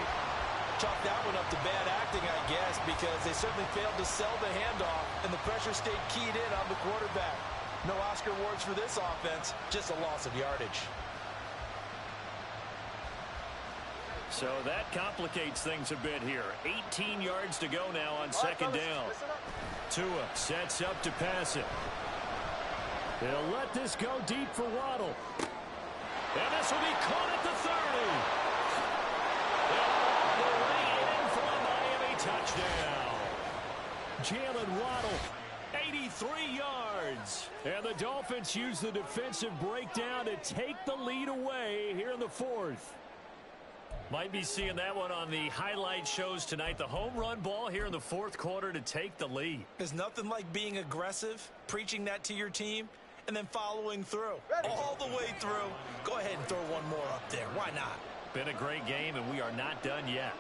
Chalk that one up to bad acting, I guess, because they certainly failed to sell the handoff, and the pressure stayed keyed in on the quarterback. No Oscar awards for this offense, just a loss of yardage. So that complicates things a bit here. 18 yards to go now on second down. Tua sets up to pass it. They'll let this go deep for Waddle. And this will be caught at the 30. They'll all the way in for a Miami touchdown. Jalen Waddle, 83 yards. And the Dolphins use the defensive breakdown to take the lead away here in the 4th. Might be seeing that one on the highlight shows tonight. The home run ball here in the 4th quarter to take the lead. There's nothing like being aggressive, preaching that to your team, and then following through. All the way through. Go ahead and throw one more up there. Why not? Been a great game, and we are not done yet.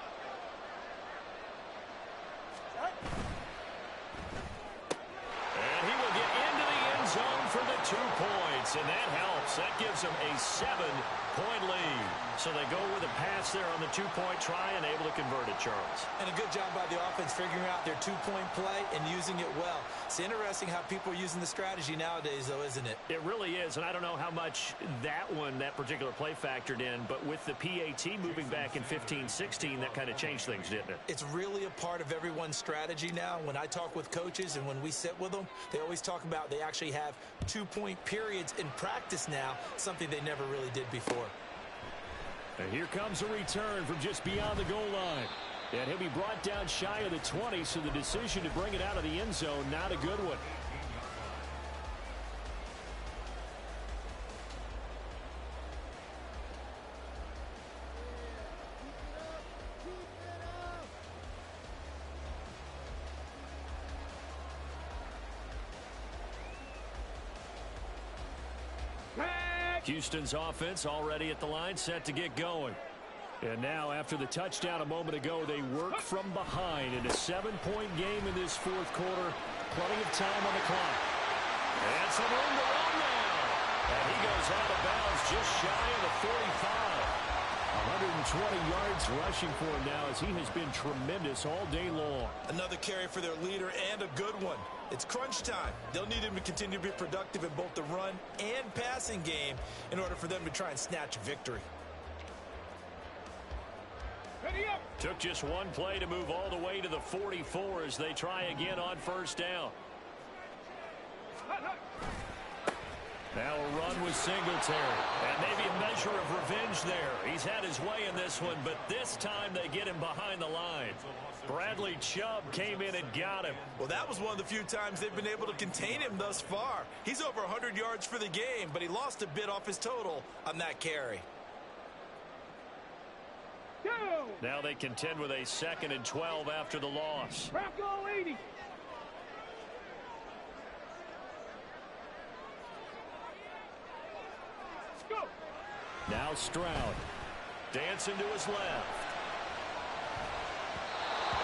And he will get into the end zone for the 2 points, and that helps. That gives them a 7-point lead. So they go with a pass there on the 2-point try and able to convert it, Charles. And a good job by the offense figuring out their 2-point play and using it well. It's interesting how people are using the strategy nowadays, though, isn't it? It really is, and I don't know how much that particular play factored in, but with the PAT moving back in 15-16, that kind of changed things, didn't it? It's really a part of everyone's strategy now. When I talk with coaches and when we sit with them, they always talk about they actually have 2-point periods in practice now, something they never really did before. And here comes a return from just beyond the goal line. And he'll be brought down shy of the 20, so the decision to bring it out of the end zone, not a good one. Houston's offense already at the line, set to get going. And now, after the touchdown a moment ago, they work from behind in a 7-point game in this fourth quarter. Plenty of time on the clock. And some room to run now. And he goes out of bounds just shy of the 45. 120 yards rushing for him now as he has been tremendous all day long. Another carry for their leader and a good one. It's crunch time. They'll need him to continue to be productive in both the run and passing game in order for them to try and snatch victory. Took just one play to move all the way to the 44 as they try again on first down. Now a run with Singletary. And maybe a measure of revenge there. He's had his way in this one, but this time they get him behind the line. Bradley Chubb came in and got him. Well, that was one of the few times they've been able to contain him thus far. He's over 100 yards for the game, but he lost a bit off his total on that carry. Now they contend with a 2nd and 12 after the loss. Bronco 80. Go. Now Stroud. Dancing to his left.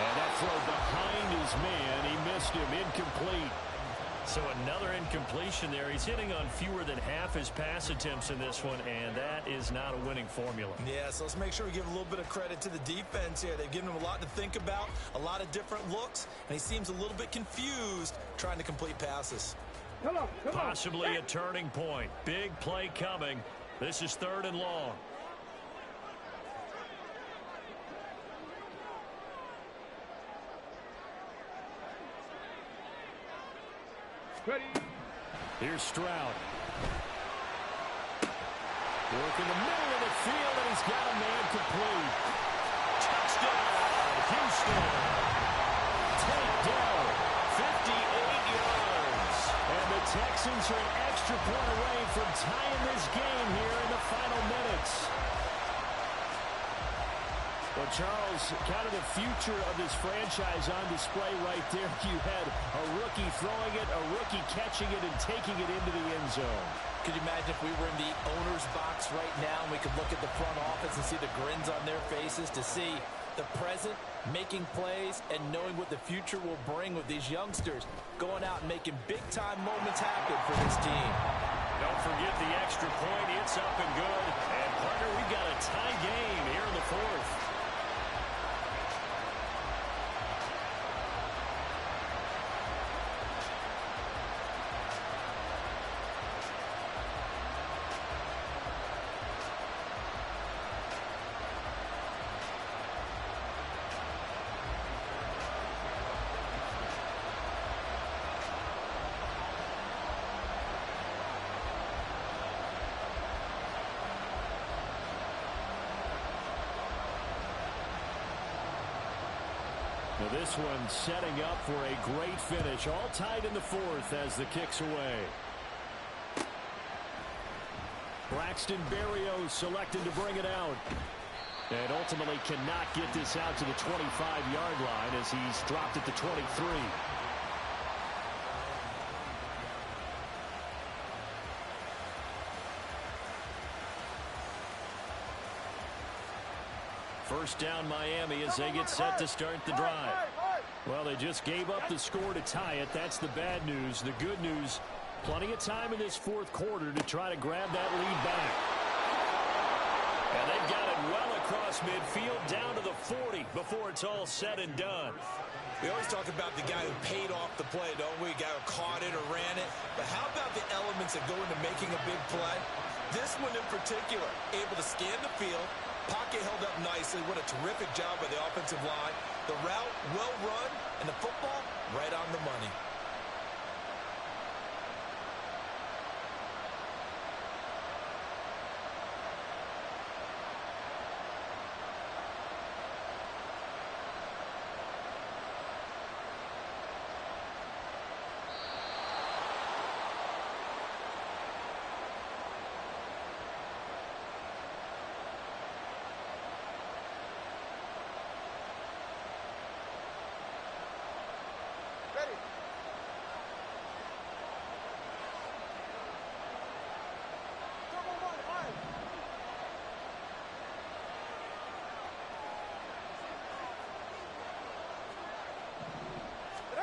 And that throw behind his man. He missed him. Incomplete. So another incompletion there. He's hitting on fewer than half his pass attempts in this one, and that is not a winning formula. Yeah, so let's make sure we give a little bit of credit to the defense here. They've given him a lot to think about, a lot of different looks, and he seems a little bit confused trying to complete passes. Come on. Possibly a turning point. Big play coming. This is 3rd and long. Ready. Here's Stroud. Work in the middle of the field, and he's got a man complete. Touchdown, Houston. Takedown, 58 yards. And the Texans are an extra point away from tying this game here in the final minutes. Well, Charles, kind of the future of this franchise on display right there. You had a rookie throwing it, a rookie catching it, and taking it into the end zone. Could you imagine if we were in the owner's box right now and we could look at the front office and see the grins on their faces, to see the present making plays and knowing what the future will bring with these youngsters going out and making big-time moments happen for this team. Don't forget the extra point. It's up and good. And, partner, we've got a tie game here in the 4th. Now this one setting up for a great finish. All tied in the 4th as the kick's away. Braxton Berrios selected to bring it out. And ultimately cannot get this out to the 25-yard line as he's dropped at the 23. First down Miami as they get set to start the drive. Well, they just gave up the score to tie it. That's the bad news. The good news, plenty of time in this 4th quarter to try to grab that lead back. And they've got it well across midfield down to the 40 before it's all said and done. We always talk about the guy who paid off the play, don't we? The guy who caught it or ran it. But how about the elements that go into making a big play? This one in particular, able to scan the field, pocket held up nicely. What a terrific job by the offensive line. The route, well run, and the football, right on the money.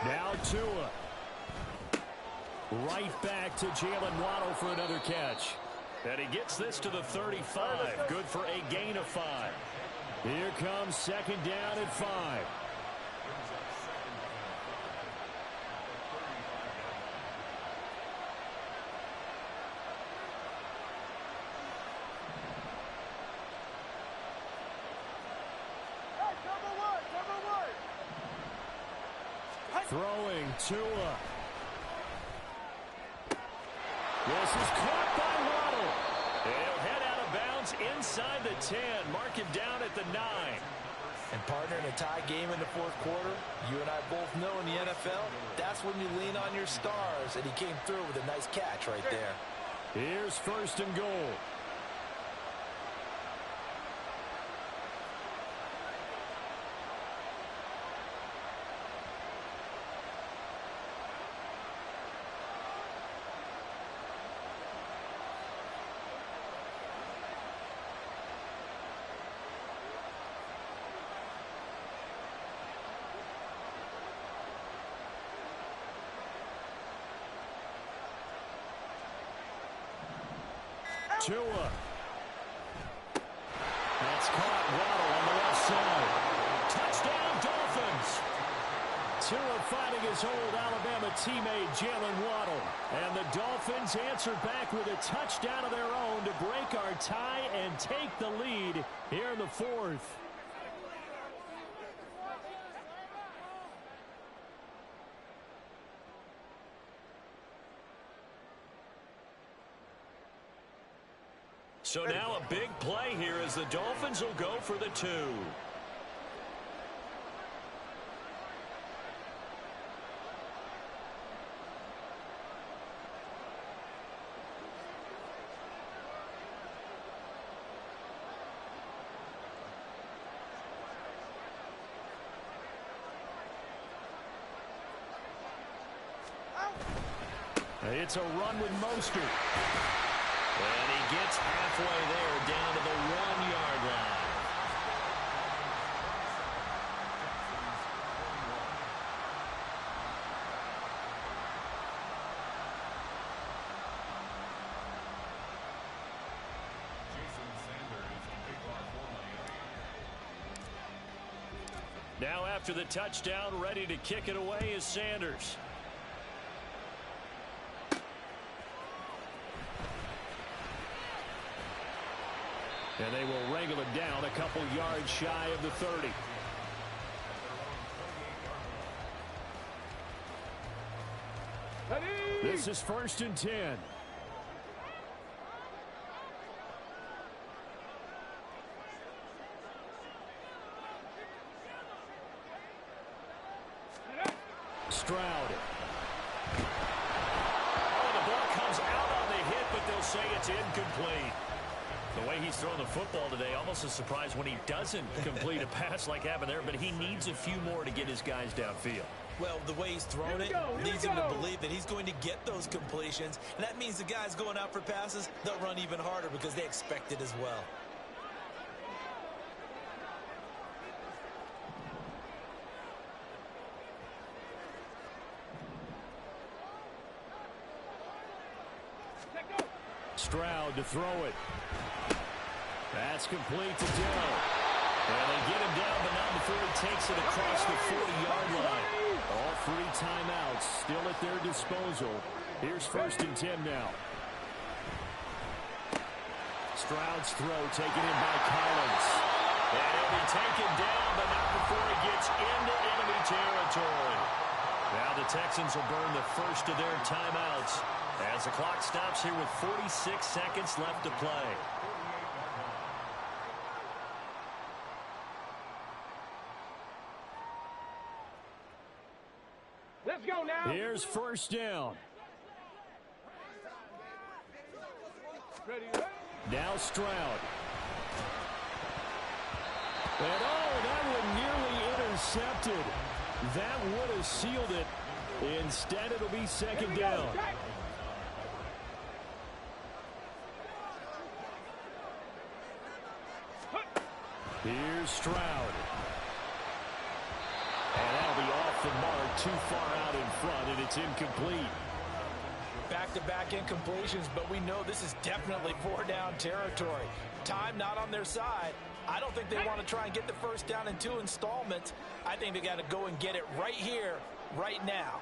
Now Tua. Right back to Jalen Waddle for another catch. And he gets this to the 35. Good for a gain of 5. Here comes second down at 5. Throwing Tua. This is caught by Waddle. He'll head out of bounds inside the 10. Mark him down at the 9. And partner, in a tie game in the fourth quarter, you and I both know in the NFL, that's when you lean on your stars. And he came through with a nice catch right there. Here's first and goal. Tua. That's caught. Waddle on the left side. Touchdown, Dolphins. Tua fighting his old Alabama teammate Jalen Waddle. And the Dolphins answer back with a touchdown of their own to break our tie and take the lead here in the fourth. So now a big play here as the Dolphins will go for the 2. It's a run with Mostert. And he gets halfway there, down to the 1-yard line. Now after the touchdown, ready to kick it away is Sanders. And they will wrangle it down a couple yards shy of the 30. This is first and 10. Stroud. Oh, the ball comes out on the hit, but they'll say it's incomplete. The way he's throwing the football today, almost a surprise when he doesn't complete a pass like happened there, but he needs a few more to get his guys downfield. Well, the way he's thrown it leads him to believe that he's going to get those completions, and that means the guys going out for passes, they'll run even harder because they expect it as well. Stroud to throw it. That's complete to Dell. And they get him down, but not before he takes it across the 40-yard line. All 3 timeouts still at their disposal. Here's first and 10 now. Stroud's throw taken in by Collins. And he'll be taken down, but not before he gets into enemy territory. Now the Texans will burn the first of their timeouts as the clock stops here with 46 seconds left to play. Let's go now. Here's first down. Ready. Now Stroud. And oh, that one nearly intercepted. That would have sealed it. Instead, it'll be second down. Here's Stroud. And that'll be off off the mark, too far out in front, and it's incomplete. Back-to-back incompletions, but we know this is definitely four-down territory. Time not on their side. I don't think they want to try and get the first down in 2 installments. I think they got to go and get it right here, right now.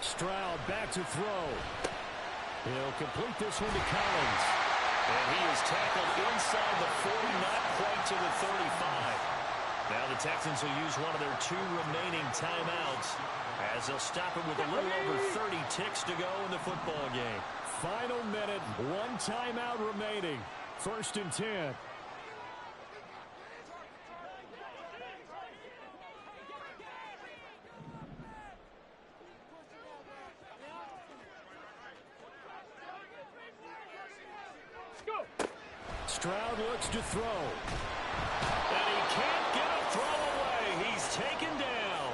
Stroud back to throw. He'll complete this one to Collins. And he is tackled inside the 40, not quite to the 35. Now the Texans will use one of their 2 remaining timeouts as they'll stop it with a little over 30 ticks to go in the football game. Final minute, 1 timeout remaining. 1st and 10. Stroud looks to throw. And he can't get a throw away. He's taken down.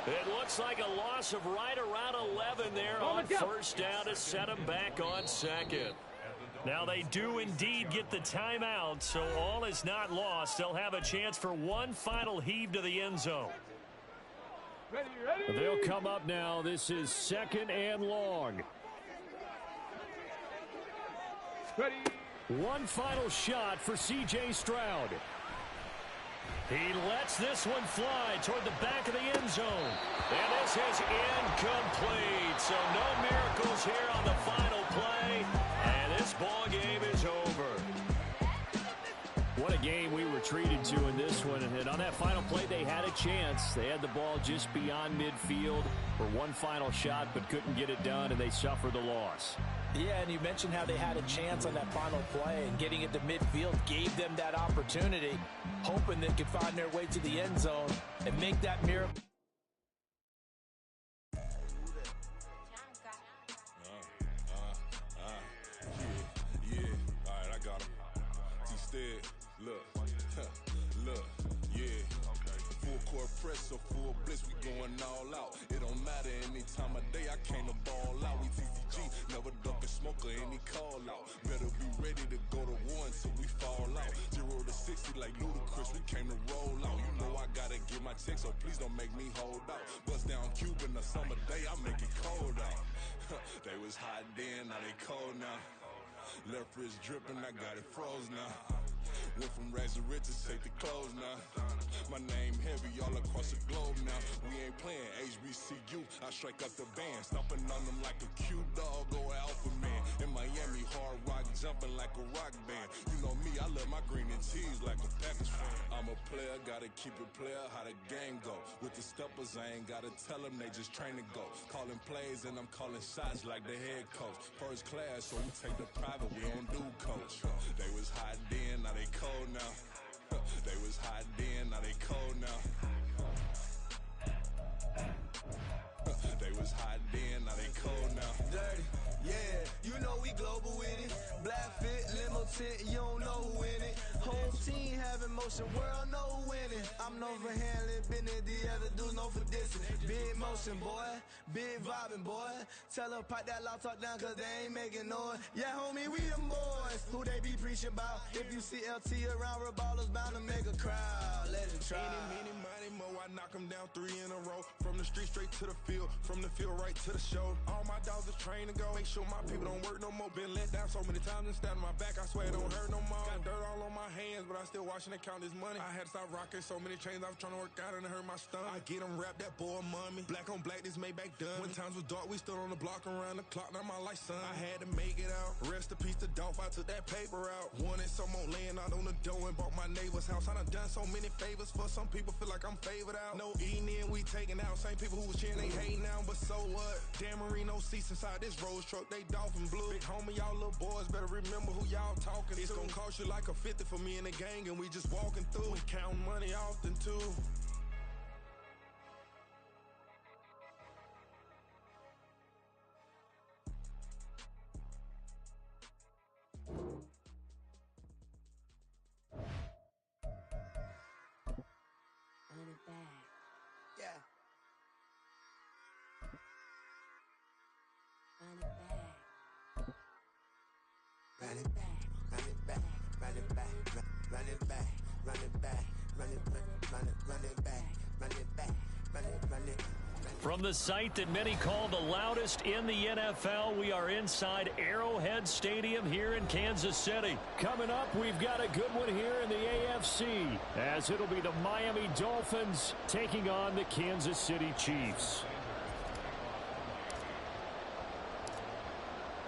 It looks like a loss of right around 11 there on 1st down to set him back on 2nd. Now they do indeed get the timeout, so all is not lost. They'll have a chance for one final heave to the end zone. Ready. They'll come up now. This is 2nd and long. Ready. One final shot for C.J. Stroud. He lets this one fly toward the back of the end zone. And this is incomplete. So no miracles here on the final play. And this ball game is over. What a game we were treated to in this one. And on that final play, they had a chance. They had the ball just beyond midfield for one final shot, but couldn't get it done, and they suffered the loss. Yeah, and you mentioned how they had a chance on that final play, and getting it to midfield gave them that opportunity, hoping they could find their way to the end zone and make that miracle. Yeah, all right, I got him. Instead, look, yeah. Full court press, so full blitz, we going all out. It don't matter any time of day, I came to ball out. We TCG, never duck a smoker, any call out. Better be ready to go to war until we fall out. 0 to 60 like Ludacris, we came to roll out. You know I gotta get my check, so please don't make me hold out. Bust down Cuban a summer day, I make it cold out. They was hot then, now they cold now. Left wrist dripping, I got it froze now. Went from rags to riches, take the clothes now. My name heavy all across the globe now. We ain't playing HBCU, I strike up the band. Stomping on them like a Q-dog or alpha man. In Miami, hard rock jumping like a rock band. You know me, I love my green and cheese like a Packers fan. I'm a player, gotta keep it player, how the game go. With the steppers, I ain't gotta tell them, they just train to go. Calling plays and I'm calling shots like the head coach. First class, so we take the private, we don't do coach. They was hot then, now they cold now. They was hot then, now they cold now. They was hot then, now they cold now. Dirty, yeah, you know we global with it. Black fit, limo tint, you don't know who in it. Whole team having motion, world know who winning. I'm known for handling business, the other dudes known for dissing. Big motion, boy, big vibing, boy. Tell them pipe that loud talk down, cause they ain't making noise. Yeah, homie, we them boys, who they be preaching about. If you see LT around, ballers bound to make a crowd. Let it try. Many, money, mo, I knock them down 3 in a row. From the street straight to the field, from the field right to the show. All my dogs are trained to go. Make sure my people don't work no more. Been let down so many times and stand on my back, I swear it don't hurt no more. Got dirt all on my hands, but I still watching and count this money. I had to stop rocking so many chains, I was trying to work out and it hurt my stomach. I get them wrapped, that boy mommy. Black on black, this Maybach done. When times was dark, we stood on the block around the clock, now my life son. I had to make it out. Rest in peace to Dolph, I took that paper out. Wanted some more laying out on the dough and bought my neighbor's house. I done so many favors for some people, feel like I'm favored out. No eating in, we taking out. Same people who was cheering, they hating now, but so what? Dan Marino seats inside this Rolls truck, they dolphin blue. Big homie, y'all little boys better remember who y'all talking to. It's gonna cost you like a 50 for me and the gang, and we just walking through. We counting money often too. Yeah. Run it back, run it back, run it back, run it back, run it back, run it back, run it back, run it back, run it. From the site that many call the loudest in the NFL, we are inside Arrowhead Stadium here in Kansas City. Coming up, we've got a good one here in the AFC, as it'll be the Miami Dolphins taking on the Kansas City Chiefs.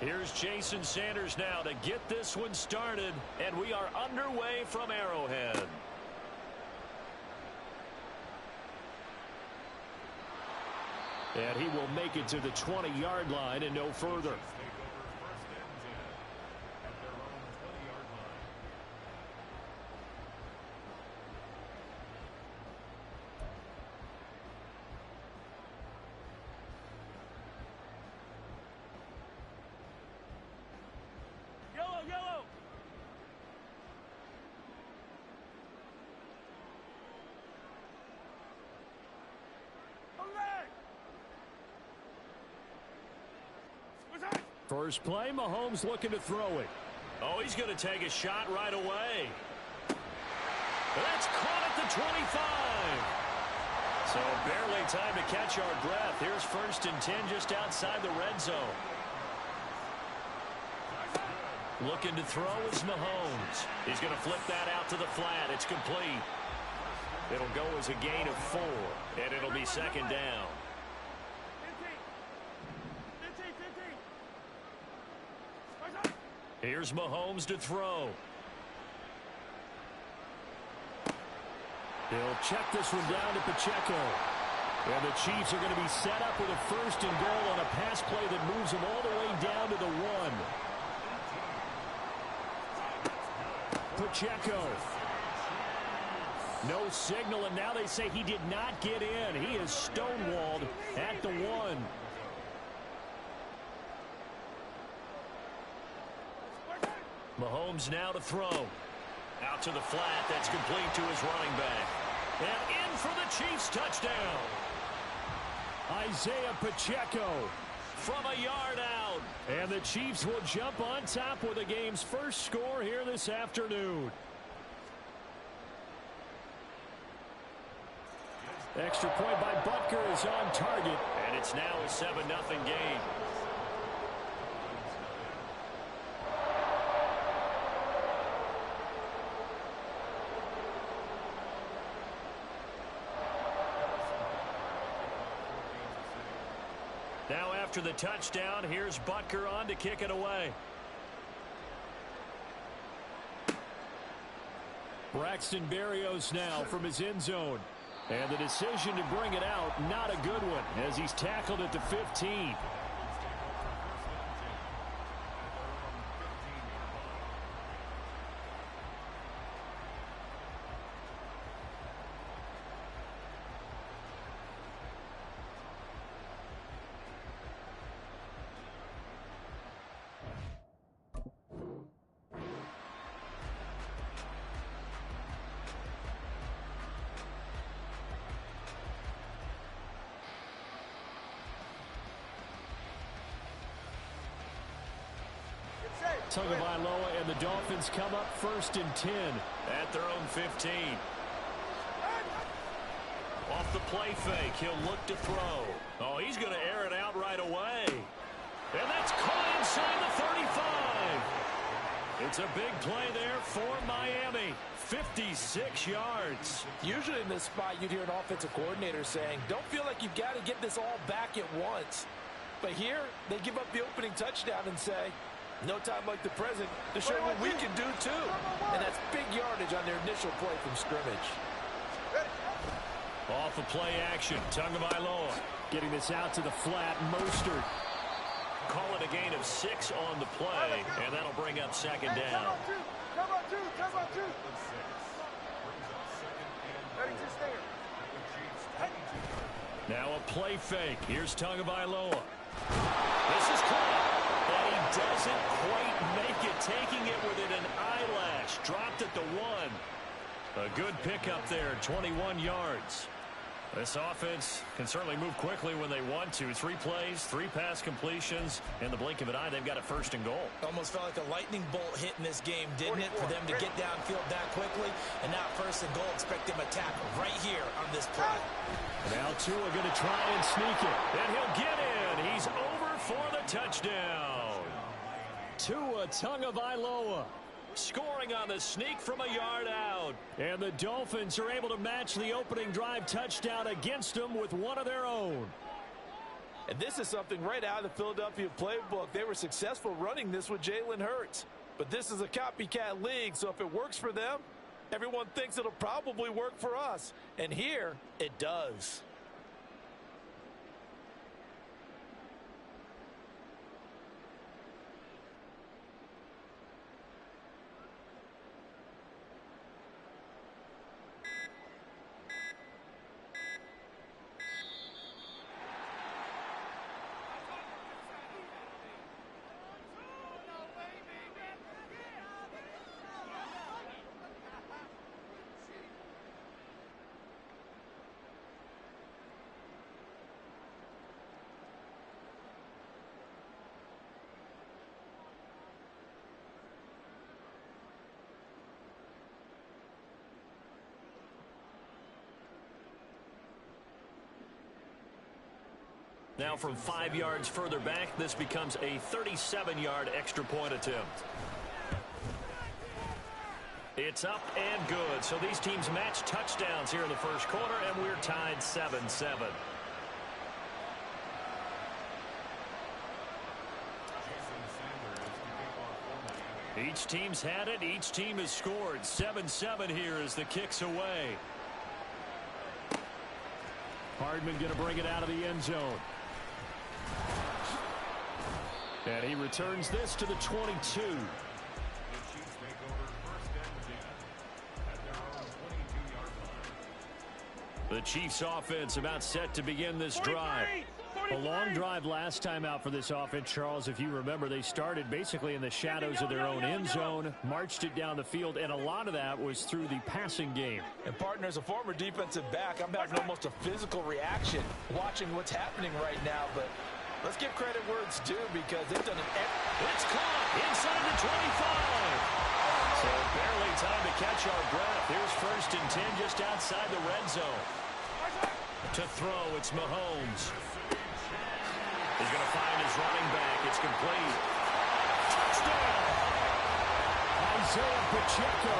Here's Jason Sanders now to get this one started, and we are underway from Arrowhead. And he will make it to the 20-yard line and no further. First play, Mahomes looking to throw it. Oh, he's going to take a shot right away. That's caught at the 25. So barely time to catch our breath. Here's 1st and 10 just outside the red zone. Looking to throw is Mahomes. He's going to flip that out to the flat. It's complete. It'll go as a gain of 4, and it'll be 2nd down. Here's Mahomes to throw. He'll check this one down to Pacheco. And the Chiefs are going to be set up with a 1st and goal on a pass play that moves them all the way down to the 1. Pacheco. No signal, and now they say he did not get in. He is stonewalled at the 1. Mahomes now to throw. Out to the flat. That's complete to his running back. And in for the Chiefs touchdown. Isaiah Pacheco from a yard out. And the Chiefs will jump on top with the game's first score here this afternoon. Extra point by Butker is on target. And it's now a 7-0 game. Now after the touchdown, here's Butker on to kick it away. Braxton Berrios now from his end zone. And the decision to bring it out, not a good one, as he's tackled at the 15. Tagovailoa and the Dolphins come up 1st and 10 at their own 15. Off the play fake, he'll look to throw. Oh, he's going to air it out right away. And that's caught inside the 35. It's a big play there for Miami. 56 yards. Usually in this spot, you'd hear an offensive coordinator saying, don't feel like you've got to get this all back at once. But here, they give up the opening touchdown and say, no time like the present to show what we can do, too. And that's big yardage on their initial play from scrimmage. Off of play action, Tagovailoa getting this out to the flat. Mostert. Call it a gain of 6 on the play, and that'll bring up 2nd down. Now a play fake. Here's Tagovailoa. This is caught. And he doesn't quite make it, taking it within an eyelash. Dropped at the 1. A good pickup there, 21 yards. This offense can certainly move quickly when they want to. 3 plays, 3 pass completions. In the blink of an eye, they've got a 1st and goal. Almost felt like a lightning bolt hit in this game, didn't it? For them to get downfield that quickly. And now 1st and goal. Expect them to tackle right here on this play. Now Tua going to try and sneak it. And he'll get in. He's over for the touchdown. Tua Tagovailoa scoring on the sneak from a yard out. And the Dolphins are able to match the opening drive touchdown against them with one of their own. And this is something right out of the Philadelphia playbook. They were successful running this with Jalen Hurts. But this is a copycat league, so if it works for them, everyone thinks it'll probably work for us. And here, it does. Now from 5 yards further back, this becomes a 37-yard extra point attempt. It's up and good. So these teams match touchdowns here in the first quarter, and we're tied 7-7. Each team's had it. Each team has scored. 7-7 here as the kick's away. Hardman going to bring it out of the end zone. And he returns this to the 22. The Chiefs offense about set to begin this drive. A long drive last time out for this offense, Charles. If you remember, they started basically in the shadows of their own end zone, marched it down the field, and a lot of that was through the passing game. And partner, as a former defensive back, I'm having almost a physical reaction watching what's happening right now. But let's give credit where it's due because they've done an... It's caught inside the 25. So barely time to catch our breath. Here's 1st and 10 just outside the red zone. To throw, it's Mahomes. He's going to find his running back. It's complete. Touchdown! Isaiah Pacheco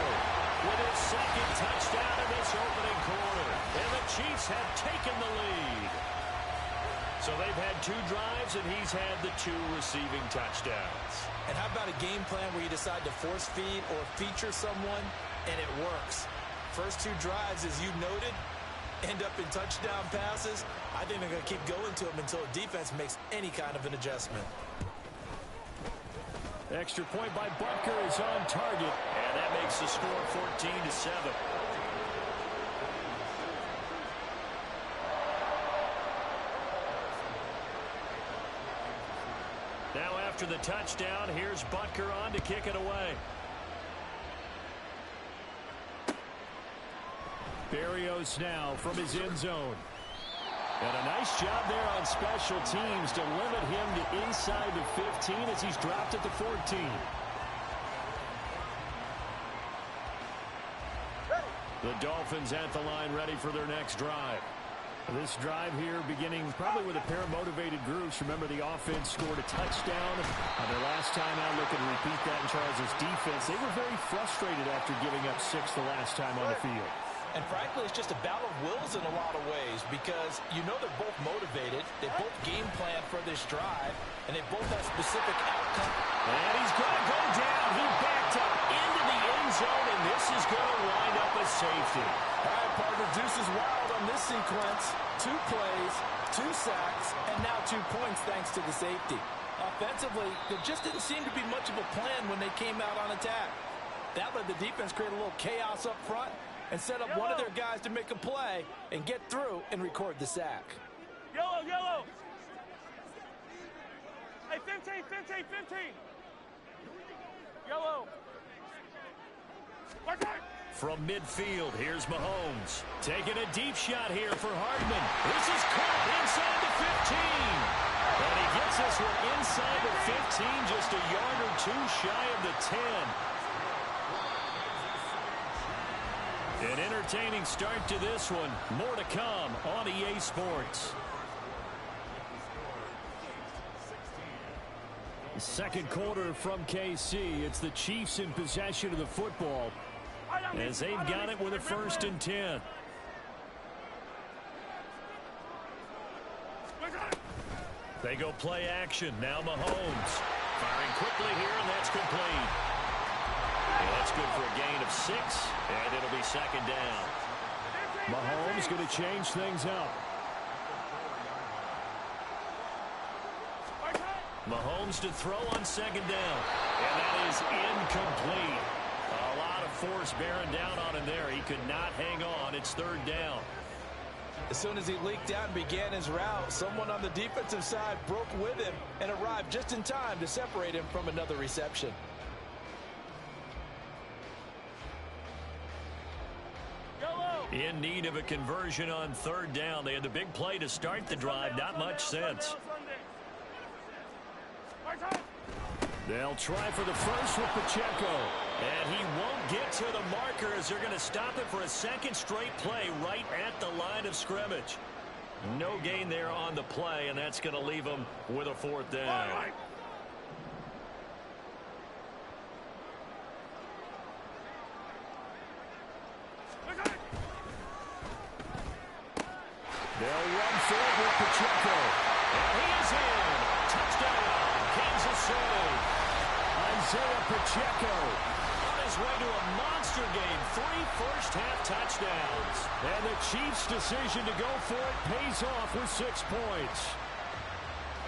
with his 2nd touchdown in this opening quarter. And the Chiefs have taken the lead. So they've had 2 drives, and he's had the 2 receiving touchdowns. And how about a game plan where you decide to force feed or feature someone, and it works? First 2 drives, as you noted, end up in touchdown passes. I think they're going to keep going to them until the defense makes any kind of an adjustment. Extra point by Butker is on target, and that makes the score 14-7. Now after the touchdown, here's Butker on to kick it away. Berrios now from his end zone. And a nice job there on special teams to limit him to inside the 15 as he's dropped at the 14. The Dolphins at the line ready for their next drive. This drive here beginning probably with a pair of motivated groups. Remember, the offense scored a touchdown on their last time out. Looking to repeat that in Charles' defense. They were very frustrated after giving up 6 the last time on the field. And frankly, it's just a battle of wills in a lot of ways because you know they're both motivated. They both game plan for this drive, and they both have specific outcome. And he's going to go down. He backed up into the end zone, and this is going to wind up a safety. All right, partner, deuce is wild on this sequence. 2 plays, 2 sacks, and now 2 points thanks to the safety. Offensively, there just didn't seem to be much of a plan when they came out on attack. That let the defense create a little chaos up front and set up one of their guys to make a play and get through and record the sack. Yellow, yellow. Hey, 15. Yellow. From midfield, here's Mahomes. Taking a deep shot here for Hardman. This is caught inside the 15. And he gets this one inside the 15, just a yard or two shy of the 10. An entertaining start to this one. More to come on EA Sports. Second quarter from KC. It's the Chiefs in possession of the football as they've got it with a 1st and 10. They go play action. Now Mahomes firing quickly here, and that's complete. And that's good for a gain of 6, and it'll be 2nd down. Mahomes going to change things up. Mahomes to throw on 2nd down. And that is incomplete. A lot of force bearing down on him there. He could not hang on. It's 3rd down. As soon as he leaked out and began his route, someone on the defensive side broke with him and arrived just in time to separate him from another reception. In need of a conversion on 3rd down. They had the big play to start the drive. Not much sense. They'll try for the first with Pacheco. And he won't get to the marker as they're going to stop it for a 2nd straight play right at the line of scrimmage. No gain there on the play, and that's going to leave them with a 4th down. They'll run forward with Pacheco. And he is in. Touchdown, Kansas City. Isaiah Pacheco on his way to a monster game. 3 first-half touchdowns. And the Chiefs' decision to go for it pays off with 6 points.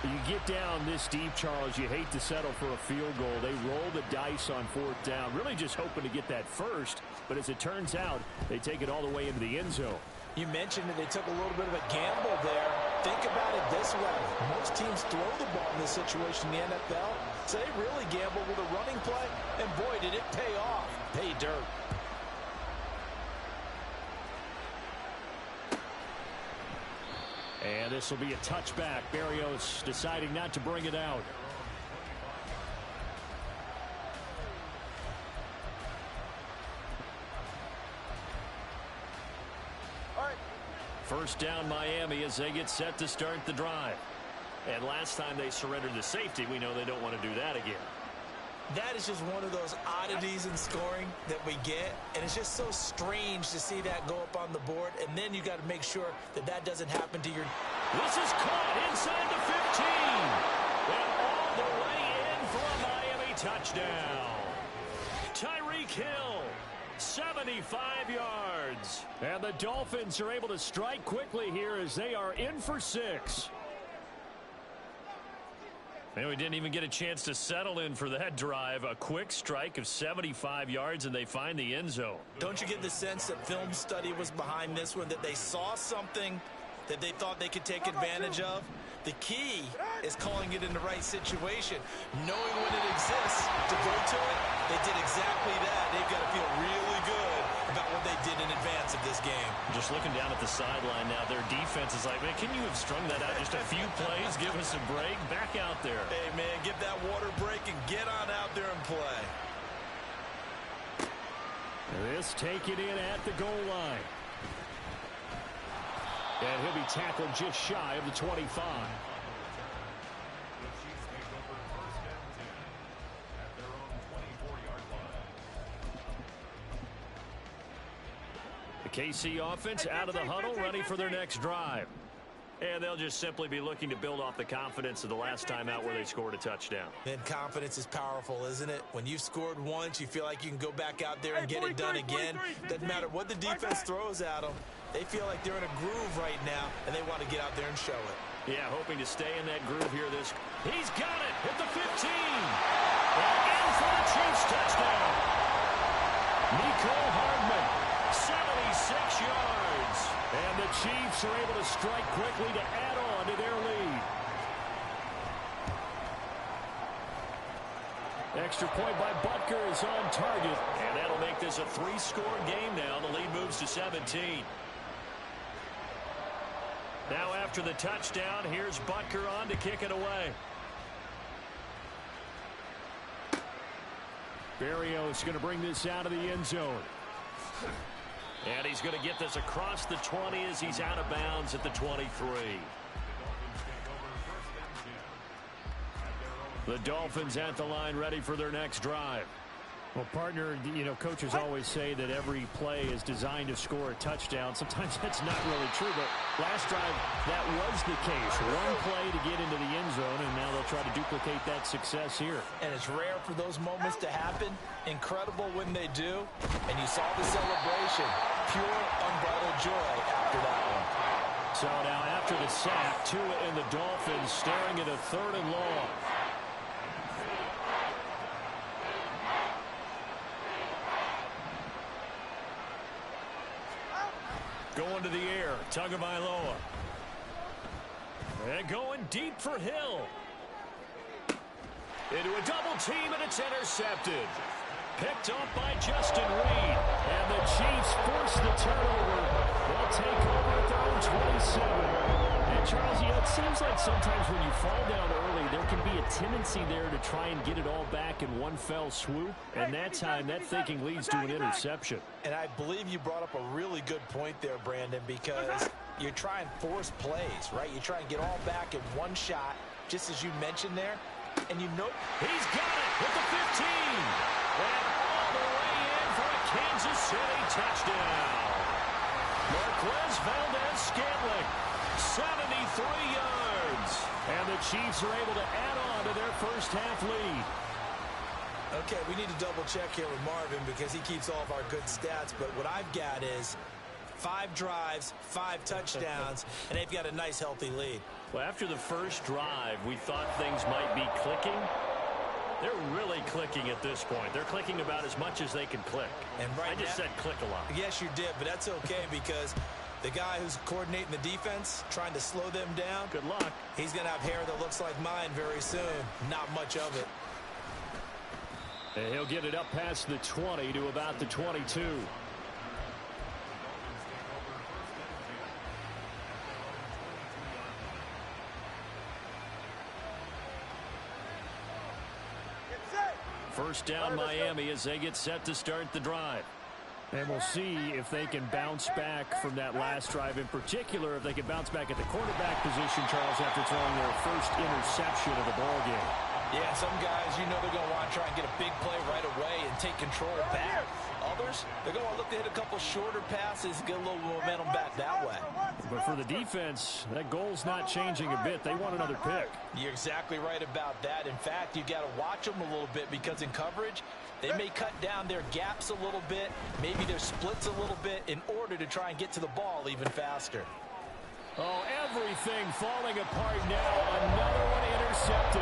You get down this deep, Charles, you hate to settle for a field goal. They roll the dice on 4th down, really just hoping to get that first. But as it turns out, they take it all the way into the end zone. You mentioned that they took a little bit of a gamble there. Think about it this way. Most teams throw the ball in this situation in the NFL, so they really gamble with a running play, and boy, did it pay off. Pay dirt. And this will be a touchback. Berrios deciding not to bring it out. First down Miami as they get set to start the drive. And last time they surrendered to safety, we know they don't want to do that again. That is just one of those oddities in scoring that we get, and it's just so strange to see that go up on the board, and then you got to make sure that that doesn't happen to your... This is caught inside the 15, and all the way in for a Miami touchdown. Tyreek Hill, 75 yards, and the Dolphins are able to strike quickly here as they are in for 6. And we didn't even get a chance to settle in for that drive. A quick strike of 75 yards, and they find the end zone. Don't you get the sense that film study was behind this one, that they saw something that they thought they could take advantage of? The key is calling it in the right situation, knowing when it exists to go to it. They did exactly that. They've got to feel really good about what they did in advance of this game. Just looking down at the sideline now, their defense is like, man, can you have strung that out just a few plays? Give us a break. Back out there. Hey, man, get that water break and get on out there and play. This taken in at the goal line. And he'll be tackled just shy of the 25. The KC offense out of the huddle, ready for their next drive. And they'll just simply be looking to build off the confidence of the last time out where they scored a touchdown. And confidence is powerful, isn't it? When you've scored once, you feel like you can go back out there and get it done again. Doesn't matter what the defense throws at them. They feel like they're in a groove right now, and they want to get out there and show it. Yeah, hoping to stay in that groove here. He's got it at the 15. And in for the Chiefs touchdown. Mecole Hardman, 76 yards. And the Chiefs are able to strike quickly to add on to their lead. Extra point by Butker is on target. And that'll make this a 3-score game now. The lead moves to 17. Now after the touchdown, here's Butker on to kick it away. Berrios going to bring this out of the end zone. And he's going to get this across the 20 as he's out of bounds at the 23. The Dolphins at the line, ready for their next drive. Well, partner, you know, coaches always say that every play is designed to score a touchdown. Sometimes that's not really true, but last drive, that was the case. One play to get into the end zone, and now they'll try to duplicate that success here. And it's rare for those moments to happen. Incredible when they do. And you saw the celebration. Pure, unbridled joy after that one. So now after the sack, Tua and the Dolphins staring at a 3rd and long. Going to the air, Tagovailoa. And going deep for Hill. Into a double team, and it's intercepted. Picked up by Justin Reed. And the Chiefs force the turnover. They'll take over at their own 27. And Charles, you know, it seems like sometimes when you fall down early, there can be a tendency there to try and get it all back in one fell swoop. And that time, that thinking leads to an interception. And I believe you brought up a really good point there, Brandon, because you try and force plays, right? You try and get all back in one shot, just as you mentioned there. And you know he's got it with the 15. And all the way in for a Kansas City touchdown. Marquez Valdez-Scantling, 73 yards. And the Chiefs are able to add on to their first half lead. Okay, we need to double check here with Marvin because he keeps all of our good stats. But what I've got is 5 drives, 5 touchdowns, and they've got a nice, healthy lead. Well, after the first drive, we thought things might be clicking. They're really clicking at this point. They're clicking about as much as they can click. And right I just said click a lot. Yes, you did, but that's okay because the guy who's coordinating the defense, trying to slow them down, good luck. He's going to have hair that looks like mine very soon. Not much of it. And he'll get it up past the 20 to about the 22. First down Miami as they get set to start the drive. And we'll see if they can bounce back from that last drive. In particular, if they can bounce back at the quarterback position, Charles, after throwing their first interception of the ball game. Yeah, some guys, you know they're going to want to try and get a big play right away and take control back. Others, they're going to look to hit a couple shorter passes and get a little momentum back that way. But for the defense, that goal's not changing a bit. They want another pick. You're exactly right about that. In fact, you got to watch them a little bit because in coverage, they may cut down their gaps a little bit, maybe their splits a little bit in order to try and get to the ball even faster. Oh, everything falling apart now. Another one intercepted.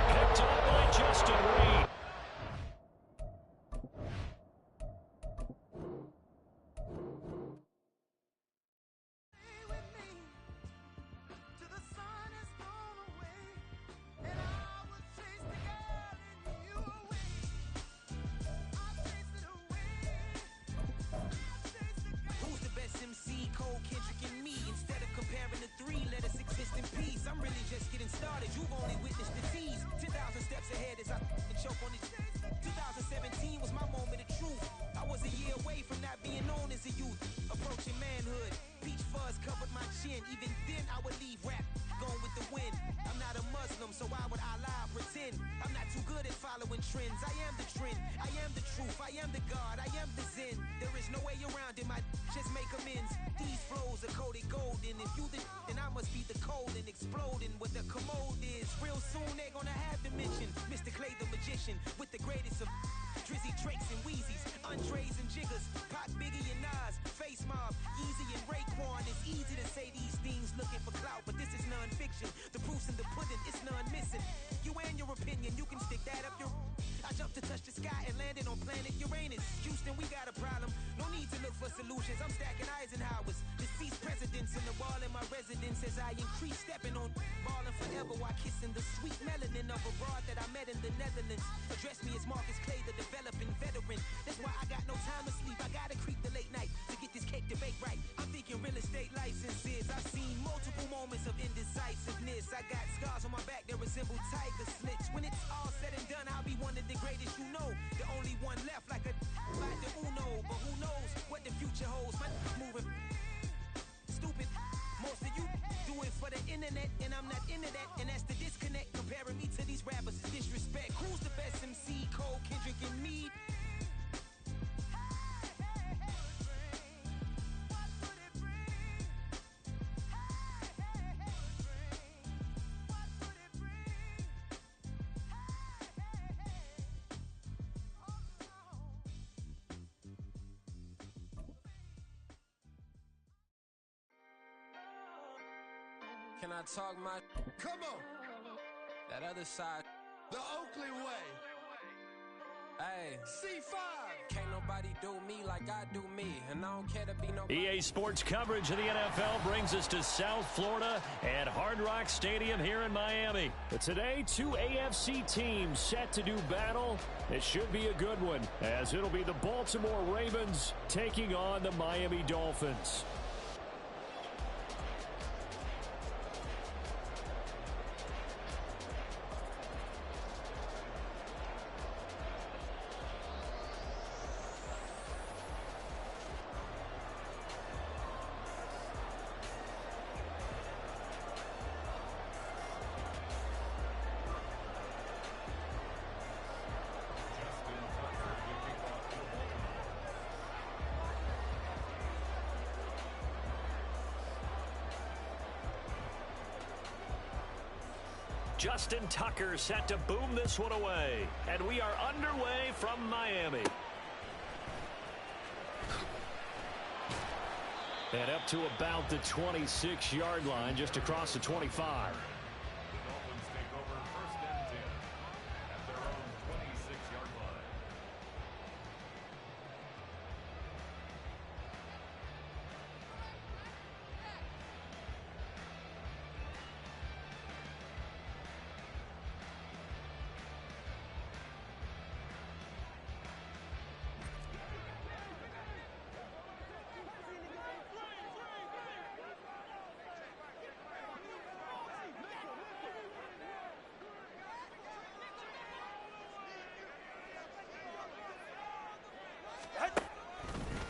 Picked up by Justin Reed. Even then I would leave rap going with the wind. I'm not a Muslim, so why would Allah pretend? I'm not too good at following trends. I am the trend, I am the truth, I am the God, I am the Zen. There is no way around it, my just make amends. These flows are coated golden. If you the then I must be the cold and exploding what the commode is. Real soon they gonna have to mention Mr. Clay the magician with the greatest of Drizzy, Drakes, and Wheezies, Andres and Jiggers, Pac, Biggie, and Nas, Face Mob, Easy and Raekwon. It's easy to say these things looking for clout, but this is non-fiction. The proof's in the pudding, it's none missing. You and your opinion, you can stick that up your... I jumped to touch the sky and landed on planet Uranus. Houston, we got a problem. No need to look for solutions. I'm stacking Eisenhowers. Deceased presidents in the wall in my residence as I increase stepping on balling forever while kissing the sweet melanin of a broad that I met in the Netherlands. Can I talk my... Come on. That other side. The Oakley way. Hey. C5. Can't nobody do me like I do me. And I don't care to be no... EA Sports coverage of the NFL brings us to South Florida at Hard Rock Stadium here in Miami. But today, two AFC teams set to do battle. It should be a good one, as it'll be the Baltimore Ravens taking on the Miami Dolphins. Justin Tucker set to boom this one away. And we are underway from Miami. And up to about the 26-yard line, just across the 25. The Dolphins take over 1st and 10 at their own 26-yard line.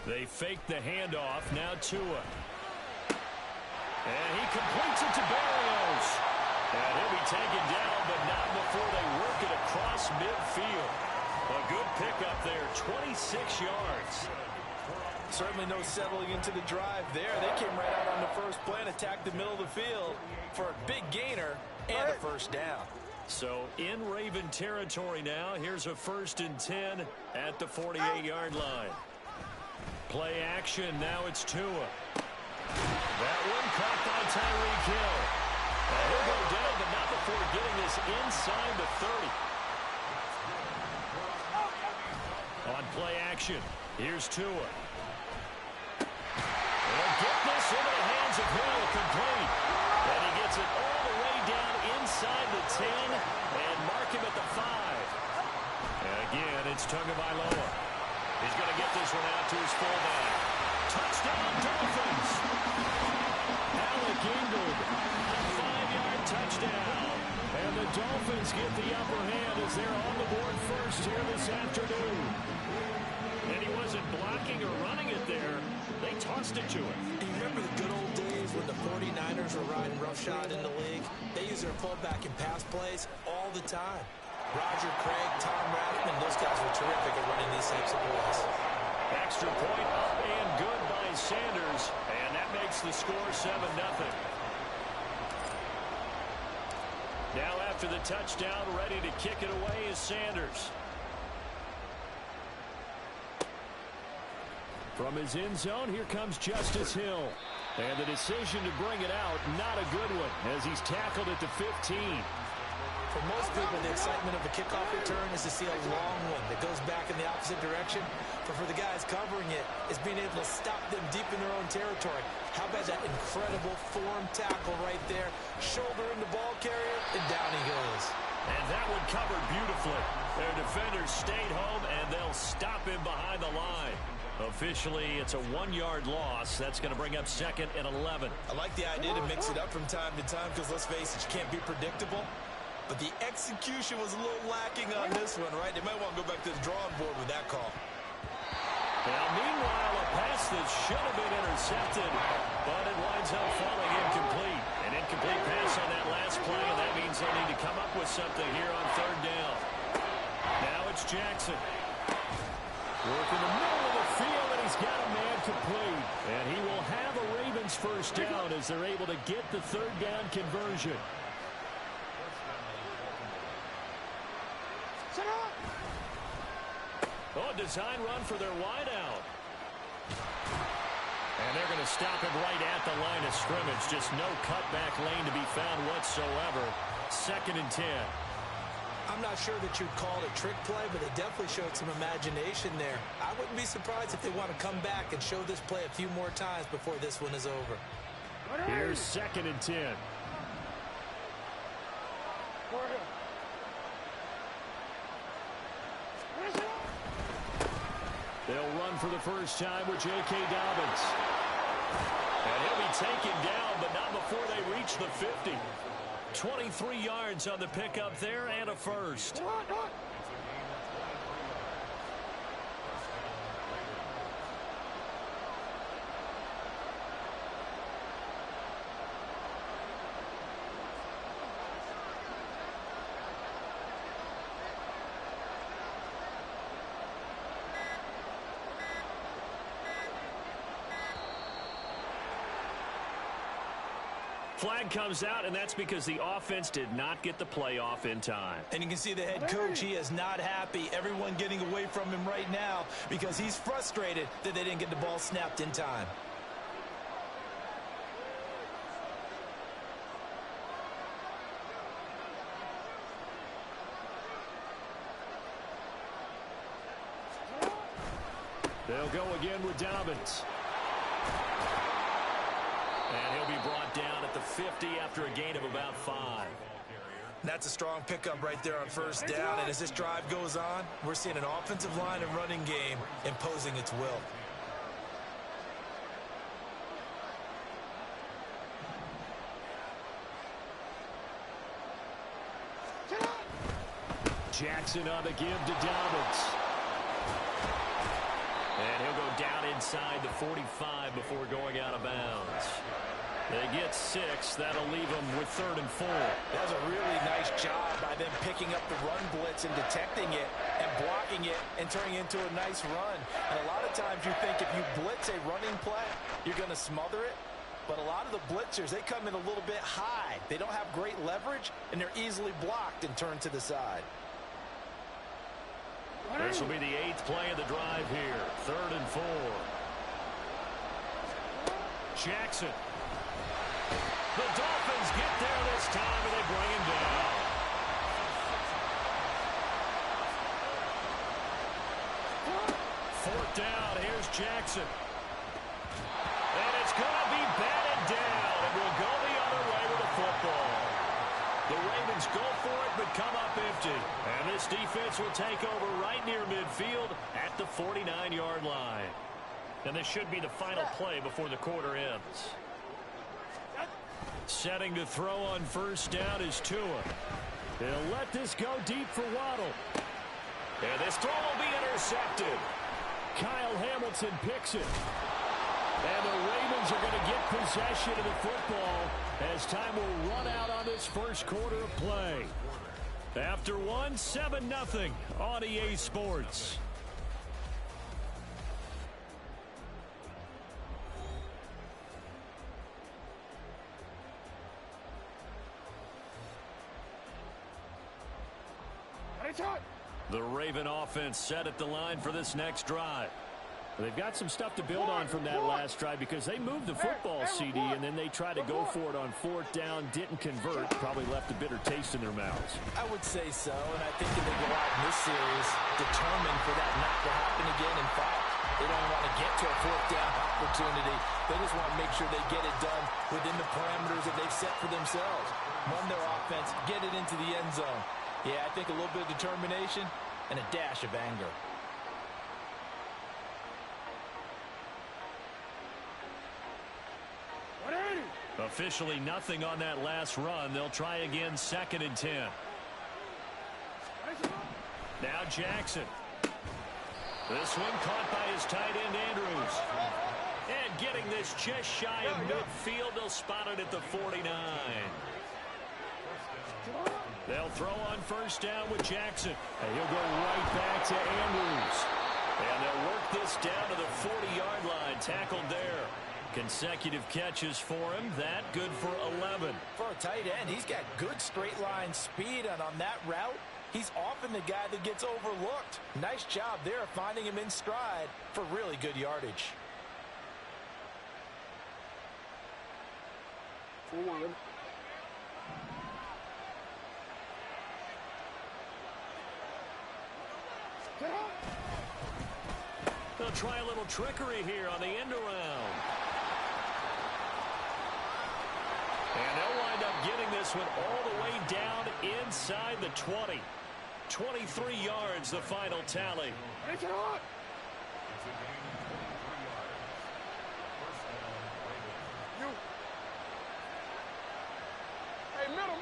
They fake the handoff. Now Tua. And he completes it to Berrios. And he'll be taken down, but not before they work it across midfield. A good pickup there, 26 yards. Certainly no settling into the drive there. They came right out on the first play and attacked the middle of the field for a big gainer and a first down. So in Raven territory now. Here's a 1st and 10 at the 48-yard line. Play action. Now it's Tua. That one caught by Tyreek Hill. And he'll go down, but not before getting this inside the 30. On play action, here's Tua. And get this into the hands of Hill, complete. And he gets it all the way down inside the 10 and mark him at the 5. And again, it's Tagovailoa. He's going to get this one out to his fullback. Touchdown, Dolphins. Alec Ingold, a 5-yard touchdown. And the Dolphins get the upper hand as they're on the board first here this afternoon. And he wasn't blocking or running it there. They tossed it to him. Do you remember the good old days when the 49ers were riding roughshod in the league? They used their fullback in pass plays all the time. Roger Craig, Tom Rathman, those guys were terrific at running these types of plays. Extra point up and good by Sanders, and that makes the score 7-0. Now after the touchdown, ready to kick it away is Sanders. From his end zone, here comes Justice Hill. And the decision to bring it out, not a good one, as he's tackled at the 15. For most people, the excitement of a kickoff return is to see a long one that goes back in the opposite direction. But for the guys covering it, it's being able to stop them deep in their own territory. How about that incredible form tackle right there? Shoulder in the ball carrier, and down he goes. And that one covered beautifully. Their defenders stayed home, and they'll stop him behind the line. Officially, it's a 1-yard loss. That's going to bring up 2nd and 11. I like the idea to mix it up from time to time because, let's face it, you can't be predictable. But the execution was a little lacking on this one, right? They might want to go back to the drawing board with that call. Now, meanwhile, a pass that should have been intercepted, but it winds up falling incomplete. An incomplete pass on that last play, and that means they'll need to come up with something here on 3rd down. Now it's Jackson. Work in the middle of the field, and he's got a man complete. And he will have a Ravens first down as they're able to get the 3rd down conversion. Oh, design run for their wideout. And they're going to stop him right at the line of scrimmage. Just no cutback lane to be found whatsoever. 2nd and 10. I'm not sure that you'd call it a trick play, but they definitely showed some imagination there. I wouldn't be surprised if they want to come back and show this play a few more times before this one is over. Here's 2nd and 10. They'll run for the first time with J.K. Dobbins. And he'll be taken down, but not before they reach the 50. 23 yards on the pickup there and a first. Flag comes out, and that's because the offense did not get the play off in time. And you can see the head coach, he is not happy. Everyone getting away from him right now because he's frustrated that they didn't get the ball snapped in time. They'll go again with Dobbins. And he'll be brought down at the 50 after a gain of about 5. That's a strong pickup right there on first down. And as this drive goes on, we're seeing an offensive line and running game imposing its will. Jackson on the give to Dobbins. And he'll go down inside the 45 before going out of bounds. They get 6. That'll leave them with 3rd and 4. That was a really nice job by them picking up the run blitz and detecting it and blocking it and turning it into a nice run. And a lot of times you think if you blitz a running play, you're going to smother it. But a lot of the blitzers, they come in a little bit high. They don't have great leverage, and they're easily blocked and turned to the side. This will be the 8th play of the drive here. 3rd and 4. Jackson. The Dolphins get there this time, and they bring him down. Fourth down. Here's Jackson. And it's going to be batted down, and we'll go the other way with the football. The Ravens go for it, but come up empty. And this defense will take over right near midfield at the 49-yard line. And this should be the final play before the quarter ends. Setting to throw on first down is Tua. He'll let this go deep for Waddle. And this throw will be intercepted. Kyle Hamilton picks it. And the Ravens are going to get possession of the football as time will run out on this first quarter of play. After 7-0 on EA Sports. The Raven offense set at the line for this next drive. They've got some stuff to build on from that last drive because they moved the football, CD, and then they tried to go for it on 4th down, didn't convert, probably left a bitter taste in their mouths. I would say so, and I think that they go out in this series determined for that not to happen again. In fact, they don't want to get to a 4th down opportunity. They just want to make sure they get it done within the parameters that they've set for themselves. Run their offense, get it into the end zone. Yeah, I think a little bit of determination and a dash of anger. Officially nothing on that last run. They'll try again, 2nd and 10. Now Jackson. This one caught by his tight end, Andrews. And getting this just shy of midfield, they'll spot it at the 49. They'll throw on first down with Jackson. And he'll go right back to Andrews. And they'll work this down to the 40-yard line. Tackled there. Consecutive catches for him. That good for 11. For a tight end, he's got good straight line speed, and on that route, he's often the guy that gets overlooked. Nice job there finding him in stride for really good yardage. They'll try a little trickery here on the end around. And they'll wind up getting this one all the way down inside the 20. 23 yards, the final tally. Make it hot. Hey, middle.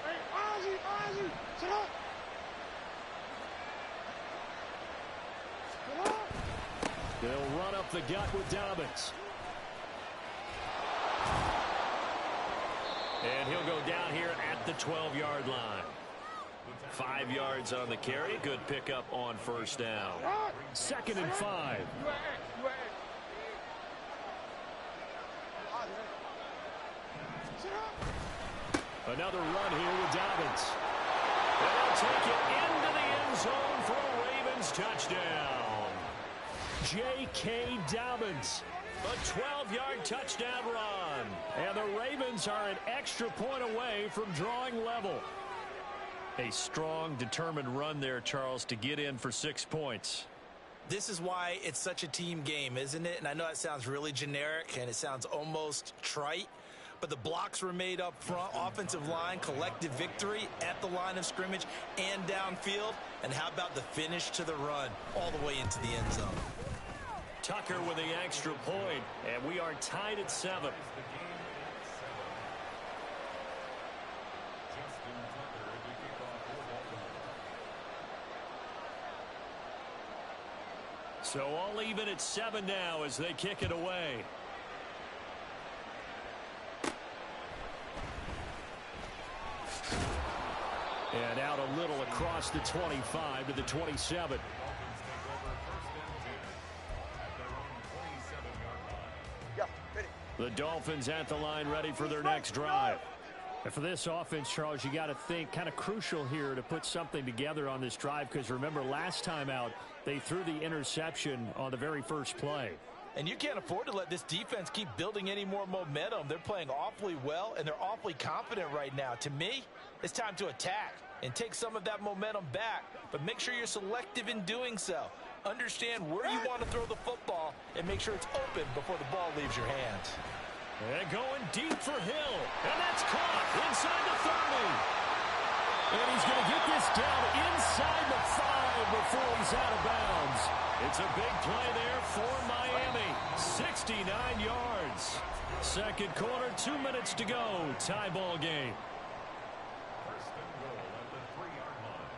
Hey, Ozzy, sit up. They'll run up the gut with Dobbins. And he'll go down here at the 12-yard line. 5 yards on the carry. Good pickup on first down. 2nd and 5. Another run here with Dobbins. And they'll take it into the end zone for a Ravens touchdown. J.K. Dobbins. A 12-yard touchdown run. And the Ravens are an extra point away from drawing level. A strong, determined run there, Charles, to get in for 6 points. This is why it's such a team game, isn't it? And I know it sounds really generic and it sounds almost trite, but the blocks were made up front, offensive line, collective victory at the line of scrimmage and downfield. And how about the finish to the run all the way into the end zone? Tucker with the extra point, and we are tied at 7. So all even at 7 now as they kick it away. And out a little across the 25 to the 27. The Dolphins at the line ready for their next drive. And for this offense, Charles, you got to think kind of crucial here to put something together on this drive, because remember last time out they threw the interception on the very first play. And you can't afford to let this defense keep building any more momentum. They're playing awfully well, and they're awfully confident right now. To me, it's time to attack and take some of that momentum back, but make sure you're selective in doing so. Understand where you want to throw the football and make sure it's open before the ball leaves your hands. And going deep for Hill, and that's caught inside the 30. And he's going to get this down inside the 5 before he's out of bounds. It's a big play there for Miami. 69 yards. Second quarter, 2 minutes to go. Tie ball game. First and goal at the 3-yard line.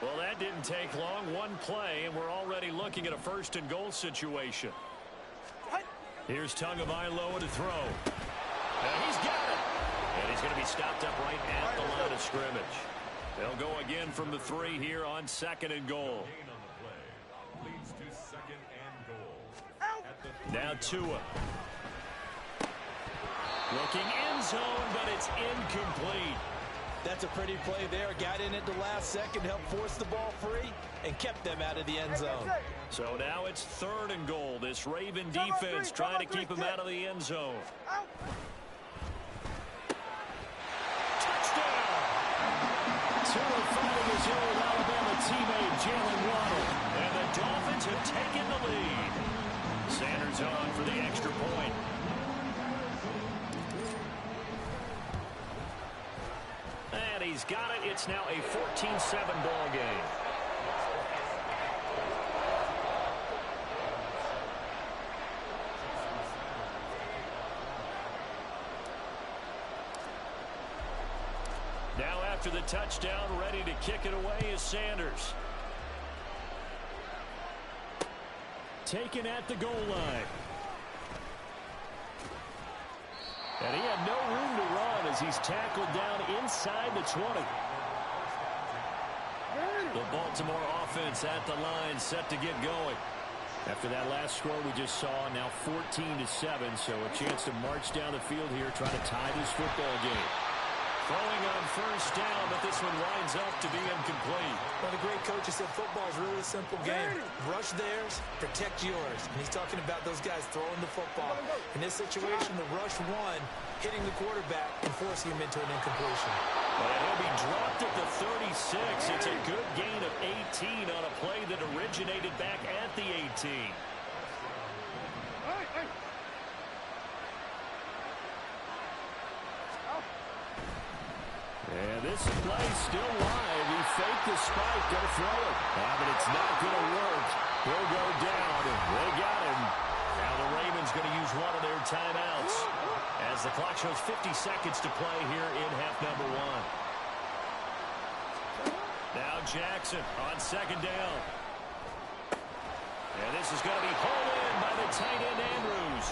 Well, that didn't take long. One play, and we're already looking at a first and goal situation. Here's Tagovailoa to throw. And he's got it. And he's going to be stopped up right at the line of scrimmage. They'll go again from the 3 here on 2nd and goal. Gain on the play leads to 2nd and goal. At the Now Tua. Looking end zone, but it's incomplete. That's a pretty play there. Got in at the last second, helped force the ball free, and kept them out of the end zone. So now it's 3rd and goal. This Raven defense trying to keep him out of the end zone. Touchdown! Tua finding his old Alabama teammate Jalen Waddle. And the Dolphins have taken the lead. Sanders on for the extra point. And he's got it. It's now a 14-7 ball game. Now after the touchdown, ready to kick it away is Sanders. Taken at the goal line. And he had no room to run as he's tackled down inside the 20. The Baltimore offense at the line set to get going. After that last score we just saw, now 14-7, so a chance to march down the field here, trying to tie this football game. Throwing on first down, but this one winds up to be incomplete. Well, the great coach has said football is really a simple game. Rush theirs, protect yours. And he's talking about those guys throwing the football. In this situation, the rush one, hitting the quarterback and forcing him into an incompletion. And he'll be dropped at the 36. It's a good gain of 18 on a play that originated back at the 18. And this play still live. He faked the spike, going to throw it. But it's not going to work. He'll go down. They got him. Now the Ravens going to use one of their timeouts as the clock shows 50 seconds to play here in half number one. Now Jackson on second down. And this is going to be hauled in by the tight end Andrews.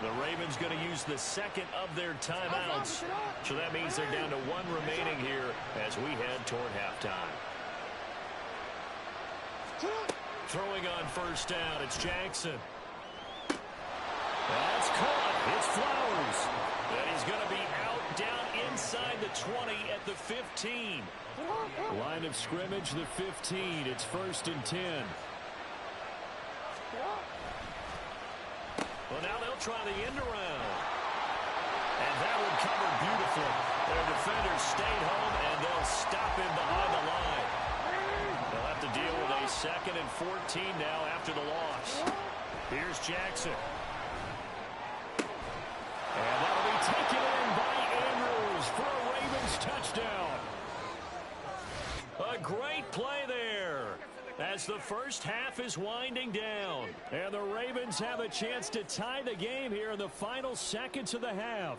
The Ravens going to use the second of their timeouts. So that means they're down to one remaining here as we head toward halftime. Throwing on first down, it's Jackson. That's caught. It's Flowers. And he's going to be out down inside the 20 at the 15. Line of scrimmage, the 15. It's 1st and 10. Well, now they'll try the end around. And that one covered beautifully. Their defenders stayed home, and they'll stop him behind the line. They'll have to deal with a 2nd and 14 now after the loss. Here's Jackson. And that'll be taken in by Andrews for a Ravens touchdown. A great play there as the first half is winding down. And the Ravens have a chance to tie the game here in the final seconds of the half.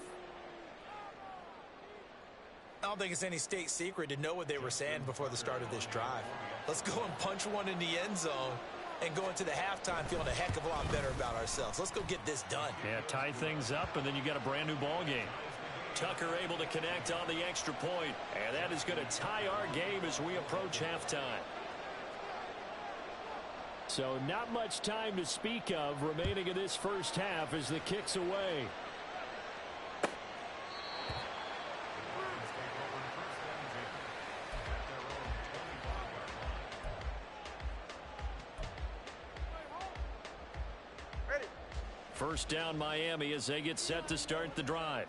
I don't think it's any state secret to know what they were saying before the start of this drive. Let's go and punch one in the end zone and go into the halftime feeling a heck of a lot better about ourselves. Let's go get this done. Yeah, tie things up, and then you got a brand new ball game. Tucker able to connect on the extra point, and that is going to tie our game as we approach halftime. So not much time to speak of remaining in this first half as the kick's away. First down Miami as they get set to start the drive.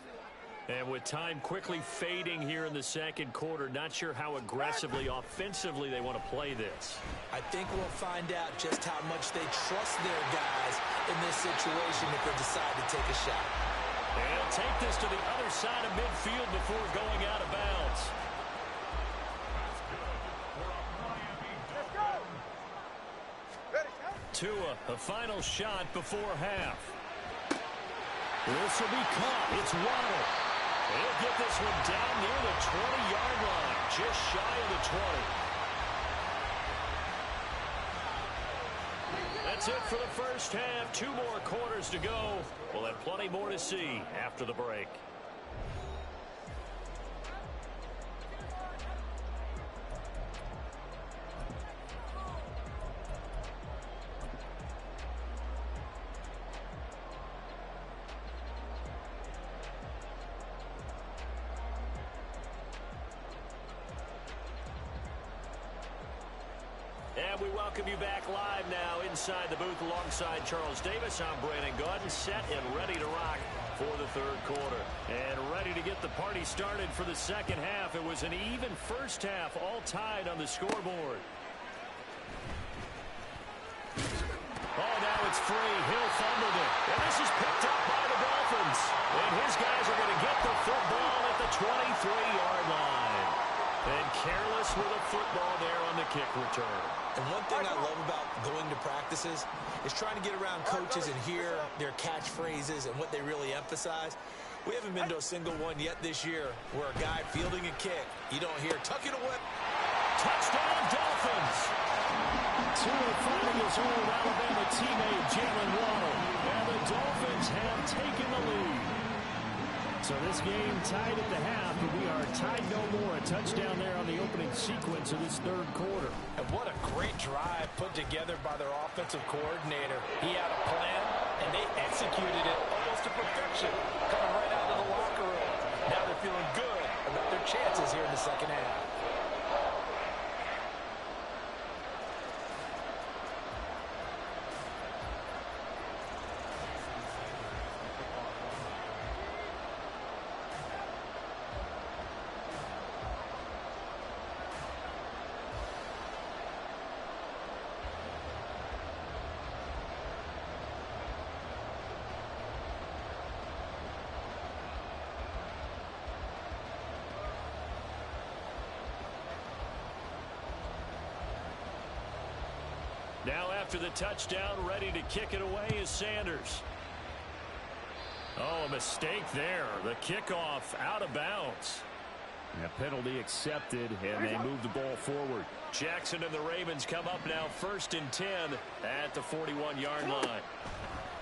And with time quickly fading here in the second quarter, not sure how aggressively, offensively they want to play this. I think we'll find out just how much they trust their guys in this situation if they decide to take a shot. And he'll take this to the other side of midfield before going out of bounds. Tua, a final shot before half. This will be caught. It's Waddle. He'll get this one down near the 20-yard line, just shy of the 20. That's it for the first half. 2 more quarters to go. We'll have plenty more to see after the break. And we welcome you back live now inside the booth alongside Charles Davis. I'm Brandon Gaudin, set and ready to rock for the third quarter. And ready to get the party started for the second half. It was an even first half, all tied on the scoreboard. Oh, now it's free. Hill fumbled it. And this is picked up by the Dolphins. And his guys are going to get the football at the 23-yard line. And careless with a football there on the kick return. And one thing I love about going to practices is trying to get around coaches and hear their catchphrases and what they really emphasize. We haven't been to a single one yet this year where a guy fielding a kick, you don't hear, tuck it away. Touchdown, Dolphins. Tua finding his old Alabama teammate, Jalen Waddle. And the Dolphins have taken the lead. So this game tied at the half, but we are tied no more. A touchdown there on the opening sequence of this third quarter. And what a great drive put together by their offensive coordinator. He had a plan, and they executed it almost to perfection, coming right out of the locker room. Now they're feeling good about their chances here in the second half. Now after the touchdown, ready to kick it away is Sanders. Oh, a mistake there. The kickoff out of bounds. A penalty accepted, and they move the ball forward. Jackson and the Ravens come up now 1st and 10 at the 41-yard line.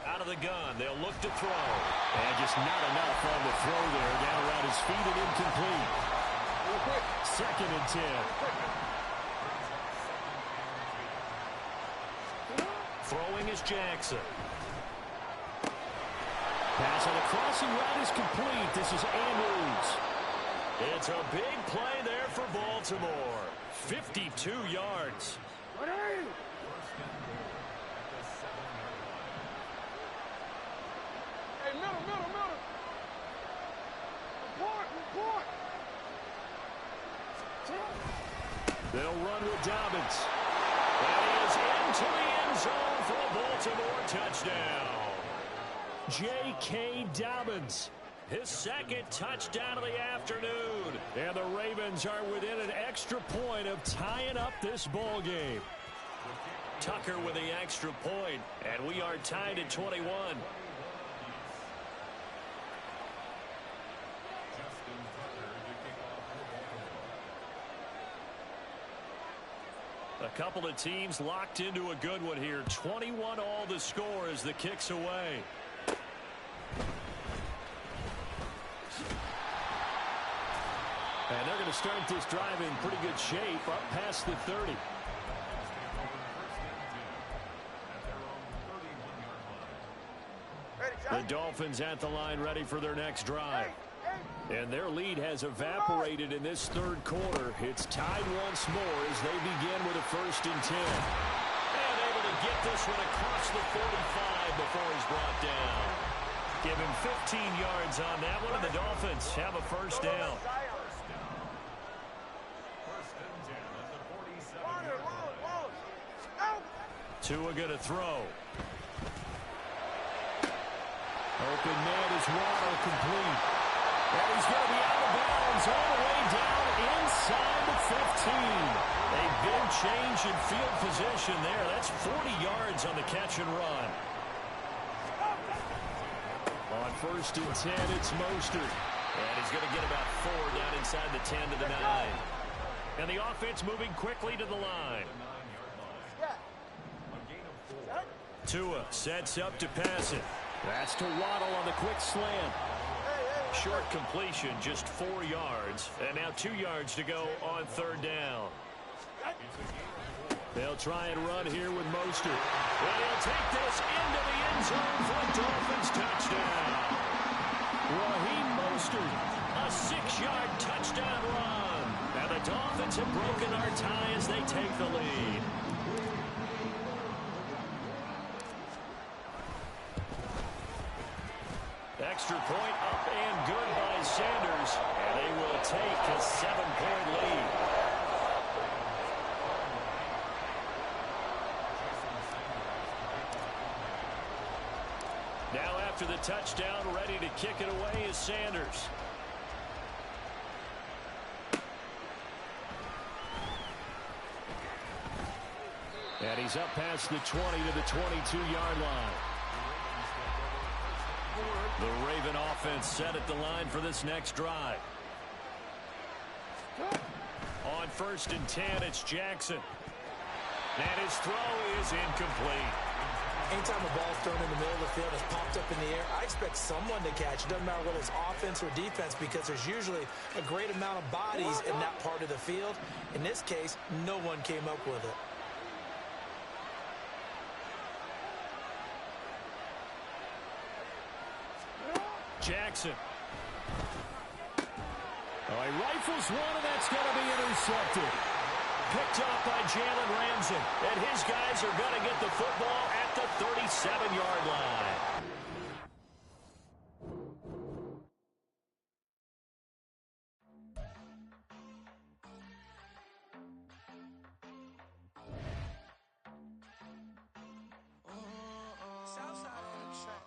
Out of the gun, they'll look to throw. And just not enough on the throw there. Down around his feet and incomplete. 2nd and 10. Throwing is Jackson. Pass on the crossing route is complete. This is Andrews. It's a big play there for Baltimore. 52 yards. What are you? Hey, middle. Report. They'll run with Dobbins. That is into the end zone for a Baltimore touchdown. J.K. Dobbins, his 2nd touchdown of the afternoon. And the Ravens are within an extra point of tying up this ball game. Tucker with the extra point, and we are tied at 21. A couple of teams locked into a good one here. 21 all the score as the kick's away. And they're going to start this drive in pretty good shape up past the 30. The Dolphins at the line ready for their next drive. And their lead has evaporated in this 3rd quarter. It's tied once more as they begin with a 1st and 10. And able to get this one across the 45 before he's brought down. Give him 15 yards on that one, and the Dolphins have a 1st down. Tua going to throw. Open man is Waddle, complete. And he's going to be out of bounds all the way down inside the 15. A big change in field position there. That's 40 yards on the catch and run. On 1st and 10, it's Mostert. And he's going to get about 4 down inside the 10 to the 9. And the offense moving quickly to the line. Tua sets up to pass it. That's to Waddle on the quick slant. Short completion, just 4 yards. And now 2 yards to go on 3rd down. They'll try and run here with Mostert. And he'll take this into the end zone for a Dolphins touchdown. Raheem Mostert, a 6-yard touchdown run. And the Dolphins have broken our tie as they take the lead. Extra point up and good by Sanders. And they will take a 7-point lead. Now after the touchdown, ready to kick it away is Sanders. And he's up past the 20 to the 22-yard line. The Raven offense set at the line for this next drive. On 1st and 10, it's Jackson. And his throw is incomplete. Anytime a ball thrown in the middle of the field has popped up in the air, I expect someone to catch. It doesn't matter whether it's offense or defense, because there's usually a great amount of bodies in that part of the field. In this case, no one came up with it. Jackson. Oh, he rifles one, and that's going to be intercepted. Picked off by Jalen Ramsey. And his guys are going to get the football at the 37-yard line. Southside on the track.